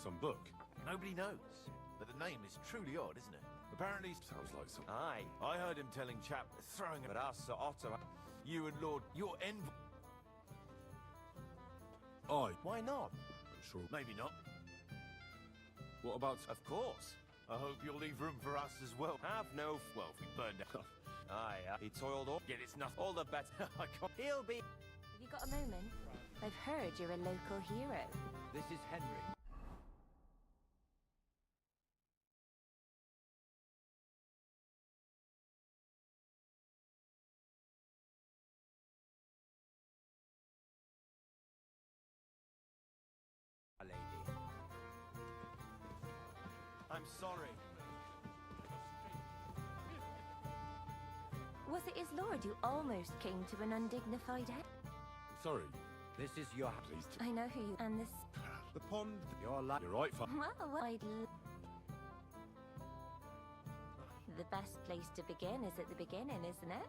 Some book? Nobody knows, but the name is truly odd, isn't it? Apparently... Sounds like some... Aye. I heard him telling chap throwing... But us, Sir Otto... You and Lord... Your envoy... Aye. Why not? I'm sure... Maybe not. What about... Of course. I hope you'll leave room for us as well. Have no... Well, if we burn down... Aye, he toiled all... Yet it's nothing. All the better. I can't... He'll be... Have you got a moment? I've heard you're a local hero. This is Henry. Lady. I'm sorry. Was it his lord you almost came to an undignified end? Sorry. This is your... Please... I know who you... And this... The pond... Your life... You're right, Well, the best place to begin is at the beginning, isn't it?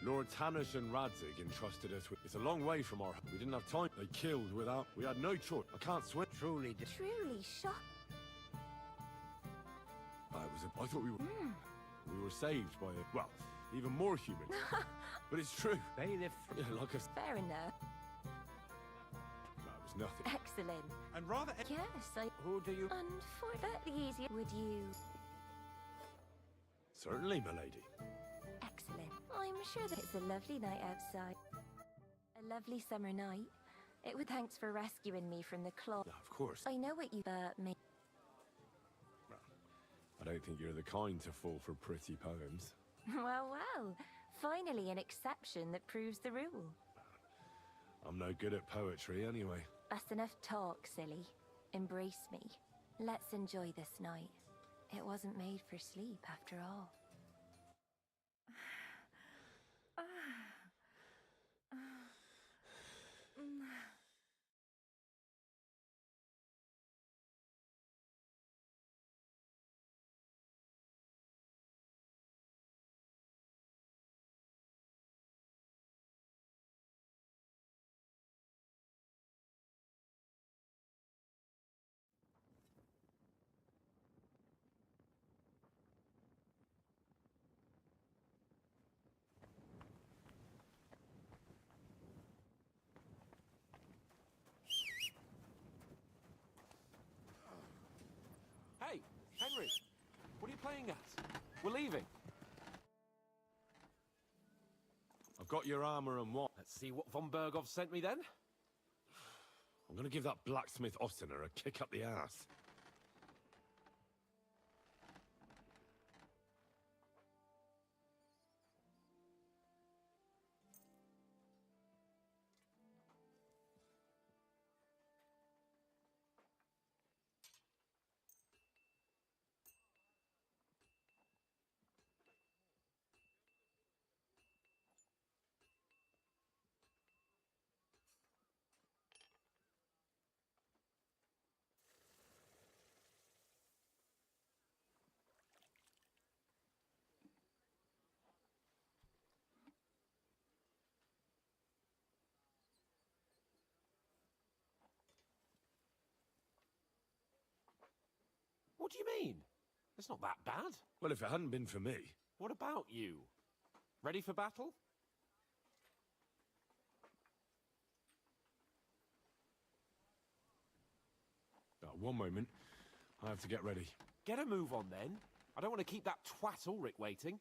Lord Tanish and Radzig entrusted us with... It's a long way from our... We didn't have time. They killed without... We had no choice. I can't swim. Truly... Truly shocked. I thought we were... We were saved by a... Well, even more human. But it's true. Bailiff... Yeah, like a... Fair enough. That was nothing. Excellent. And rather... Yes, I... Who do you... Unfortunately easier. Would you... Certainly, my lady. Excellent. I'm sure that it's a lovely night outside. A lovely summer night. It would thanks for rescuing me from the claw. Of course. I know what you... me... I don't think you're the kind to fall for pretty poems. Well, well. Finally an exception that proves the rule. I'm no good at poetry anyway. That's enough talk, silly. Embrace me. Let's enjoy this night. It wasn't made for sleep, after all. Hey, Henry, what are you playing at? We're leaving. I've got your armor and what? Let's see what von Bergov sent me then. I'm gonna give that blacksmith Ostener a kick up the ass. What do you mean? It's not that bad. Well, if it hadn't been for me... What about you? Ready for battle? One moment. I have to get ready. Get a move on then. I don't want to keep that twat Ulrich waiting.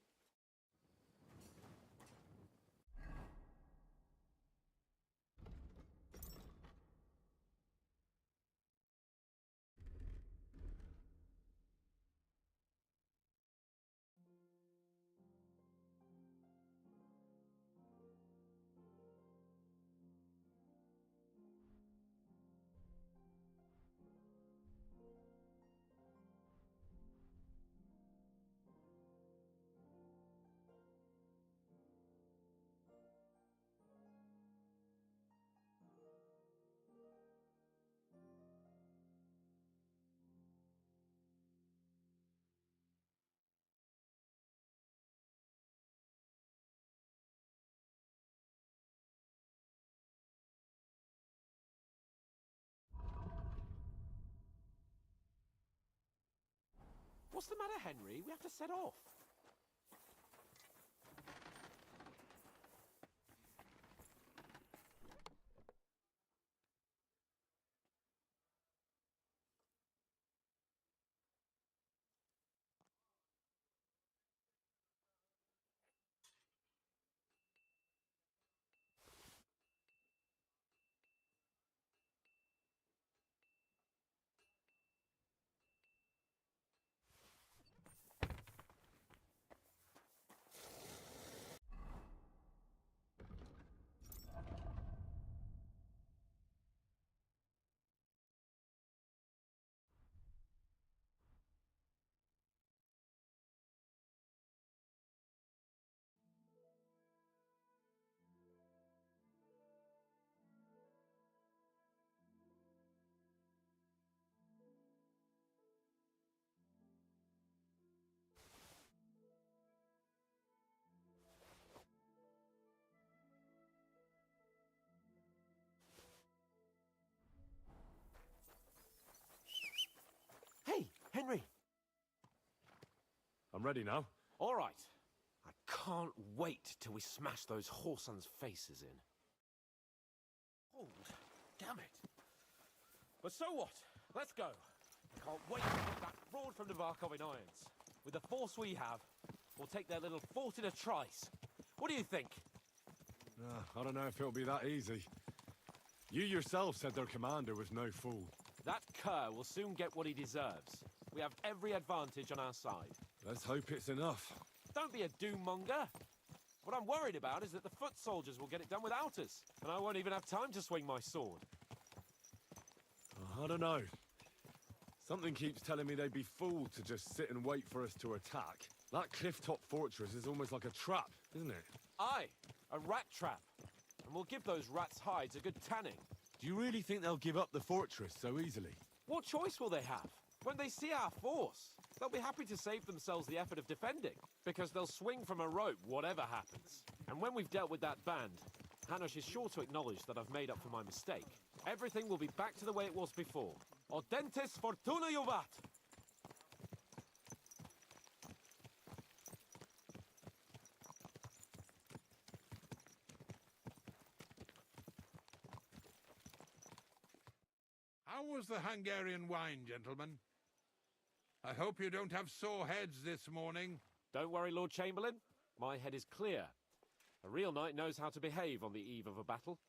What's the matter, Henry? We have to set off. Hey, Henry! I'm ready now. All right. I can't wait till we smash those whoresons' faces in. Oh, damn it. But so what? Let's go. I can't wait to put that fraud from the Varkov in irons. With the force we have, we'll take their little fort in a trice. What do you think? I don't know if it'll be that easy. You yourself said their commander was no fool. That cur will soon get what he deserves. We have every advantage on our side. Let's hope it's enough. Don't be a doom-monger. What I'm worried about is that the foot soldiers will get it done without us, and I won't even have time to swing my sword. I don't know. Something keeps telling me they'd be fooled to just sit and wait for us to attack. That cliff-top fortress is almost like a trap, isn't it? Aye, a rat trap. And we'll give those rats' hides a good tanning. Do you really think they'll give up the fortress so easily? What choice will they have? When they see our force, they'll be happy to save themselves the effort of defending, because they'll swing from a rope whatever happens. And when we've dealt with that band, Hanush is sure to acknowledge that I've made up for my mistake. Everything will be back to the way it was before. Audentes fortuna juvat! How was the Hungarian wine, gentlemen? I hope you don't have sore heads this morning. Don't worry, Lord Chamberlain. My head is clear. A real knight knows how to behave on the eve of a battle.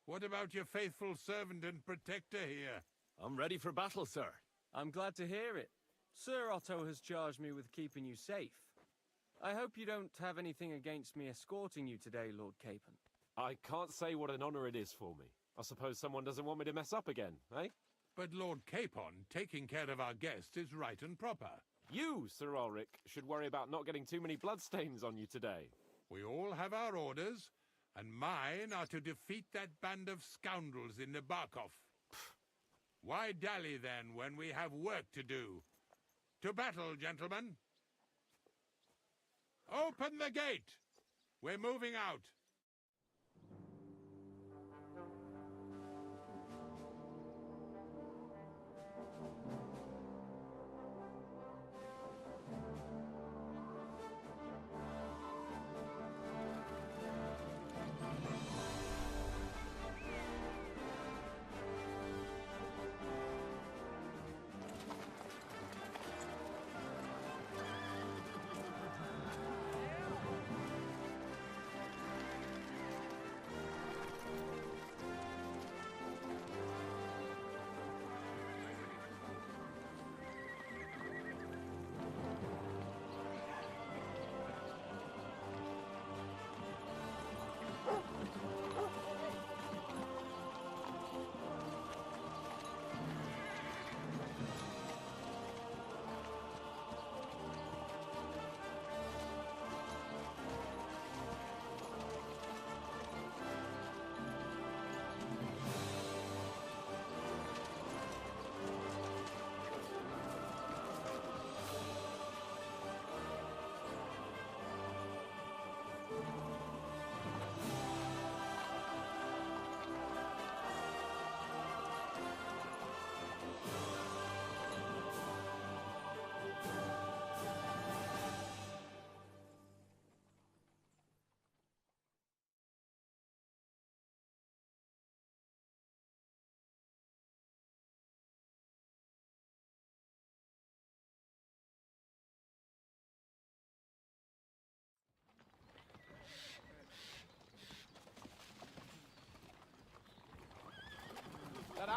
What about your faithful servant and protector here? I'm ready for battle, sir. I'm glad to hear it. Sir Otto has charged me with keeping you safe. I hope you don't have anything against me escorting you today, Lord Capon. I can't say what an honor it is for me. I suppose someone doesn't want me to mess up again, eh? But Lord Capon, taking care of our guest is right and proper. You, Sir Ulrich, should worry about not getting too many bloodstains on you today. We all have our orders, and mine are to defeat that band of scoundrels in the Barkov. Why dally, then, when we have work to do? To battle, gentlemen! Open the gate! We're moving out.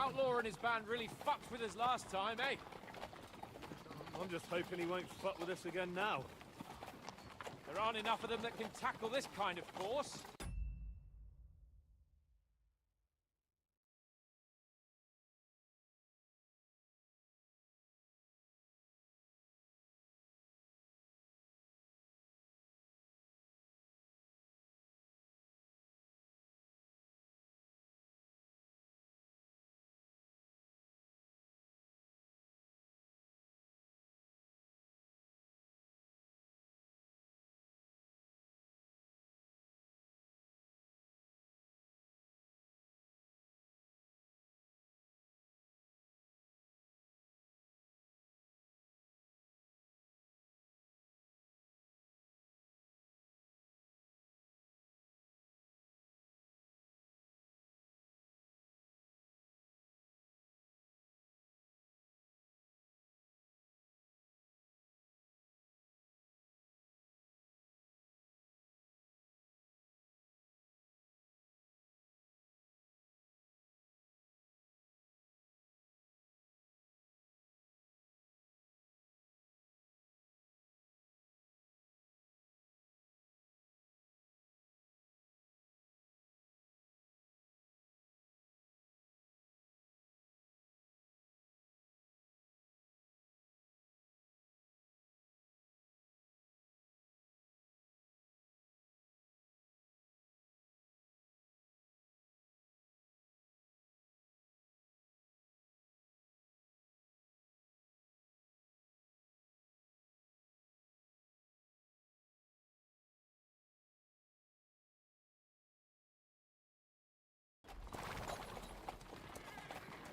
outlaw and his band really fucked with us last time, eh? I'm just hoping he won't fuck with us again now. There aren't enough of them that can tackle this kind of force.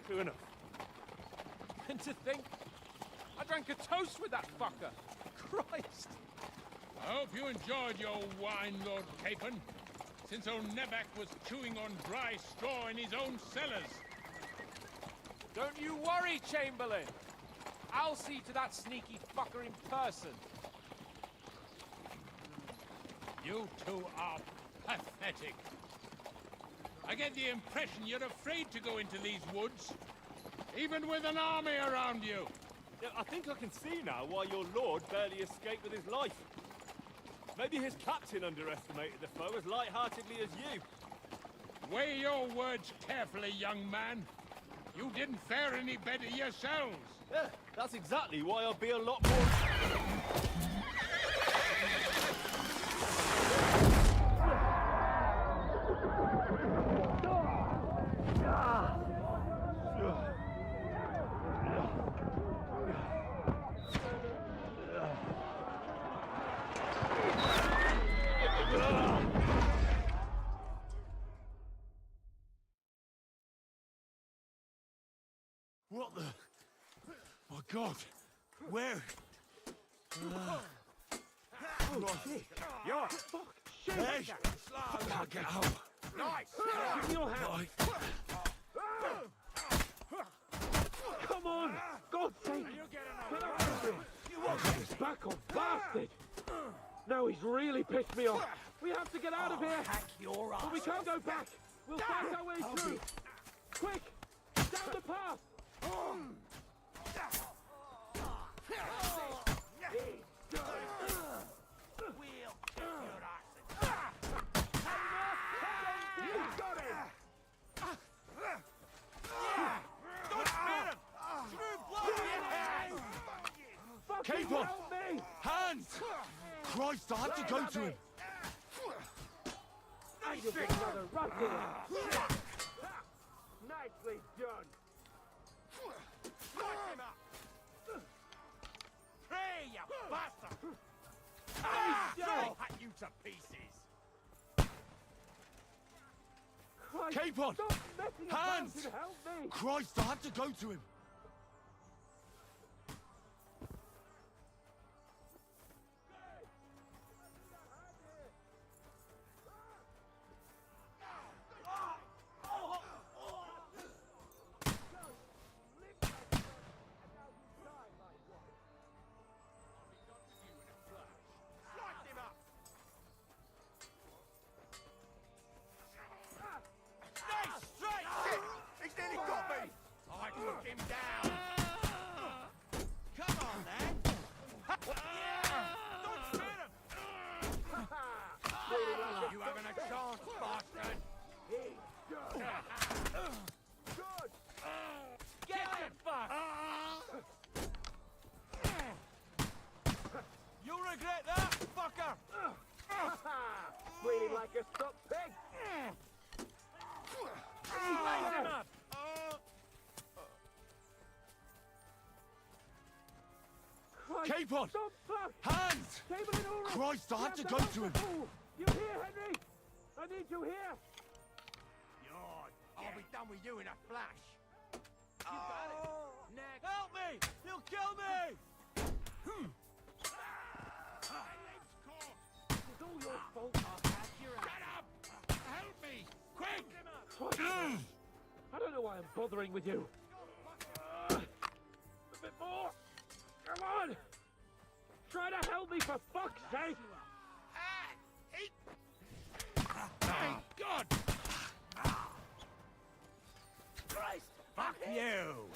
True enough. And to think, I drank a toast with that fucker. Christ! I hope you enjoyed your wine, Lord Capon, since old Nevac was chewing on dry straw in his own cellars. Don't you worry, Chamberlain. I'll see to that sneaky fucker in person. You two are pathetic. I get the impression you're afraid to go into these woods, even with an army around you. Yeah, I think I can see now why your lord barely escaped with his life. Maybe his captain underestimated the foe as light-heartedly as you. Weigh your words carefully, young man. You didn't fare any better yourselves. Yeah, that's exactly why I'll be a lot more... What the... My God! Where? You're... Hey! I'll get out! Nice! Give me your hand! Come on! God's sake! Get out of here! I got his back on, bastard! Now he's really pissed me off. We have to get out of here! But we can't go back! We'll fight our way through! Quick! Down the path! Capon! Hands! Christ, I have to go to him! Another run here! Nicely done! Knock him up! Pray, you bastard! I'll hack you to pieces! Christ, Capon! stop messing about Hands! and help me! Christ, I have to go to him! He's nearly got me! Good! Get him, fuck! You'll regret that, fucker! Really like a stuck pig! Light him up! Capon! Stop, fuck! Hands! Chamberlain Ulrich! Christ, I have to go to him! You here, Henry? I need you here! I'll be done with you in a flash. You got it! Next! Help me! He'll kill me! It's all your fault. I'll catch your ass. Get up! Help me! Quick! I don't know why I'm bothering with you. A bit more. Come on. Try to help me, for fuck's sake. Thank God! Christ! Fuck you!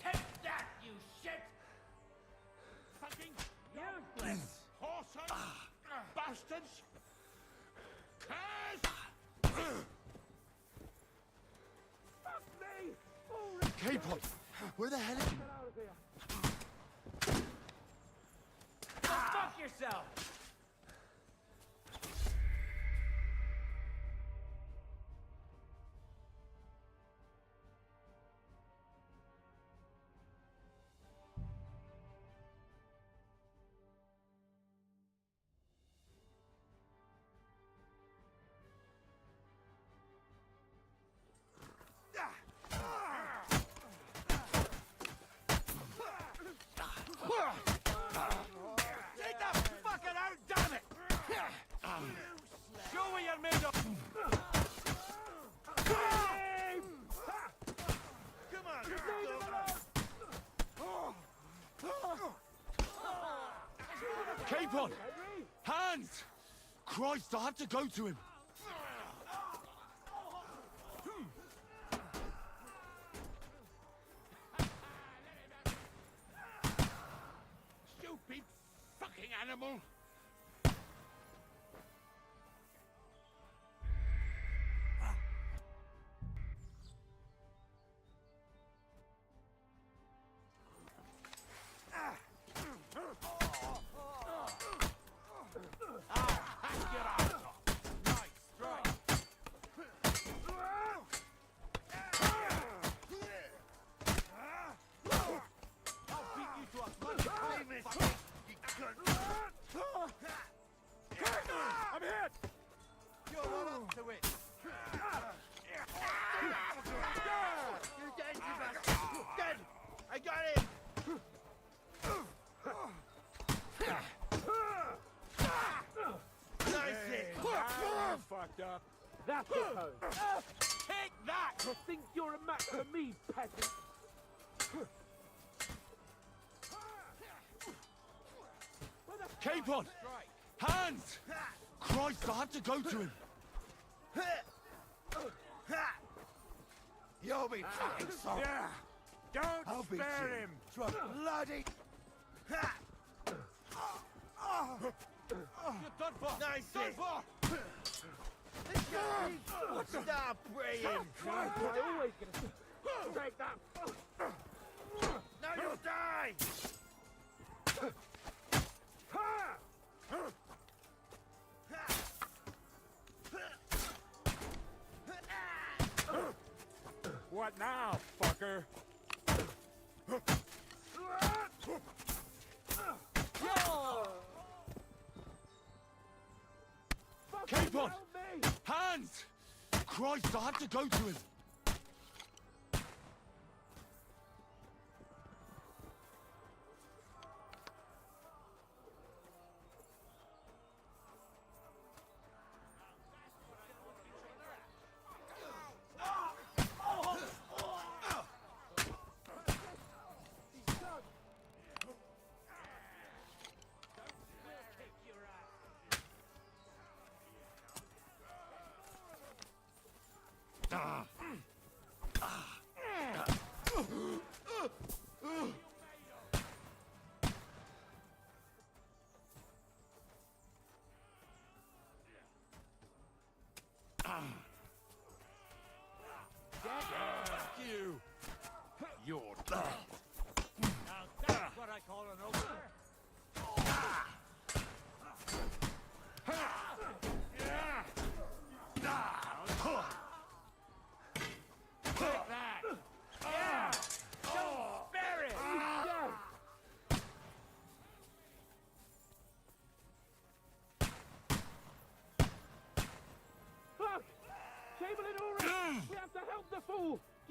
Take that, you shit! Fucking Useless! whoreson! Bastards! Curse! Fuck me! Ulrich, Capon! Where the hell is he? get out of here. Go fuck yourself! Take the fucking out, damn it! Show what you're made of! Come on, Capon! Hands! Christ, I have to go to him! Stupid fucking animal! I'm hit! You're not up to it! You dead, you bastard! Dead! I got him! Nice hit! Fucked up. That's it, Hose. Take that! You think you're a match for me, peasant? Capon! Hands! Christ, I have to go to him! You'll be fucking sorry! Yeah! Don't I'll beat spare you. him! Bloody! You're done for! Nice Done hit. for! Stop praying! I always get a... Take that! Now you'll die! What now, fucker? Capon! Hands! Christ, I have to go to him!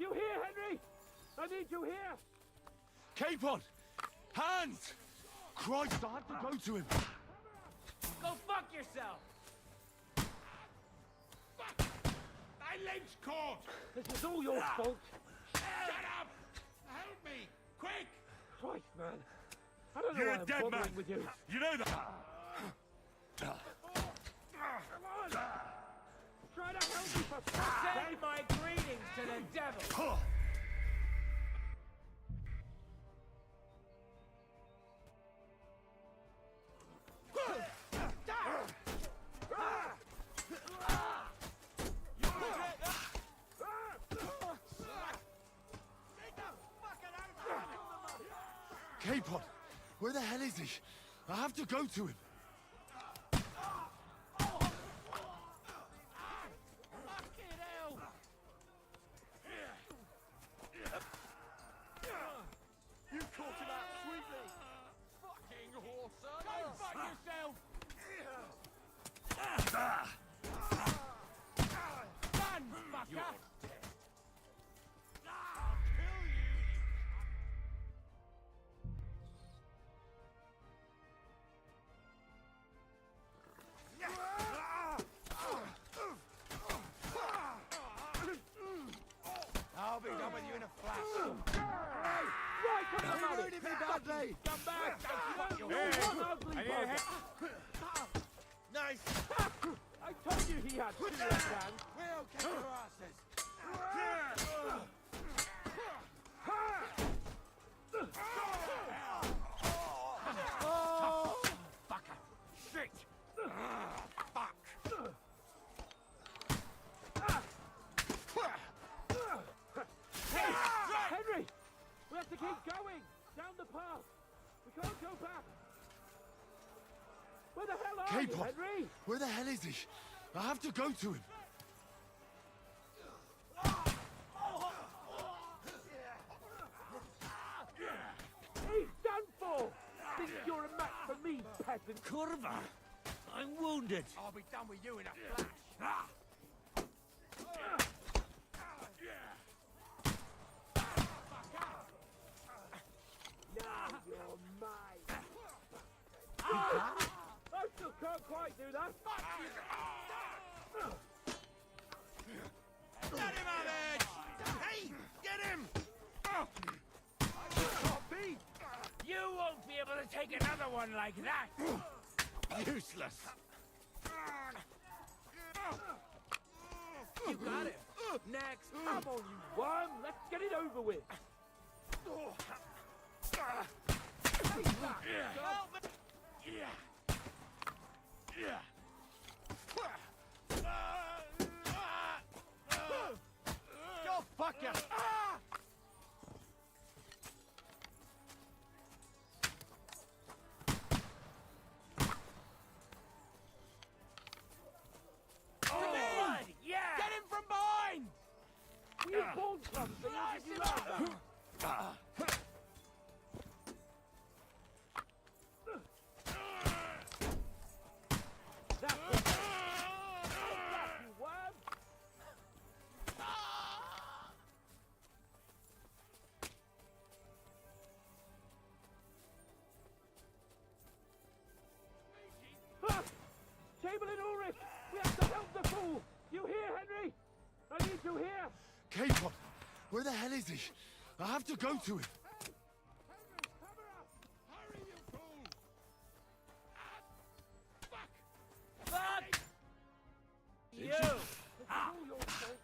You hear, Henry? I need you here! Capon! Hands! Christ, I have to go to him! Go fuck yourself! My leg's caught! This is all your fault! Shut up! Help me! Quick! Christ, man. I don't know You're why a I'm dead bothering man. with you. You know that? Come on! Try to help me for fuck's sake! Say my greetings to the devil! Capon! Where the hell is he? I have to go to him. You caught him out sweetly! Fucking horse! Go fuck yourself! Run, fucker! I'll kill you! I'll be done with you in a flash. Right, come You on, wounded me badly. Come back! You Hey, one ugly I need a bugger. hand. Nice. I told you he had two left hands. We'll kick your asses. Oh! Fucker! Shit! Fuck! Hey! Henry! We have to keep going! Down the path! We can't go back! Where the hell are you, Capon! Henry? Where the hell is he? I have to go to him. He's done for! Think you're a match for me, peasant? Curva! I'm wounded! I'll be done with you in a flash. Now you're mine! I still can't quite do that! Get him, Ahmed! Hey, get him! You won't be able to take another one like that! Useless. You got it! Next! Come on, you worm! Let's get it over with! Take that, Help me! Go fuck you! Blood! Yeah! Get him from behind! You pulled something! Did you know that? That's it! Take that, you worm! Ah! Chamberlain Ulrich! We have to help the fool! You hear, Henry? I need you here! Capon! Where the hell is he? I have to go to him. Fuck! You! It's all your fault.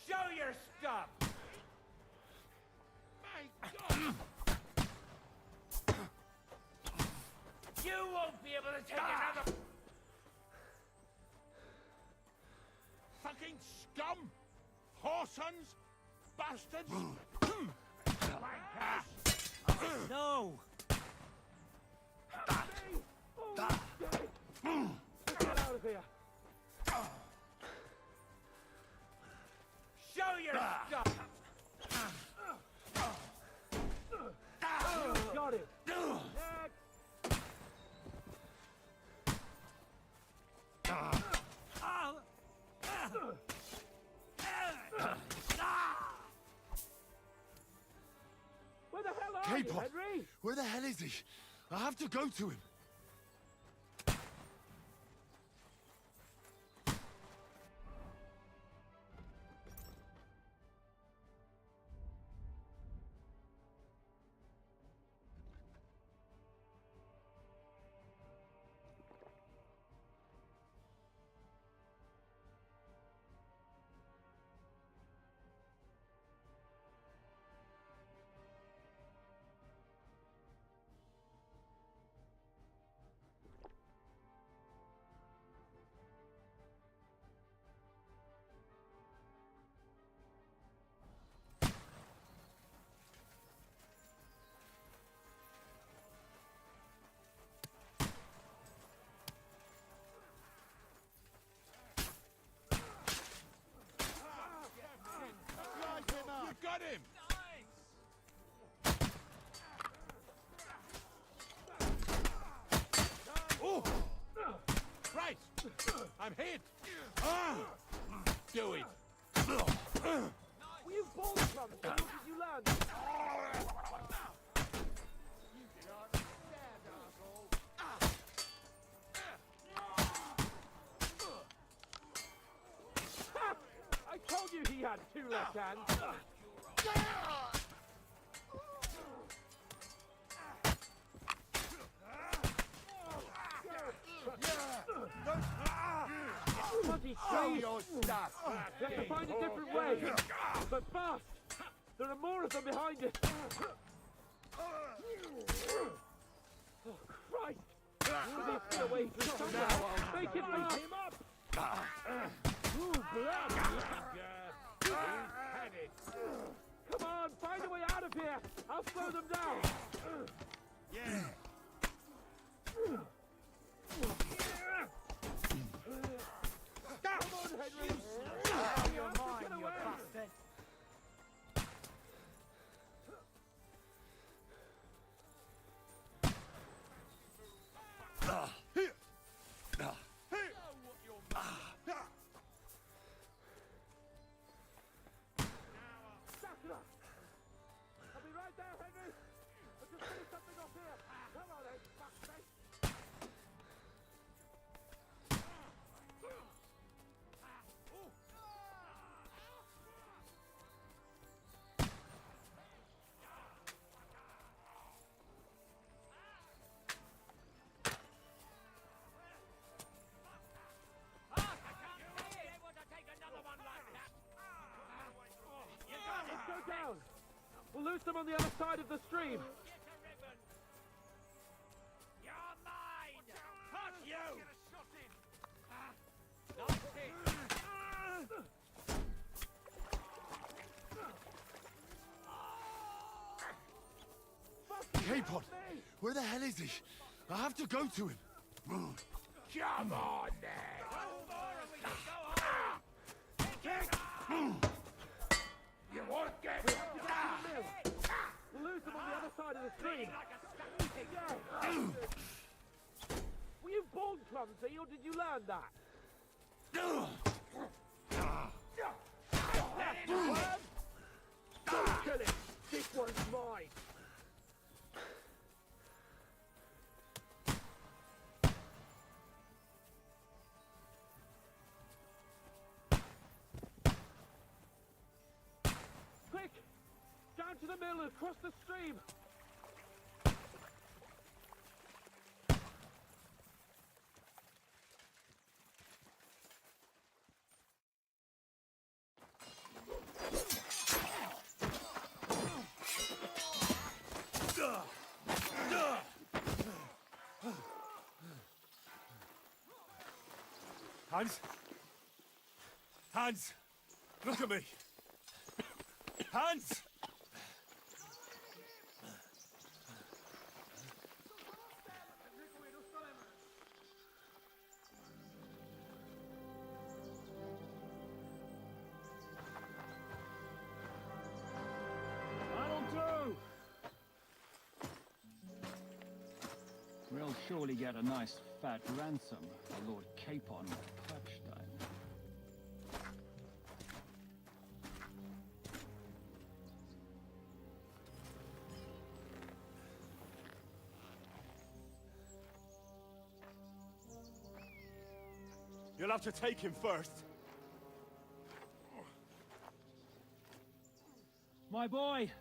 Show your stuff! You won't be able to take another... Fucking scum! Whoresons! Bastards! No! Let's get out of here! Show your stuff! Capon! Henry? Where the hell is he? I have to go to him. You got him! Oh! Right! I'm hit! Do it! Were you ball clumsy or did you land? I told you he had two left hands. Bloody Show trees. your stuff! We have to find a different way. But fast! There are more of them behind us. Oh, Christ! They get away from somewhere. Make it fast! Him up! Ooh, blood! Had it! Come on, find a way out of here! I'll slow them down! Yeah! Come on, Henry! You're mine, Get you away! bastard! Sakura! I'll be right there, Henry! I'll just finish something off here! Come on, eh, fuckface! Let's go down! We'll lose them on the other side of the stream! You're mine! Fuck you! Capon! Where the hell is he? I have to go to him. Come on, then! You won't get it! We'll lose them on the other side of the stream! Were you born clumsy or did you learn that? Don't kill it! This one's mine! Quick! Down to the mill and across the stream! Hans? Hans! Look at me! Hans! That'll do! We'll surely get a nice fat ransom for Lord Capon of Pepstein. You'll have to take him first. My boy,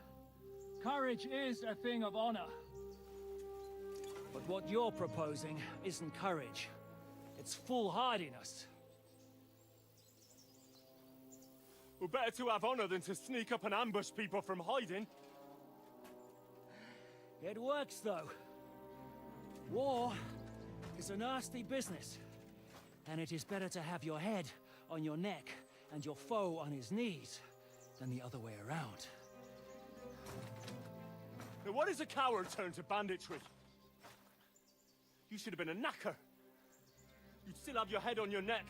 courage is a thing of honor. But what you're proposing isn't courage. It's foolhardiness. Well, better to have honor than to sneak up and ambush people from hiding. It works, though. War is a nasty business. And it is better to have your head on your neck and your foe on his knees than the other way around. Now, what is a coward turn to banditry? You should have been a knacker. You'd still have your head on your neck.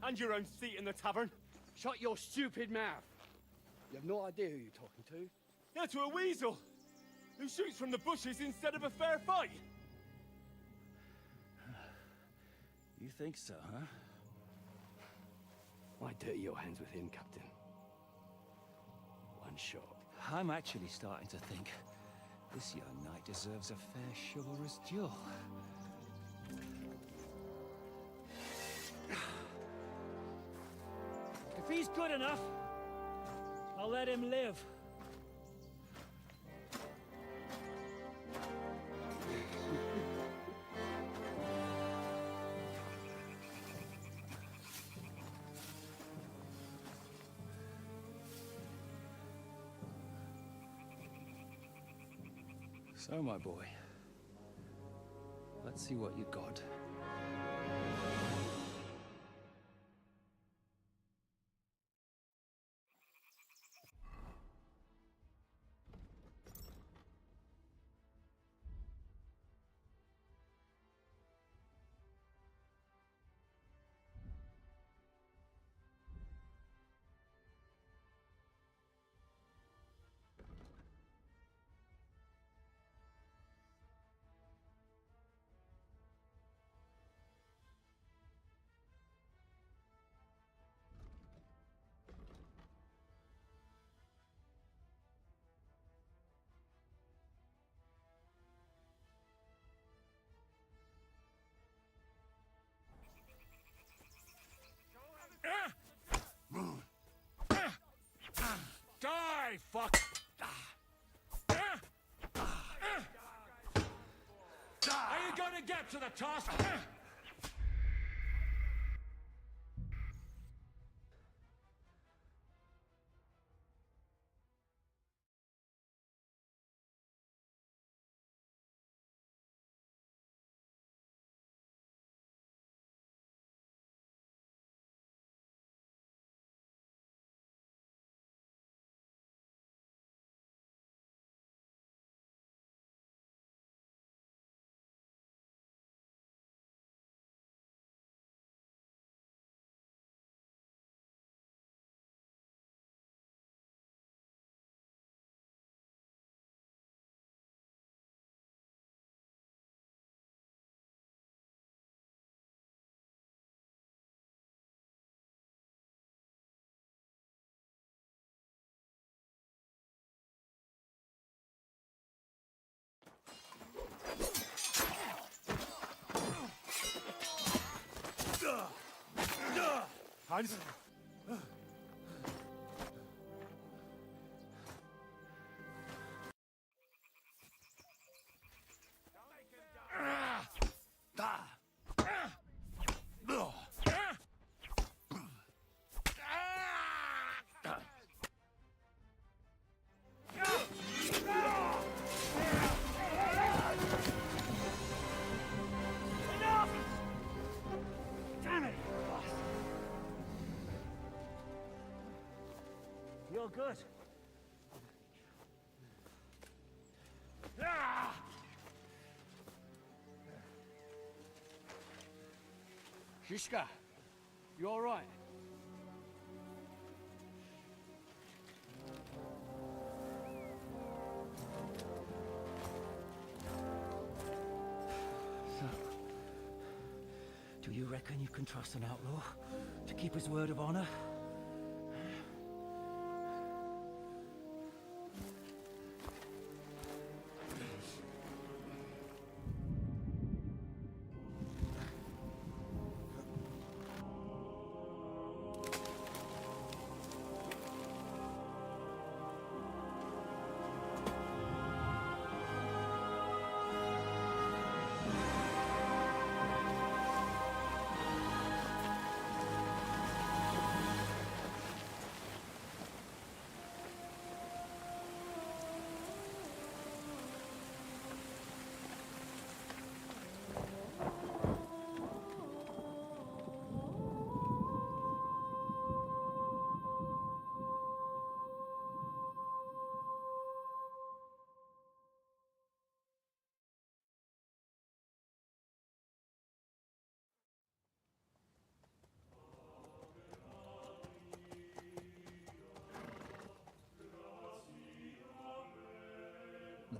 And your own seat in the tavern. Shut your stupid mouth. You have no idea who you're talking to. Yeah, to a weasel. Who shoots from the bushes instead of a fair fight. You think so, huh? Why dirty your hands with him, Captain? One shot. I'm actually starting to think this young knight deserves a fair chivalrous duel. If he's good enough, I'll let him live. So, my boy, let's see what you got. Die, fuck! Are you gonna get to the task? Hans? You're good. Shishka, you all right? So, do you reckon you can trust an outlaw to keep his word of honor?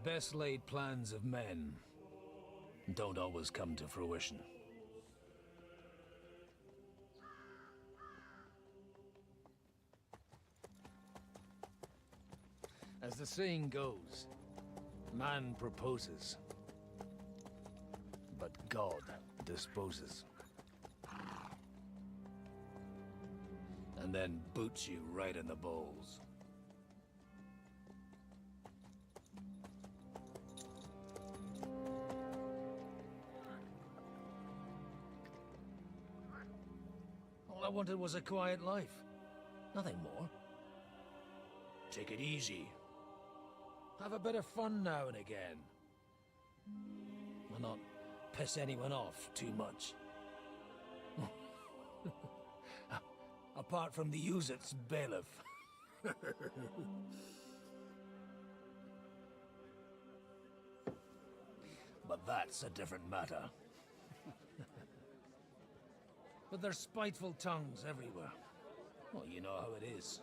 best laid plans of men don't always come to fruition. As the saying goes, man proposes, but God disposes. And then boots you right in the balls. All I wanted was a quiet life. Nothing more. Take it easy. Have a bit of fun now and again. And not piss anyone off too much. Apart from the Uzit's bailiff. But that's a different matter. But there's spiteful tongues everywhere. Well, you know how it is.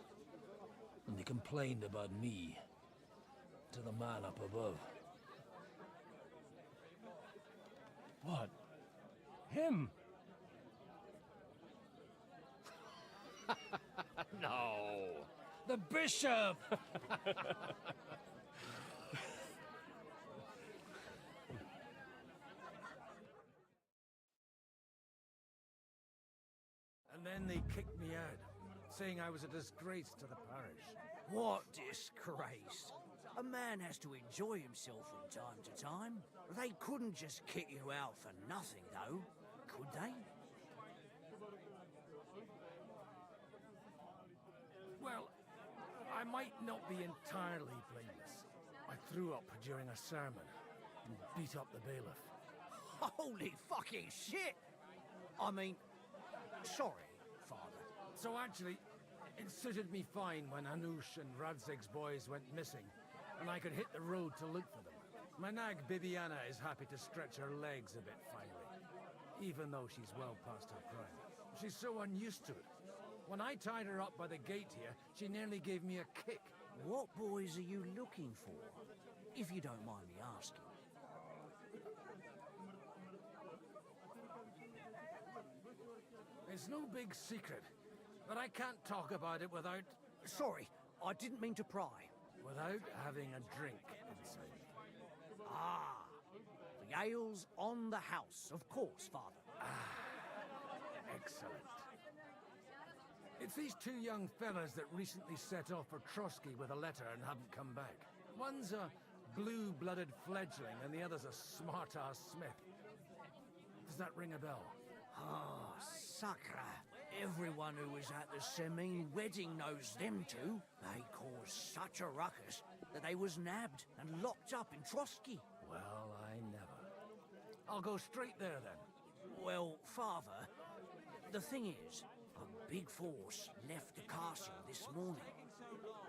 And they complained about me to the man up above. What? Him? No! The bishop! And then they kicked me out, saying I was a disgrace to the parish. What disgrace? A man has to enjoy himself from time to time. They couldn't just kick you out for nothing, though, could they? Well, I might not be entirely blameless. I threw up during a sermon and beat up the bailiff. Holy fucking shit! I mean, sorry, Father. So actually, it suited me fine when Anush and Radzig's boys went missing, and I could hit the road to look for them. My nag Bibiana is happy to stretch her legs a bit finally, even though she's well past her prime. She's so unused to it. When I tied her up by the gate here, she nearly gave me a kick. What boys are you looking for, if you don't mind me asking? It's no big secret, but I can't talk about it without... Sorry, I didn't mean to pry. Without having a drink inside me. Ah, the ale's on the house, of course, Father. Excellent. It's these two young fellas that recently set off for Trotsky with a letter and haven't come back. One's a blue-blooded fledgling and the other's a smart-ass smith. Does that ring a bell? Ah, Sakra. Everyone who was at the Semine wedding knows them two. They caused such a ruckus that they was nabbed and locked up in Trotsky. Well, I never. I'll go straight there then. Well, Father, the thing is, a big force left the castle this morning,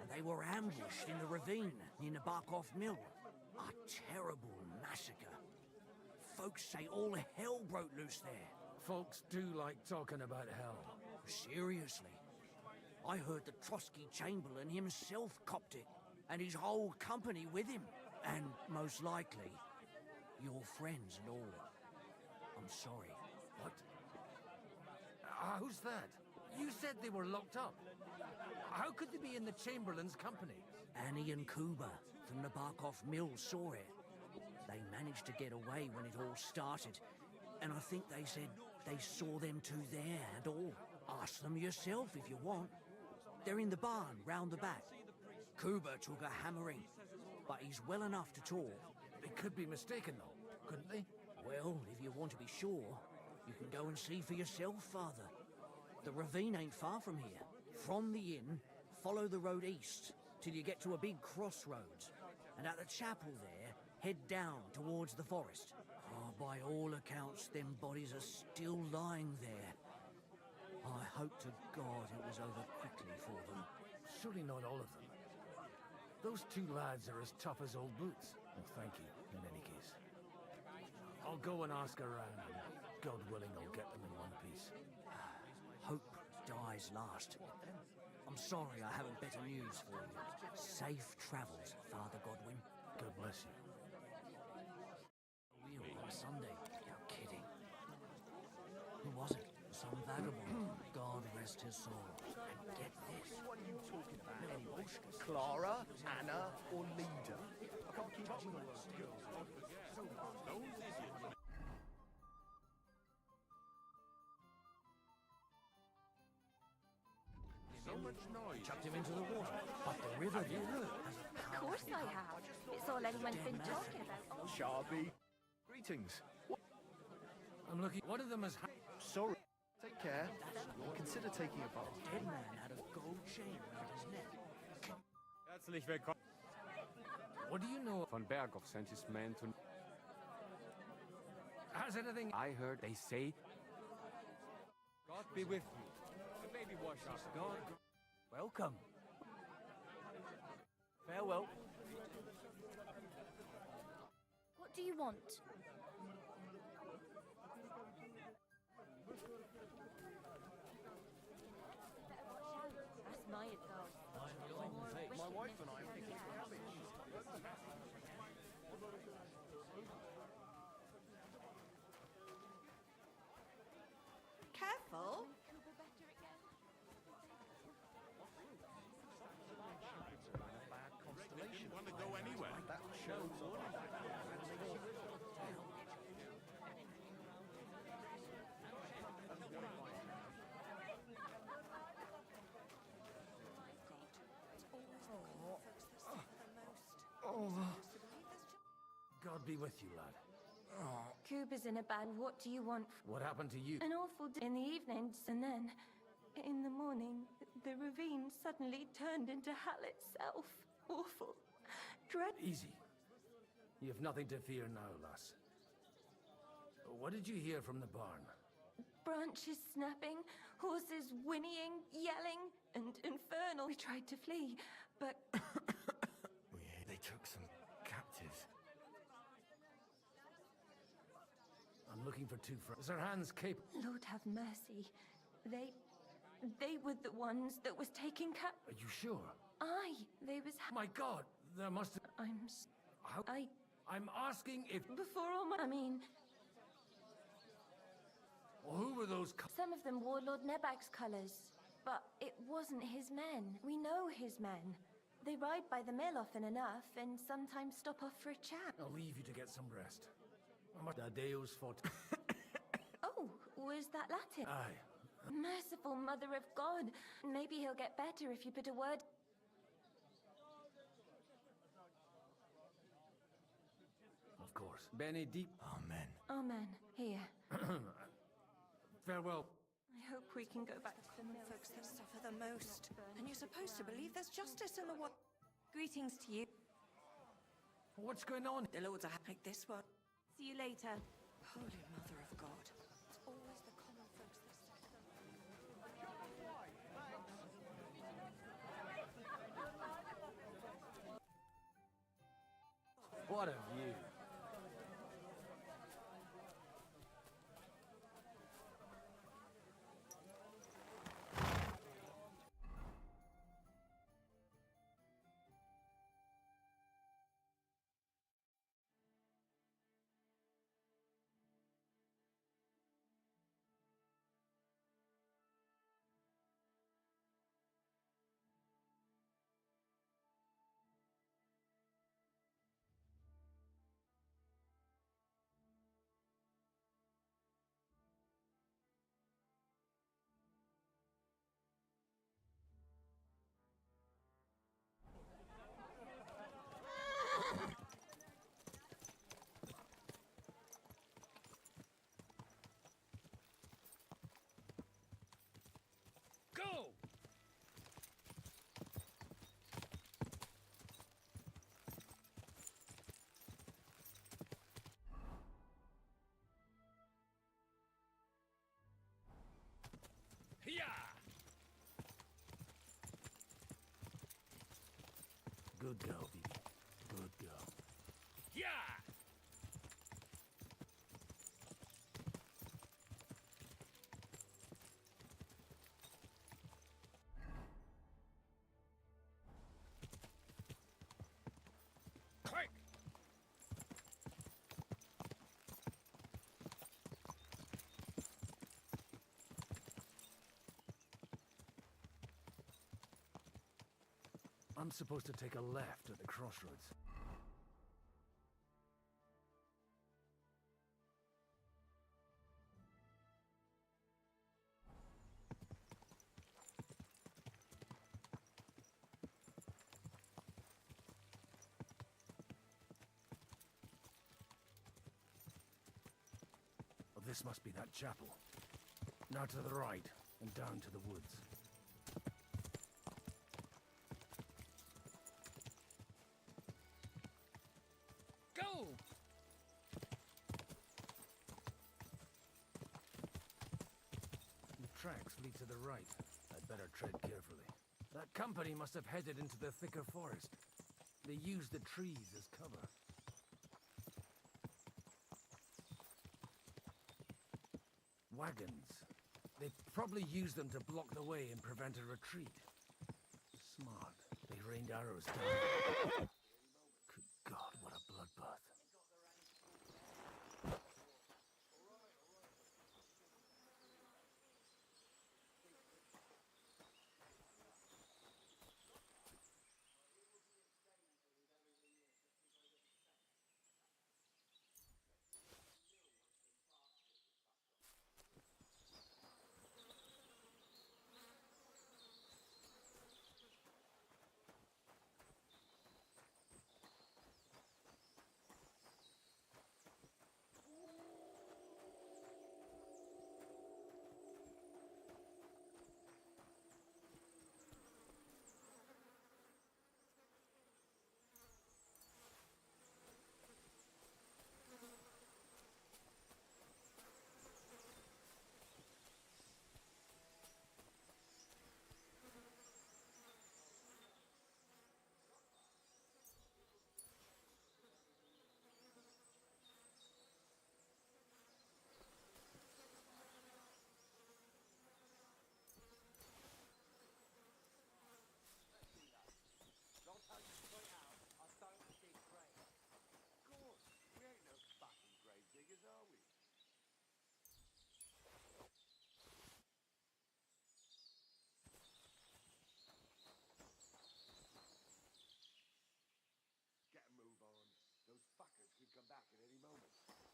and they were ambushed in the ravine near Nabokov Mill. A terrible massacre. Folks say all hell broke loose there. Folks do like talking about hell. Seriously. I heard the Trotsky Chamberlain himself copped it, and his whole company with him. And most likely, your friends and all. I'm sorry. What? Who's that? You said they were locked up. How could they be in the Chamberlain's company? Annie and Kuba from Nabokov Mill saw it. They managed to get away when it all started, and I think they said they saw them two there and all. Ask them yourself if you want. They're in the barn round the back. Kuba took a hammering, but he's well enough to talk. They could be mistaken, though, couldn't they? Well, if you want to be sure, you can go and see for yourself, Father. The ravine ain't far from here. From the inn, follow the road east till you get to a big crossroads. And at the chapel there, head down towards the forest. Oh, by all accounts, them bodies are still lying there. I hope to God it was over quickly for them. Surely not all of them. Those two lads are as tough as old boots. Well, thank you, in any case. I'll go and ask around, and God willing, I'll get them in one piece. Hope dies last. I'm sorry I haven't better news for you. Safe travels, Father Godwin. God bless you. Wheel on Sunday. You're kidding. Who was it? Some vagabond. God rest his soul. And get this. What are you talking about? Clara, Anna, or Leda? I can't keep up with those girls. So much noise. Chucked him into the water. But the river view. Of course I have. It's all anyone's been talking about. Sharby. Greetings. I'm looking. One of them is. Sorry. Take care. Consider taking a bath. Dead man had a gold chain around his neck. Herzlich willkommen. What do you know? Von Berghoff sent his men to... Has anything... I heard they say... God be with you. The baby wash us. God. Welcome. Farewell. What do you want? That's my advice. My wife and I are picking rubbish. Careful. Didn't want to go anywhere. That shows God be with you, lad. Kuba's in a bad. What do you want? What happened to you? An awful day in the evenings, and then in the morning, the ravine suddenly turned into hell itself. Awful. Dread. Easy. You have nothing to fear now, lass. What did you hear from the barn? Branches snapping, horses whinnying, yelling, and infernal. We tried to flee, but They took some captives. I'm looking for two friends. Is their hands capable? Lord have mercy. They were the ones that was taking cap. Are you sure? Aye, they was. My God, there must have... How? I'm asking if... Before all my... I mean... Well, who were those... Some of them wore Lord Nebag's colours, but it wasn't his men. We know his men. They ride by the mill often enough, and sometimes stop off for a chat. I'll leave you to get some rest. The Deus fought... Oh, was that Latin? Aye. Merciful Mother of God. Maybe he'll get better if you put a word... Of course. Benedict. Amen. Amen. Here. Farewell. I hope we can go back to the mill. Folks that suffer the most. And you're supposed to believe there's justice in the world. Greetings to you. What's going on? The Lord's like this one. See you later. Holy Mother of God. It's always the common folks that suffer. What a view. Go! Yeah! Good girl, Bibi. Good girl. Yeah! Quick! I'm supposed to take a left at the crossroads. Well, this must be that chapel. Now to the right, and down to the woods. Go! The tracks lead to the right. I'd better tread carefully. That company must have headed into the thicker forest. They used the trees as cover. Wagons. They probably used them to block the way and prevent a retreat. Smart. They rained arrows down. Good God, what a bloodbath.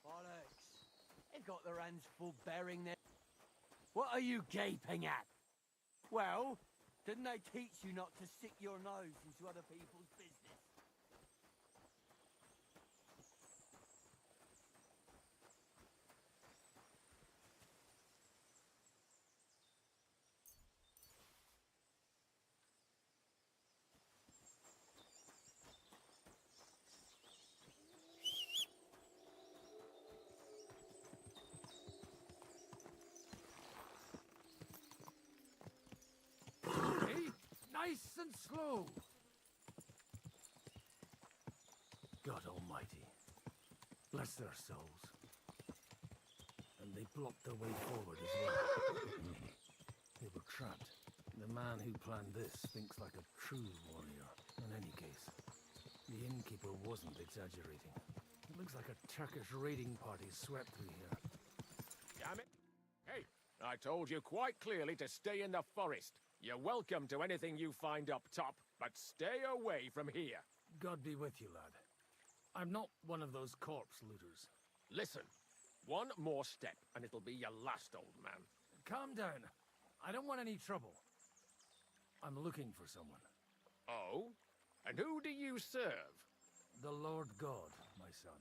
Bollocks. They've got their hands full bearing their... What are you gaping at? Well, didn't they teach you not to stick your nose into other people's business? Nice and slow. God Almighty, bless their souls. And they blocked their way forward as well. They were trapped. The man who planned this thinks like a true warrior. In any case, the innkeeper wasn't exaggerating. It looks like a Turkish raiding party swept through here. Damn it. Hey, I told you quite clearly to stay in the forest. You're welcome to anything you find up top, but stay away from here. God be with you, lad. I'm not one of those corpse looters. Listen, one more step and it'll be your last, old man. Calm down. I don't want any trouble. I'm looking for someone. Oh? And who do you serve? The Lord God, my son.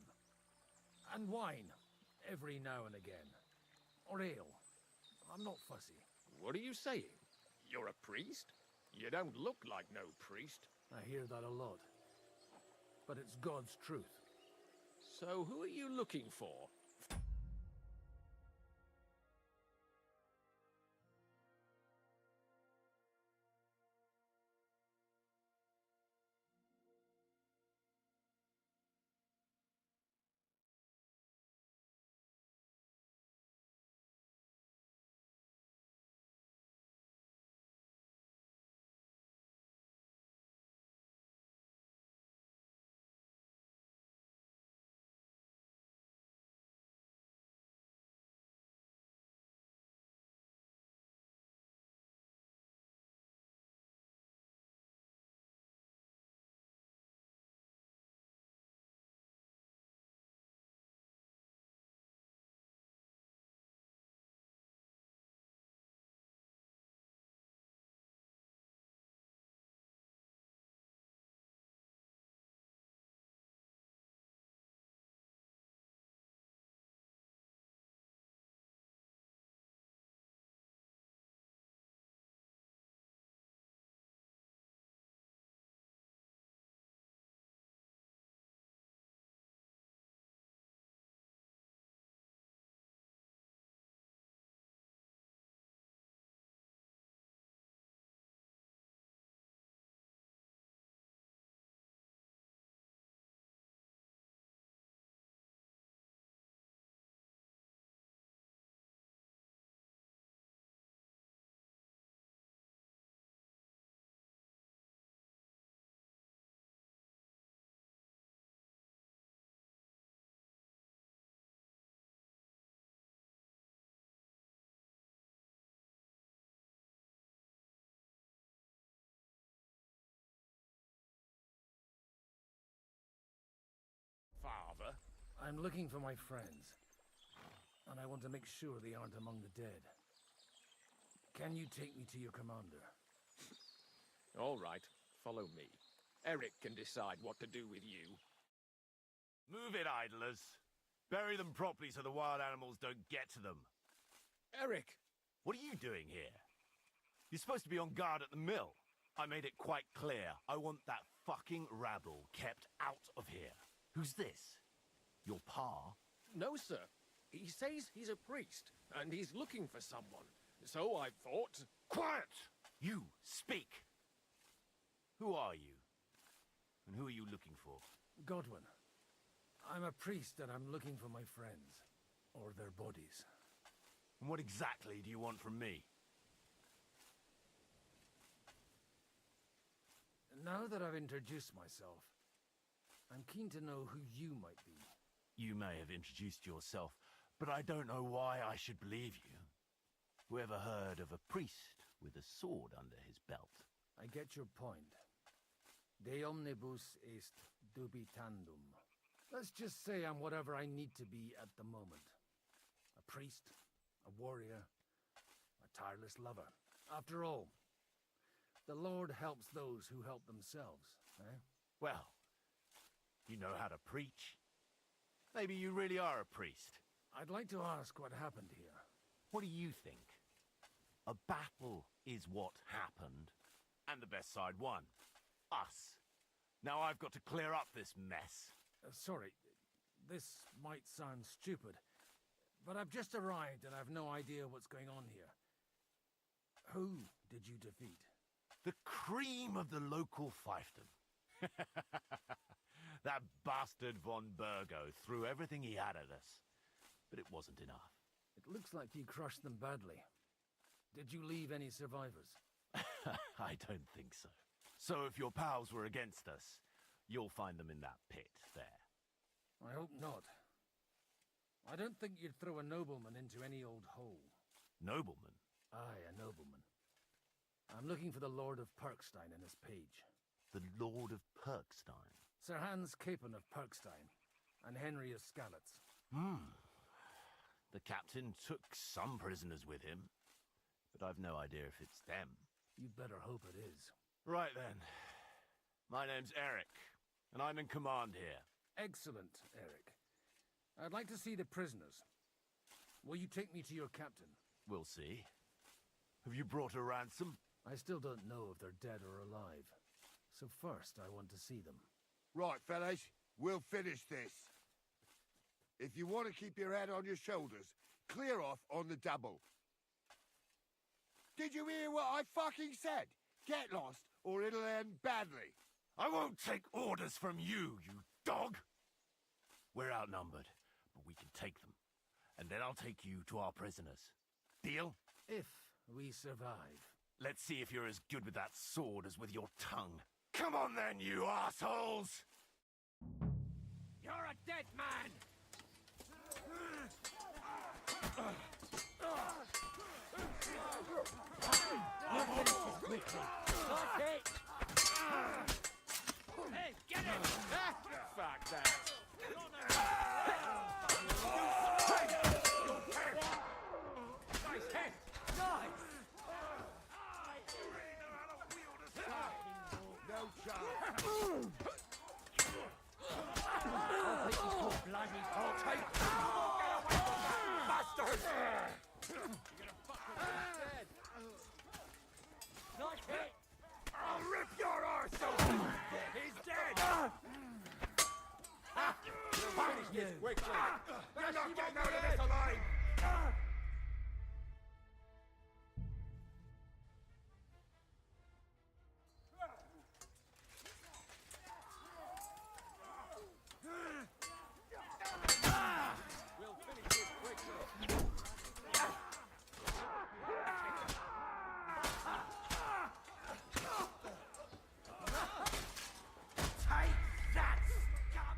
And wine, every now and again. Or ale. I'm not fussy. What are you saying? You're a priest? You don't look like no priest. I hear that a lot. But it's God's truth. So who are you looking for? I'm looking for my friends, and I want to make sure they aren't among the dead. Can you take me to your commander? All right, follow me. Eric can decide what to do with you. Move it, idlers. Bury them properly so the wild animals don't get to them. Eric! What are you doing here? You're supposed to be on guard at the mill. I made it quite clear. I want that fucking rabble kept out of here. Who's this? Your pa? No, sir. He says he's a priest, and he's looking for someone. So I thought... Quiet! You, speak! Who are you? And who are you looking for? Godwin. I'm a priest and I'm looking for my friends. Or their bodies. And what exactly do you want from me? Now that I've introduced myself, I'm keen to know who you might be. You may have introduced yourself, but I don't know why I should believe you. Whoever heard of a priest with a sword under his belt? I get your point. De omnibus est dubitandum. Let's just say I'm whatever I need to be at the moment. A priest, a warrior, a tireless lover. After all, the Lord helps those who help themselves, eh? Well, you know how to preach. Maybe you really are a priest. I'd like to ask what happened here. What do you think? A battle is what happened, and the best side won. Us. Now I've got to clear up this mess. Sorry, this might sound stupid, but I've just arrived and I've no idea what's going on here. Who did you defeat? The cream of the local fiefdom. That bastard von Burgo threw everything he had at us, but it wasn't enough. It looks like you crushed them badly. Did you leave any survivors? I don't think so. So if your pals were against us, you'll find them in that pit there. I hope not. I don't think you'd throw a nobleman into any old hole. Nobleman? Aye, a nobleman. I'm looking for the Lord of Perkstein and his page. The Lord of Perkstein? Sir Hans Capon of Perkstein, and Henry of Skalitz. The captain took some prisoners with him, but I've no idea if it's them. You'd better hope it is. Right then. My name's Eric, and I'm in command here. Excellent, Eric. I'd like to see the prisoners. Will you take me to your captain? We'll see. Have you brought a ransom? I still don't know if they're dead or alive. So first, I want to see them. Right, fellas, we'll finish this. If you want to keep your head on your shoulders, clear off on the double. Did you hear what I fucking said? Get lost, or it'll end badly. I won't take orders from you, you dog! We're outnumbered, but we can take them. And then I'll take you to our prisoners. Deal? If we survive. Let's see if you're as good with that sword as with your tongue. Come on then, you assholes! You're a dead man! Hey, get it! Fuck that! Nice hit! Nice! No chance! Bloody talk! Get away from that bastard! You're gonna fucking dead! Nice hit! I'll rip your arse open! He's dead! Finish this quickly! You're not getting out of this alive! We'll finish this quickly! Take that, scum!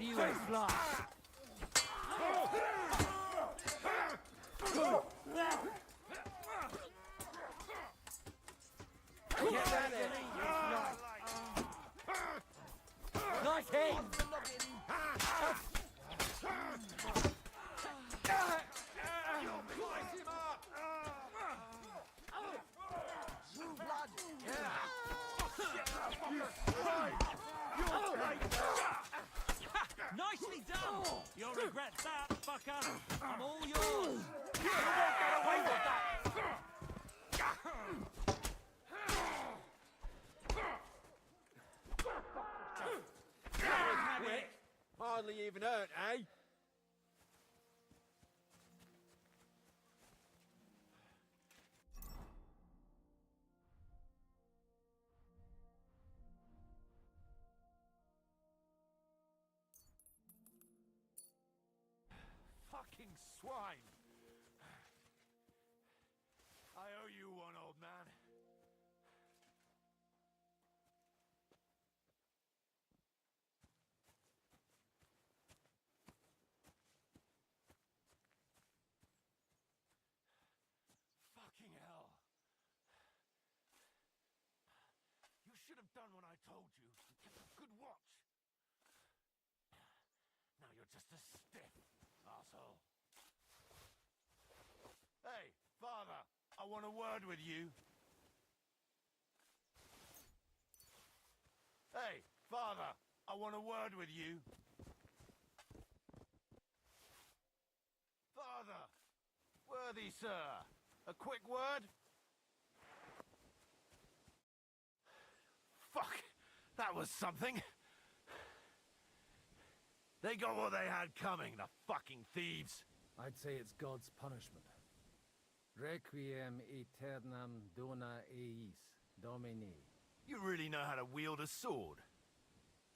do you want, fly? Get that in. Nice hit. Nicely done! You'll regret that, fucker! I'm all yours! You won't get away with that! Hardly even hurt, eh? Fucking swine! I owe you one, old man. Fucking hell. You should have done what I told you and kept a good watch. Now you're just a stiff asshole. Hey, father, I want a word with you. Hey, father, I want a word with you. Father, worthy sir, a quick word? Fuck, that was something. They got what they had coming, the fucking thieves. I'd say it's God's punishment. Requiem aeternam dona eis, Domini. You really know how to wield a sword.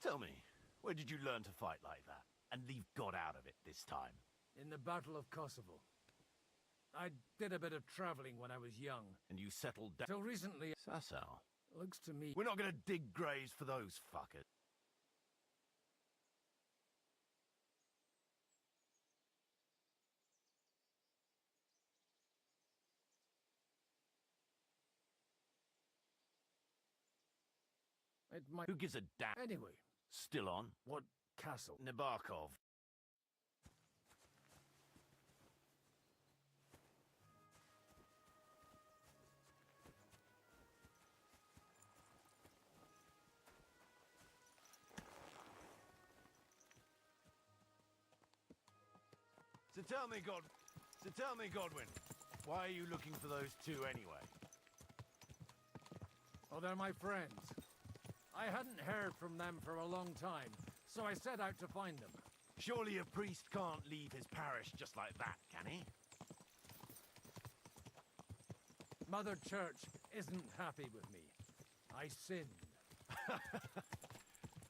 Tell me, where did you learn to fight like that? And leave God out of it this time? In the Battle of Kosovo. I did a bit of traveling when I was young. And you settled down? Till recently... Sasau. Looks to me... We're not gonna dig graves for those fuckers. It might... Who gives a damn? Anyway. Still on? What castle? Nabarkov. So tell me, Godwin, why are you looking for those two anyway? Oh, they're my friends. I hadn't heard from them for a long time, so I set out to find them. Surely a priest can't leave his parish just like that, can he? Mother Church isn't happy with me. I sinned.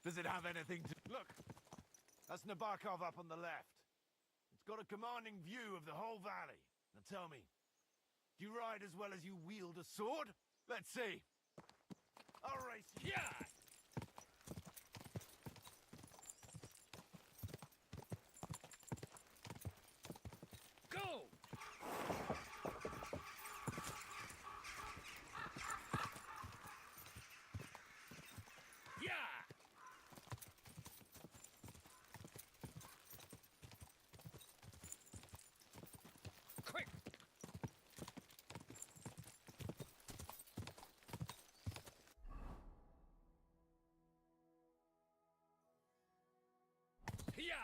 Does it have anything to... Look! That's Nabarkov up on the left. It's got a commanding view of the whole valley. Now tell me, do you ride as well as you wield a sword? Let's see. I'll race you. Yeah! Go! Yeah! Quick! Yeah!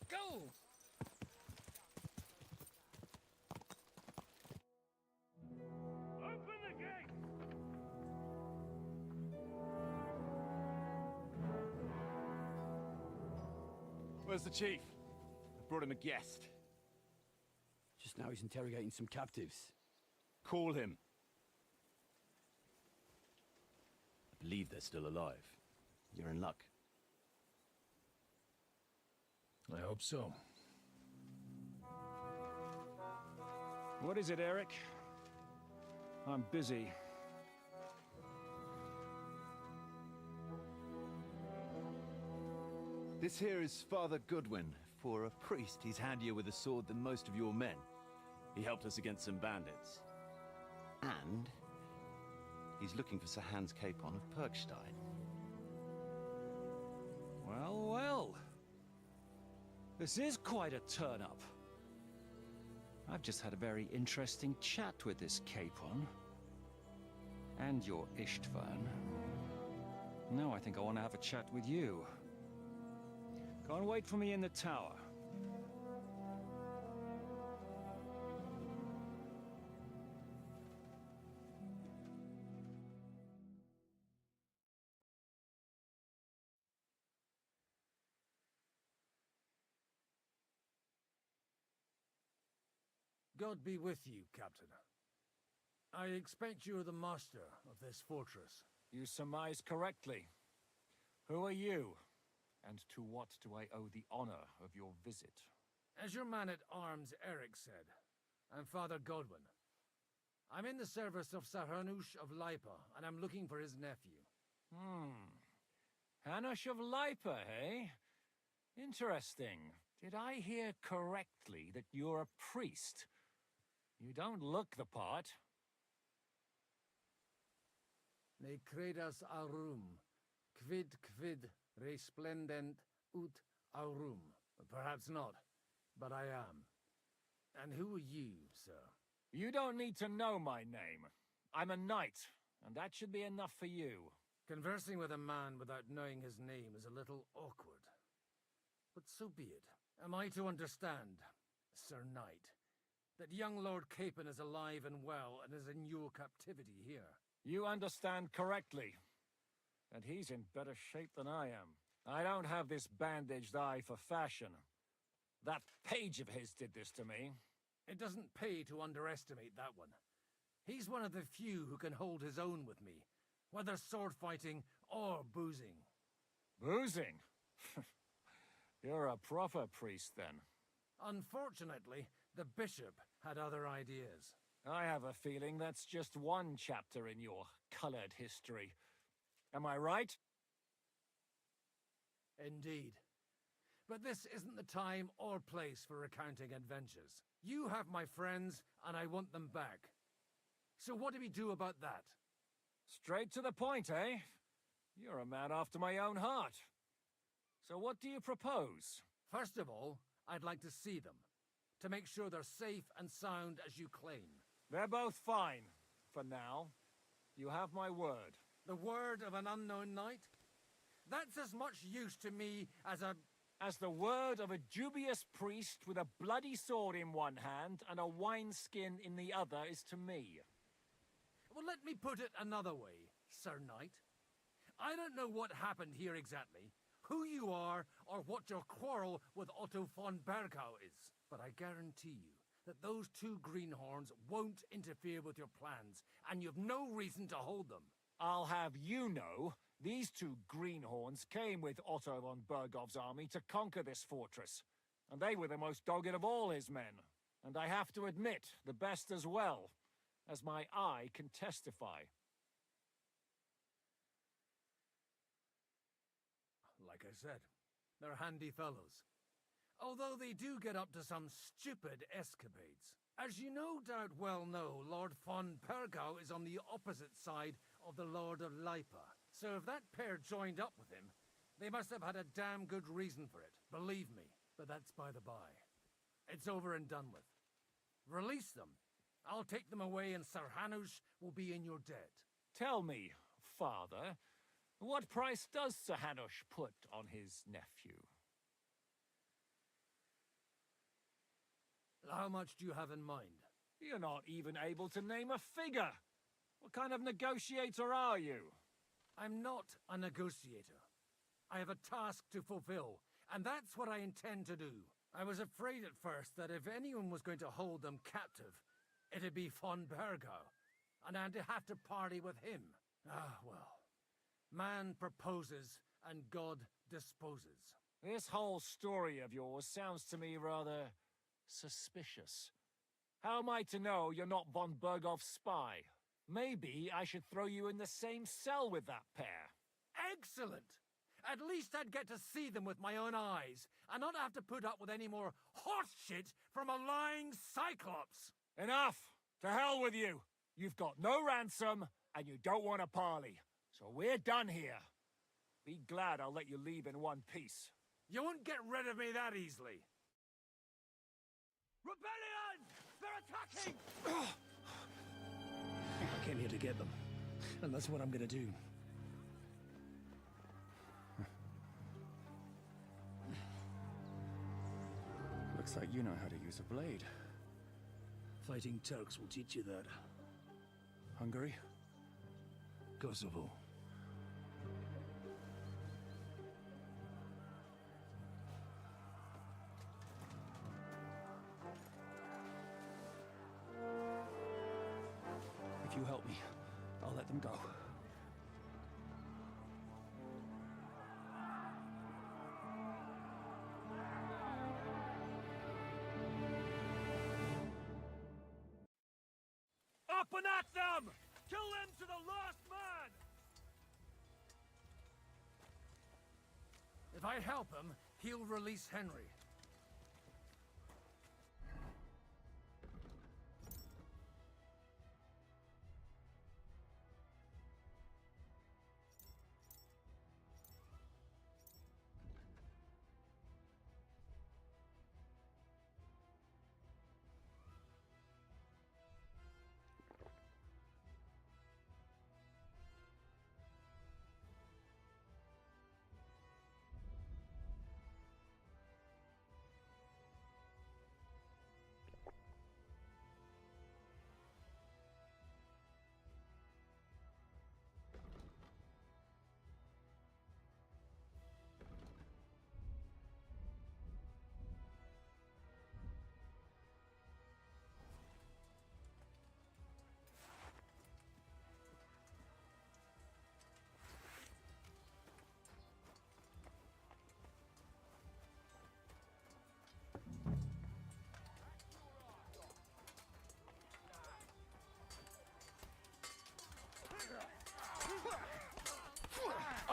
Go! Open the gate! Where's the chief? I brought him a guest. Just now he's interrogating some captives. Call him. I believe they're still alive. You're in luck. I hope so. What is it, Eric? I'm busy. This here is Father Goodwin. For a priest, he's handier with a sword than most of your men. He helped us against some bandits. And he's looking for Sir Hans Capon of Perkstein. Well, well. This is quite a turn-up. I've just had a very interesting chat with this Capon. And your Istvan. Now I think I want to have a chat with you. Go and wait for me in the tower. God be with you, Captain. I expect you're the master of this fortress. You surmise correctly. Who are you? And to what do I owe the honor of your visit? As your man-at-arms Eric said, I'm Father Godwin. I'm in the service of Sir Hanush of Lipa, and I'm looking for his nephew. Hanush of Lipa, eh? Interesting. Did I hear correctly that you're a priest? You don't look the part. Ne credas aurum, quid resplendent ut aurum. Perhaps not, but I am. And who are you, sir? You don't need to know my name. I'm a knight, and that should be enough for you. Conversing with a man without knowing his name is a little awkward. But so be it. Am I to understand, Sir Knight, that young Lord Capon is alive and well and is in your captivity here? You understand correctly. And he's in better shape than I am. I don't have this bandaged eye for fashion. That page of his did this to me. It doesn't pay to underestimate that one. He's one of the few who can hold his own with me, whether sword fighting or boozing. Boozing? You're a proper priest, then. Unfortunately, the bishop had other ideas. I have a feeling that's just one chapter in your colored history. Am I right? Indeed. But this isn't the time or place for recounting adventures. You have my friends, and I want them back. So what do we do about that? Straight to the point, eh? You're a man after my own heart. So what do you propose? First of all, I'd like to see them, to make sure they're safe and sound as you claim. They're both fine, for now. You have my word. The word of an unknown knight? That's as much use to me as the word of a dubious priest with a bloody sword in one hand and a wineskin in the other is to me. Well, let me put it another way, Sir Knight. I don't know what happened here exactly, who you are, or what your quarrel with Otto von Bergau is. But I guarantee you that those two greenhorns won't interfere with your plans, and you've no reason to hold them. I'll have you know, these two greenhorns came with Otto von Bergov's army to conquer this fortress, and they were the most dogged of all his men. And I have to admit, the best as well, as my eye can testify. Like I said, they're handy fellows. Although they do get up to some stupid escapades. As you no doubt well know, Lord von Bergau is on the opposite side of the Lord of Lipa. So if that pair joined up with him, they must have had a damn good reason for it, believe me. But that's by the by. It's over and done with. Release them. I'll take them away and Sir Hanush will be in your debt. Tell me, Father, what price does Sir Hanush put on his nephew? How much do you have in mind? You're not even able to name a figure. What kind of negotiator are you? I'm not a negotiator. I have a task to fulfill, and that's what I intend to do. I was afraid at first that if anyone was going to hold them captive, it'd be von Bergau, and I'd have to party with him. Ah, well. Man proposes, and God disposes. This whole story of yours sounds to me rather suspicious. How am I to know you're not von Bergov's spy? Maybe I should throw you in the same cell with that pair. Excellent! At least I'd get to see them with my own eyes, and not have to put up with any more horse shit from a lying Cyclops! Enough! To hell with you! You've got no ransom, and you don't want a parley. So we're done here. Be glad I'll let you leave in one piece. You won't get rid of me that easily. Rebellion! They're attacking! I came here to get them, and that's what I'm gonna do. Looks like you know how to use a blade. Fighting Turks will teach you that. Hungary? Kosovo. If you help me, I'll let them go. Up and at them! Kill them to the last man! If I help him, he'll release Henry.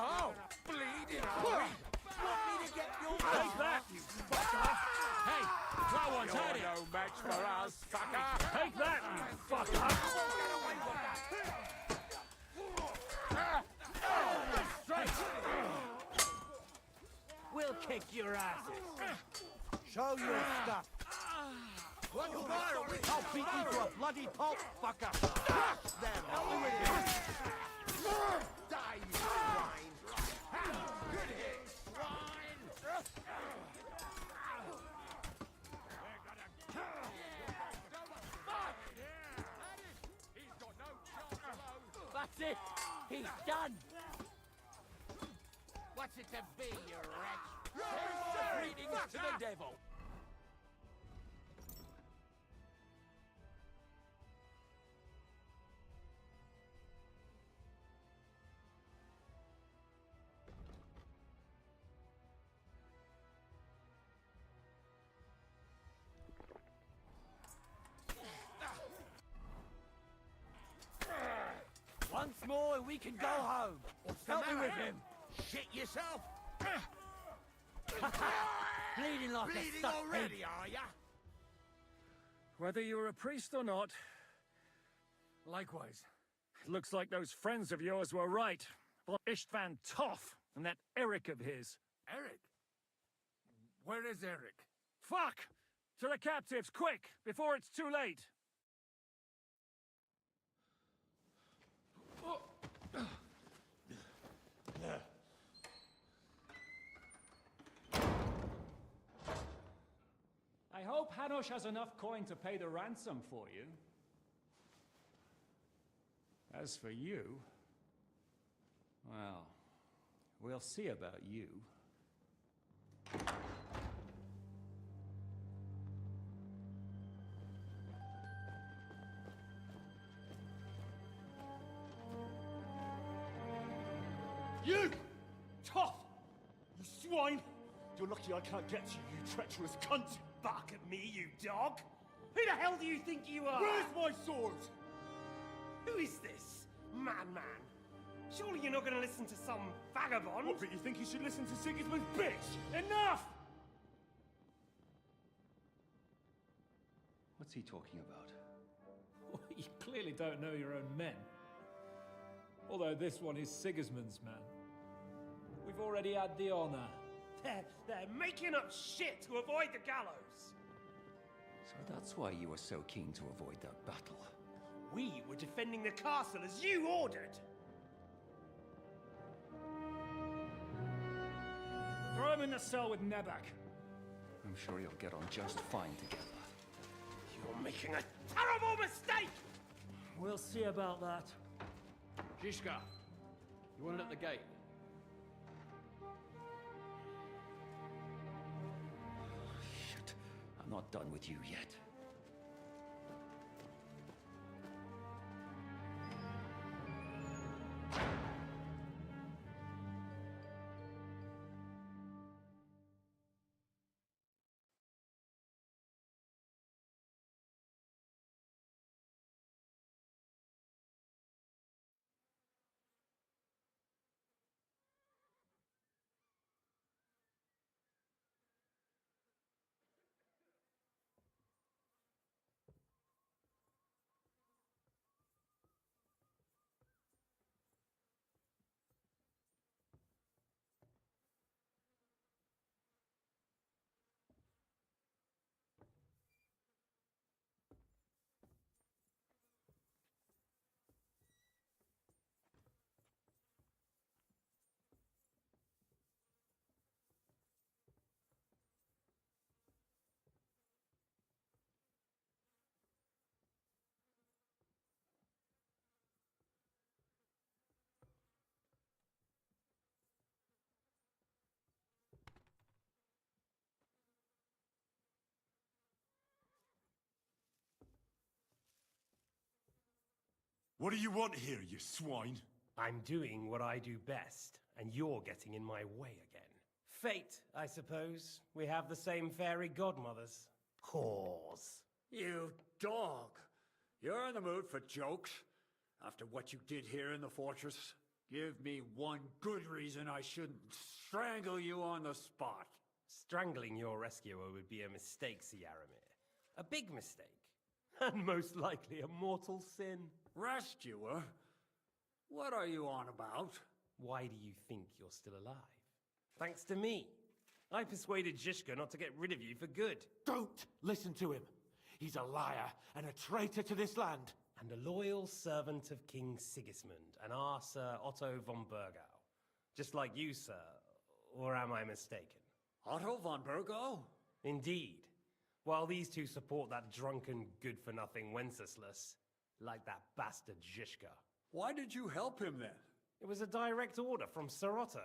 Oh, bleeding army! Want me to get your take that, you fucker! Hey, that one's had it! No match for us, fucker! Take that, you fucker! We'll kick your asses. Show your stuff. What fire? I'll beat you to a bloody pulp, fucker. There, help me with it. Die, you swine! Good hit, swine! That's it. He's done. What's it to be, you wretch? Greetings to the devil! Once more and we can go home. Help me with him. Shit yourself? Bleeding like Bleeding a stuck already, pig. are ya? Whether you're a priest or not, Likewise. looks like those friends of yours were right. Well, Istvan Toth and that Eric of his. Eric? Where is Eric? Fuck! To the captives, quick, before it's too late! I hope Hanush has enough coin to pay the ransom for you. As for you, well, we'll see about you. You! Tough! You swine! You're lucky I can't get you, you treacherous cunt! Back at me, you dog! Who the hell do you think you are? Where's my sword? Who is this? Man. Surely you're not going to listen to some vagabond? What, but you think you should listen to Sigismund's bitch? Enough! What's he talking about? You clearly don't know your own men. Although this one is Sigismund's man. We've already had the honor. They're making up shit to avoid the gallows. So that's why you were so keen to avoid that battle. We were defending the castle as you ordered. Throw him in the cell with Nebak. I'm sure you'll get on just fine together. You're making a terrible mistake! We'll see about that. Zizka, you want it at the gate? Shit, I'm not done with you yet. What do you want here, you swine? I'm doing what I do best, and you're getting in my way again. Fate, I suppose. We have the same fairy godmothers. Whores. You dog! You're in the mood for jokes? After what you did here in the fortress? Give me one good reason I shouldn't strangle you on the spot. Strangling your rescuer would be a mistake, Yaramir. A big mistake. And most likely a mortal sin. Rescuer? What are you on about? Why do you think you're still alive? Thanks to me. I persuaded Zizka not to get rid of you for good. Don't listen to him. He's a liar and a traitor to this land. And a loyal servant of King Sigismund and our Sir Otto von Burgau. Just like you, sir. Or am I mistaken? Otto von Burgau? Indeed. While these two support that drunken, good-for-nothing Wenceslas, like that bastard Zizka. Why did you help him then? It was a direct order from Sir Otto.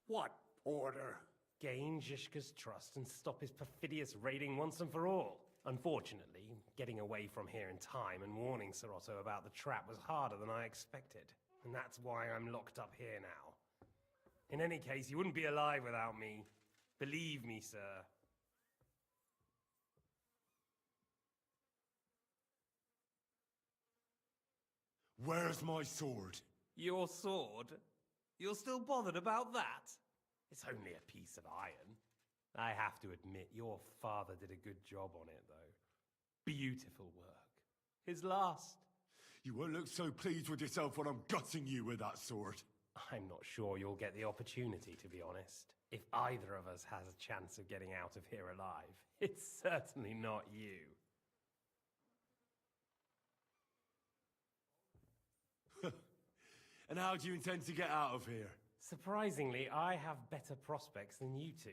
What order? Gain Zizka's trust and stop his perfidious raiding once and for all. Unfortunately, getting away from here in time and warning Sir Otto about the trap was harder than I expected. And that's why I'm locked up here now. In any case, you wouldn't be alive without me. Believe me, sir. Where's my sword? Your sword? You're still bothered about that? It's only a piece of iron. I have to admit, your father did a good job on it, though. Beautiful work. His last. You won't look so pleased with yourself when I'm gutting you with that sword. I'm not sure you'll get the opportunity, to be honest. If either of us has a chance of getting out of here alive, it's certainly not you. And how do you intend to get out of here? Surprisingly, I have better prospects than you two.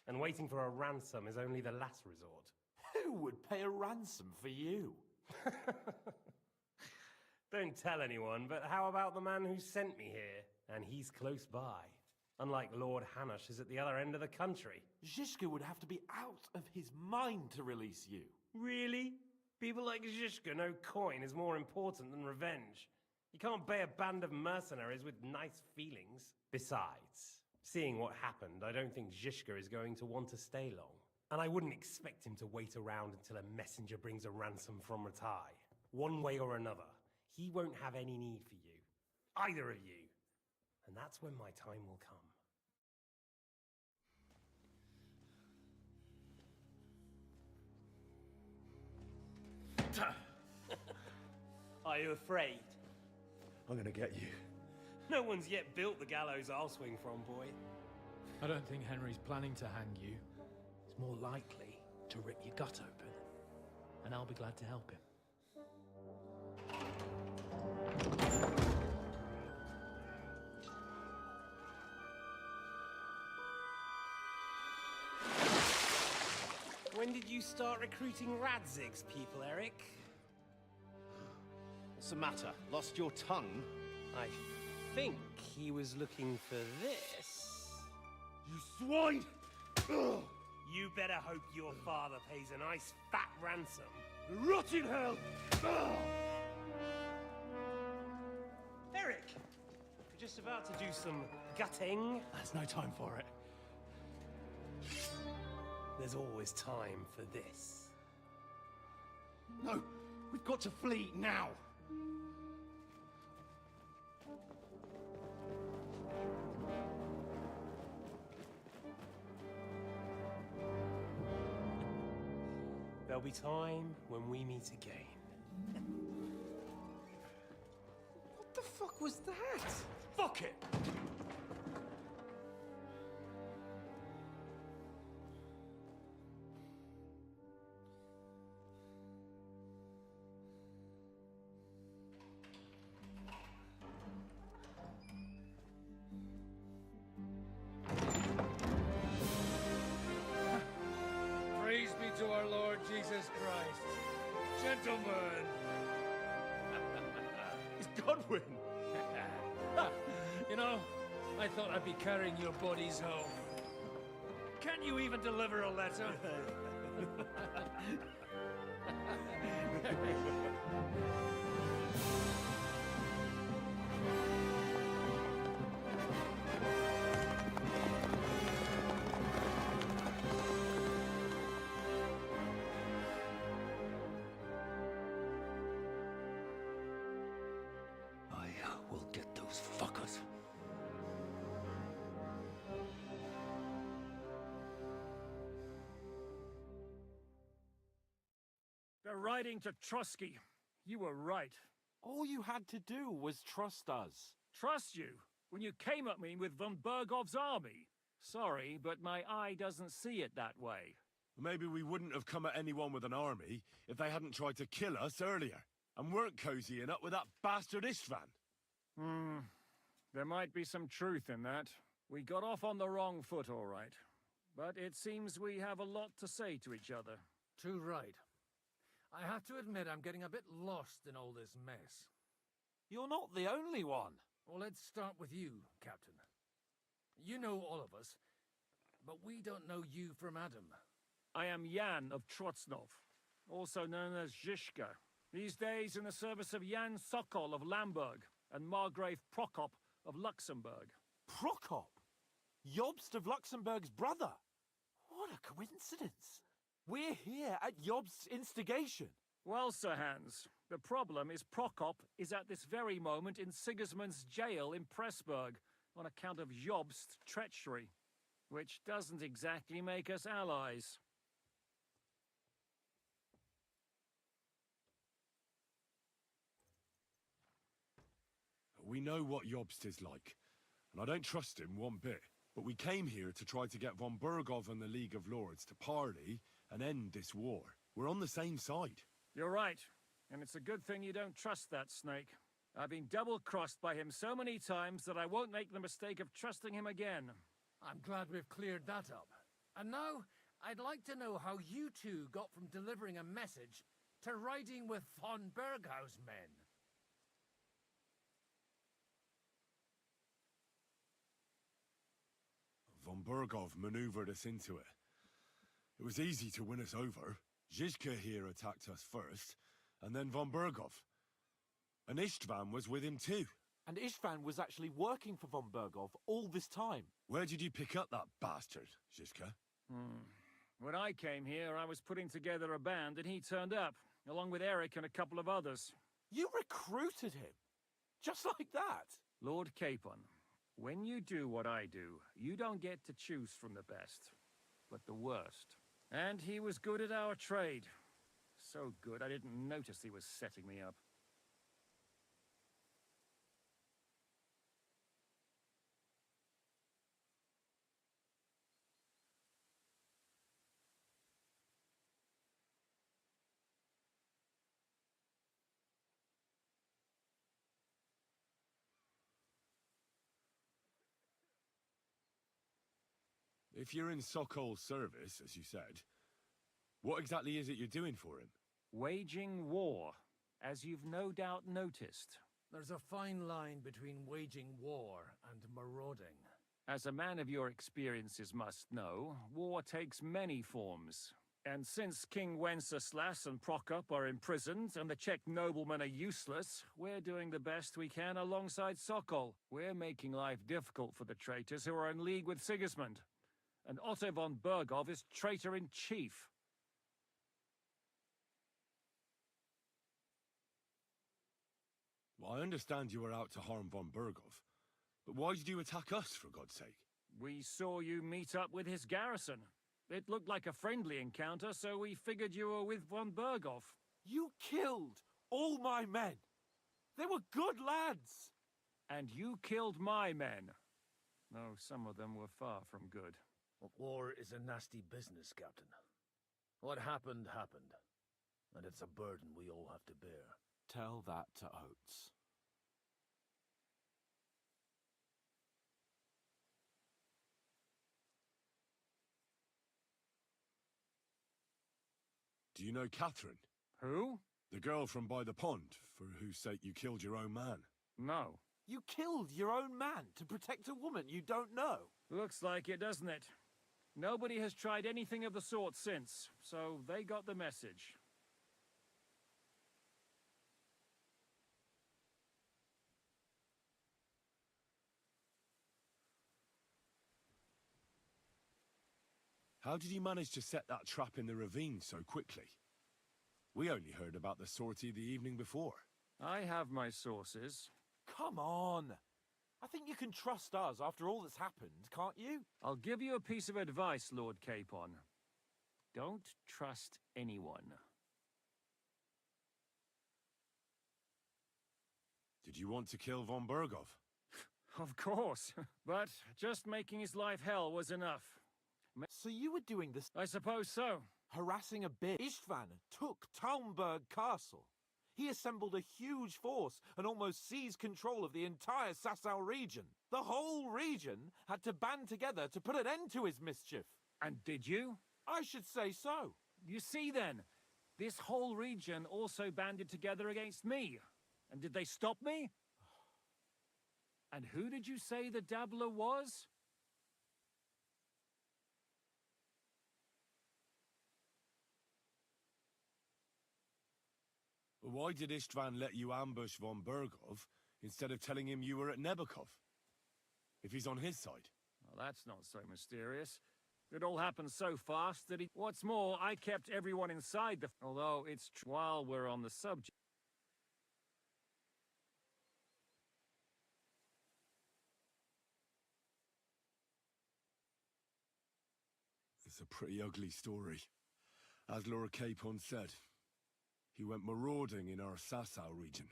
And waiting for a ransom is only the last resort. Who would pay a ransom for you? Don't tell anyone, but how about the man who sent me here? And he's close by. Unlike Lord Hanush is at the other end of the country. Zizka would have to be out of his mind to release you. Really? People like Zizka know coin is more important than revenge. You can't pay a band of mercenaries with nice feelings. Besides, seeing what happened, I don't think Zizka is going to want to stay long. And I wouldn't expect him to wait around until a messenger brings a ransom from Ratai. One way or another, he won't have any need for you. Either of you. And that's when my time will come. Are you afraid? I'm gonna get you. No one's yet built the gallows I'll swing from, boy. I don't think Henry's planning to hang you. He's more likely to rip your gut open. And I'll be glad to help him. When did you start recruiting Radzig's people, Eric? What's the matter? Lost your tongue? I think he was looking for this. You swine! Ugh. You better hope your father pays a nice fat ransom. Rot in hell! Ugh. Eric! We're just about to do some gutting. There's no time for it. There's always time for this. No, we've got to flee now. There'll be time when we meet again. What the fuck was that? Fuck it! Praise be to our Lord Jesus Christ. Gentlemen! It's Godwin! You know, I thought I'd be carrying your bodies home. Can you even deliver a letter? I will get those fuckers. They're riding to Trusky. You were right. All you had to do was trust us. Trust you? When you came at me with von Bergov's army? Sorry, but my eye doesn't see it that way. Maybe we wouldn't have come at anyone with an army if they hadn't tried to kill us earlier, and weren't cozying up with that bastard Istvan. There might be some truth in that. We got off on the wrong foot, all right. But it seems we have a lot to say to each other. Too right. I have to admit I'm getting a bit lost in all this mess. You're not the only one. Well, let's start with you, Captain. You know all of us, but we don't know you from Adam. I am Jan of Trotsnov, also known as Zhishka. These days in the service of Jan Sokol of Lamberg and Margrave Prokop of Luxembourg. Prokop? Jobst of Luxembourg's brother? What a coincidence. We're here at Jobst's instigation. Well, Sir Hans, the problem is Prokop is at this very moment in Sigismund's jail in Pressburg on account of Jobst's treachery, which doesn't exactly make us allies. We know what Jobst is like, and I don't trust him one bit. But we came here to try to get von Bergov and the League of Lords to parley and end this war. We're on the same side. You're right, and it's a good thing you don't trust that snake. I've been double-crossed by him so many times that I won't make the mistake of trusting him again. I'm glad we've cleared that up. And now, I'd like to know how you two got from delivering a message to riding with von Berghaus' men. Von Bergov maneuvered us into it. It was easy to win us over. Zhizka here attacked us first, and then von Bergov. And Istvan was with him too. And Istvan was actually working for von Bergov all this time. Where did you pick up that bastard, Zhizka? When I came here, I was putting together a band, and he turned up, along with Eric and a couple of others. You recruited him? Just like that? Lord Capon, when you do what I do, you don't get to choose from the best, but the worst. And he was good at our trade. So good, I didn't notice he was setting me up. If you're in Sokol's service, as you said, what exactly is it you're doing for him? Waging war, as you've no doubt noticed. There's a fine line between waging war and marauding. As a man of your experiences must know, war takes many forms. And since King Wenceslas and Prokop are imprisoned and the Czech noblemen are useless, we're doing the best we can alongside Sokol. We're making life difficult for the traitors who are in league with Sigismund. And Otto von Bergov is traitor-in-chief. Well, I understand you were out to harm von Bergov, but why did you attack us, for God's sake? We saw you meet up with his garrison. It looked like a friendly encounter, so we figured you were with von Bergov. You killed all my men. They were good lads. And you killed my men. Though some of them were far from good. War is a nasty business, Captain. What happened, happened. And it's a burden we all have to bear. Tell that to Oates. Do you know Catherine? Who? The girl from by the pond, for whose sake you killed your own man. No. You killed your own man to protect a woman you don't know. Looks like it, doesn't it? Nobody has tried anything of the sort since, so they got the message. How did you manage to set that trap in the ravine so quickly? We only heard about the sortie the evening before. I have my sources. Come on! I think you can trust us after all that's happened, can't you? I'll give you a piece of advice, Lord Capon. Don't trust anyone. Did you want to kill von Bergov? Of course, but just making his life hell was enough. So you were doing this? I suppose so. Harassing a bit. Istvan took Talmberg Castle. He assembled a huge force and almost seized control of the entire Sasau region. The whole region had to band together to put an end to his mischief. And did you? I should say so. You see then, this whole region also banded together against me. And did they stop me? And who did you say the dabbler was? Why did Istvan let you ambush von Bergov instead of telling him you were at Nebukov? If he's on his side. Well, that's not so mysterious. It all happened so fast that What's more, I kept everyone inside the... Although it's while we're on the subject... It's a pretty ugly story. As Lord Capon said, he went marauding in our Sasau region.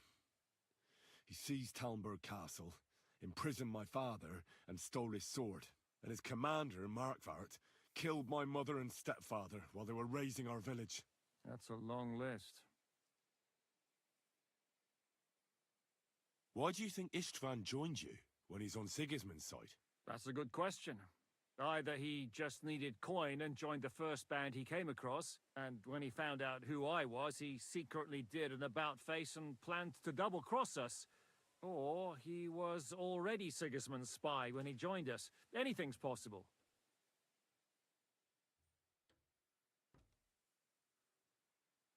He seized Talmberg Castle, imprisoned my father, and stole his sword. And his commander, Markvart, killed my mother and stepfather while they were raising our village. That's a long list. Why do you think Istvan joined you when he's on Sigismund's side? That's a good question. Either he just needed coin and joined the first band he came across, and when he found out who I was, he secretly did an about-face and planned to double-cross us. Or he was already Sigismund's spy when he joined us. Anything's possible.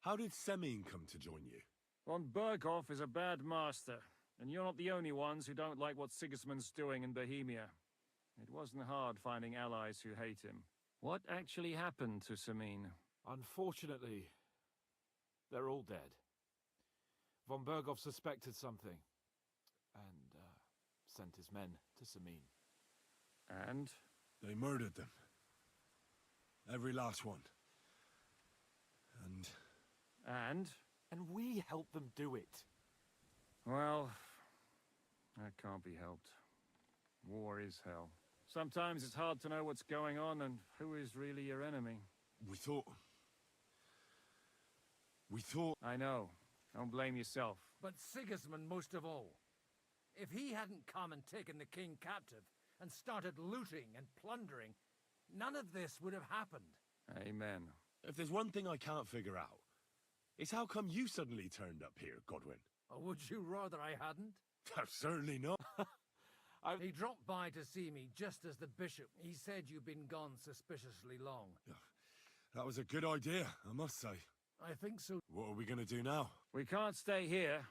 How did Semyon come to join you? Von Bergov is a bad master, and you're not the only ones who don't like what Sigismund's doing in Bohemia. It wasn't hard finding allies who hate him. What actually happened to Semyon? Unfortunately, they're all dead. Von Bergov suspected something. And, sent his men to Samin. And? They murdered them. Every last one. And... And? And we helped them do it. Well, that can't be helped. War is hell. Sometimes it's hard to know what's going on and who is really your enemy. We thought... I know. Don't blame yourself. But Sigismund most of all. If he hadn't come and taken the king captive and started looting and plundering, none of this would have happened. Amen. If there's one thing I can't figure out, it's how come you suddenly turned up here, Godwin? Or would you rather I hadn't? Certainly not. He dropped by to see me just as the bishop. He said you'd been gone suspiciously long. That was a good idea, I must say. I think so. What are we gonna do now? We can't stay here.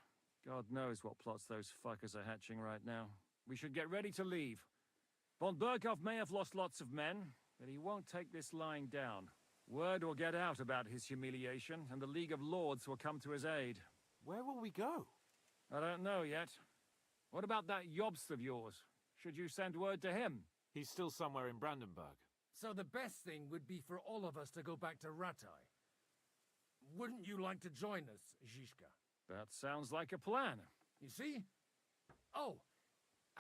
God knows what plots those fuckers are hatching right now. We should get ready to leave. Von Berghoff may have lost lots of men, but he won't take this lying down. Word will get out about his humiliation, and the League of Lords will come to his aid. Where will we go? I don't know yet. What about that Jobst of yours? Should you send word to him? He's still somewhere in Brandenburg. So the best thing would be for all of us to go back to Rattay. Wouldn't you like to join us, Zizka? That sounds like a plan. You see? Oh,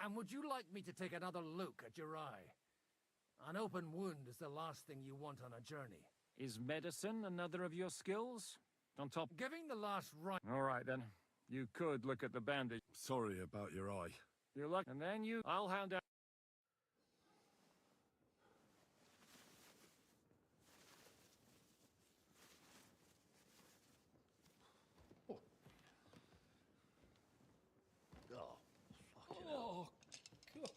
and would you like me to take another look at your eye? An open wound is the last thing you want on a journey. Is medicine another of your skills? On top... Giving the last right... All right, then. You could look at the bandage. Sorry about your eye. You're lucky. And then you... I'll hound out... Oh, God.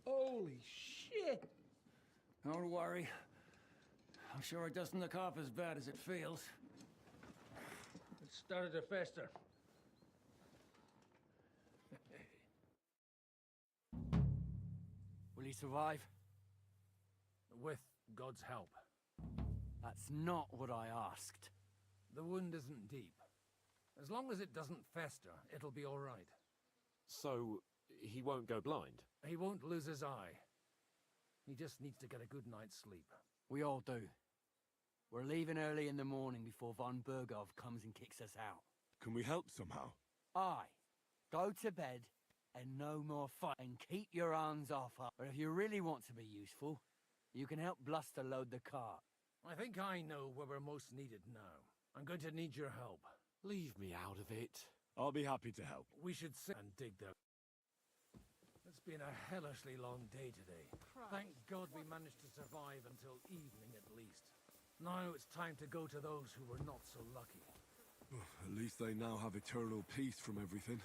Holy shit! Don't worry. I'm sure it doesn't look half as bad as it feels. It started to fester. Will he survive? With God's help. That's not what I asked. The wound isn't deep. As long as it doesn't fester, it'll be all right. So, he won't go blind? He won't lose his eye. He just needs to get a good night's sleep. We all do. We're leaving early in the morning before von Berghoff comes and kicks us out. Can we help somehow? Aye. Go to bed and no more fight and keep your hands off her. But if you really want to be useful, you can help Bluster load the cart. I think I know where we're most needed now. I'm going to need your help. Leave me out of it. I'll be happy to help. We should sit and dig the... It's been a hellishly long day today. Thank God we managed to survive until evening at least. Now it's time to go to those who were not so lucky. At least they now have eternal peace from everything.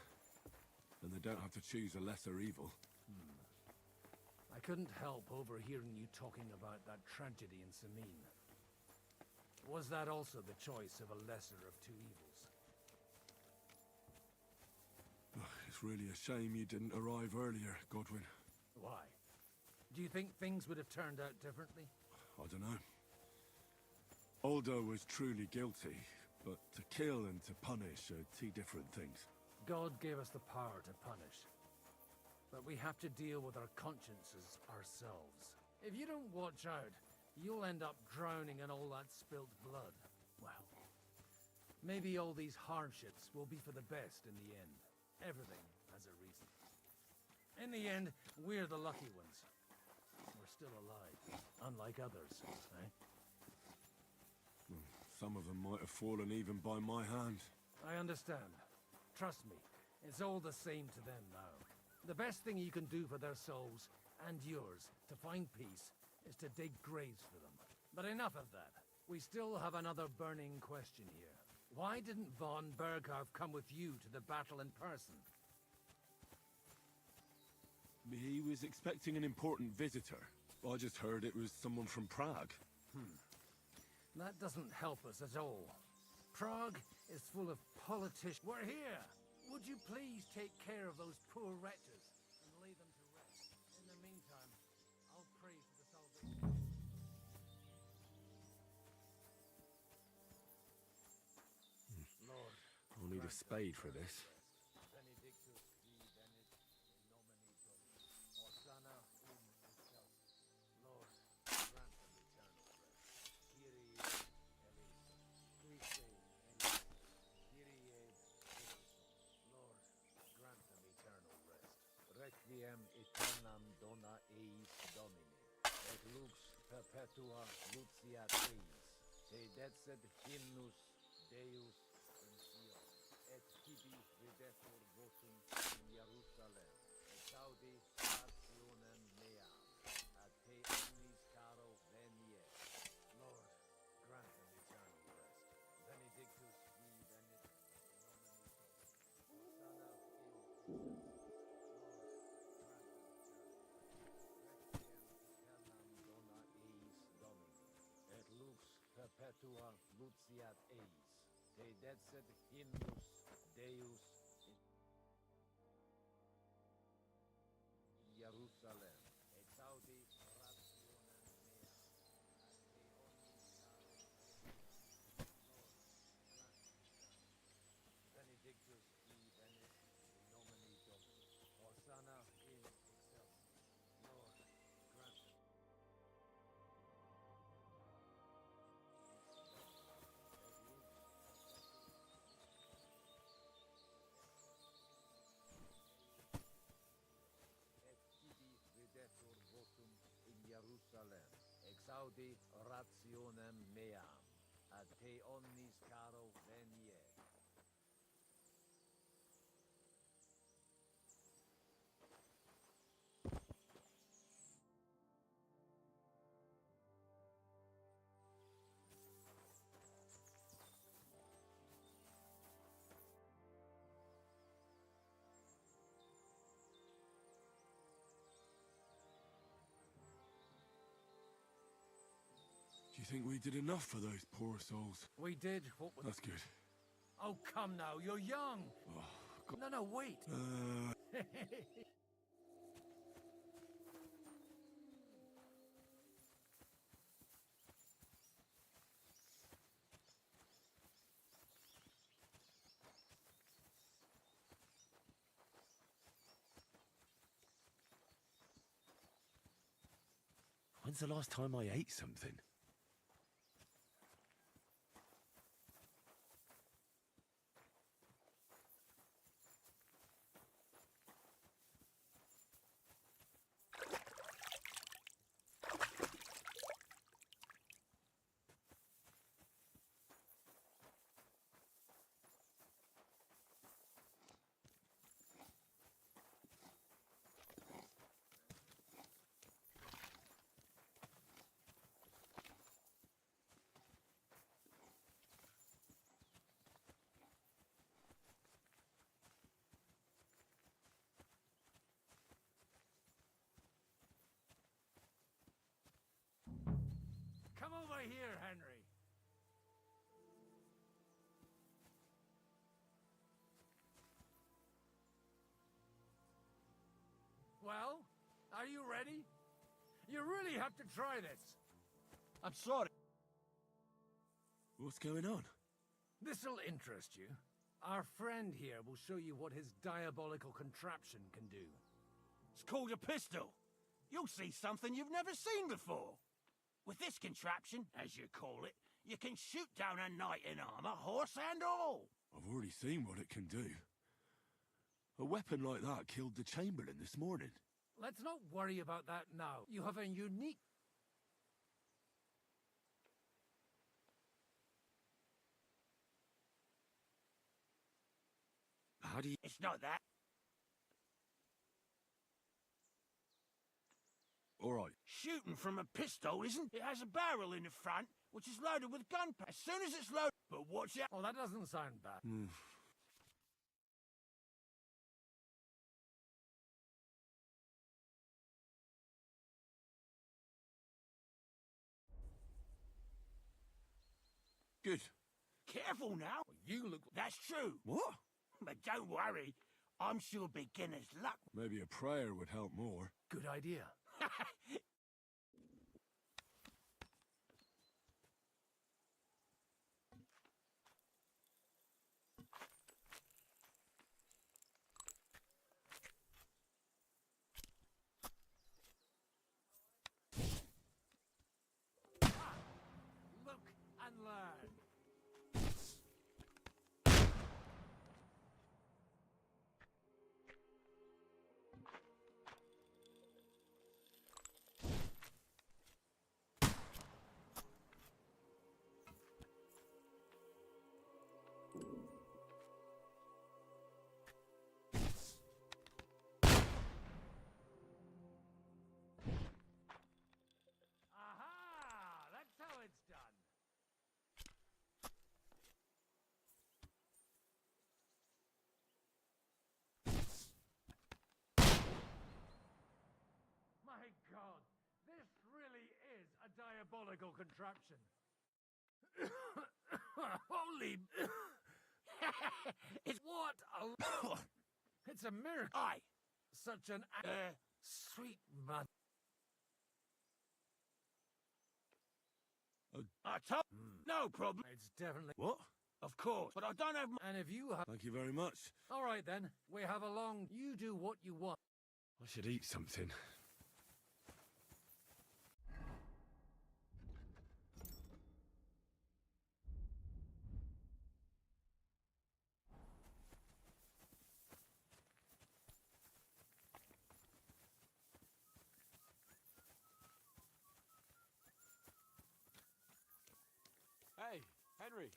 And they don't have to choose a lesser evil. I couldn't help overhearing you talking about that tragedy in Samin. Was that also the choice of a lesser of two evils? It's really a shame you didn't arrive earlier, Godwin. Why? Do you think things would have turned out differently? I don't know. Aldo was truly guilty, but to kill and to punish are two different things. God gave us the power to punish. But we have to deal with our consciences ourselves. If you don't watch out, you'll end up drowning in all that spilt blood. Well, maybe all these hardships will be for the best in the end. Everything has a reason. In the end, we're the lucky ones. We're still alive, unlike others, eh? Some of them might have fallen even by my hand. I understand. Trust me, it's all the same to them now. The best thing you can do for their souls, and yours, to find peace, is to dig graves for them. But enough of that. We still have another burning question here. Why didn't von Berghoff come with you to the battle in person? He was expecting an important visitor. I just heard it was someone from Prague. That doesn't help us at all. Prague is full of politicians. We're here! Would you please take care of those poor wretches and lay them to rest? In the meantime, I'll pray for the salvation. Lord, Only a spade for this. Requiem aeternam dona eis Domini, et lux perpetua luciat eis, te decet hymnus Deus in Sion, et tibi videtur votum in Jerusalem, exaudi rationem meam, ad te omnis caro venie. Lord, grant them eternal rest. Benedictus qui venit in nomine Domini. Perpetua luciat eis, te decet hymnus Deus in Jerusalem, exaudi rationem meam, Benedictus qui venit in nomine Domini, Hosanna in excelsis, Lord, grant them. Jerusalem, exaudi rationem meam, ad te omnis caro venie. Do you think we did enough for those poor souls? We did what was... That's good. Oh, come now, you're young. Oh, No, wait. When's the last time I ate something? Come over here, Henry. Well, are you ready? You really have to try this. I'm sorry. What's going on? This'll interest you. Our friend here will show you what his diabolical contraption can do. It's called a pistol. You'll see something you've never seen before. With this contraption, as you call it, you can shoot down a knight in armor, horse and all. I've already seen what it can do. A weapon like that killed the Chamberlain this morning. Let's not worry about that now. You have a unique... How do you... It's not that. All right. Shooting from a pistol isn't. It has a barrel in the front, which is loaded with gunpowder. As soon as it's loaded... But watch out... Oh, that doesn't sound bad. Good. Careful now. You look... That's true. What? But don't worry. I'm sure beginner's luck. Maybe a prayer would help more. Good idea. diabolical contraption. Holy... It's what a... It's a miracle. Aye. Such an... sweet mother. I told... No problem. It's definitely... What? Of course, but I don't have... And if you have... Thank you very much. All right, then. We have a long... You do what you want. I should eat something. Hey, Henry,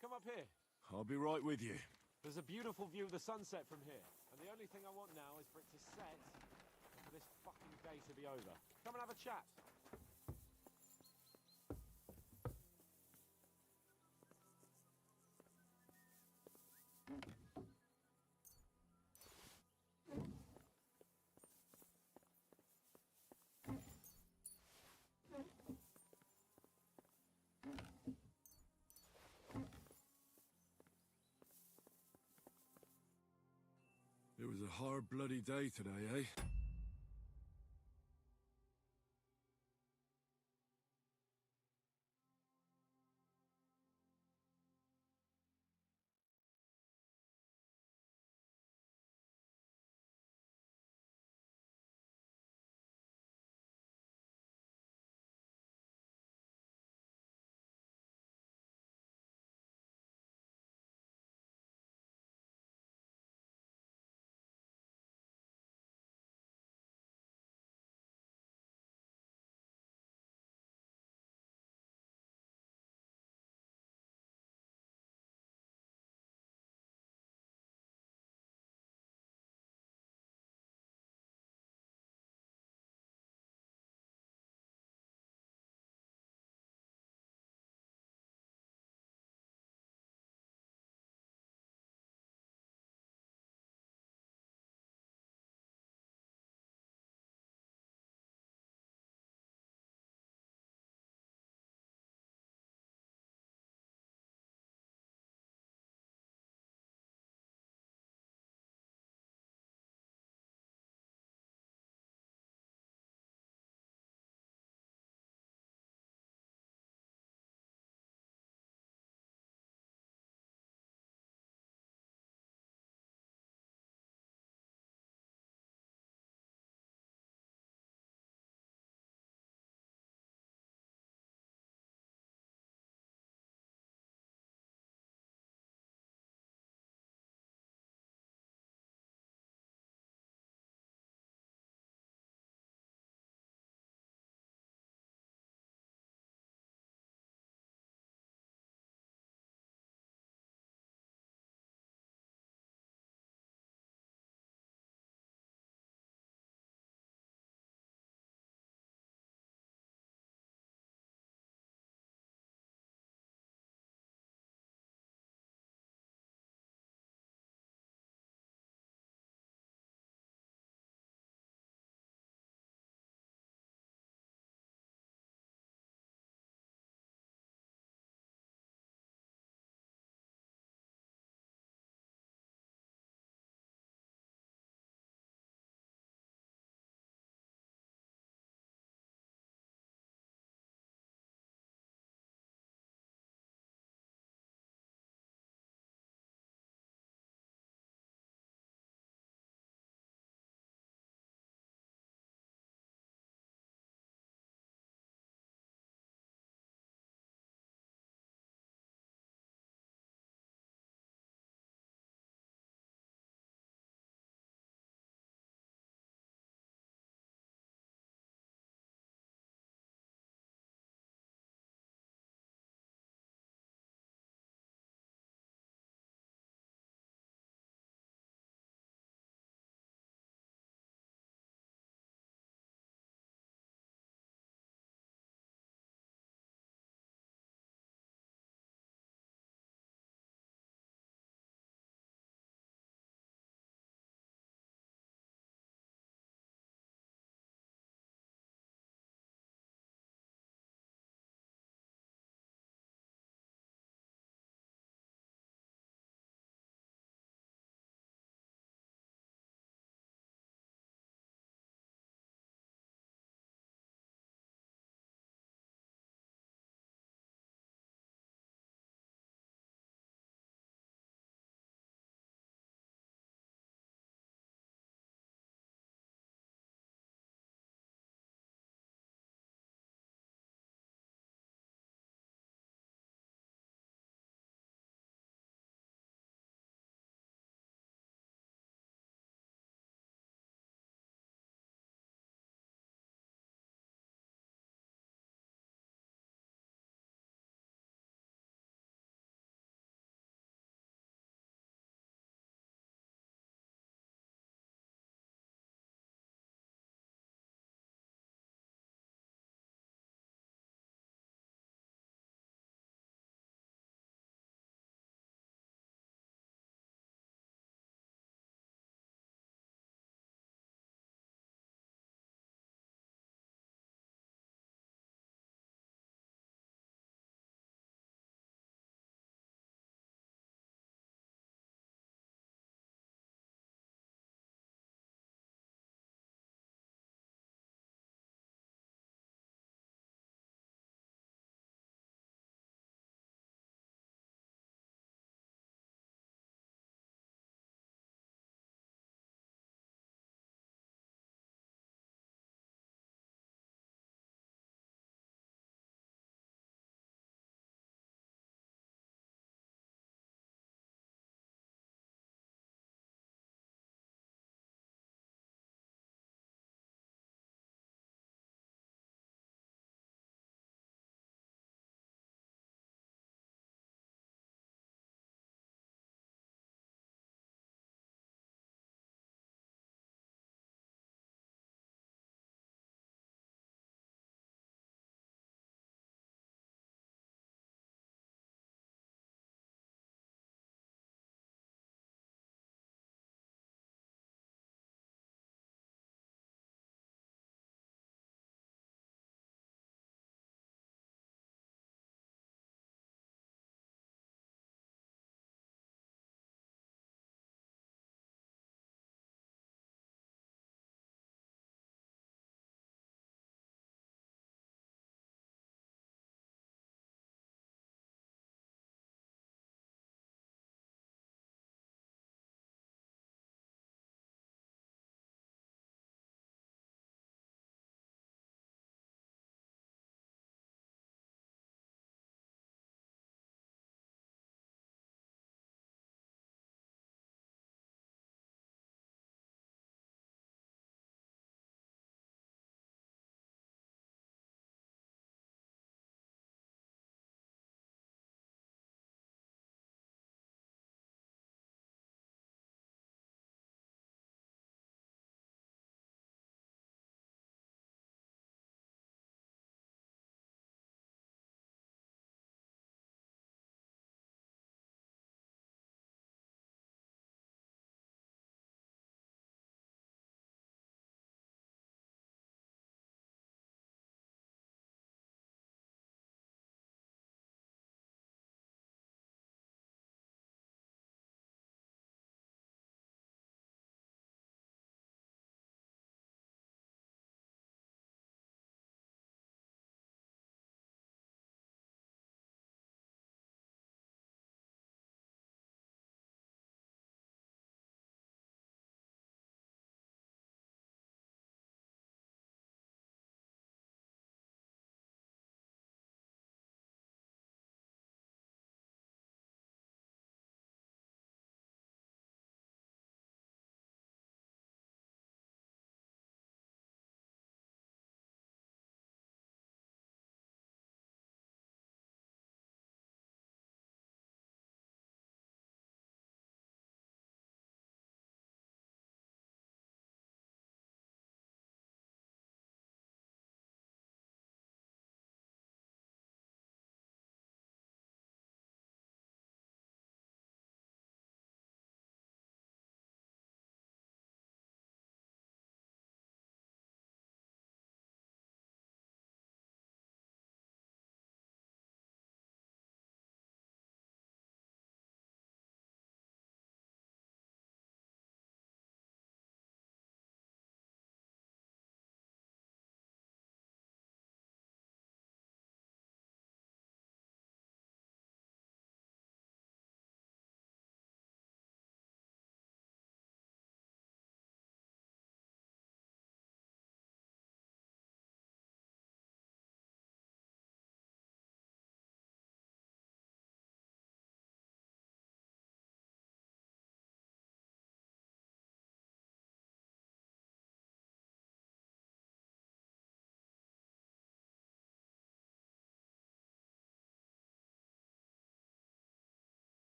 come up here. I'll be right with you. There's a beautiful view of the sunset from here, and the only thing I want now is for it to set and for this fucking day to be over. Come and have a chat. It was a hard bloody day today, eh?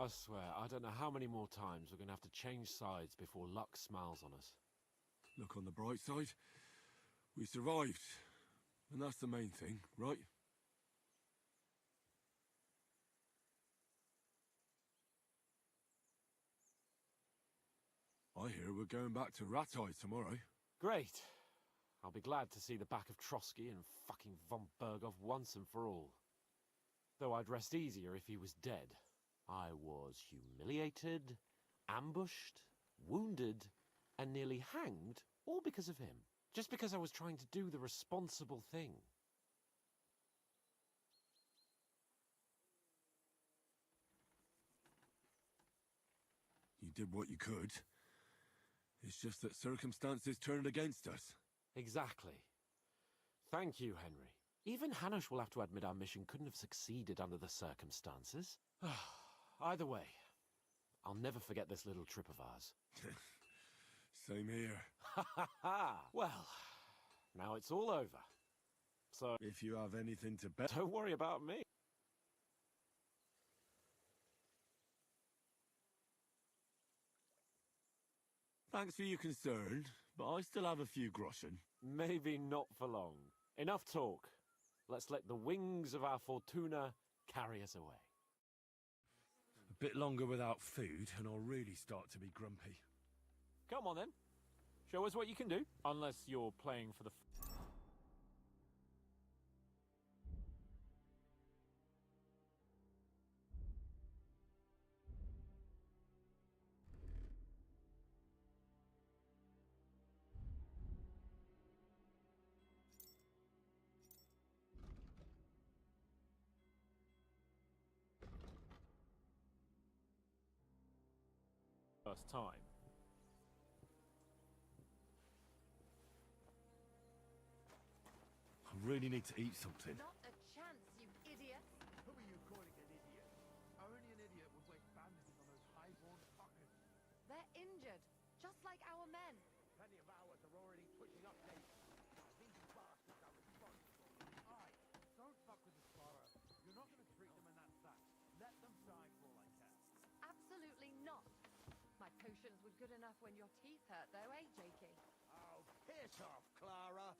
I swear, I don't know how many more times we're going to have to change sides before luck smiles on us. Look on the bright side. We survived. And that's the main thing, right? I hear we're going back to Rattay tomorrow. Great. I'll be glad to see the back of Trotsky and fucking von Bergov once and for all. Though I'd rest easier if he was dead. I was humiliated, ambushed, wounded, and nearly hanged, all because of him. Just because I was trying to do the responsible thing. You did what you could. It's just that circumstances turned against us. Exactly. Thank you, Henry. Even Hanush will have to admit our mission couldn't have succeeded under the circumstances. Either way, I'll never forget this little trip of ours. Same here. Ha ha ha! Well, now it's all over. So... If you have anything to bet... Don't worry about me. Thanks for your concern, but I still have a few groschen. Maybe not for long. Enough talk. Let's let the wings of our Fortuna carry us away. A bit longer without food, and I'll really start to be grumpy. Come on then. Show us what you can do. Unless you're playing for the... first time. I really need to eat something. Not a chance, you idiot. Who are you calling an idiot? Only an idiot would waste bandages on those high-born fuckers. They're injured, just like our men. Plenty of ours are already pushing up, Dave. These bastards are responsible. Aye, don't fuck with the Sparrow. You're not going to treat them in that fashion. Let them die for all I care. Absolutely not. My potions were good enough when your teeth hurt, though, eh, Jakey? Oh, piss off, Clara.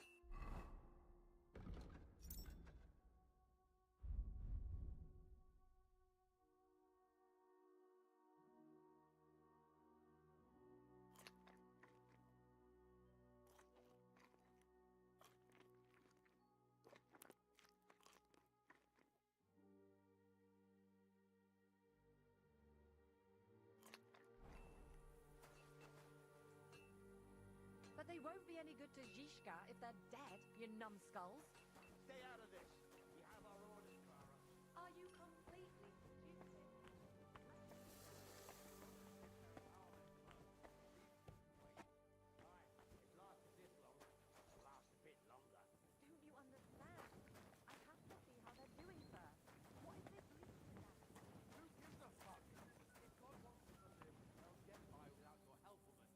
But they won't be any good to Zhishka if they're dead, you numbskulls. Stay out of this. We have our orders, Clara. Are you completely stupid? It lasted this long. It'll last a bit longer. Don't you understand? I have to see how they're doing first. What if this leads to that? Who gives a fuck? If God wants us to live, they'll get by without your help, woman.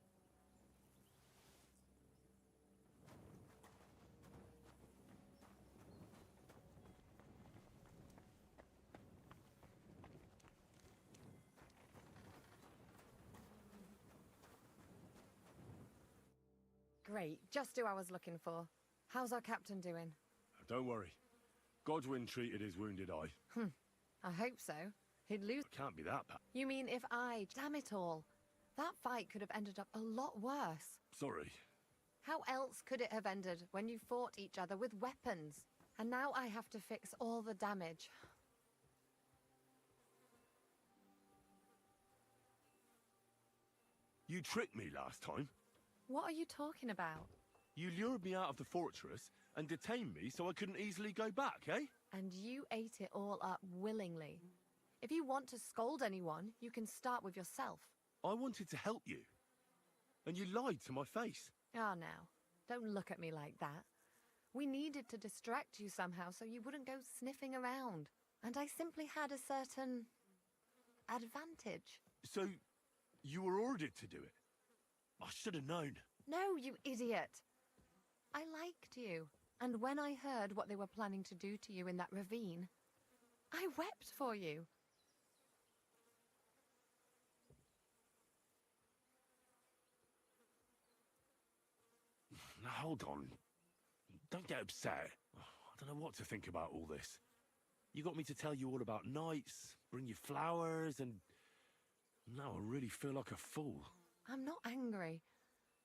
Great, just who I was looking for. How's our captain doing? Don't worry. Godwin treated his wounded eye. I hope so. He'd lose. It can't be that bad. You mean if I... Damn it all. That fight could have ended up a lot worse. Sorry. How else could it have ended when you fought each other with weapons? And now I have to fix all the damage. You tricked me last time. What are you talking about? You lured me out of the fortress and detained me so I couldn't easily go back, eh? And you ate it all up willingly. If you want to scold anyone, you can start with yourself. I wanted to help you. And you lied to my face. Ah, now. Don't look at me like that. We needed to distract you somehow so you wouldn't go sniffing around. And I simply had a certain... advantage. So, you were ordered to do it? I should have known. No, you idiot! I liked you. And when I heard what they were planning to do to you in that ravine, I wept for you. Now, hold on. Don't get upset. I don't know what to think about all this. You got me to tell you all about knights, bring you flowers, and now I really feel like a fool. I'm not angry,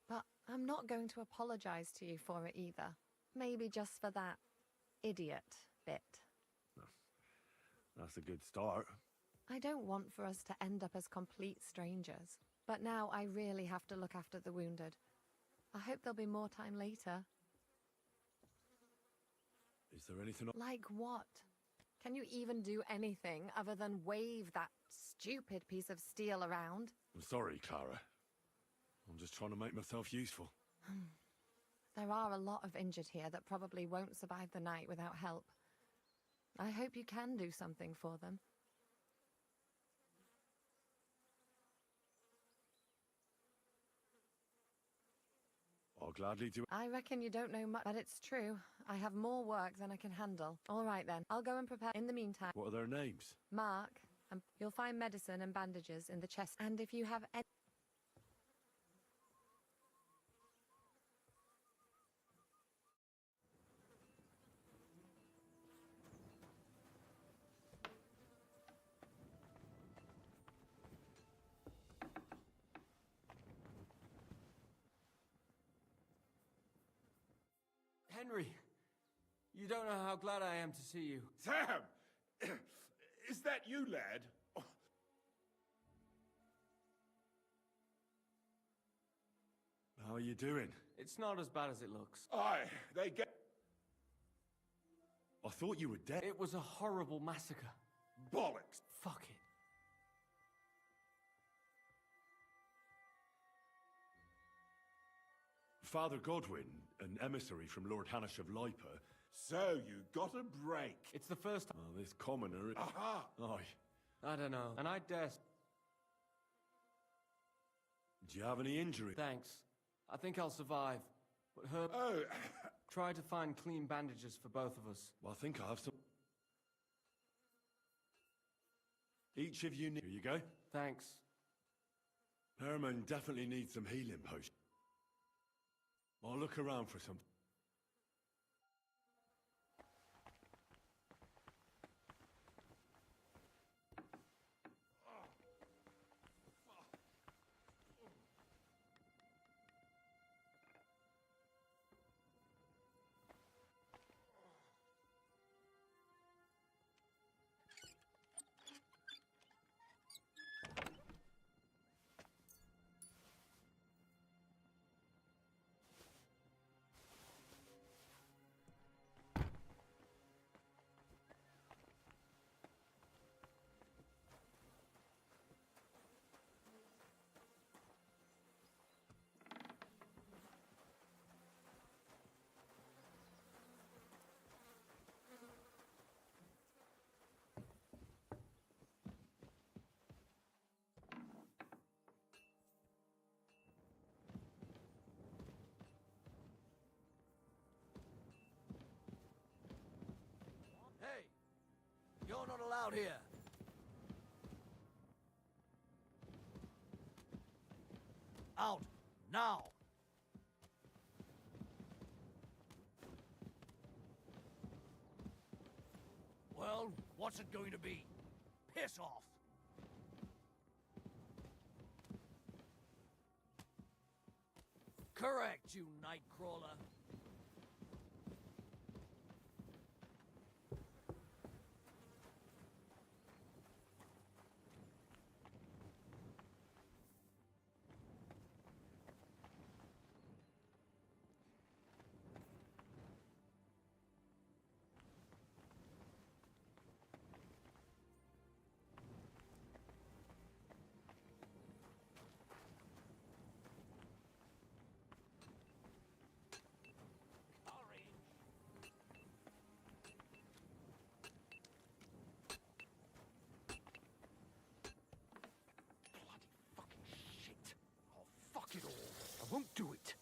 but I'm not going to apologize to you for it either. Maybe just for that idiot bit. That's a good start. I don't want for us to end up as complete strangers, but now I really have to look after the wounded. I hope there'll be more time later. Is there anything... Like what? Can you even do anything other than wave that stupid piece of steel around? I'm sorry, Clara. I'm just trying to make myself useful. There are a lot of injured here that probably won't survive the night without help. I hope you can do something for them. I'll gladly do it. I reckon you don't know much, but it's true. I have more work than I can handle. All right then, I'll go and prepare. In the meantime... What are their names? Mark, and you'll find medicine and bandages in the chest. And if you have any... Henry, you don't know how glad I am to see you. Sam! Is that you, lad? How are you doing? It's not as bad as it looks. Aye, they get... I thought you were dead. It was a horrible massacre. Bollocks! Fuck it. Father Godwin, an emissary from Lord Hanish of Lipa. So you got a break. It's the first time. Well, this commoner... Aha! Aye. I don't know. And I dare... Do you have any injury? Thanks. I think I'll survive. But Herb... Oh... Try to find clean bandages for both of us. Well, I think I have some... Each of you... Here you go. Thanks. Herman definitely needs some healing potions. I'll look around for some... Hey! You're not allowed here! Out! Now! Well, what's it going to be? Piss off! Correct, you Nightcrawler! Fuck it all. I won't do it.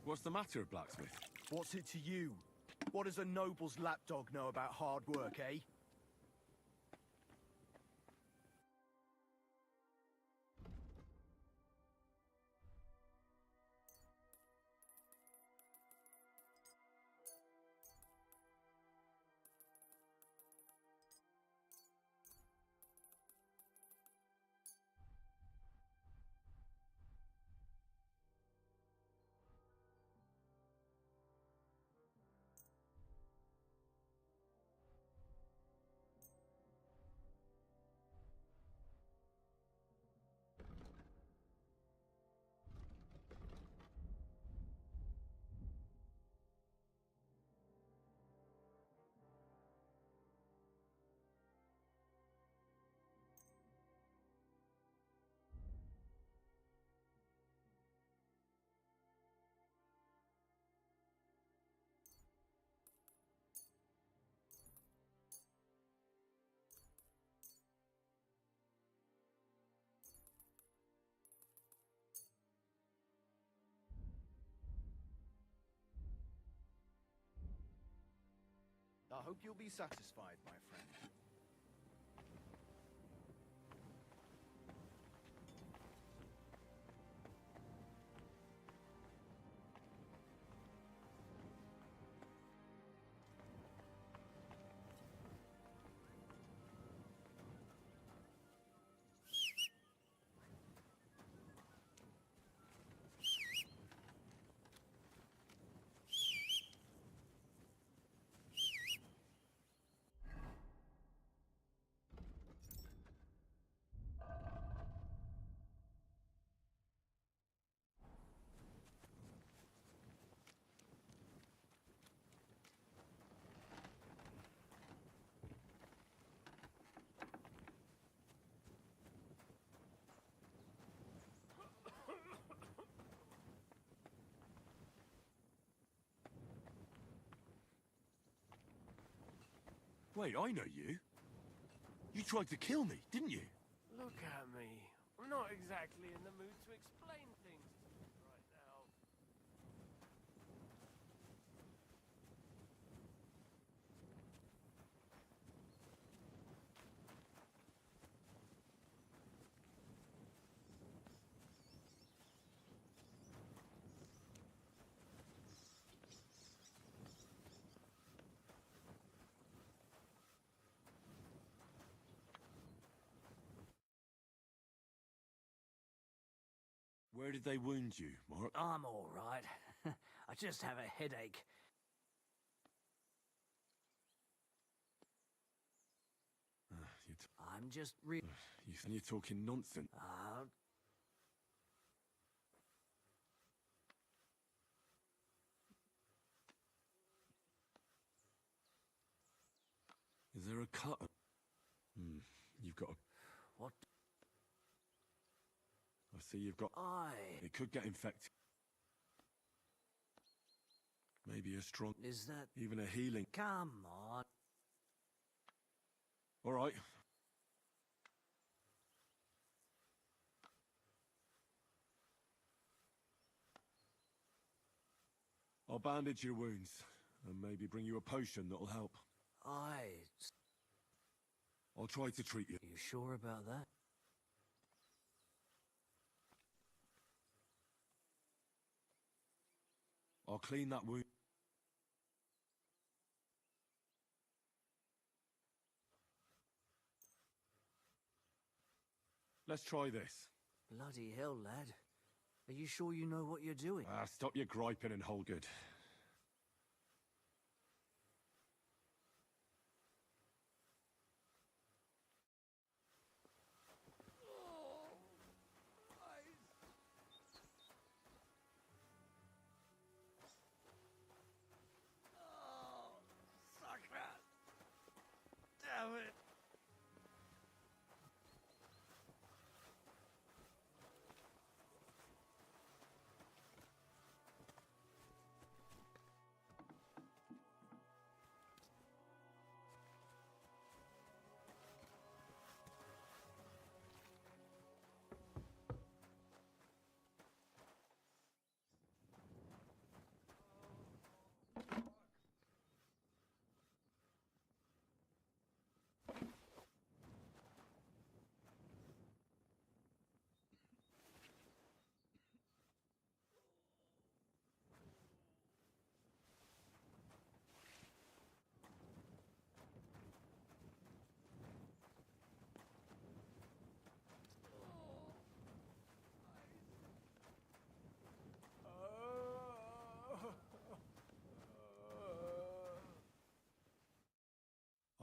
What's the matter, Blacksmith? What's it to you? What does a noble's lapdog know about hard work, eh? hope you'll be satisfied, my friend. Wait, I know you. You tried to kill me, didn't you? Look at me. I'm not exactly in the mood to explain things to you right now. Where did they wound you, Mark? I'm all right. I just have a headache. I'm just You're talking nonsense. Is there a cut? You've got a... What? I see you've got... It could get infected. Maybe a strong... Is that... Even a healing... Come on. All right. I'll bandage your wounds, and maybe bring you a potion that'll help. I'll try to treat you. You sure about that? I'll clean that wound. Let's try this. Bloody hell, lad. Are you sure you know what you're doing? Stop your griping and hold good. Damn it.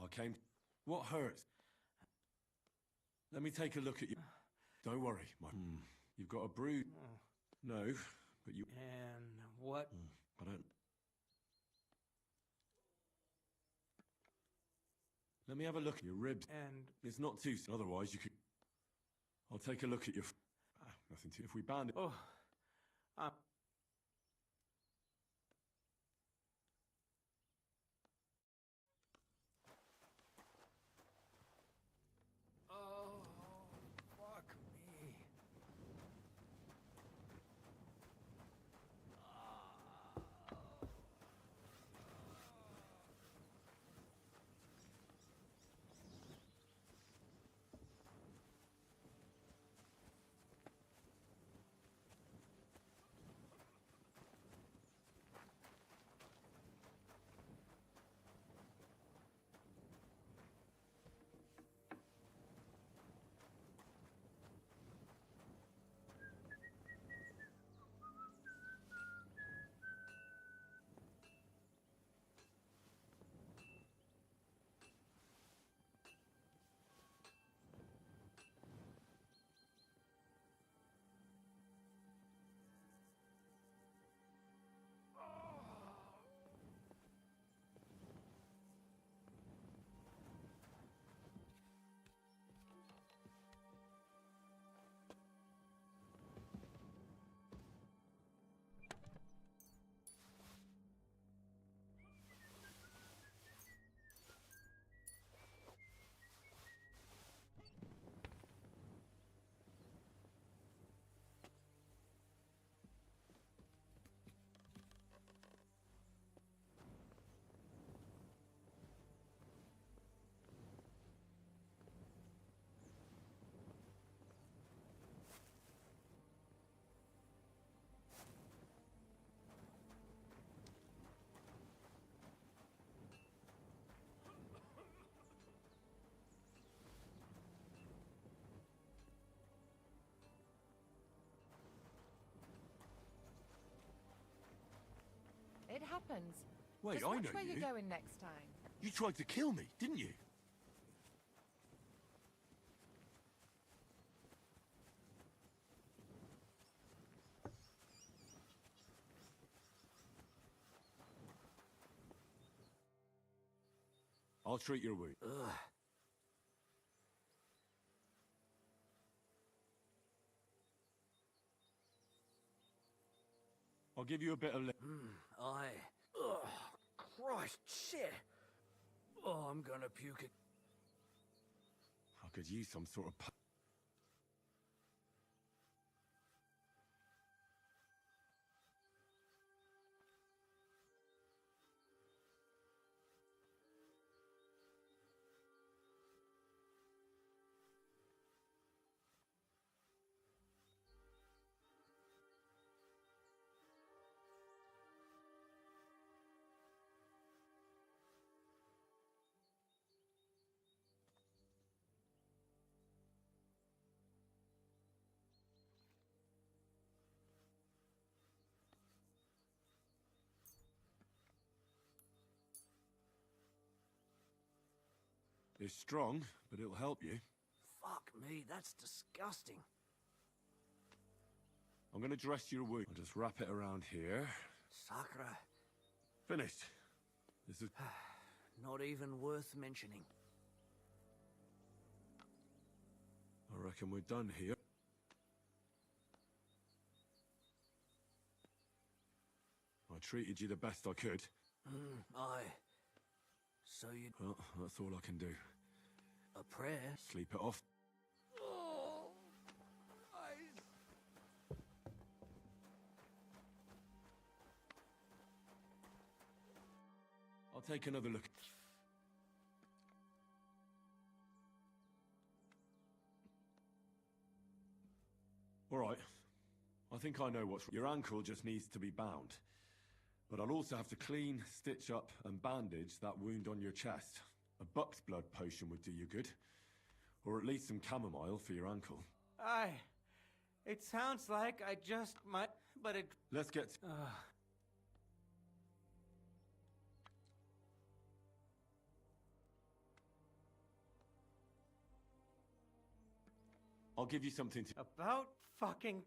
I came... What hurts? Let me take a look at you. Don't worry, You've got a bruise. No, but you... And what? I don't... Let me have a look at your ribs. And... It's not too... Otherwise, you could... I'll take a look at your... Nothing to... If we band it... Oh... happens. Wait, Just I watch know where you. you're going next time. You tried to kill me, didn't you? I'll treat your wound. Ugh. I'll give you a bit of lip. Aye. Ugh. Christ, shit. Oh, I'm gonna puke it. I could use some sort of... It's strong, but it'll help you. Fuck me, that's disgusting. I'm gonna dress your wound. I'll just wrap it around here. Sakra. Finished. This is... Not even worth mentioning. I reckon we're done here. I treated you the best I could. Aye. So you... Well, that's all I can do. A prayer? Sleep it off. Oh, I'll take another look. All right. I think I know what's... Your ankle just needs to be bound. But I'll also have to clean, stitch up, and bandage that wound on your chest. A buck's blood potion would do you good. Or at least some chamomile for your ankle. Aye. It sounds like I just might, but it... Let's get... I'll give you something to... About fucking...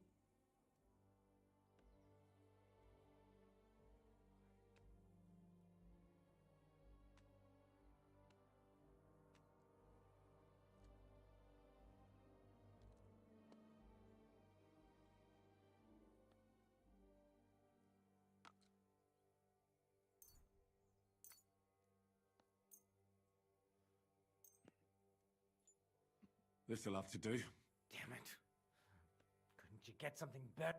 This'll have to do. Damn it. Couldn't you get something better?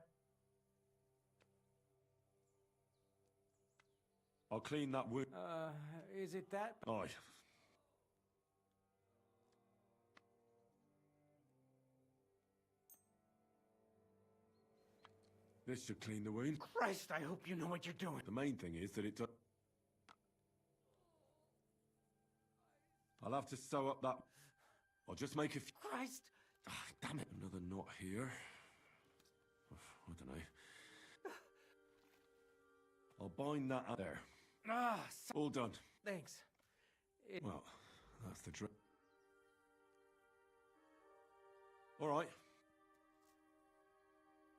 I'll clean that wound. Is it that? Aye. This should clean the wound. Christ, I hope you know what you're doing. The main thing is that it does... I'll have to sew up that... I'll just make a few... Christ! Damn it. Another knot here. I don't know. I'll bind that up there. All done. Thanks. Well, that's the drip. All right.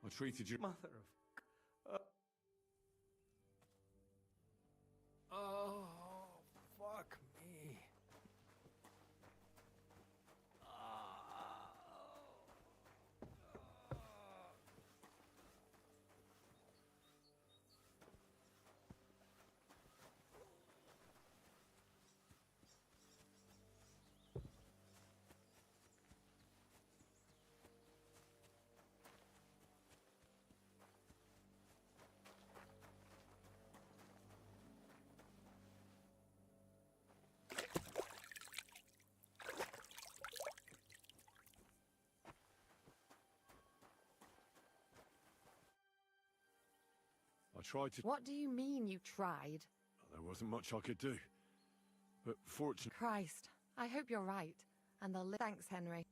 I treated you... Mother of... Oh, fuck me. I tried to... What do you mean you tried? There wasn't much I could do. But fortunately... Christ, I hope you're right. And they'll live. Thanks, Henry.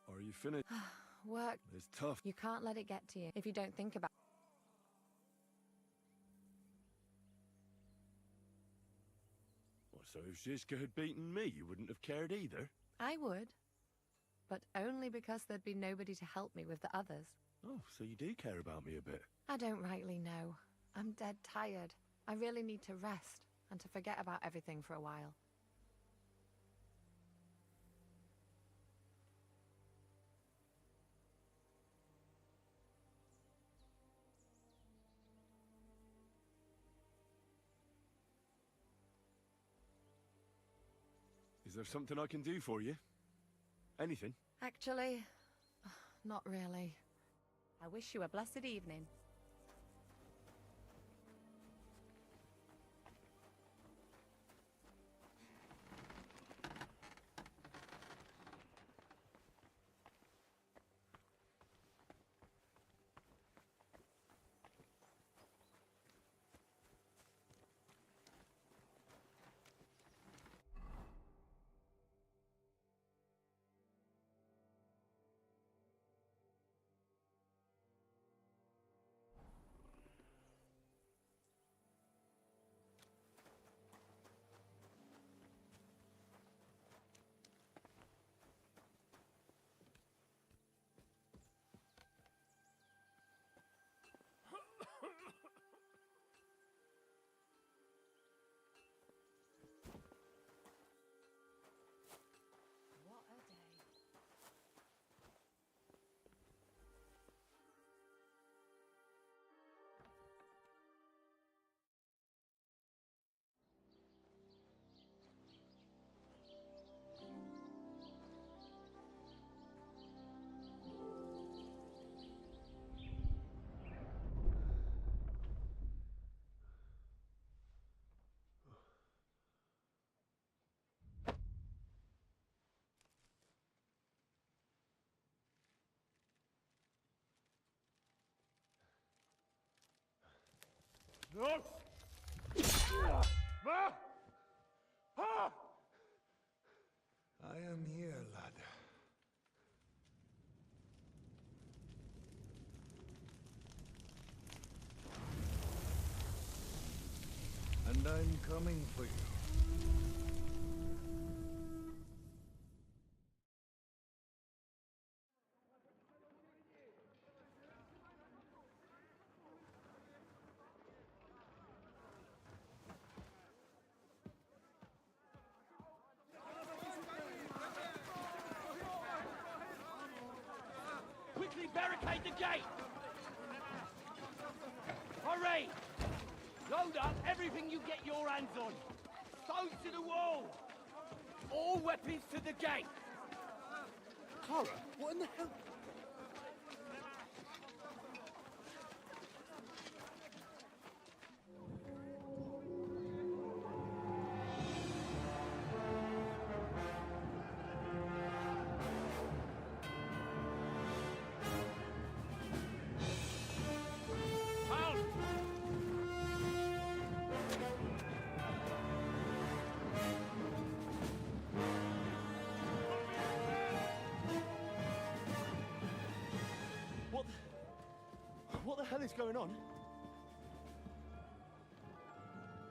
Are you finished? Work. It's tough. You can't let it get to you if you don't think about So if Zizka had beaten me, you wouldn't have cared either? I would. But only because there'd be nobody to help me with the others. Oh, so you do care about me a bit. I don't rightly know. I'm dead tired. I really need to rest and to forget about everything for a while. Is there something I can do for you? Anything? Actually, not really. I wish you a blessed evening. No! I am here, lad. And I'm coming for you. Quickly barricade the gate! Hurry! Load up everything you get your hands on. Stones to the wall! All weapons to the gate! Clara, what in the hell? What the hell is going on?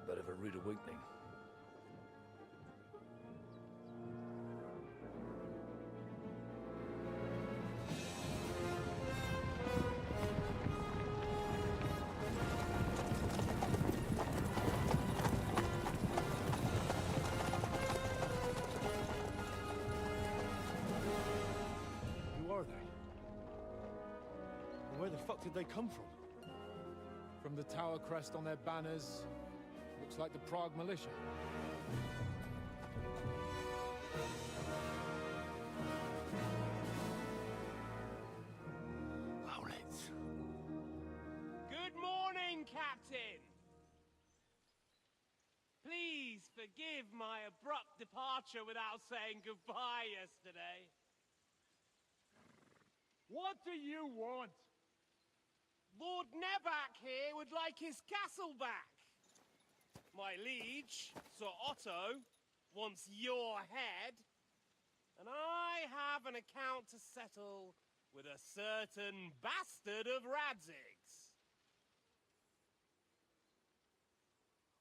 Bit of a rude awakening. Who are they? And where the fuck did they come from? From the tower crest on their banners, looks like the Prague militia. Owlets. Good morning, Captain! Please forgive my abrupt departure without saying goodbye yesterday. What do you want? Lord Nebak here would like his castle back. My liege, Sir Otto, wants your head. And I have an account to settle with a certain bastard of Radzig's.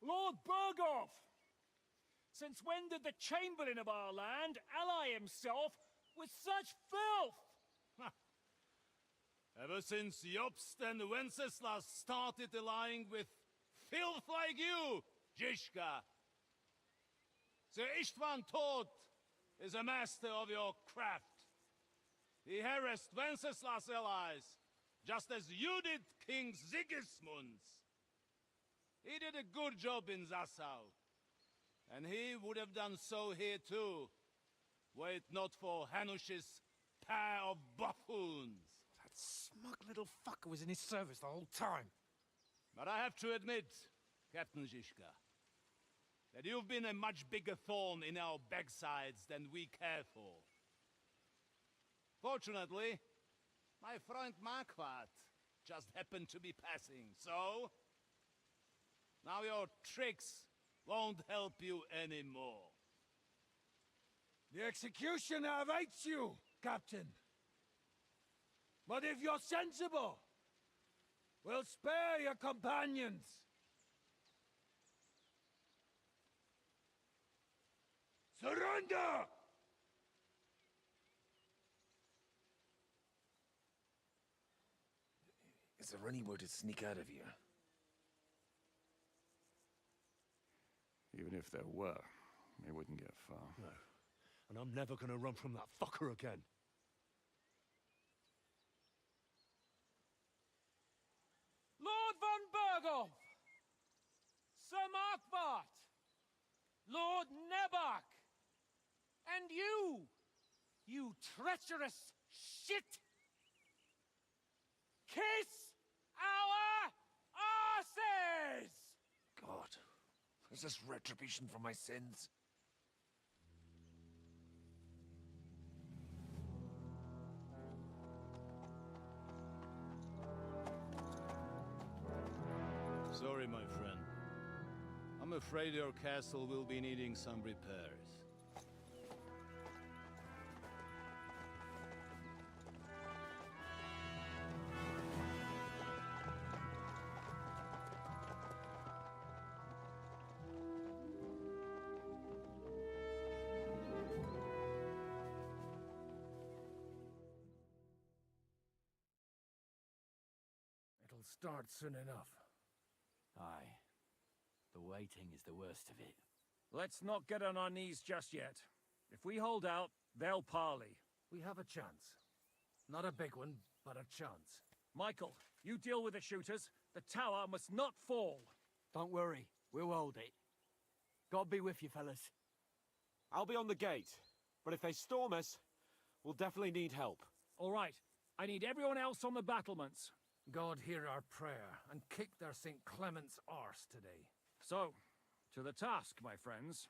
Lord Burgov! Since when did the Chamberlain of our land ally himself with such filth? Ever since Jobst and Wenceslas started allying with filth like you, Zizka. Sir Istvan Tod is a master of your craft. He harassed Wenceslas' allies, just as you did King Sigismund's. He did a good job in Zassau, and he would have done so here too, were it not for Hanush's pair of buffoons. That smug little fucker was in his service the whole time. But I have to admit, Captain Zizka, that you've been a much bigger thorn in our backsides than we care for. Fortunately, my friend Marquardt just happened to be passing, so... now your tricks won't help you anymore. The executioner awaits you, Captain. But if you're sensible, we'll spare your companions. Surrender! Is there anywhere to sneak out of here? Even if there were, we wouldn't get far. No. And I'm never gonna run from that fucker again. Lord von Berghoff! Sir Markvart! Lord Nebach! And you! You treacherous shit! Kiss our asses! God, is this retribution for my sins? Sorry, my friend. I'm afraid your castle will be needing some repairs. It'll start soon enough. Aye. The waiting is the worst of it. Let's not get on our knees just yet. If we hold out, they'll parley. We have a chance. Not a big one, but a chance. Michael, you deal with the shooters. The tower must not fall. Don't worry. We'll hold it. God be with you, fellas. I'll be on the gate, but if they storm us, we'll definitely need help. All right. I need everyone else on the battlements. God hear our prayer, and kick their St. Clement's arse today. So, to the task, my friends.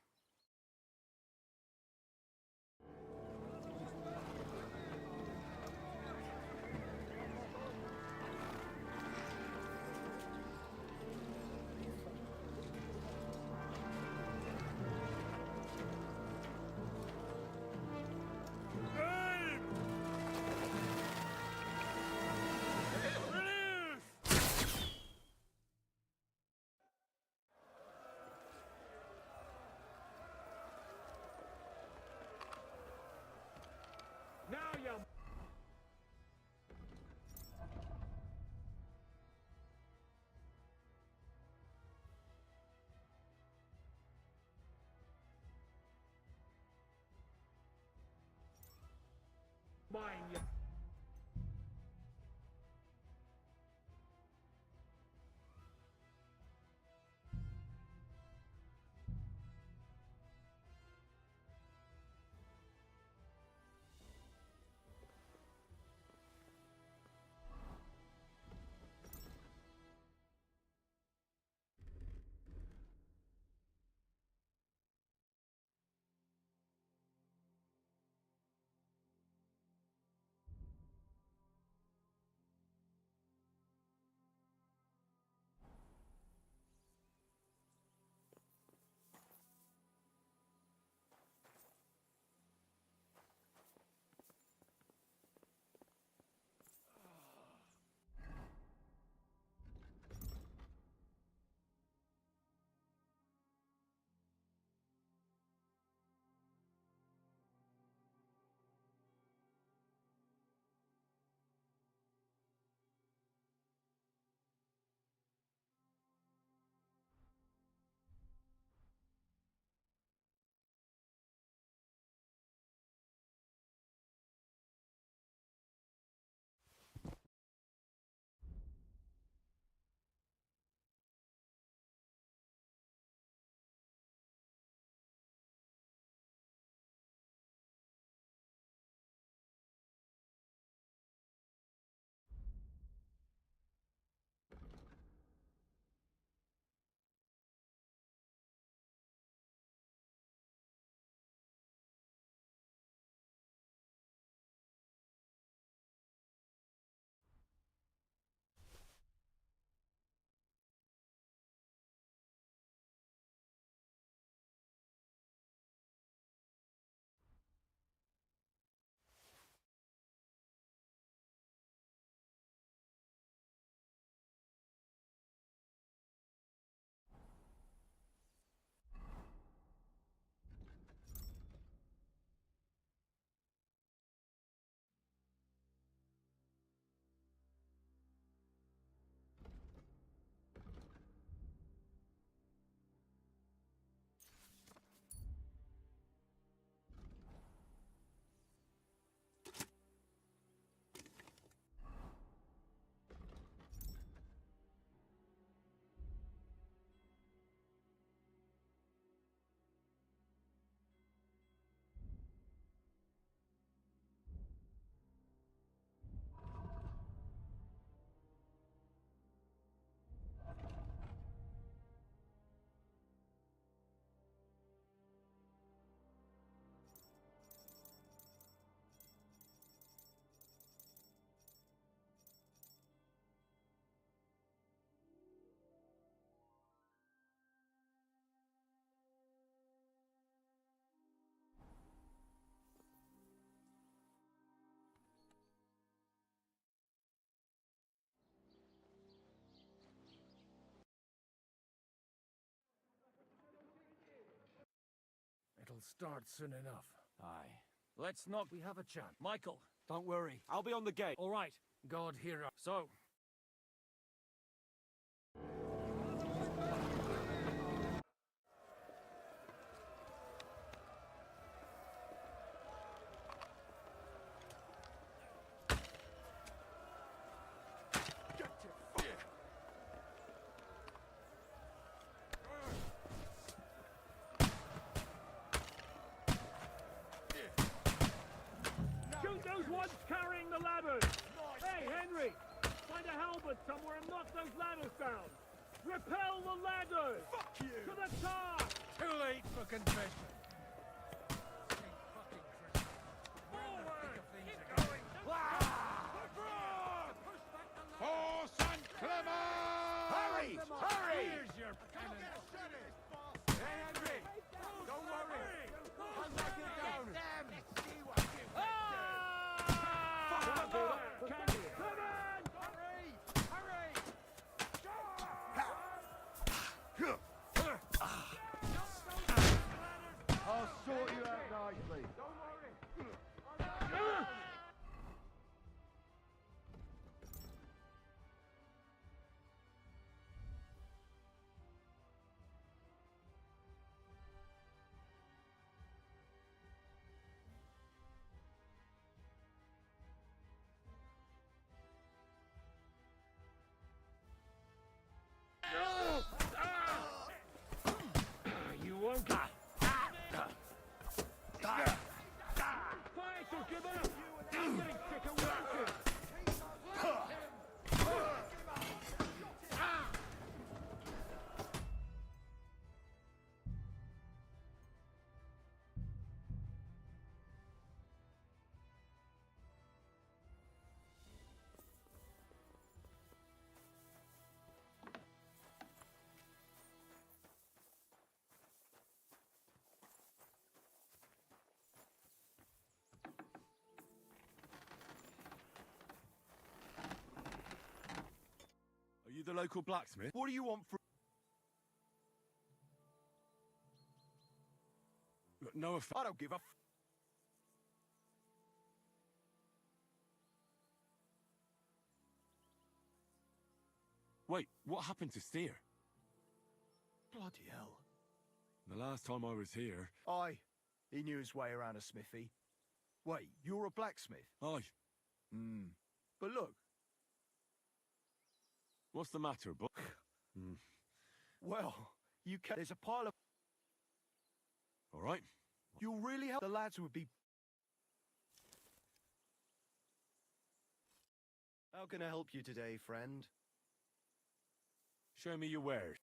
Now you... Mine, you... We'll start soon enough. Aye. Let's not. We have a chance. Michael. Don't worry. I'll be on the gate. All right. God hear us. So. Shoot those ones carrying the ladders! Hey, Henry! Find a halberd somewhere and knock those ladders down! Repel the ladders! Fuck you! To the top! Too late for confession. For St. Clement! Hurry! Hurry! Here's your penance. Hey, Henry! Don't worry! I'm knocking it down! Let's see what you I'll sort you out nicely. You won't get... Fight or give up! I'm getting sick of watching! Are you the local blacksmith? What do you want from... Look, no offense. I don't give a f... Wait, what happened to Steer? Bloody hell. The last time I was here... Aye. He knew his way around a smithy. Wait, you're a blacksmith? Aye. Hmm. But look. What's the matter, Buck? Well, you can... There's a pile of... All right. You'll really help. The lads would be... How can I help you today, friend? Show me your wares.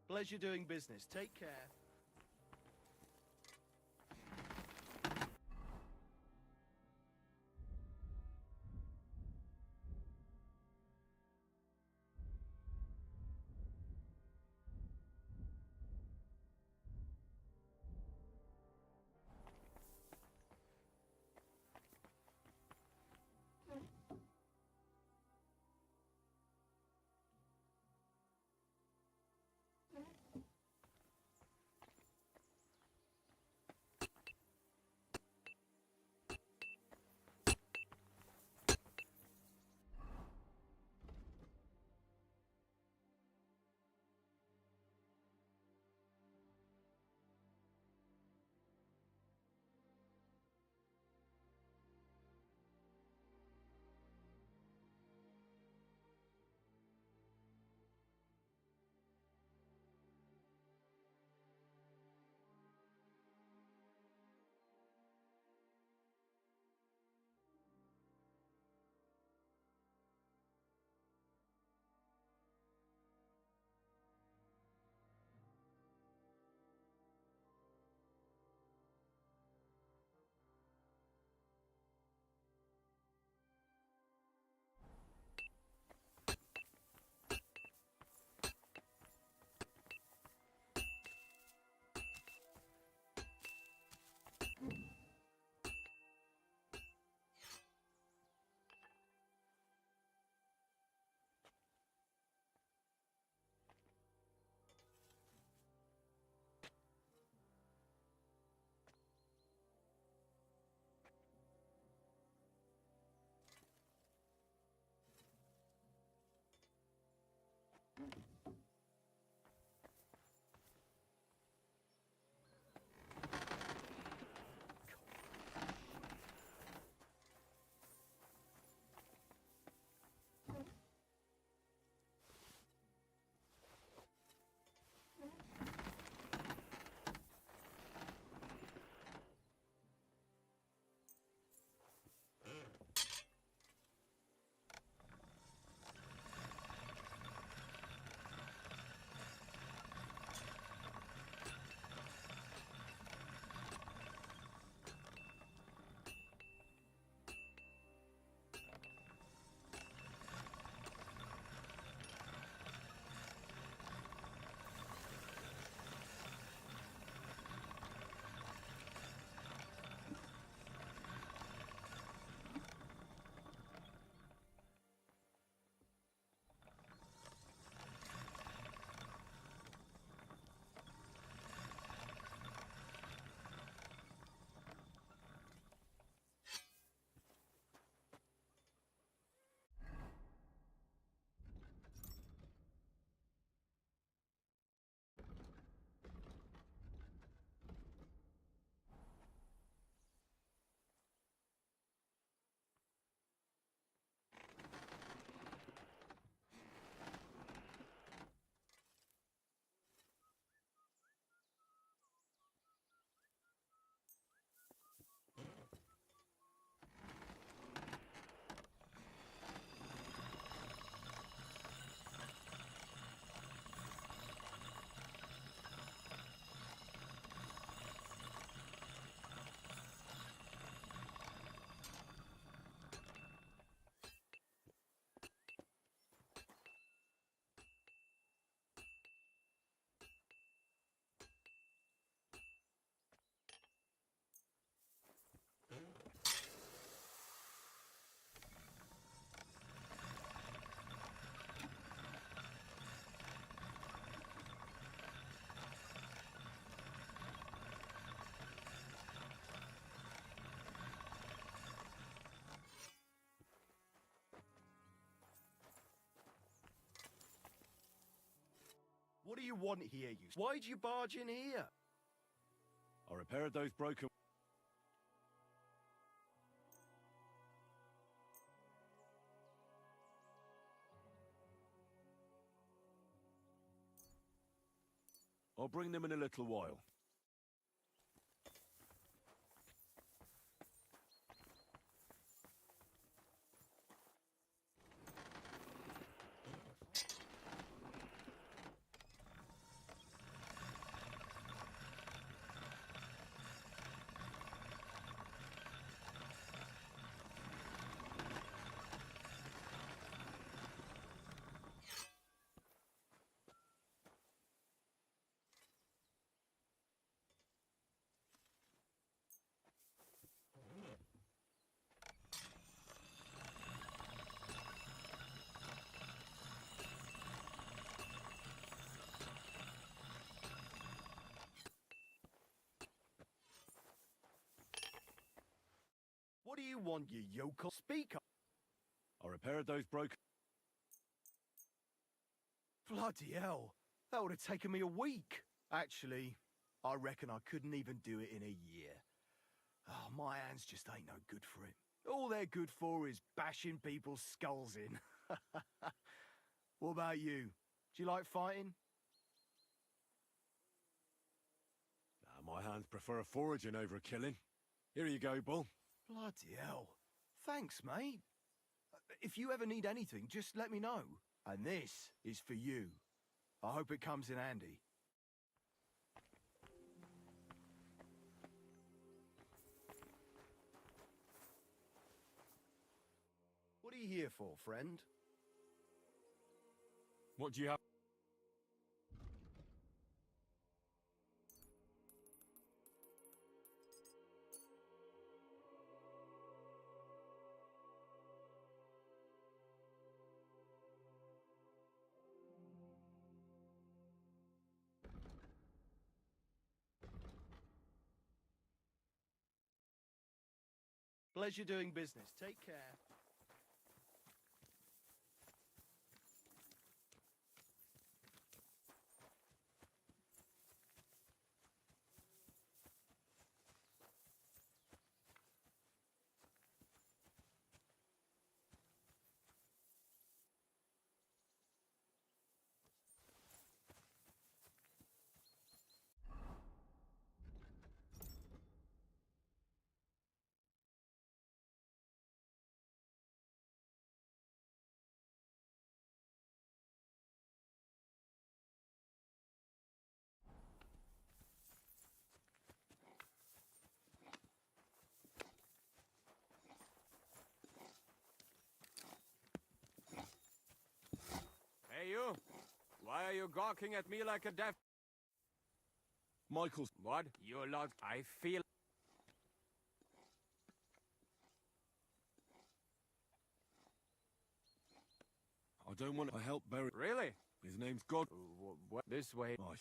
Pleasure doing business. Take care. What do you want here, you? Why'd you barge in here? I repaired those broken... I'll bring them in a little while. What do you want, you yokel? Speak up. I repaired those broken... Bloody hell. That would have taken me a week. Actually, I reckon I couldn't even do it in a year. Oh, my hands just ain't no good for it. All they're good for is bashing people's skulls in. What about you? Do you like fighting? My hands prefer foraging over killing. Here you go, Bull. Bloody hell. Thanks, mate. If you ever need anything, just let me know. And this is for you. I hope it comes in handy. What are you here for, friend? What do you have? Pleasure doing business. Take care. Hey, you! Why are you gawking at me like a deaf... Michael's... What? You lot... I feel... I don't want to help bury... Really? His name's God... What? This way? Right.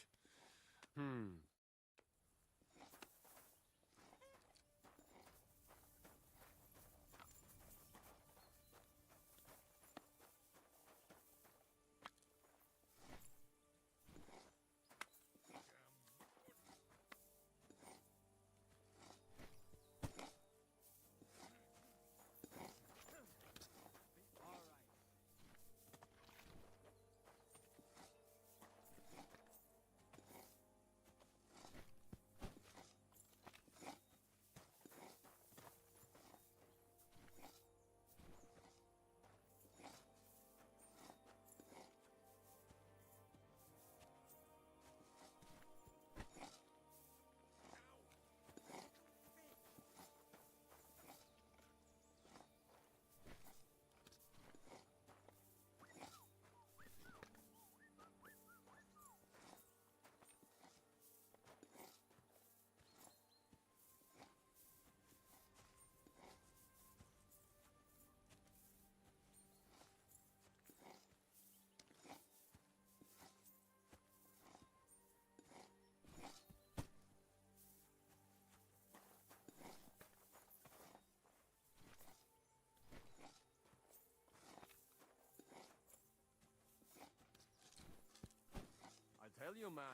tell you, man.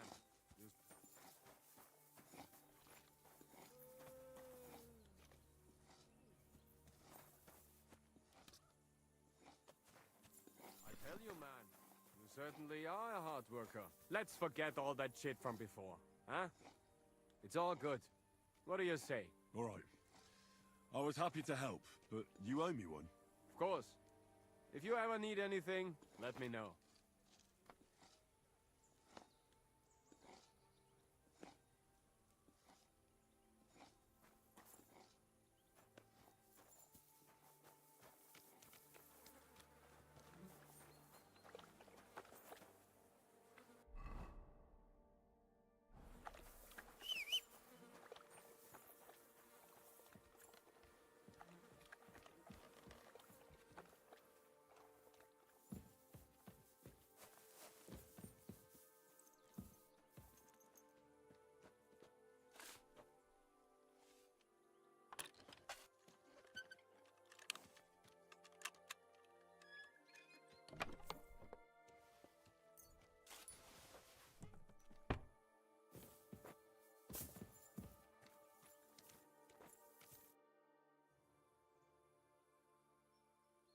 I tell you, man. You certainly are a hard worker. Let's forget all that shit from before, huh? It's all good. What do you say? All right. I was happy to help, but you owe me one. Of course. If you ever need anything, let me know.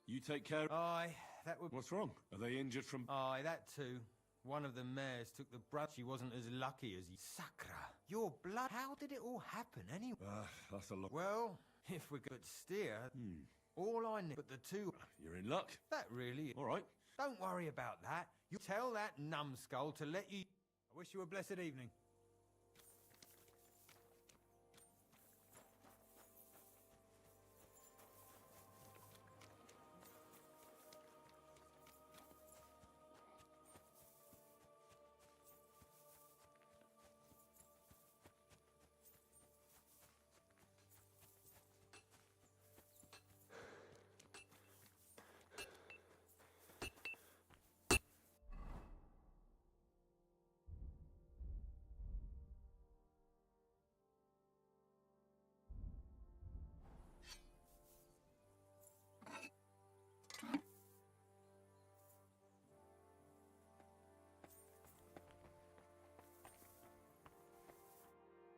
You take care. Aye, that would... What's wrong? Are they injured from... Aye, that too. One of the mares took the brunt. She wasn't as lucky as you. Sakra, your blood. How did it all happen anyway? That's a lot. Well, if we could steer, all I need but the two... You're in luck. That really... All right. Don't worry about that. You tell that numbskull to let you... I wish you a blessed evening.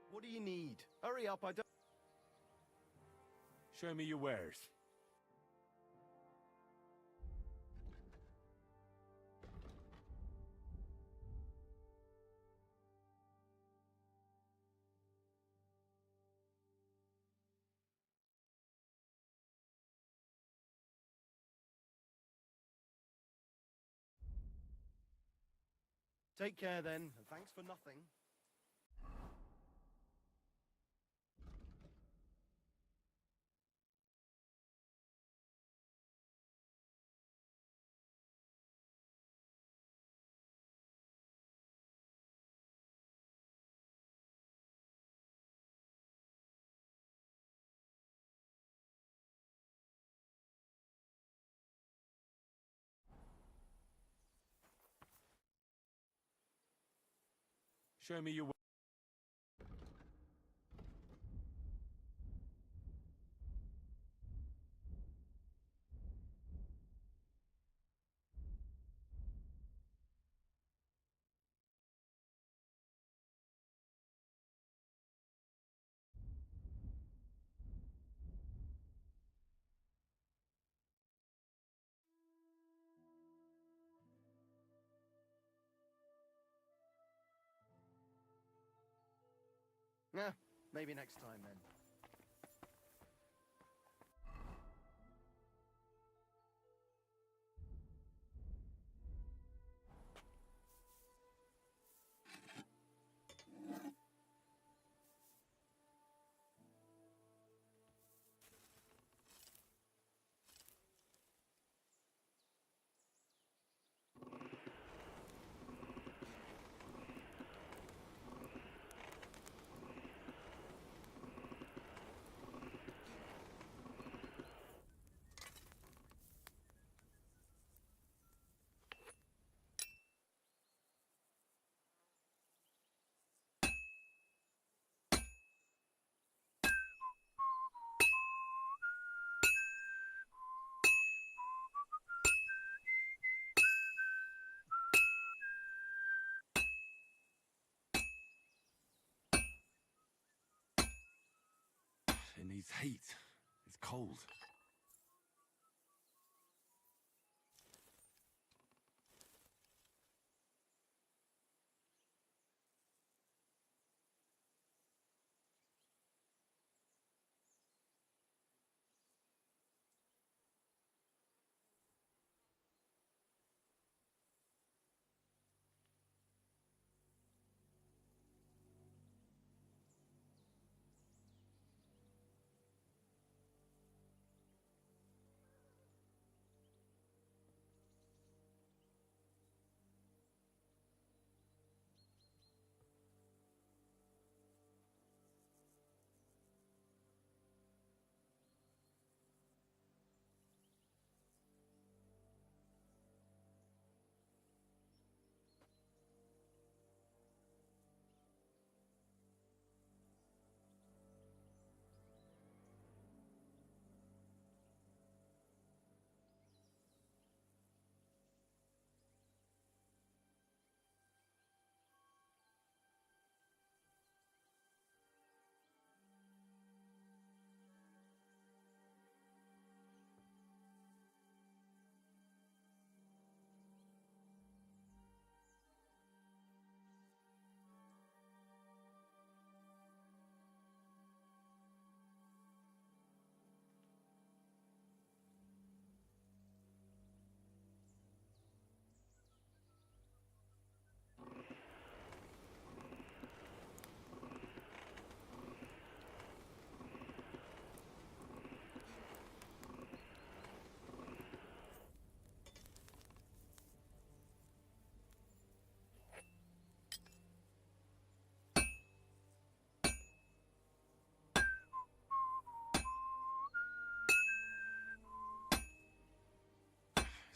What do you need? Hurry up, I don't... Show me your wares. Take care then, and thanks for nothing. Show me your... Yeah, maybe next time then. needs heat. It's cold.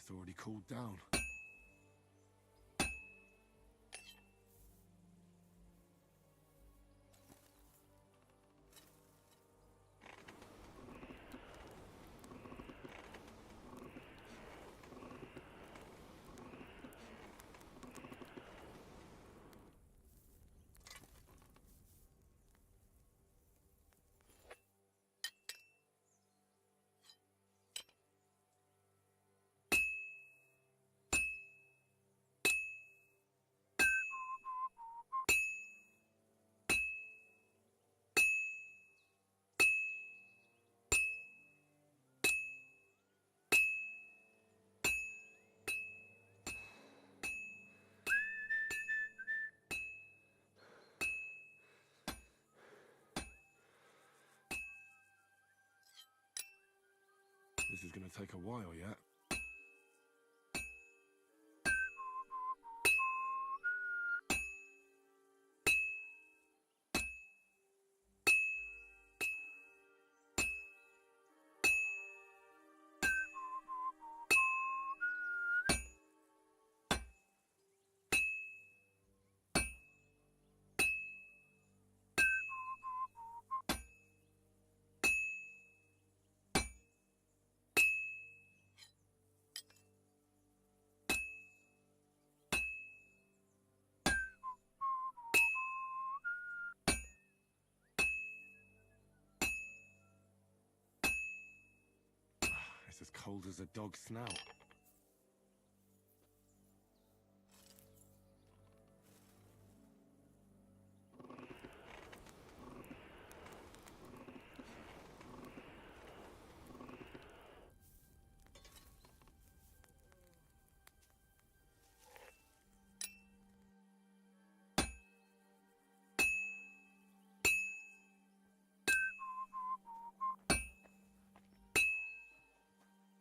It's already cooled down. This is gonna take a while yet. It's as cold as a dog's snout.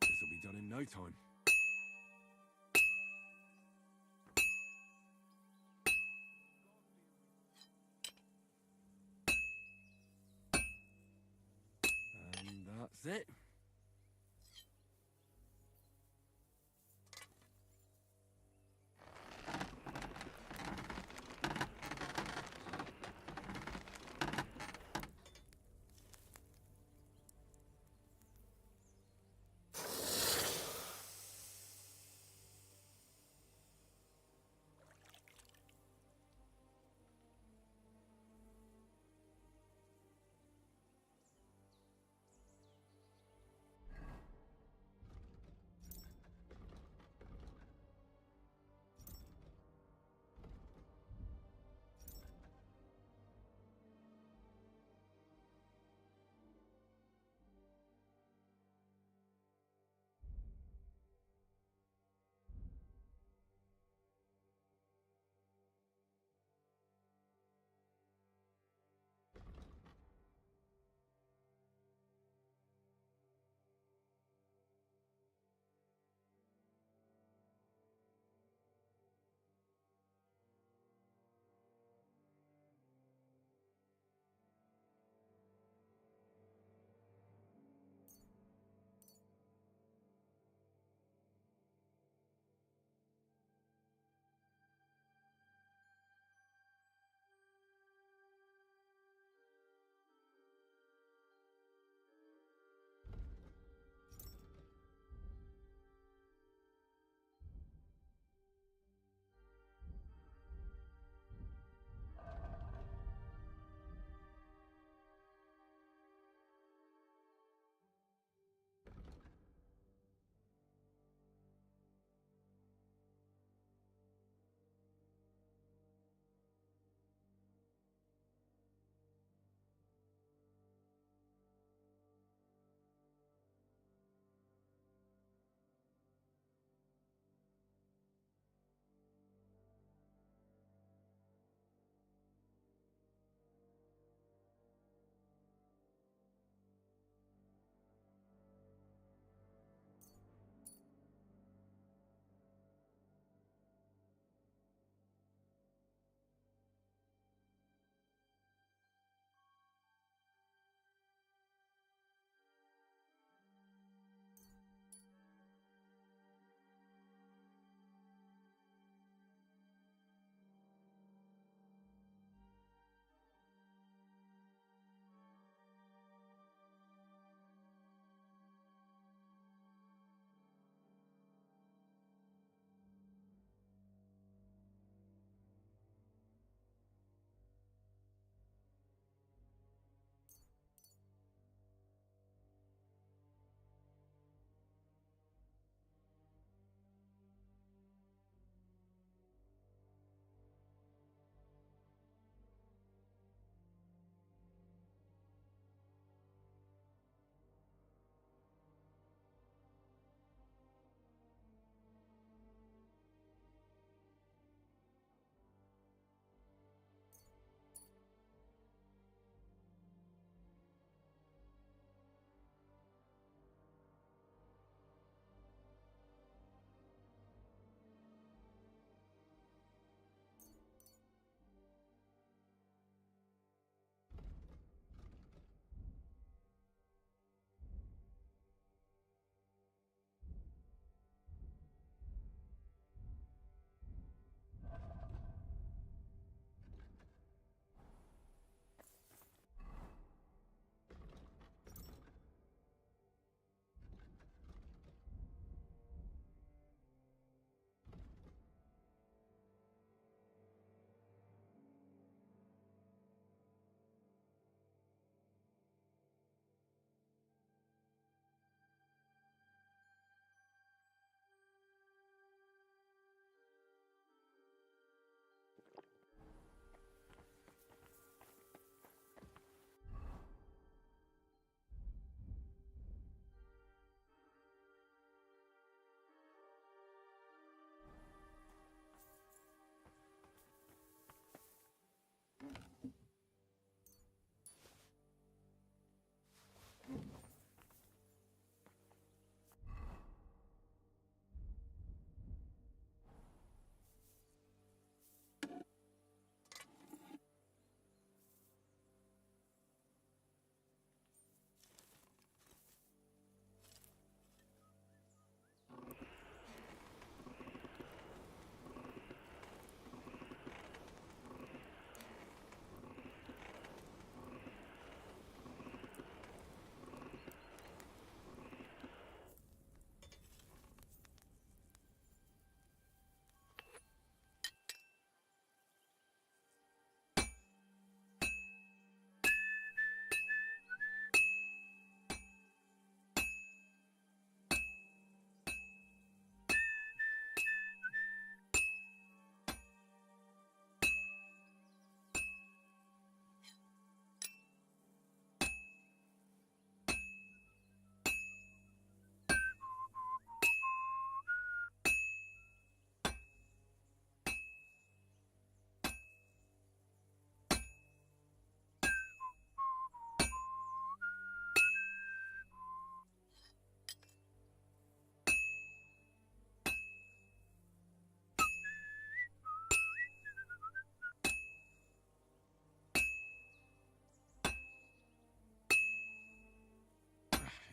This'll be done in no time. And that's it.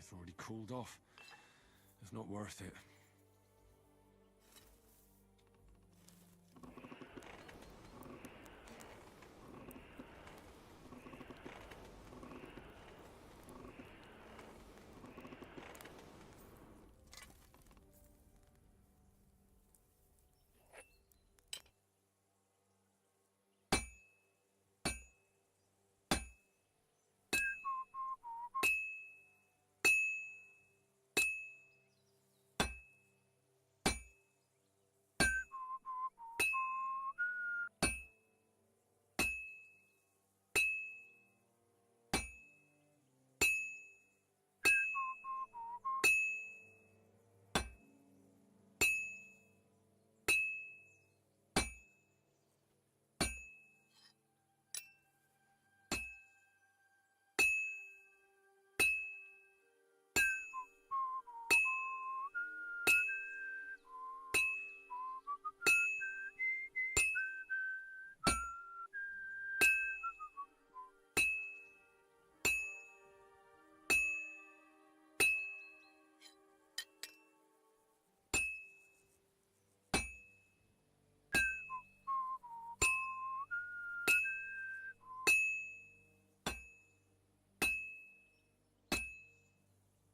It's already cooled off. It's not worth it.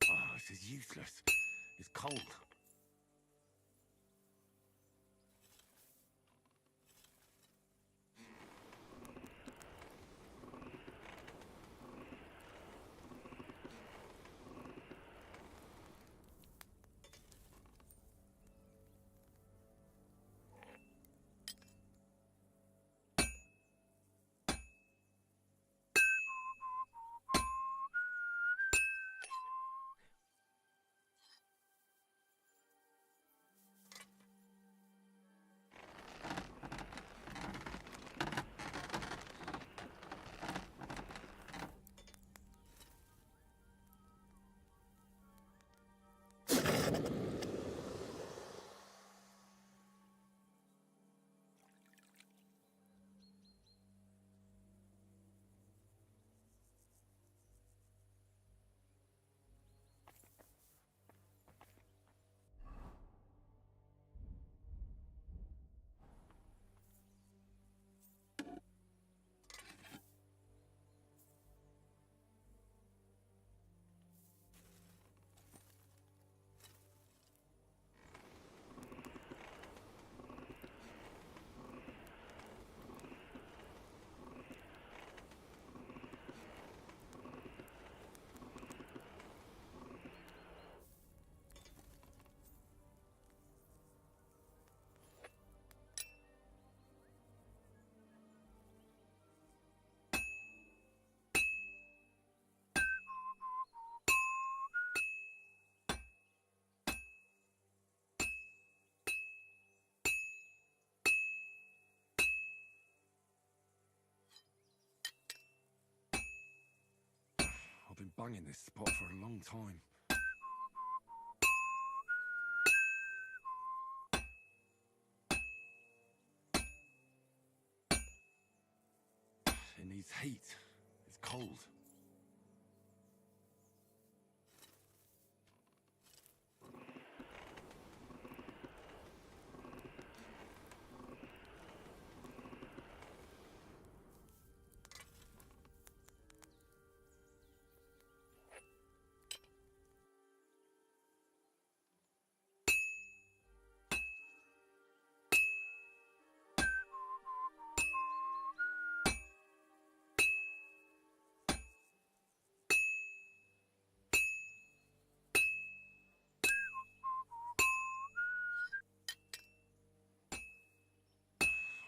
Oh, this is useless. It's cold. I've been banging this spot for a long time. It needs heat. It's cold.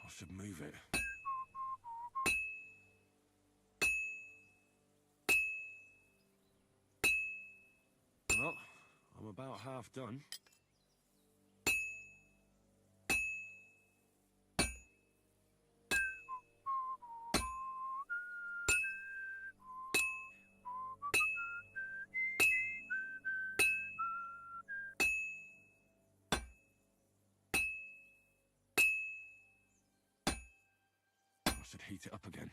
I should move it. Well, I'm about half done. I should heat it up again.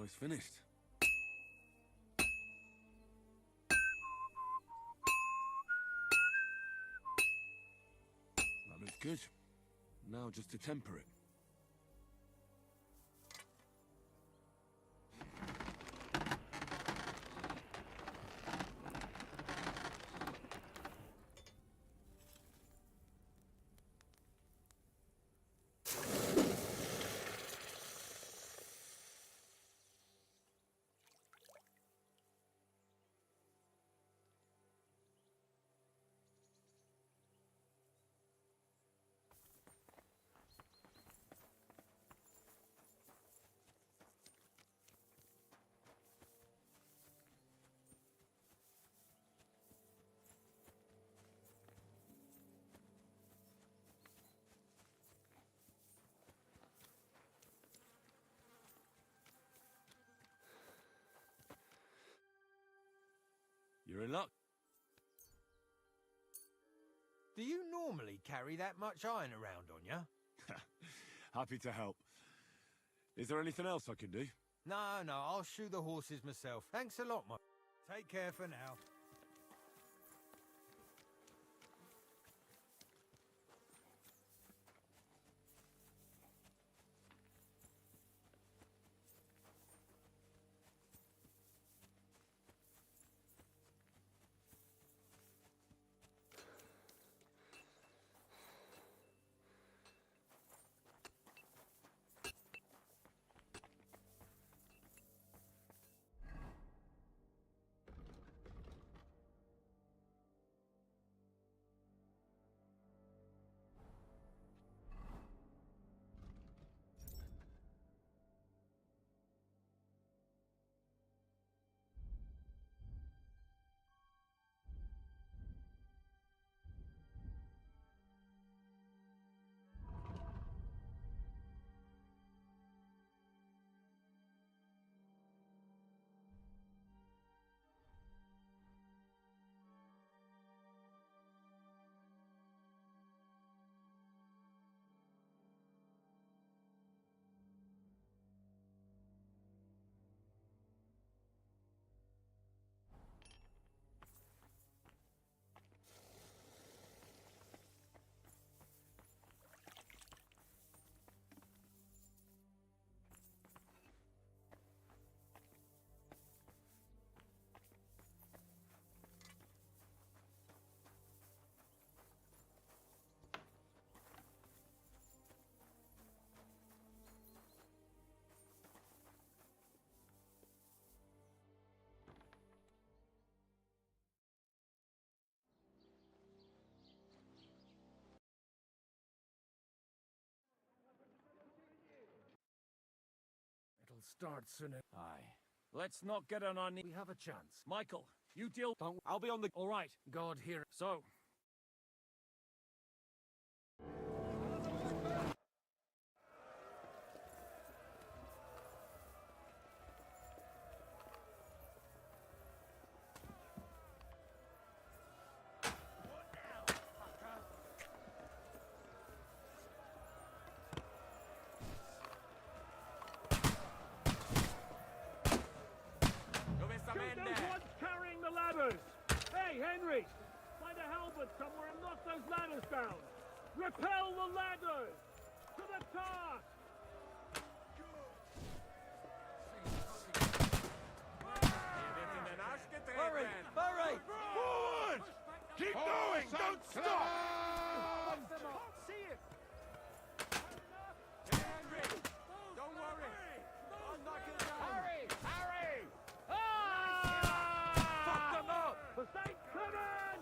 almost finished. That looks good. Now just to temper it. You're in luck. Do you normally carry that much iron around on you? Happy to help. Is there anything else I can do? No, I'll shoe the horses myself. Thanks a lot, mate. Take care for now. It'll start soon. Aye. Let's not get on our knees. We have a chance. Michael, you deal. I'll be on the... All right. God hear. So, Shoot those ones carrying the ladders! Hey, Henry! Find a halberd somewhere and knock those ladders down! Repel the ladders! To the task! Hurry! Hurry! Forward! Keep going! Don't stop! See it! Don't worry. I'll knock it down. Harry! Fuck them up! For St. Clement!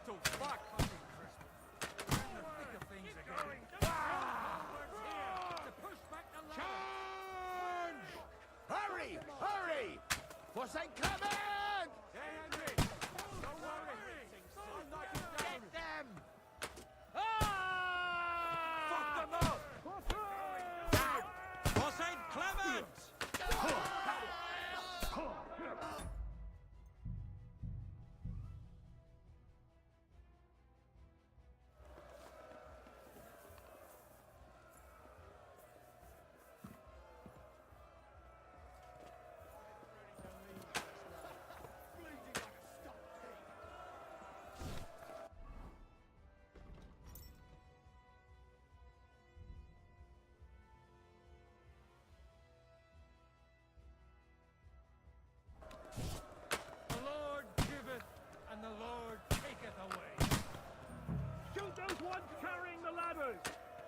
to fuck! We're in the thick of things again. Talmberg's here to push back the ladder. Hurry! Hurry! Was they coming? Hey, Henry! Don't worry! I'll knock it down! Get them! Fuck them up! Boss ain't Clement! The Lord giveth, and the Lord taketh away. Shoot those ones carrying the ladders!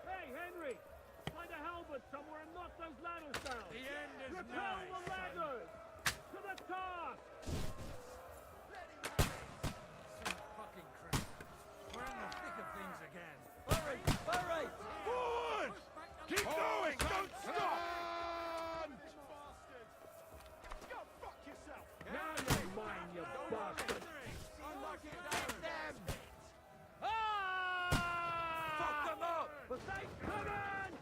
Hey, Henry! Find a halberd somewhere and knock those ladders down! The end is Repel nigh, the son. ladders! To the task! St. fucking Christ. We're in the thick of things again. Hurry! Hurry! Forward! Keep going! Don't stop! Now you're mine, you bastard! Unlock it down! Fuck them up! But they coming!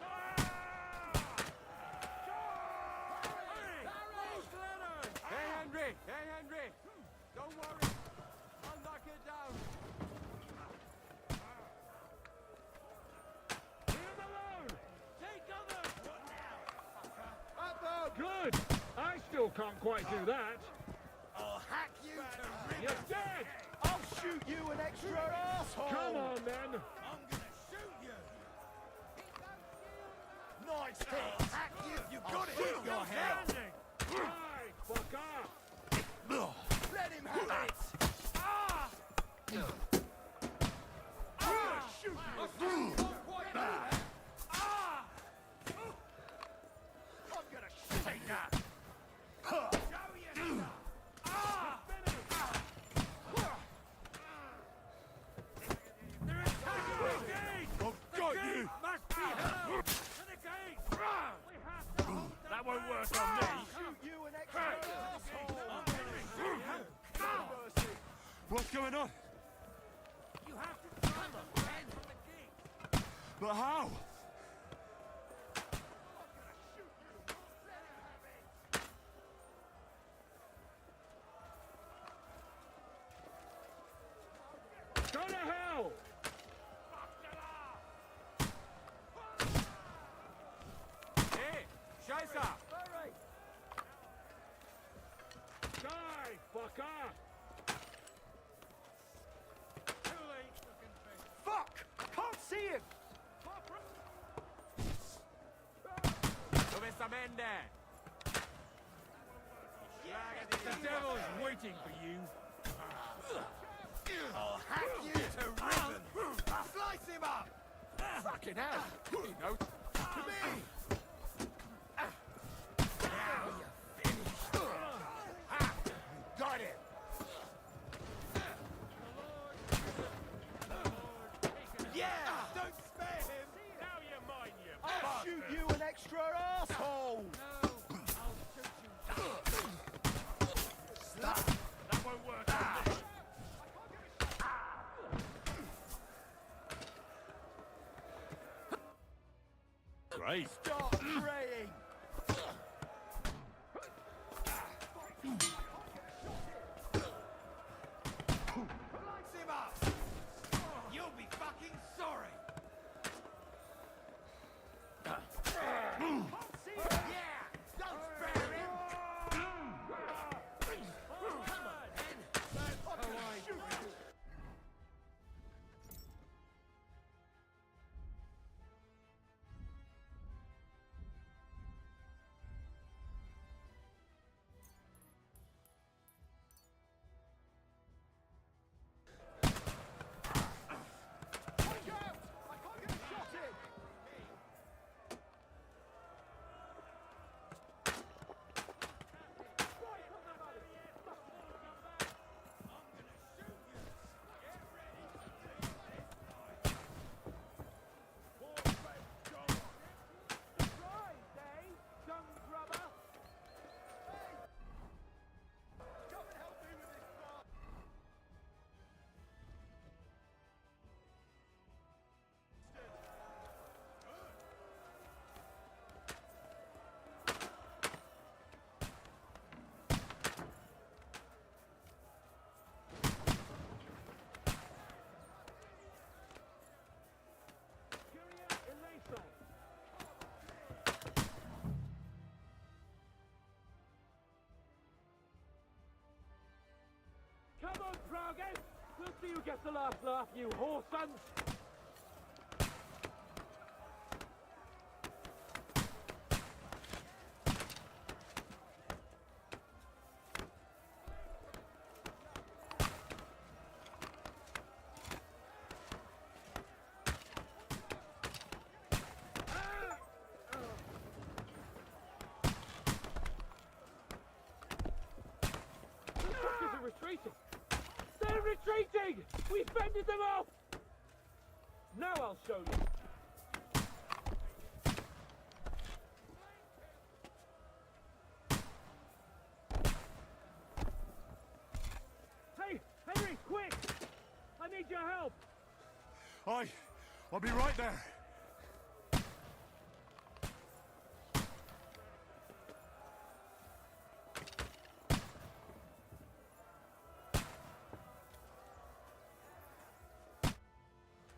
Hey, Henry! Hey, Henry! Don't worry! I'll knock it down! Leave them alone! Take cover! Good! I still can't quite do that. I'll hack you to You're dead! I'll shoot you an extra asshole! Come on, then! I'm gonna shoot you! Nice hit! Hack you! You got it! Shoot Your head! standing! Right, fuck off! Let him have it! Shoot you! I'm gonna take that! I've got you! Must be held! To the gate! We have to hold them That won't work back. on me! Shoot you an extra asshole! What's going on? You have to drive them head from the gate. But how? Go to hell! Hey! Scheiße! Die, fucker! Fuck! I can't see him! Du bist am Ende! The devil's waiting for you. I'll hack you to ribbons! Slice him up! Fucking hell! He knows. To me! Now you're finished! Ha! Got him! Yeah! Don't spare him! Now you're mine, you I'll shoot you an extra asshole! That won't work on me! Great. Start praying! Slice him up! You'll be fucking sorry! Yeah! Don't spare him! Dragon! We'll see who gets the last laugh, you whore sons! Retreating! They're retreating! We fended them off! Now I'll show you! Hey, Henry, quick! I need your help! I'll be right there.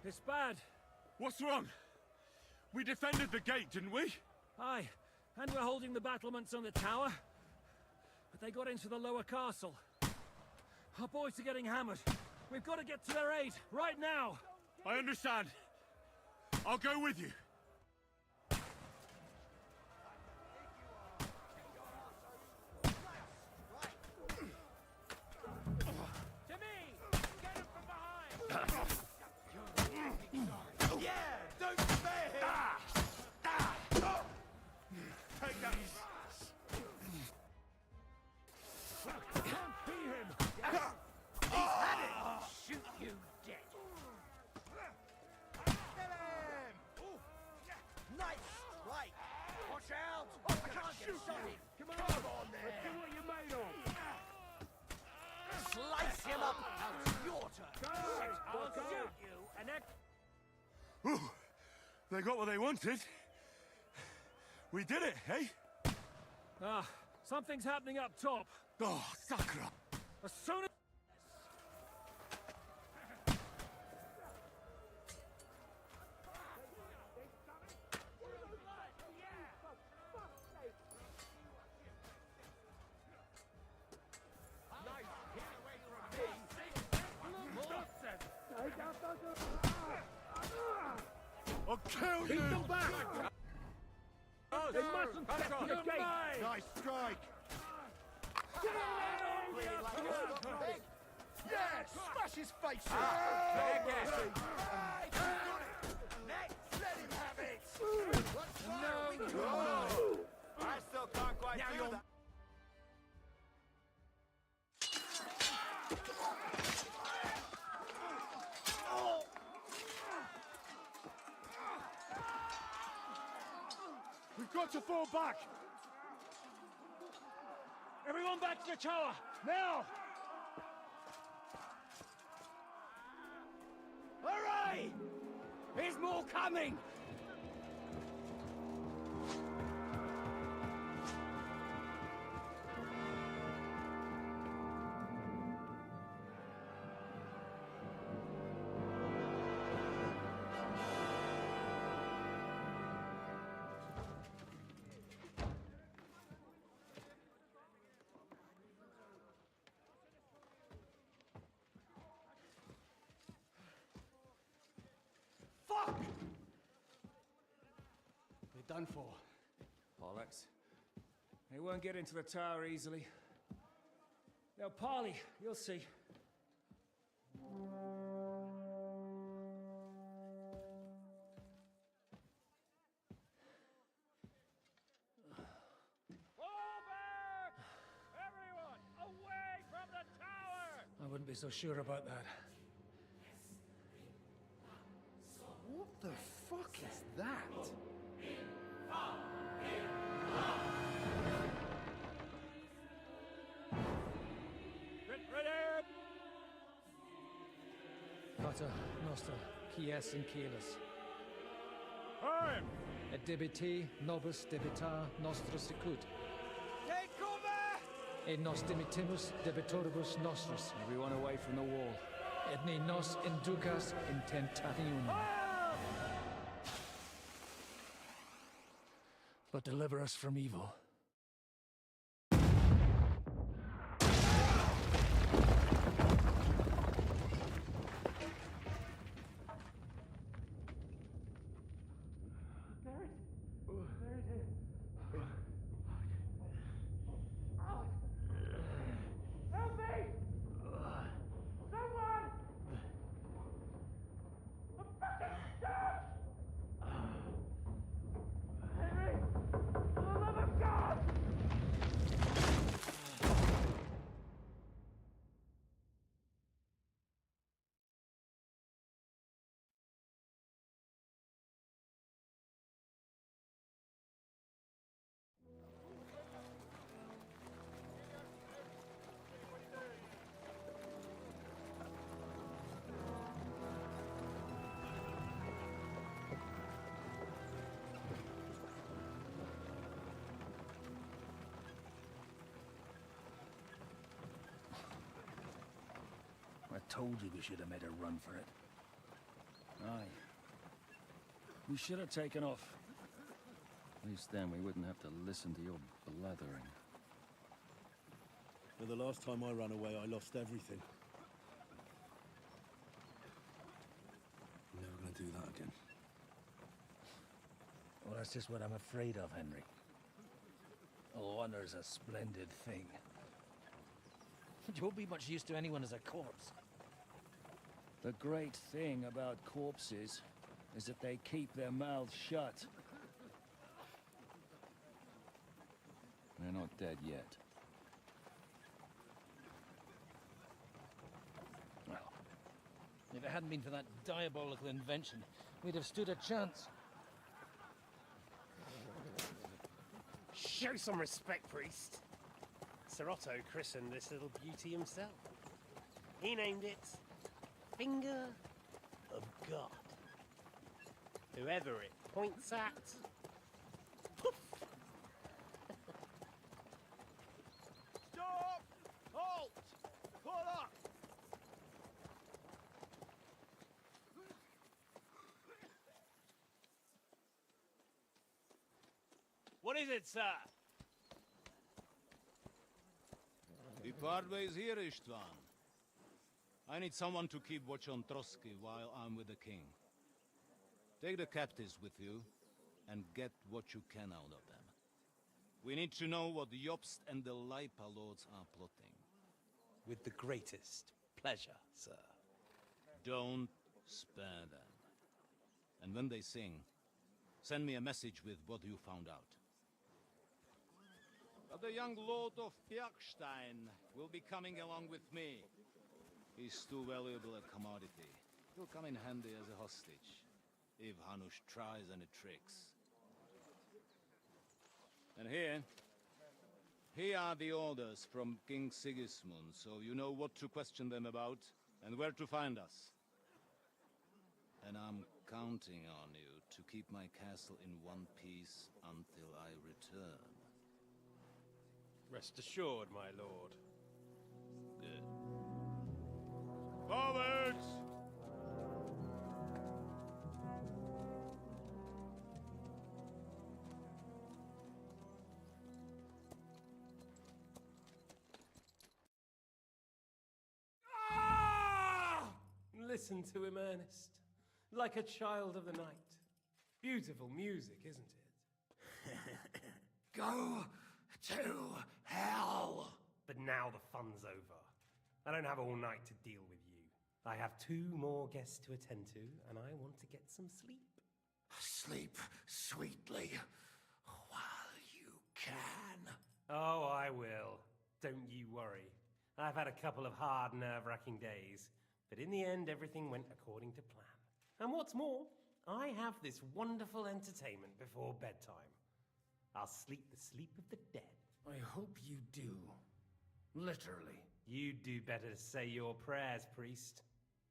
It's bad. What's wrong? We defended the gate, didn't we? Aye, and we're holding the battlements on the tower. But they got into the lower castle. Our boys are getting hammered. We've got to get to their aid, right now! I understand. I'll go with you. To me! Get him from behind! Yeah! Don't spare him! Take that! Can't see him! He's had it! Shoot you dead! Kill him! Nice strike! Watch out! I can't shoot you! Come on there! Let's see what you're made of! Slice him up! Now it's your turn! I'll shoot you, and then... Ooh, they got what they wanted. We did it, eh? Ah, something's happening up top. Oh, Sakra! As soon as... I'll kill Keep you! them back! They mustn't step to the gate! Nice strike! Yeah! Smash his face in! Next! Let him have it! No! I still can't quite do that! We've got to fall back! Everyone back to the tower, now! Hooray! There's more coming! Fuck! They're done for. Bollocks. They won't get into the tower easily. Now, Parley, you'll see. Everyone, away from the tower! I wouldn't be so sure about that. What the fuck is that? Pater Noster, Quies in Caelus. Time! Et debiti nobis debitar nostros sicut. Take cover! Et nos dimitimus debitoribus nostros. Everyone away from the wall. Et ne nos inducas in tentationem. But deliver us from evil. told you we should have made a run for it. Aye. We should have taken off. At least then we wouldn't have to listen to your blathering. But the last time I ran away, I lost everything. I'm never gonna do that again. Well, that's just what I'm afraid of, Henry. Honor's a splendid thing. You won't be much use to anyone as a corpse. The great thing about corpses is that they keep their mouths shut. They're not dead yet. Well, if it hadn't been for that diabolical invention, we'd have stood a chance. Show some respect, priest. Sir Otto christened this little beauty himself. He named it Finger of God. Whoever it points at, poof! Stop! Halt! Pull up! What is it, sir? We part ways here, Istvan. I need someone to keep watch on Trotsky while I'm with the king. Take the captives with you, and get what you can out of them. We need to know what the Jobst and the Leipa lords are plotting. With the greatest pleasure, sir. Don't spare them. And when they sing, send me a message with what you found out. But the young lord of Bjergstein will be coming along with me. He's too valuable a commodity. He'll come in handy as a hostage, if Hanush tries any tricks. And here are the orders from King Sigismund, so you know what to question them about, and where to find us. And I'm counting on you to keep my castle in one piece until I return. Rest assured, my lord. Good. Forwards! Listen to him, Ernest. Like a child of the night. Beautiful music, isn't it? Go to hell! But now the fun's over. I don't have all night to deal with you. I have 2 more guests to attend to, and I want to get some sleep. Sleep sweetly while you can. Oh, I will. Don't you worry. I've had a couple of hard, nerve-wracking days, but in the end, everything went according to plan. And what's more, I have this wonderful entertainment before bedtime. I'll sleep the sleep of the dead. I hope you do. Literally. You'd do better to say your prayers, priest.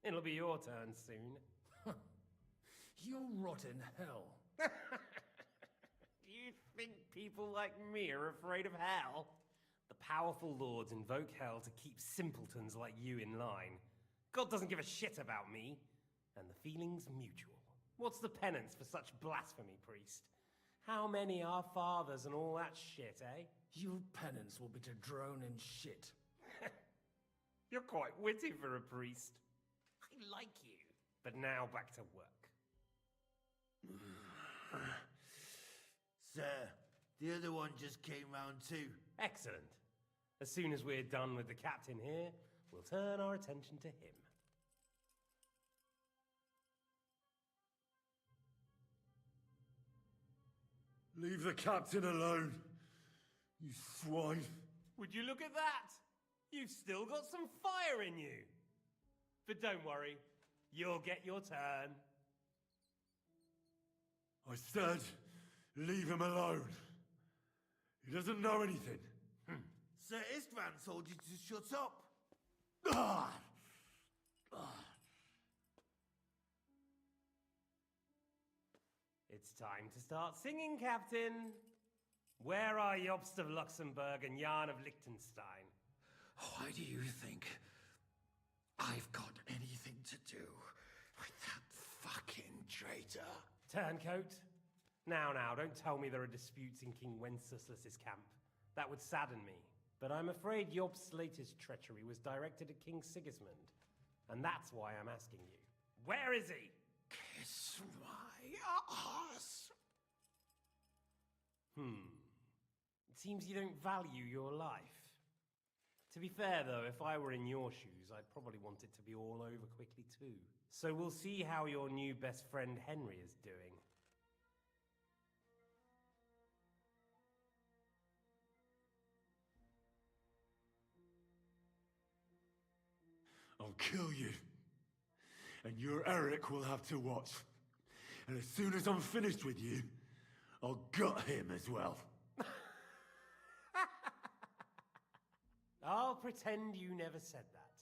It'll be your turn soon. You'll rot in hell. Do you think people like me are afraid of hell? The powerful lords invoke hell to keep simpletons like you in line. God doesn't give a shit about me, and the feeling's mutual. What's the penance for such blasphemy, priest? How many are fathers and all that shit, eh? Your penance will be to drown in shit. You're quite witty for a priest. I like you. But now back to work. Sir, the other one just came round too. Excellent. As soon as we're done with the captain here, we'll turn our attention to him. Leave the captain alone, you swine. Would you look at that? You've still got some fire in you. But don't worry, you'll get your turn. I said, leave him alone. He doesn't know anything. Sir Istvan told you to shut up. It's time to start singing, Captain. Where are Jobst of Luxembourg and Jan of Liechtenstein? Why do you think I've got anything to do with that fucking traitor. Turncoat? Now, don't tell me there are disputes in King Wenceslas's camp. That would sadden me. But I'm afraid Jobst's latest treachery was directed at King Sigismund. And that's why I'm asking you. Where is he? Kiss my ass. It seems you don't value your life. To be fair, though, if I were in your shoes, I'd probably want it to be all over quickly, too. So we'll see how your new best friend Henry is doing. I'll kill you. And your Eric will have to watch. And as soon as I'm finished with you, I'll gut him as well. I'll pretend you never said that.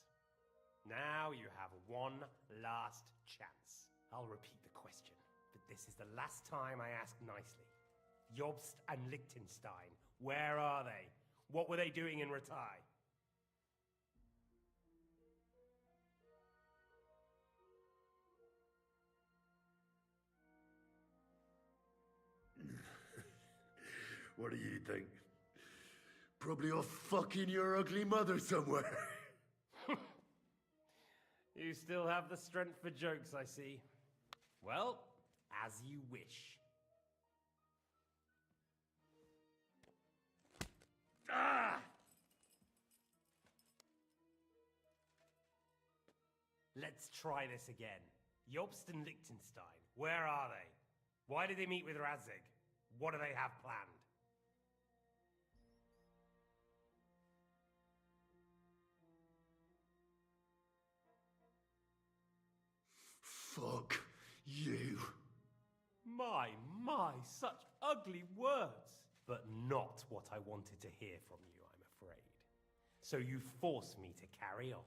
Now you have one last chance. I'll repeat the question, but this is the last time I ask nicely. Jobst and Liechtenstein, where are they? What were they doing in Ratai? What do you think? Probably off fucking your ugly mother somewhere. You still have the strength for jokes, I see. Well, as you wish. Ah! Let's try this again. Jobst and Liechtenstein, where are they? Why did they meet with Radzig? What do they have planned? Fuck you. My, such ugly words. But not what I wanted to hear from you, I'm afraid. So you force me to carry on.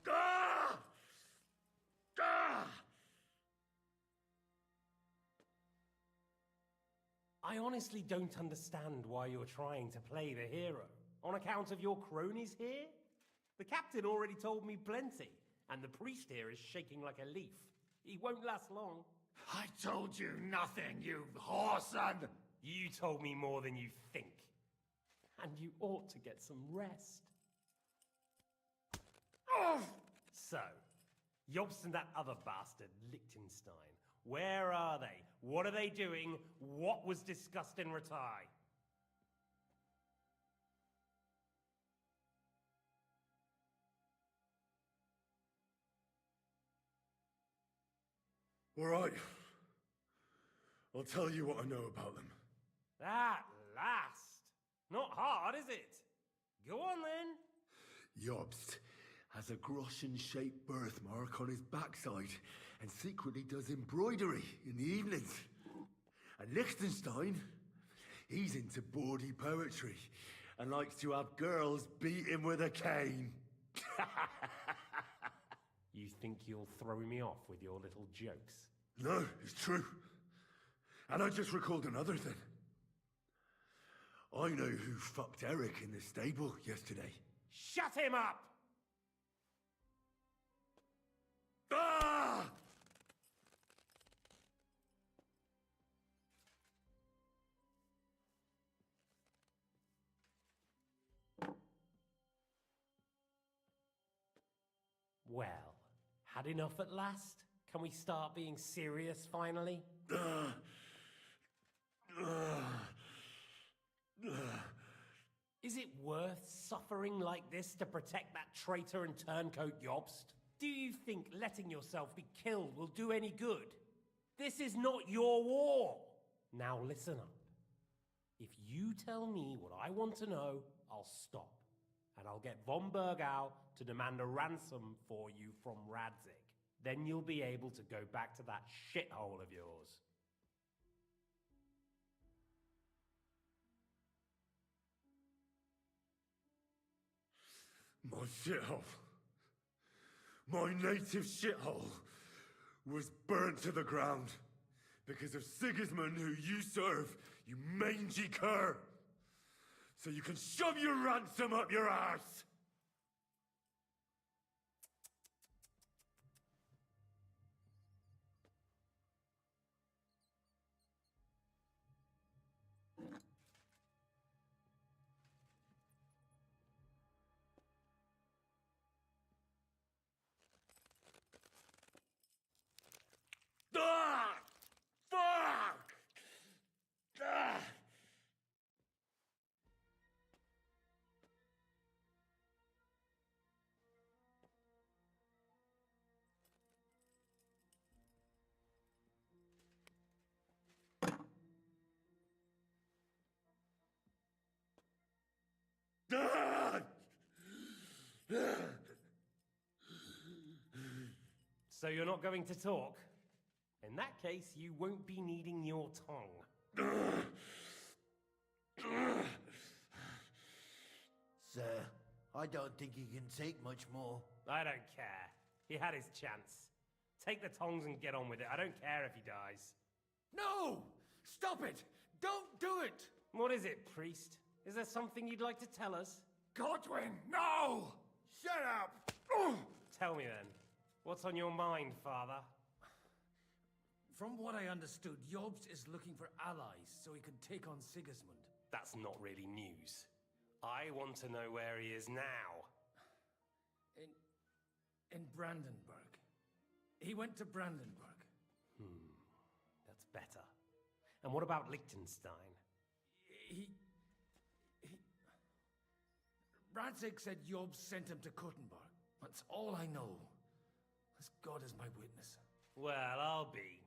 Ah! Ah! I honestly don't understand why you're trying to play the hero. On account of your cronies here? The captain already told me plenty, and the priest here is shaking like a leaf. He won't last long. I told you nothing, you whoreson! You told me more than you think. And you ought to get some rest. Oh! So, Jobst and that other bastard, Liechtenstein, where are they? What are they doing? What was discussed in Ratai? All right. I'll tell you what I know about them. At last! Not hard, is it? Go on then. Jobst has a Groschen-shaped birthmark on his backside and secretly does embroidery in the evenings. And Liechtenstein, he's into bawdy poetry and likes to have girls beat him with a cane. You think you'll throw me off with your little jokes? No, it's true. And I just recalled another thing. I know who fucked Eric in the stable yesterday. Shut him up! Ah! Well, had enough at last? Can we start being serious finally? Is it worth suffering like this to protect that traitor and turncoat Jobst? Do you think letting yourself be killed will do any good? This is not your war! Now listen up. If you tell me what I want to know, I'll stop. And I'll get von Bergau to demand a ransom for you from Radzig. Then you'll be able to go back to that shithole of yours. My shithole. My native shithole was burnt to the ground because of Sigismund, who you serve, you mangy cur. so you can shove your ransom up your arse! Ah! Fuck! Ah! Ah! So you're not going to talk? In that case, you won't be needing your tongue. Sir, I don't think he can take much more. I don't care. He had his chance. Take the tongs and get on with it. I don't care if he dies. No! Stop it! Don't do it! What is it, priest? Is there something you'd like to tell us? Godwin, no! Shut up! Tell me then. What's on your mind, father? From what I understood, Jobst is looking for allies so he can take on Sigismund. That's not really news. I want to know where he is now. In Brandenburg. He went to Brandenburg. That's better. And what about Liechtenstein? Radzig said Jobst sent him to Kuttenberg. That's all I know. As God is my witness. Well, I'll be.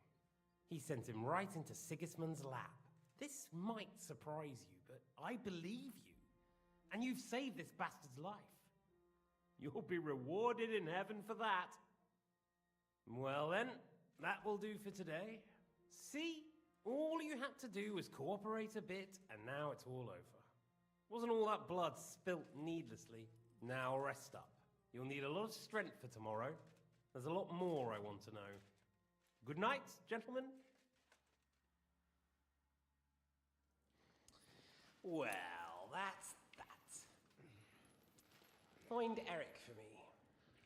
He sent him right into Sigismund's lap. This might surprise you, but I believe you. And you've saved this bastard's life. You'll be rewarded in heaven for that. Well then, that will do for today. See? All you had to do was cooperate a bit, and now it's all over. Wasn't all that blood spilt needlessly? Now rest up. You'll need a lot of strength for tomorrow. There's a lot more I want to know. Good night, gentlemen. Well, that's that. Find Eric for me.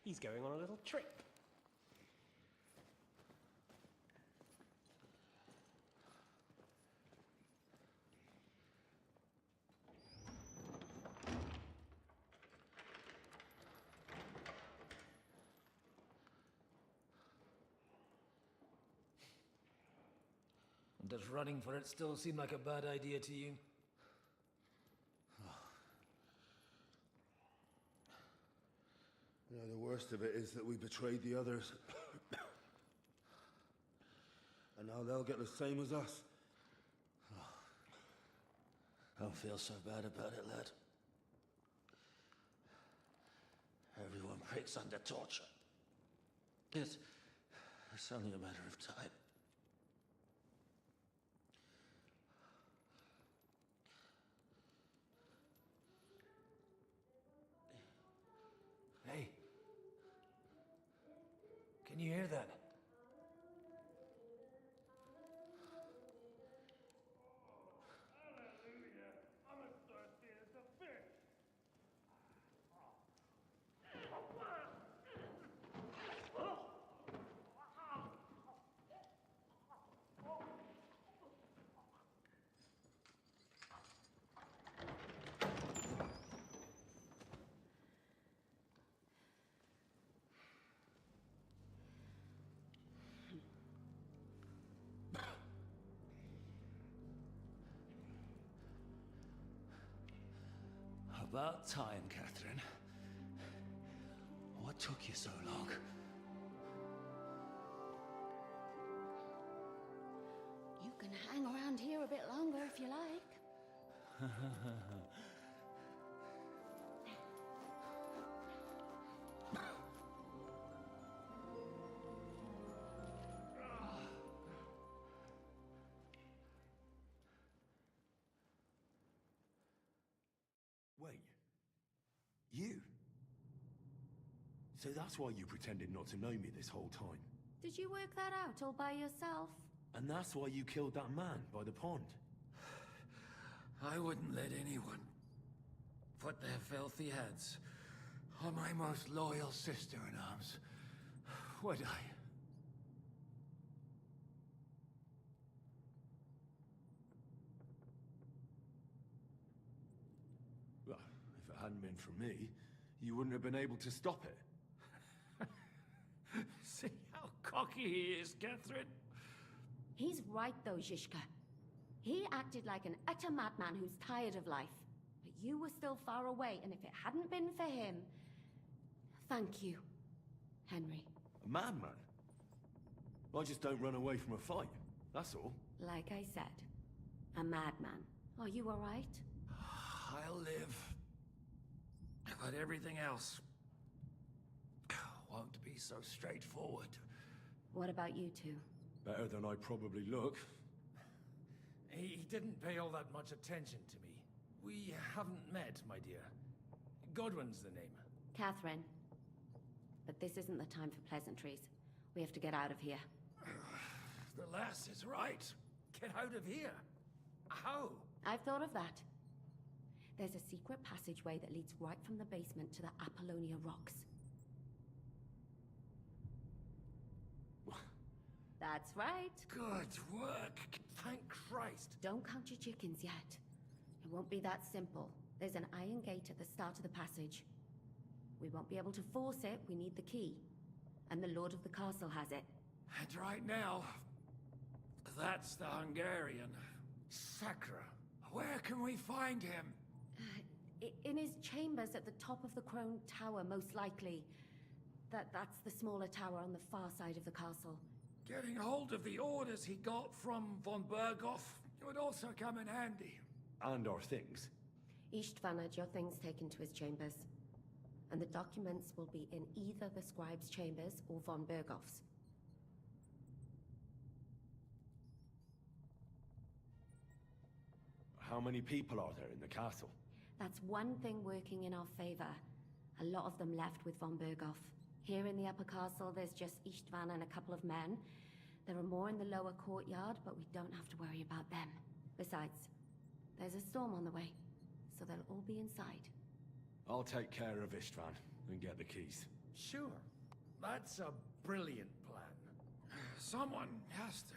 He's going on a little trip. Does running for it still seem like a bad idea to you? You know, the worst of it is that we betrayed the others. And now they'll get the same as us. Don't feel so bad about it, lad. Everyone breaks under torture. It's only a matter of time. Hey. Can you hear that? About time, Catherine. What took you so long? You can hang around here a bit longer if you like. Wait. You? So that's why you pretended not to know me this whole time? Did you work that out all by yourself? And that's why you killed that man by the pond? I wouldn't let anyone put their filthy heads on my most loyal sister-in-arms, would I? Well, if it hadn't been for me, you wouldn't have been able to stop it. See how cocky he is, Catherine? He's right, though, Zhishka. He acted like an utter madman who's tired of life. But you were still far away, and if it hadn't been for him... Thank you, Henry. A madman? I just don't run away from a fight, that's all. Like I said, a madman. Are you all right? I'll live. But everything else won't be so straightforward. What about you two? Better than I probably look. He didn't pay all that much attention to me. We haven't met, my dear. Godwin's the name. Catherine. But this isn't the time for pleasantries. We have to get out of here. The lass is right. Get out of here. How? I've thought of that. There's a secret passageway that leads right from the basement to the Apollonia Rocks. That's right. Good work. Thank Christ. Don't count your chickens yet. It won't be that simple. There's an iron gate at the start of the passage. We won't be able to force it. We need the key. And the Lord of the Castle has it. And right now, that's the Hungarian. Sakra. Where can we find him? In his chambers at the top of the Crone Tower, most likely. That's the smaller tower on the far side of the castle. Getting hold of the orders he got from von Berghoff would also come in handy. And our things. István had your things taken to his chambers. And the documents will be in either the scribe's chambers or von Berghoff's. How many people are there in the castle? That's one thing working in our favor. A lot of them left with von Berghoff. Here in the upper castle, there's just István and a couple of men. There are more in the lower courtyard, but we don't have to worry about them. Besides, there's a storm on the way, so they'll all be inside. I'll take care of István and get the keys. Sure. That's a brilliant plan. Someone has to.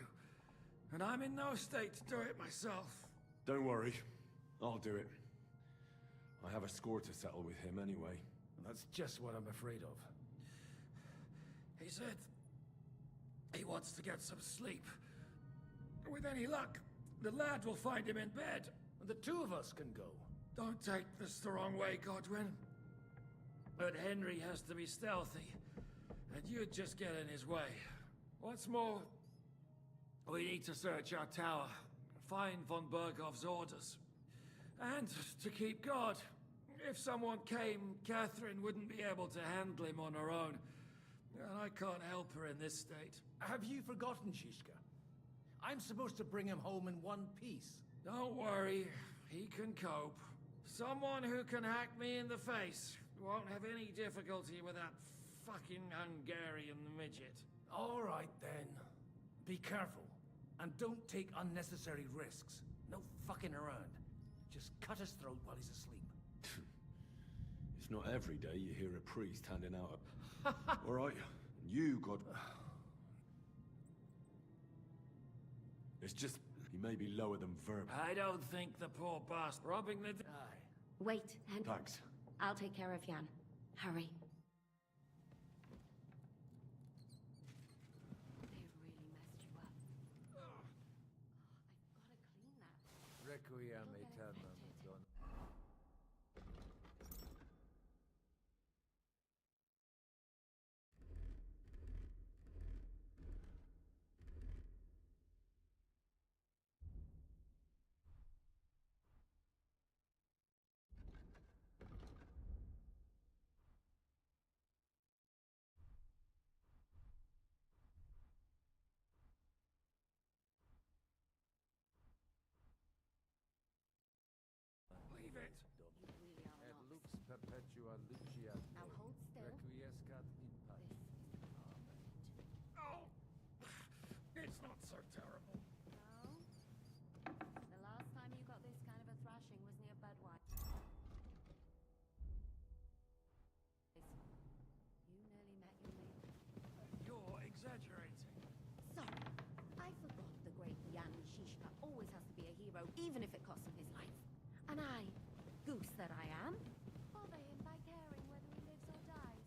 And I'm in no state to do it myself. Don't worry. I'll do it. I have a score to settle with him anyway. That's just what I'm afraid of. He said he wants to get some sleep. With any luck, the lad will find him in bed, and the two of us can go. Don't take this the wrong way, Godwin. But Henry has to be stealthy, and you'd just get in his way. What's more, we need to search our tower, find von Berghoff's orders, and to keep guard. If someone came, Catherine wouldn't be able to handle him on her own. And I can't help her in this state. Have you forgotten, Zhishka? I'm supposed to bring him home in one piece. Don't worry, he can cope. Someone who can hack me in the face won't have any difficulty with that fucking Hungarian midget. All right, then. Be careful. And don't take unnecessary risks. No fucking around. Just cut his throat while he's asleep. It's not every day you hear a priest handing out a... All right, you got... It's just, he may be lower than Verb. I don't think the poor bastard robbing the... Aye. Wait, Henry. Thanks. I'll take care of Jan. Hurry. They've really messed you up. Oh, I've got to clean that. Requiem Don't get aeternam. infected. Leave it. You really are Et an lux ox. perpetua luciat. Now hold still. Requiescat in pace. This is the part. Oh! It's not so terrible. No? The last time you got this kind of a thrashing was near Budweiser. that I am. Bother him by caring whether he lives or dies.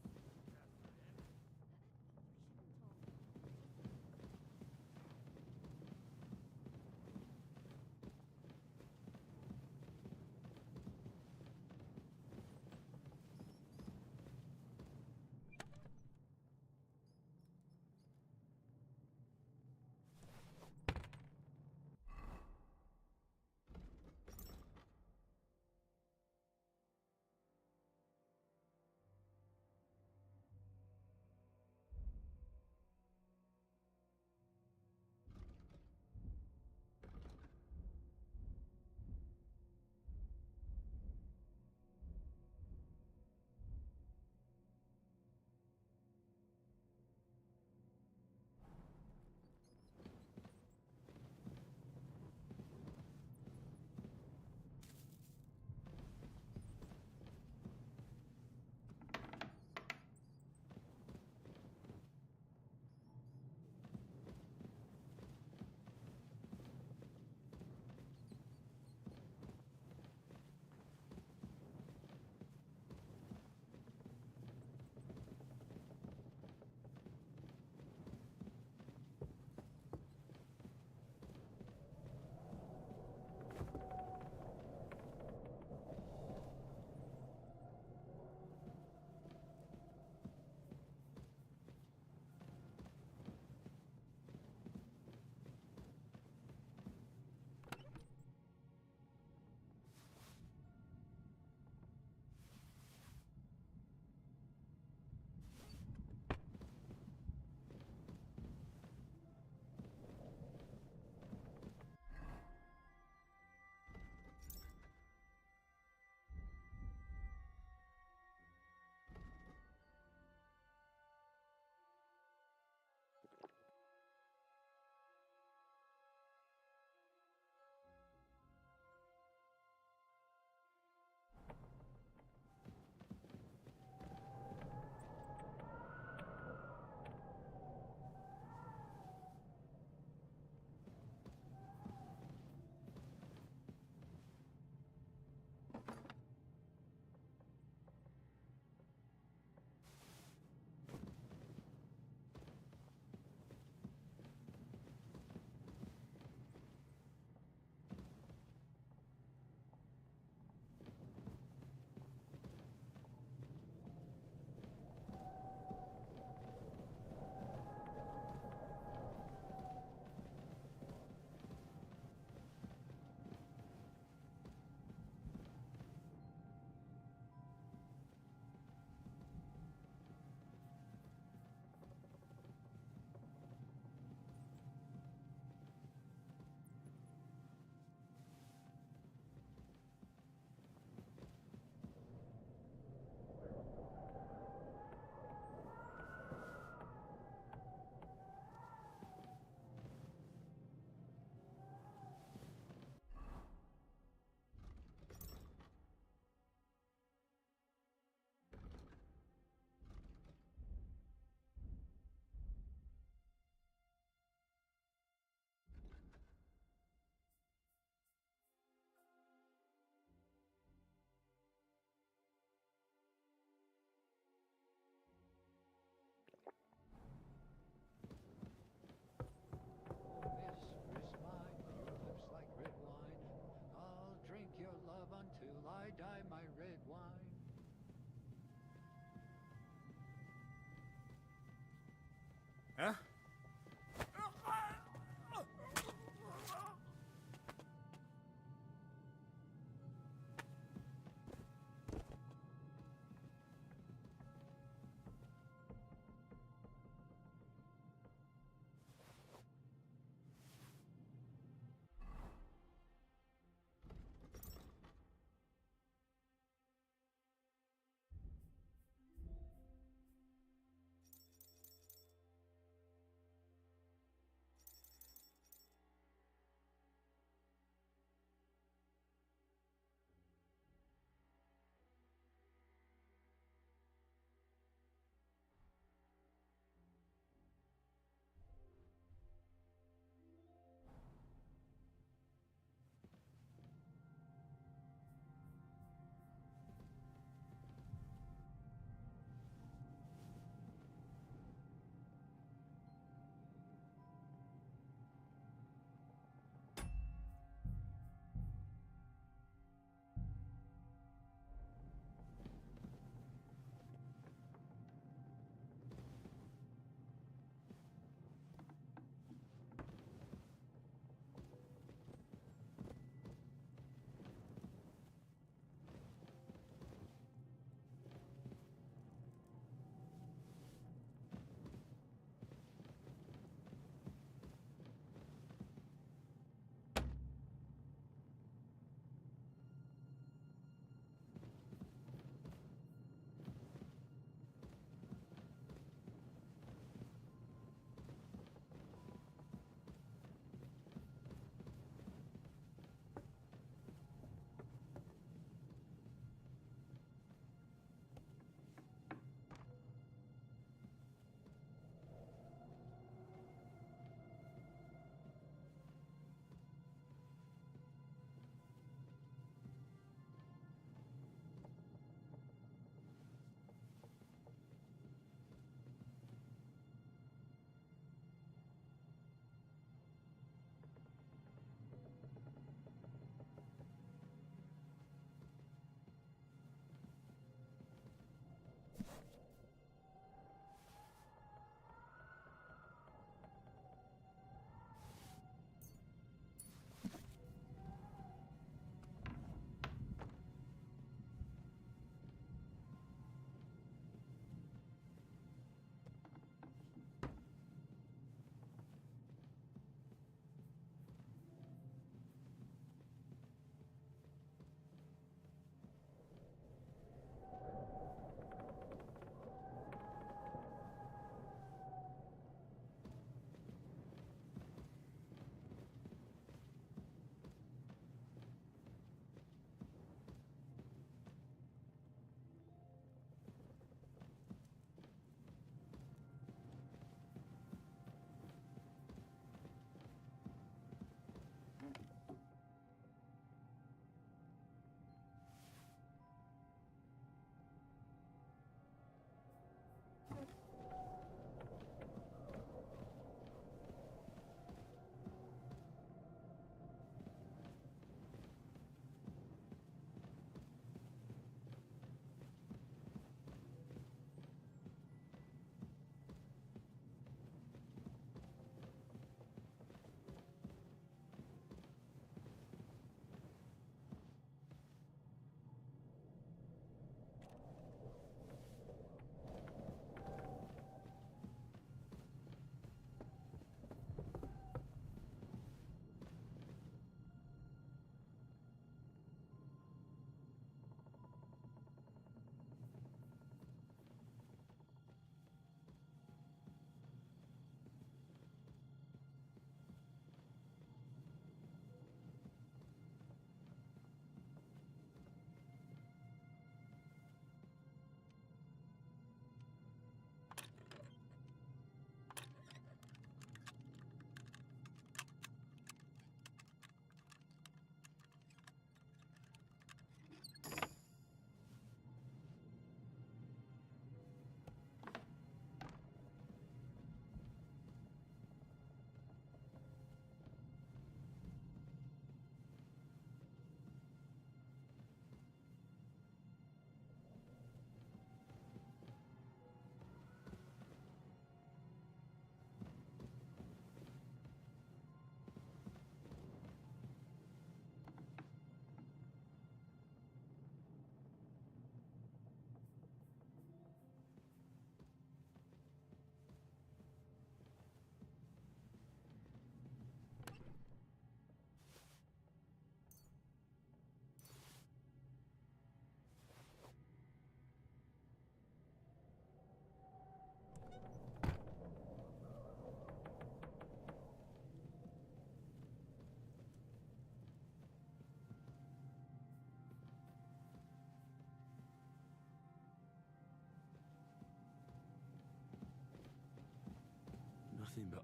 Huh?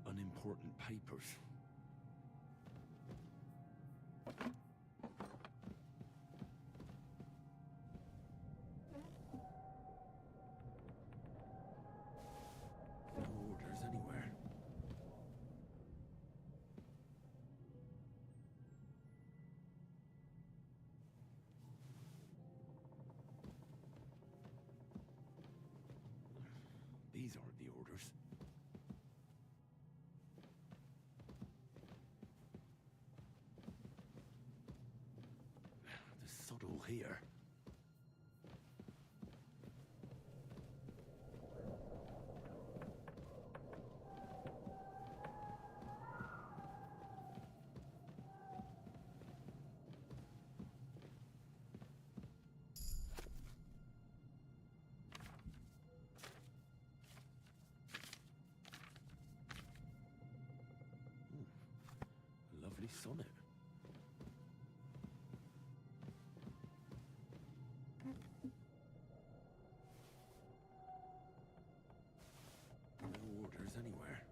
but unimportant papers. No orders anywhere. These aren't the orders. The subtle here. Lovely sonnet. No orders anywhere.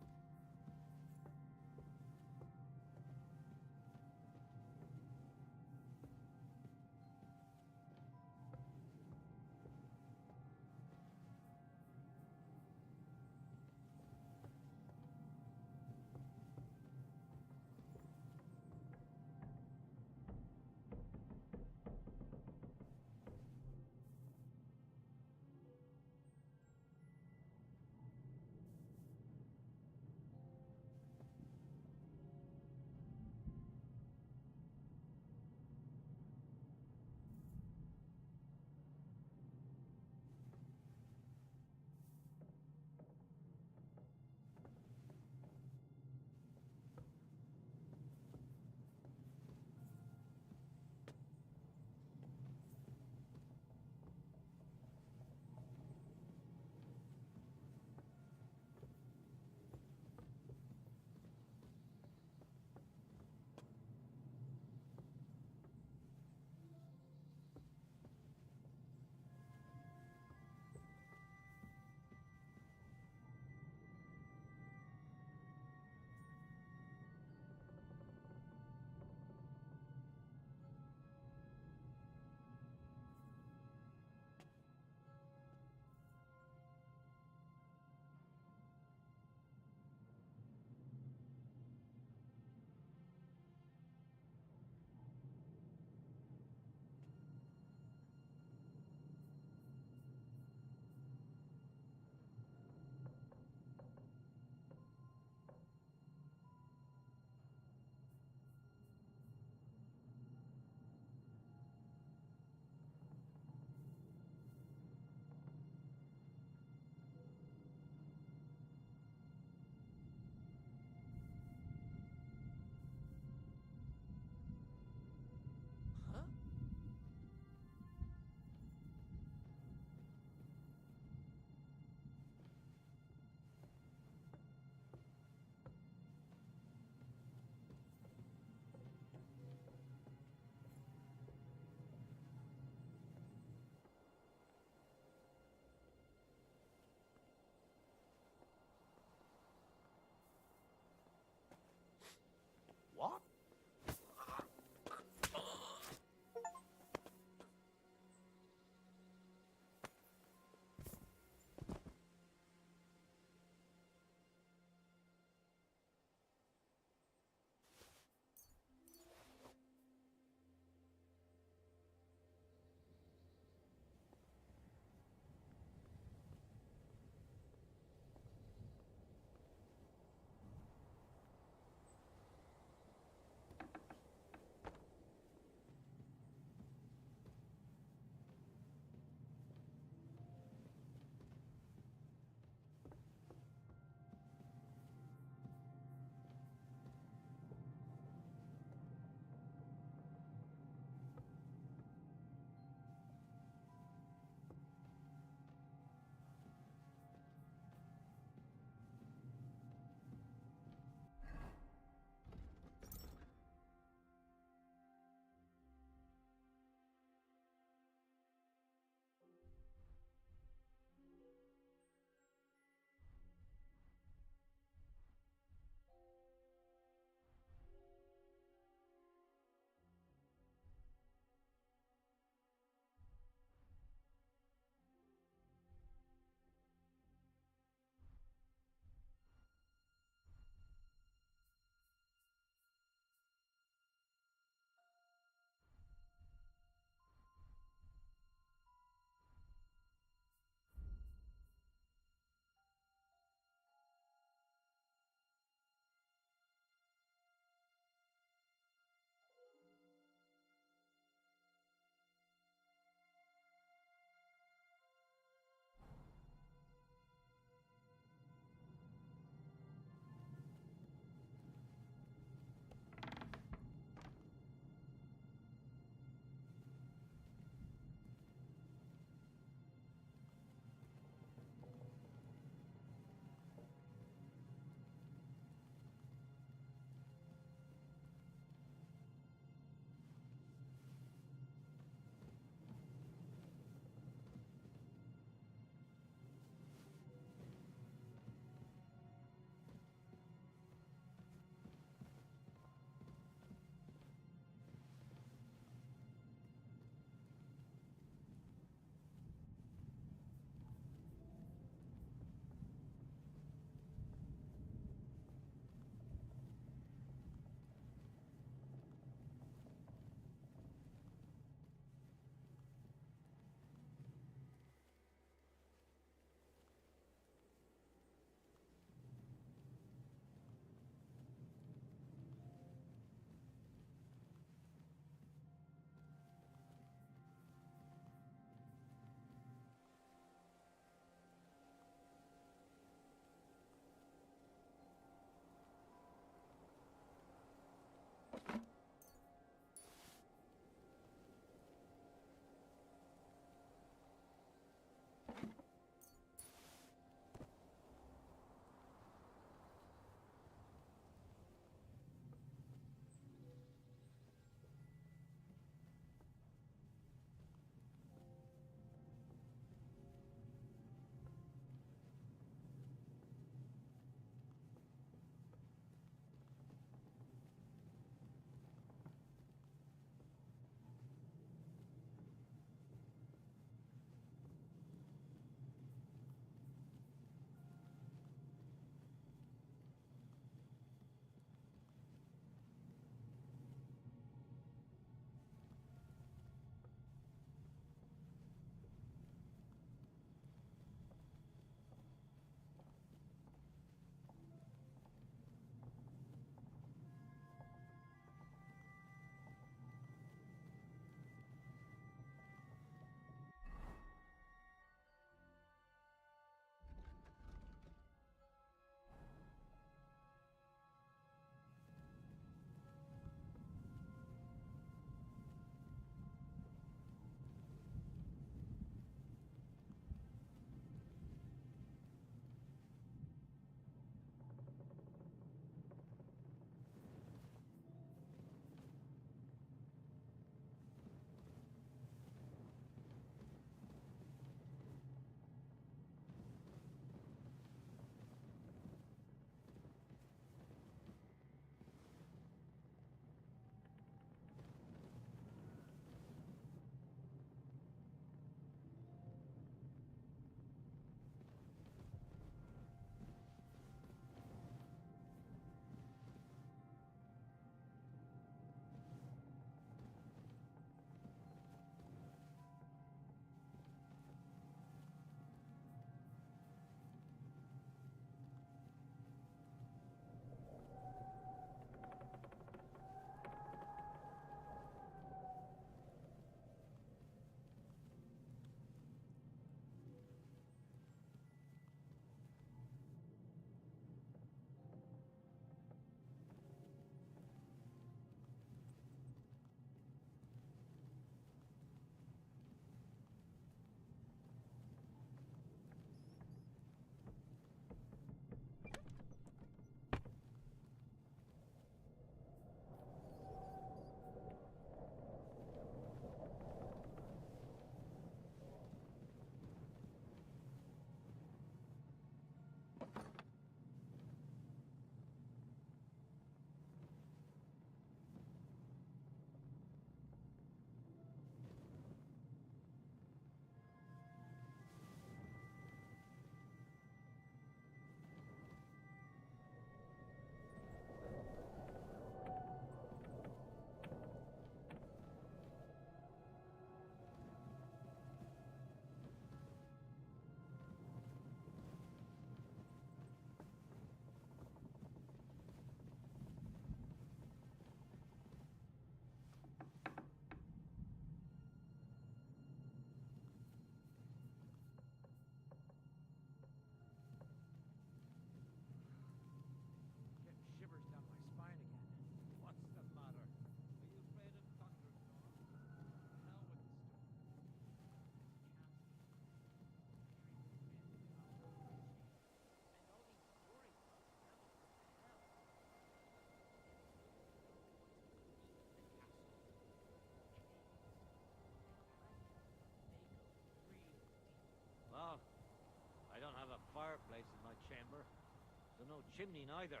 and no chimney neither.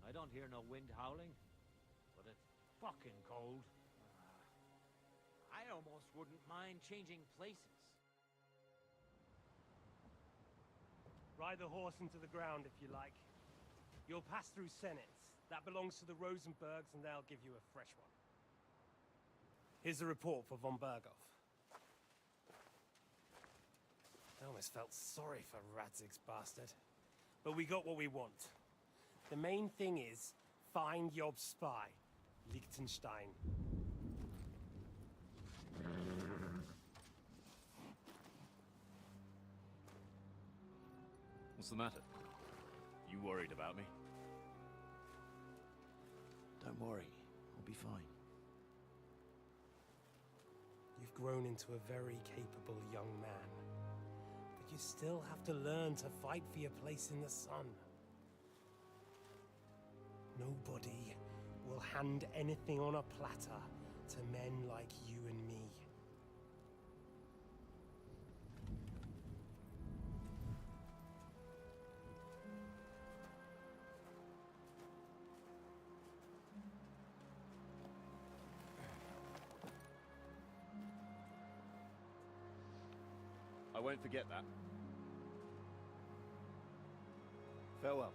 I don't hear no wind howling, but it's fucking cold. I almost wouldn't mind changing places. Ride the horse into the ground if you like. You'll pass through Senates. That belongs to the Rosenbergs, and they'll give you a fresh one. Here's a report for von Berghoff. I almost felt sorry for Radzig's bastard. But we got what we want. The main thing is, find Job's spy, Liechtenstein. What's the matter? You worried about me? Don't worry, I'll be fine. You've grown into a very capable young man. But you still have to learn to fight for your place in the sun. Nobody will hand anything on a platter to men like you and me. I won't forget that. Farewell.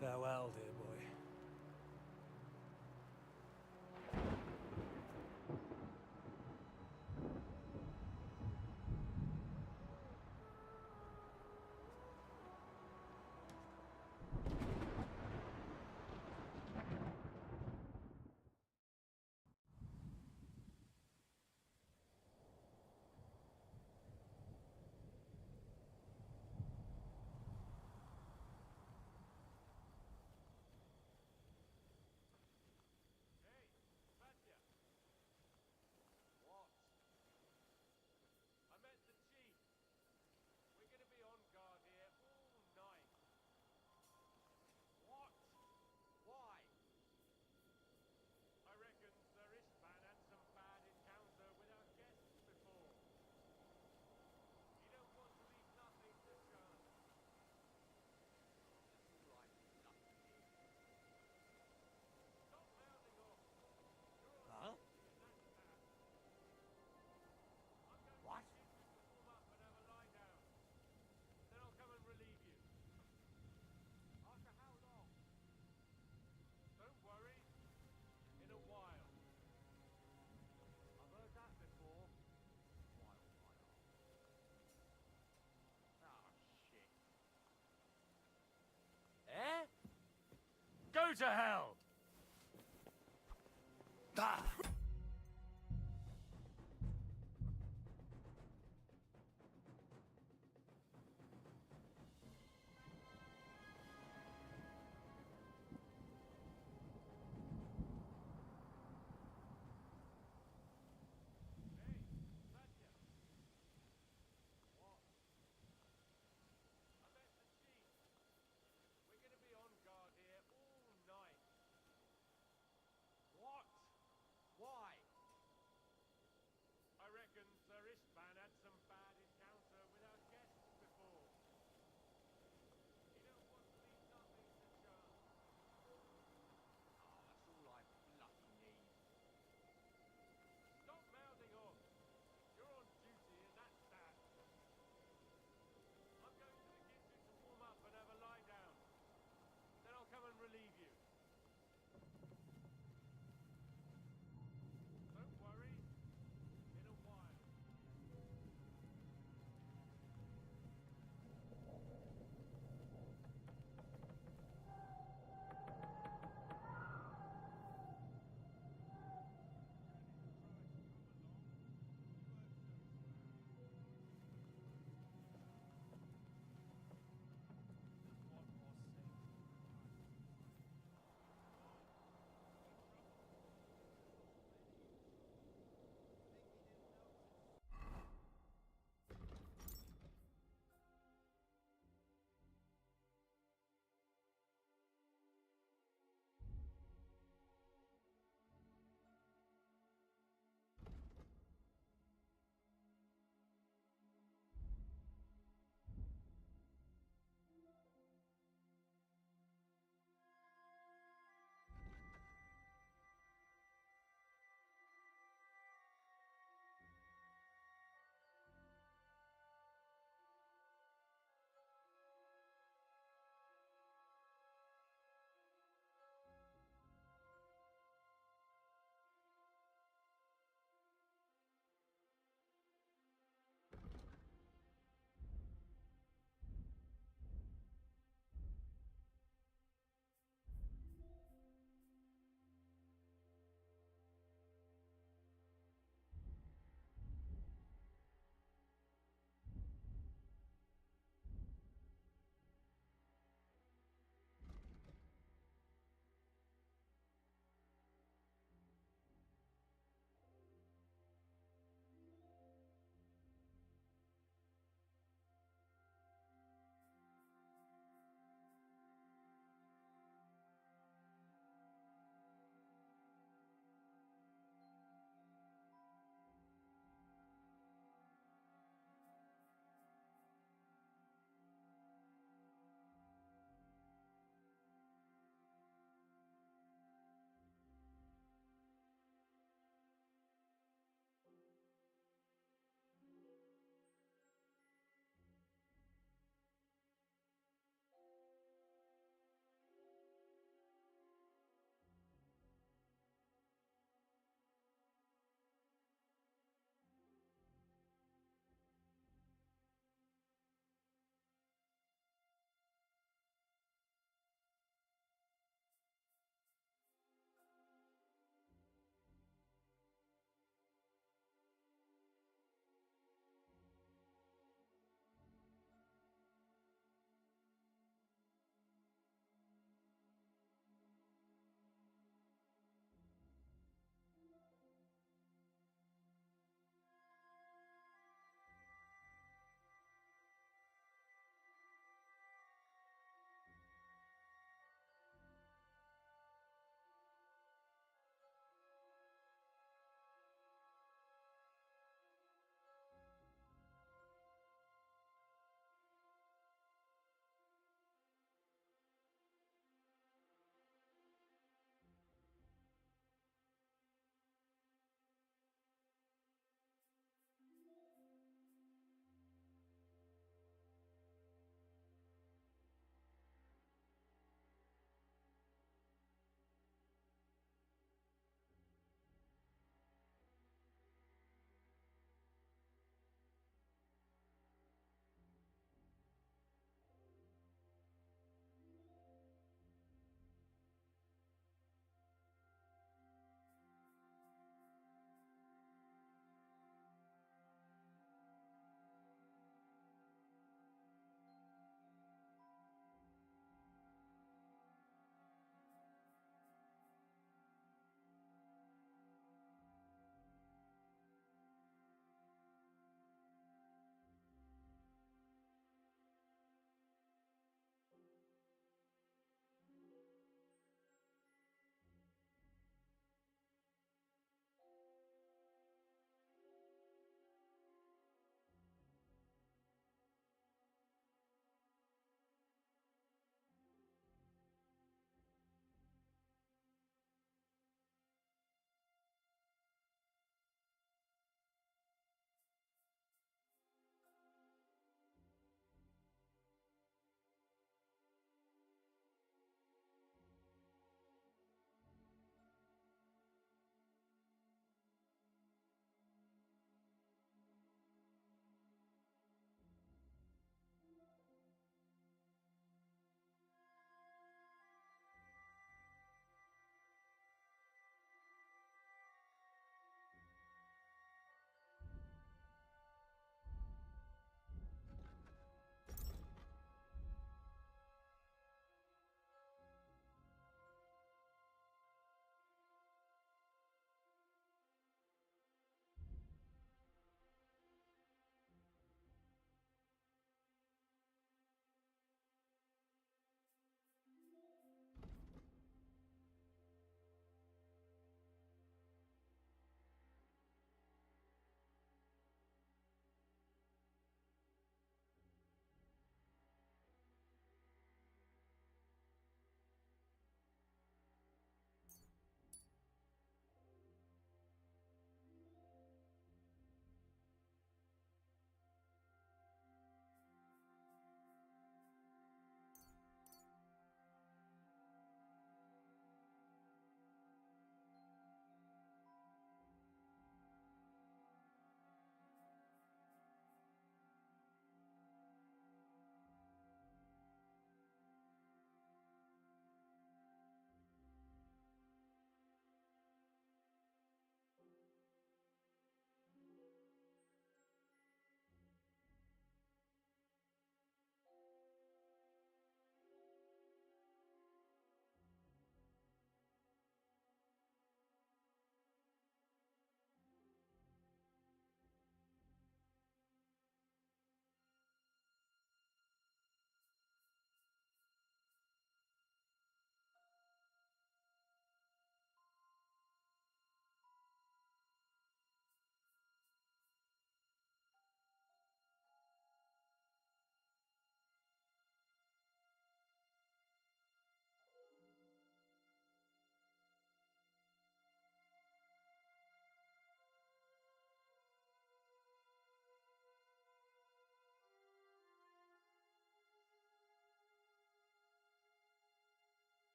Farewell, dear boy. Go to hell! Ah!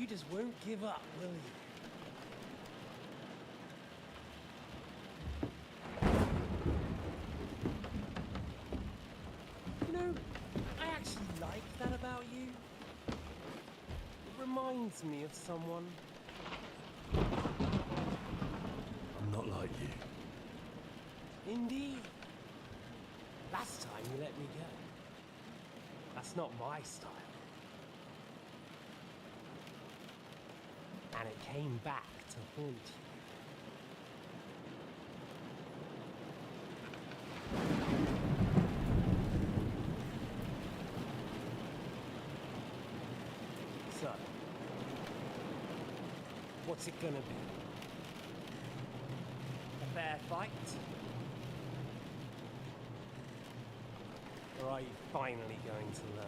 You just won't give up, will you? You know, I actually like that about you. It reminds me of someone. I'm not like you. Indeed. Last time you let me go. That's not my style. And it came back to haunt you. So, what's it gonna be? A fair fight? Or are you finally going to learn?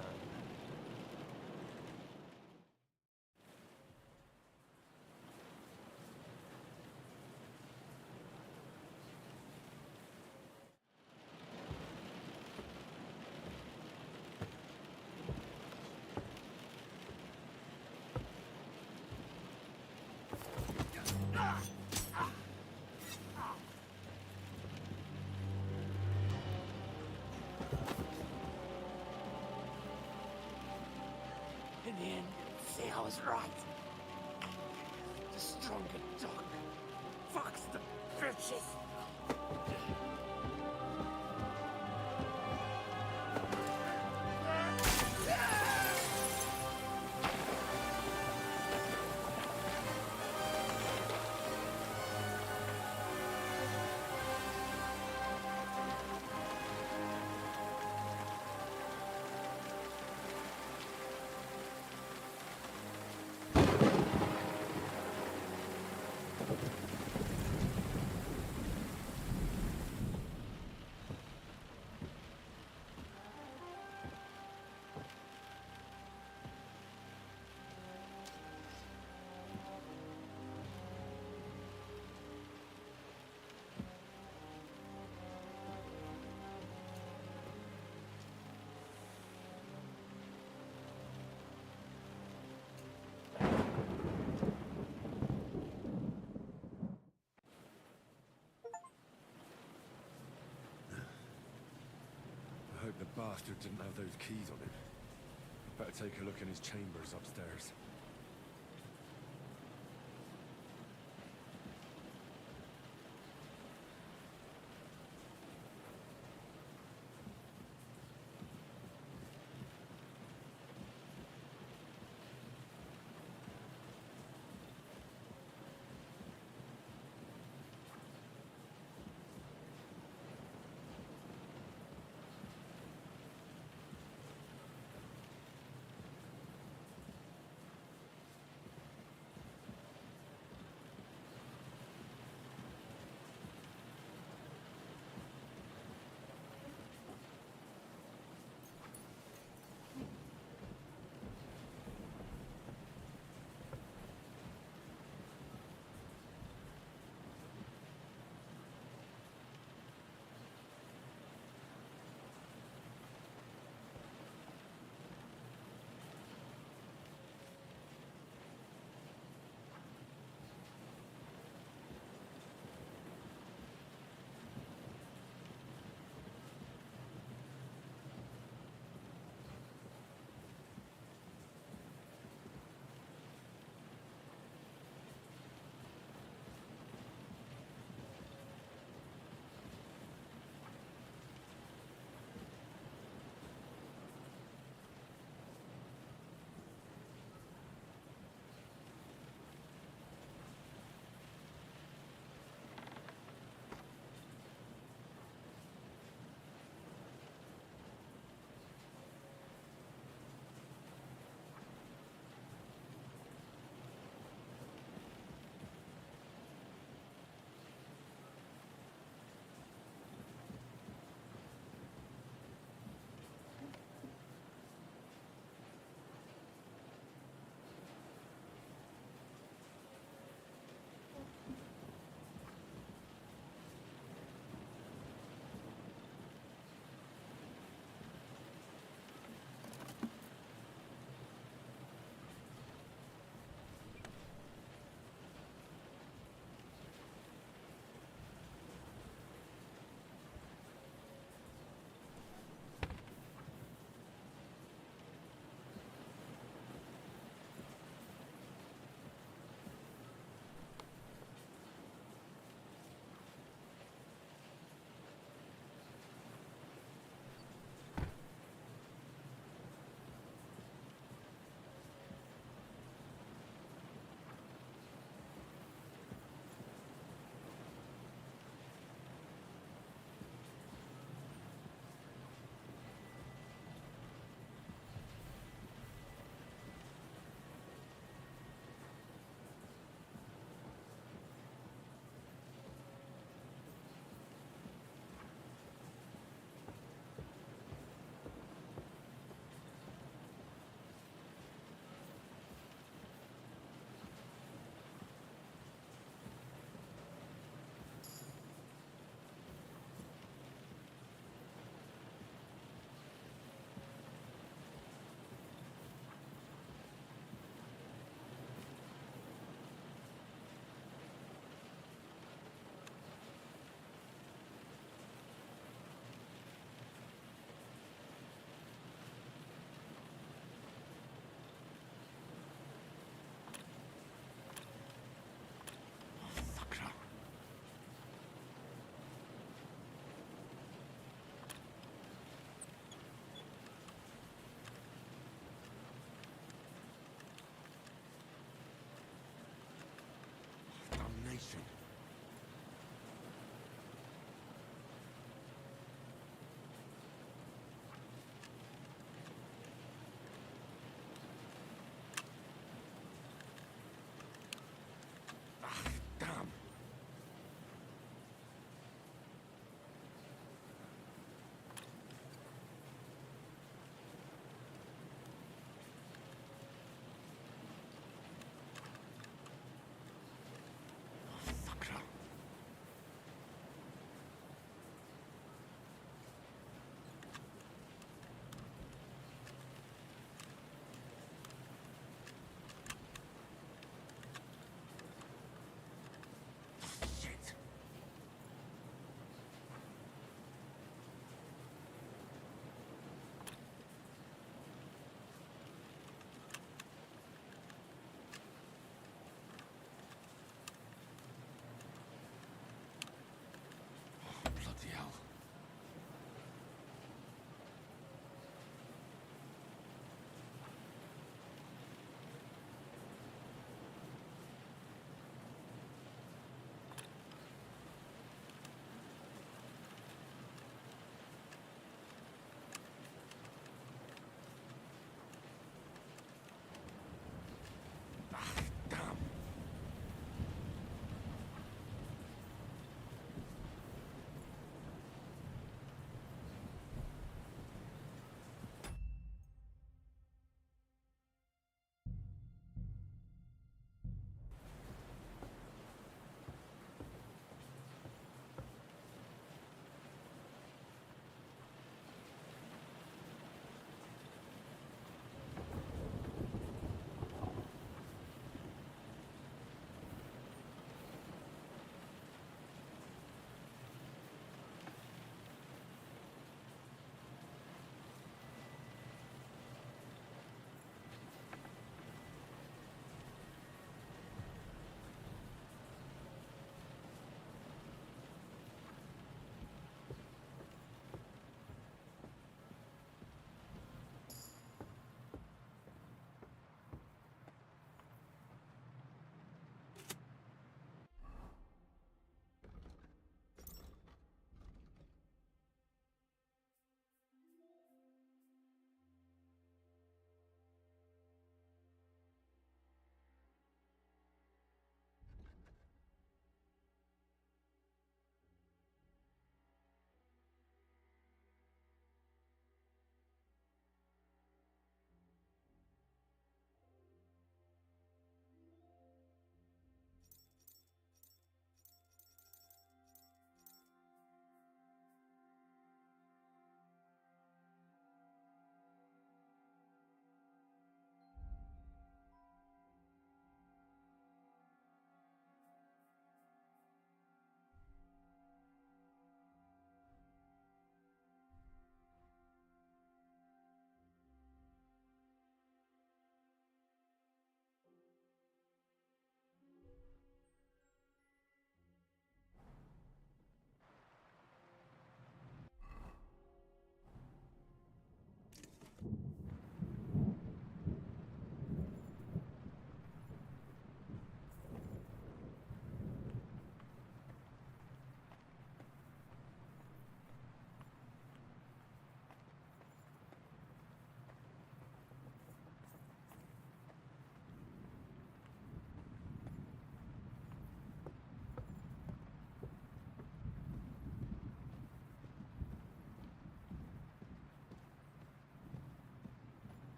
In the end, see, I was right. The stronger dog fucks the bitches. I hope the bastard didn't have those keys on him. Better take a look in his chambers upstairs.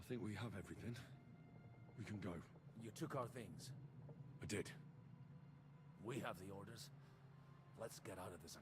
think we have everything. We can go. You took our things. I did. We have the orders. Let's get out of this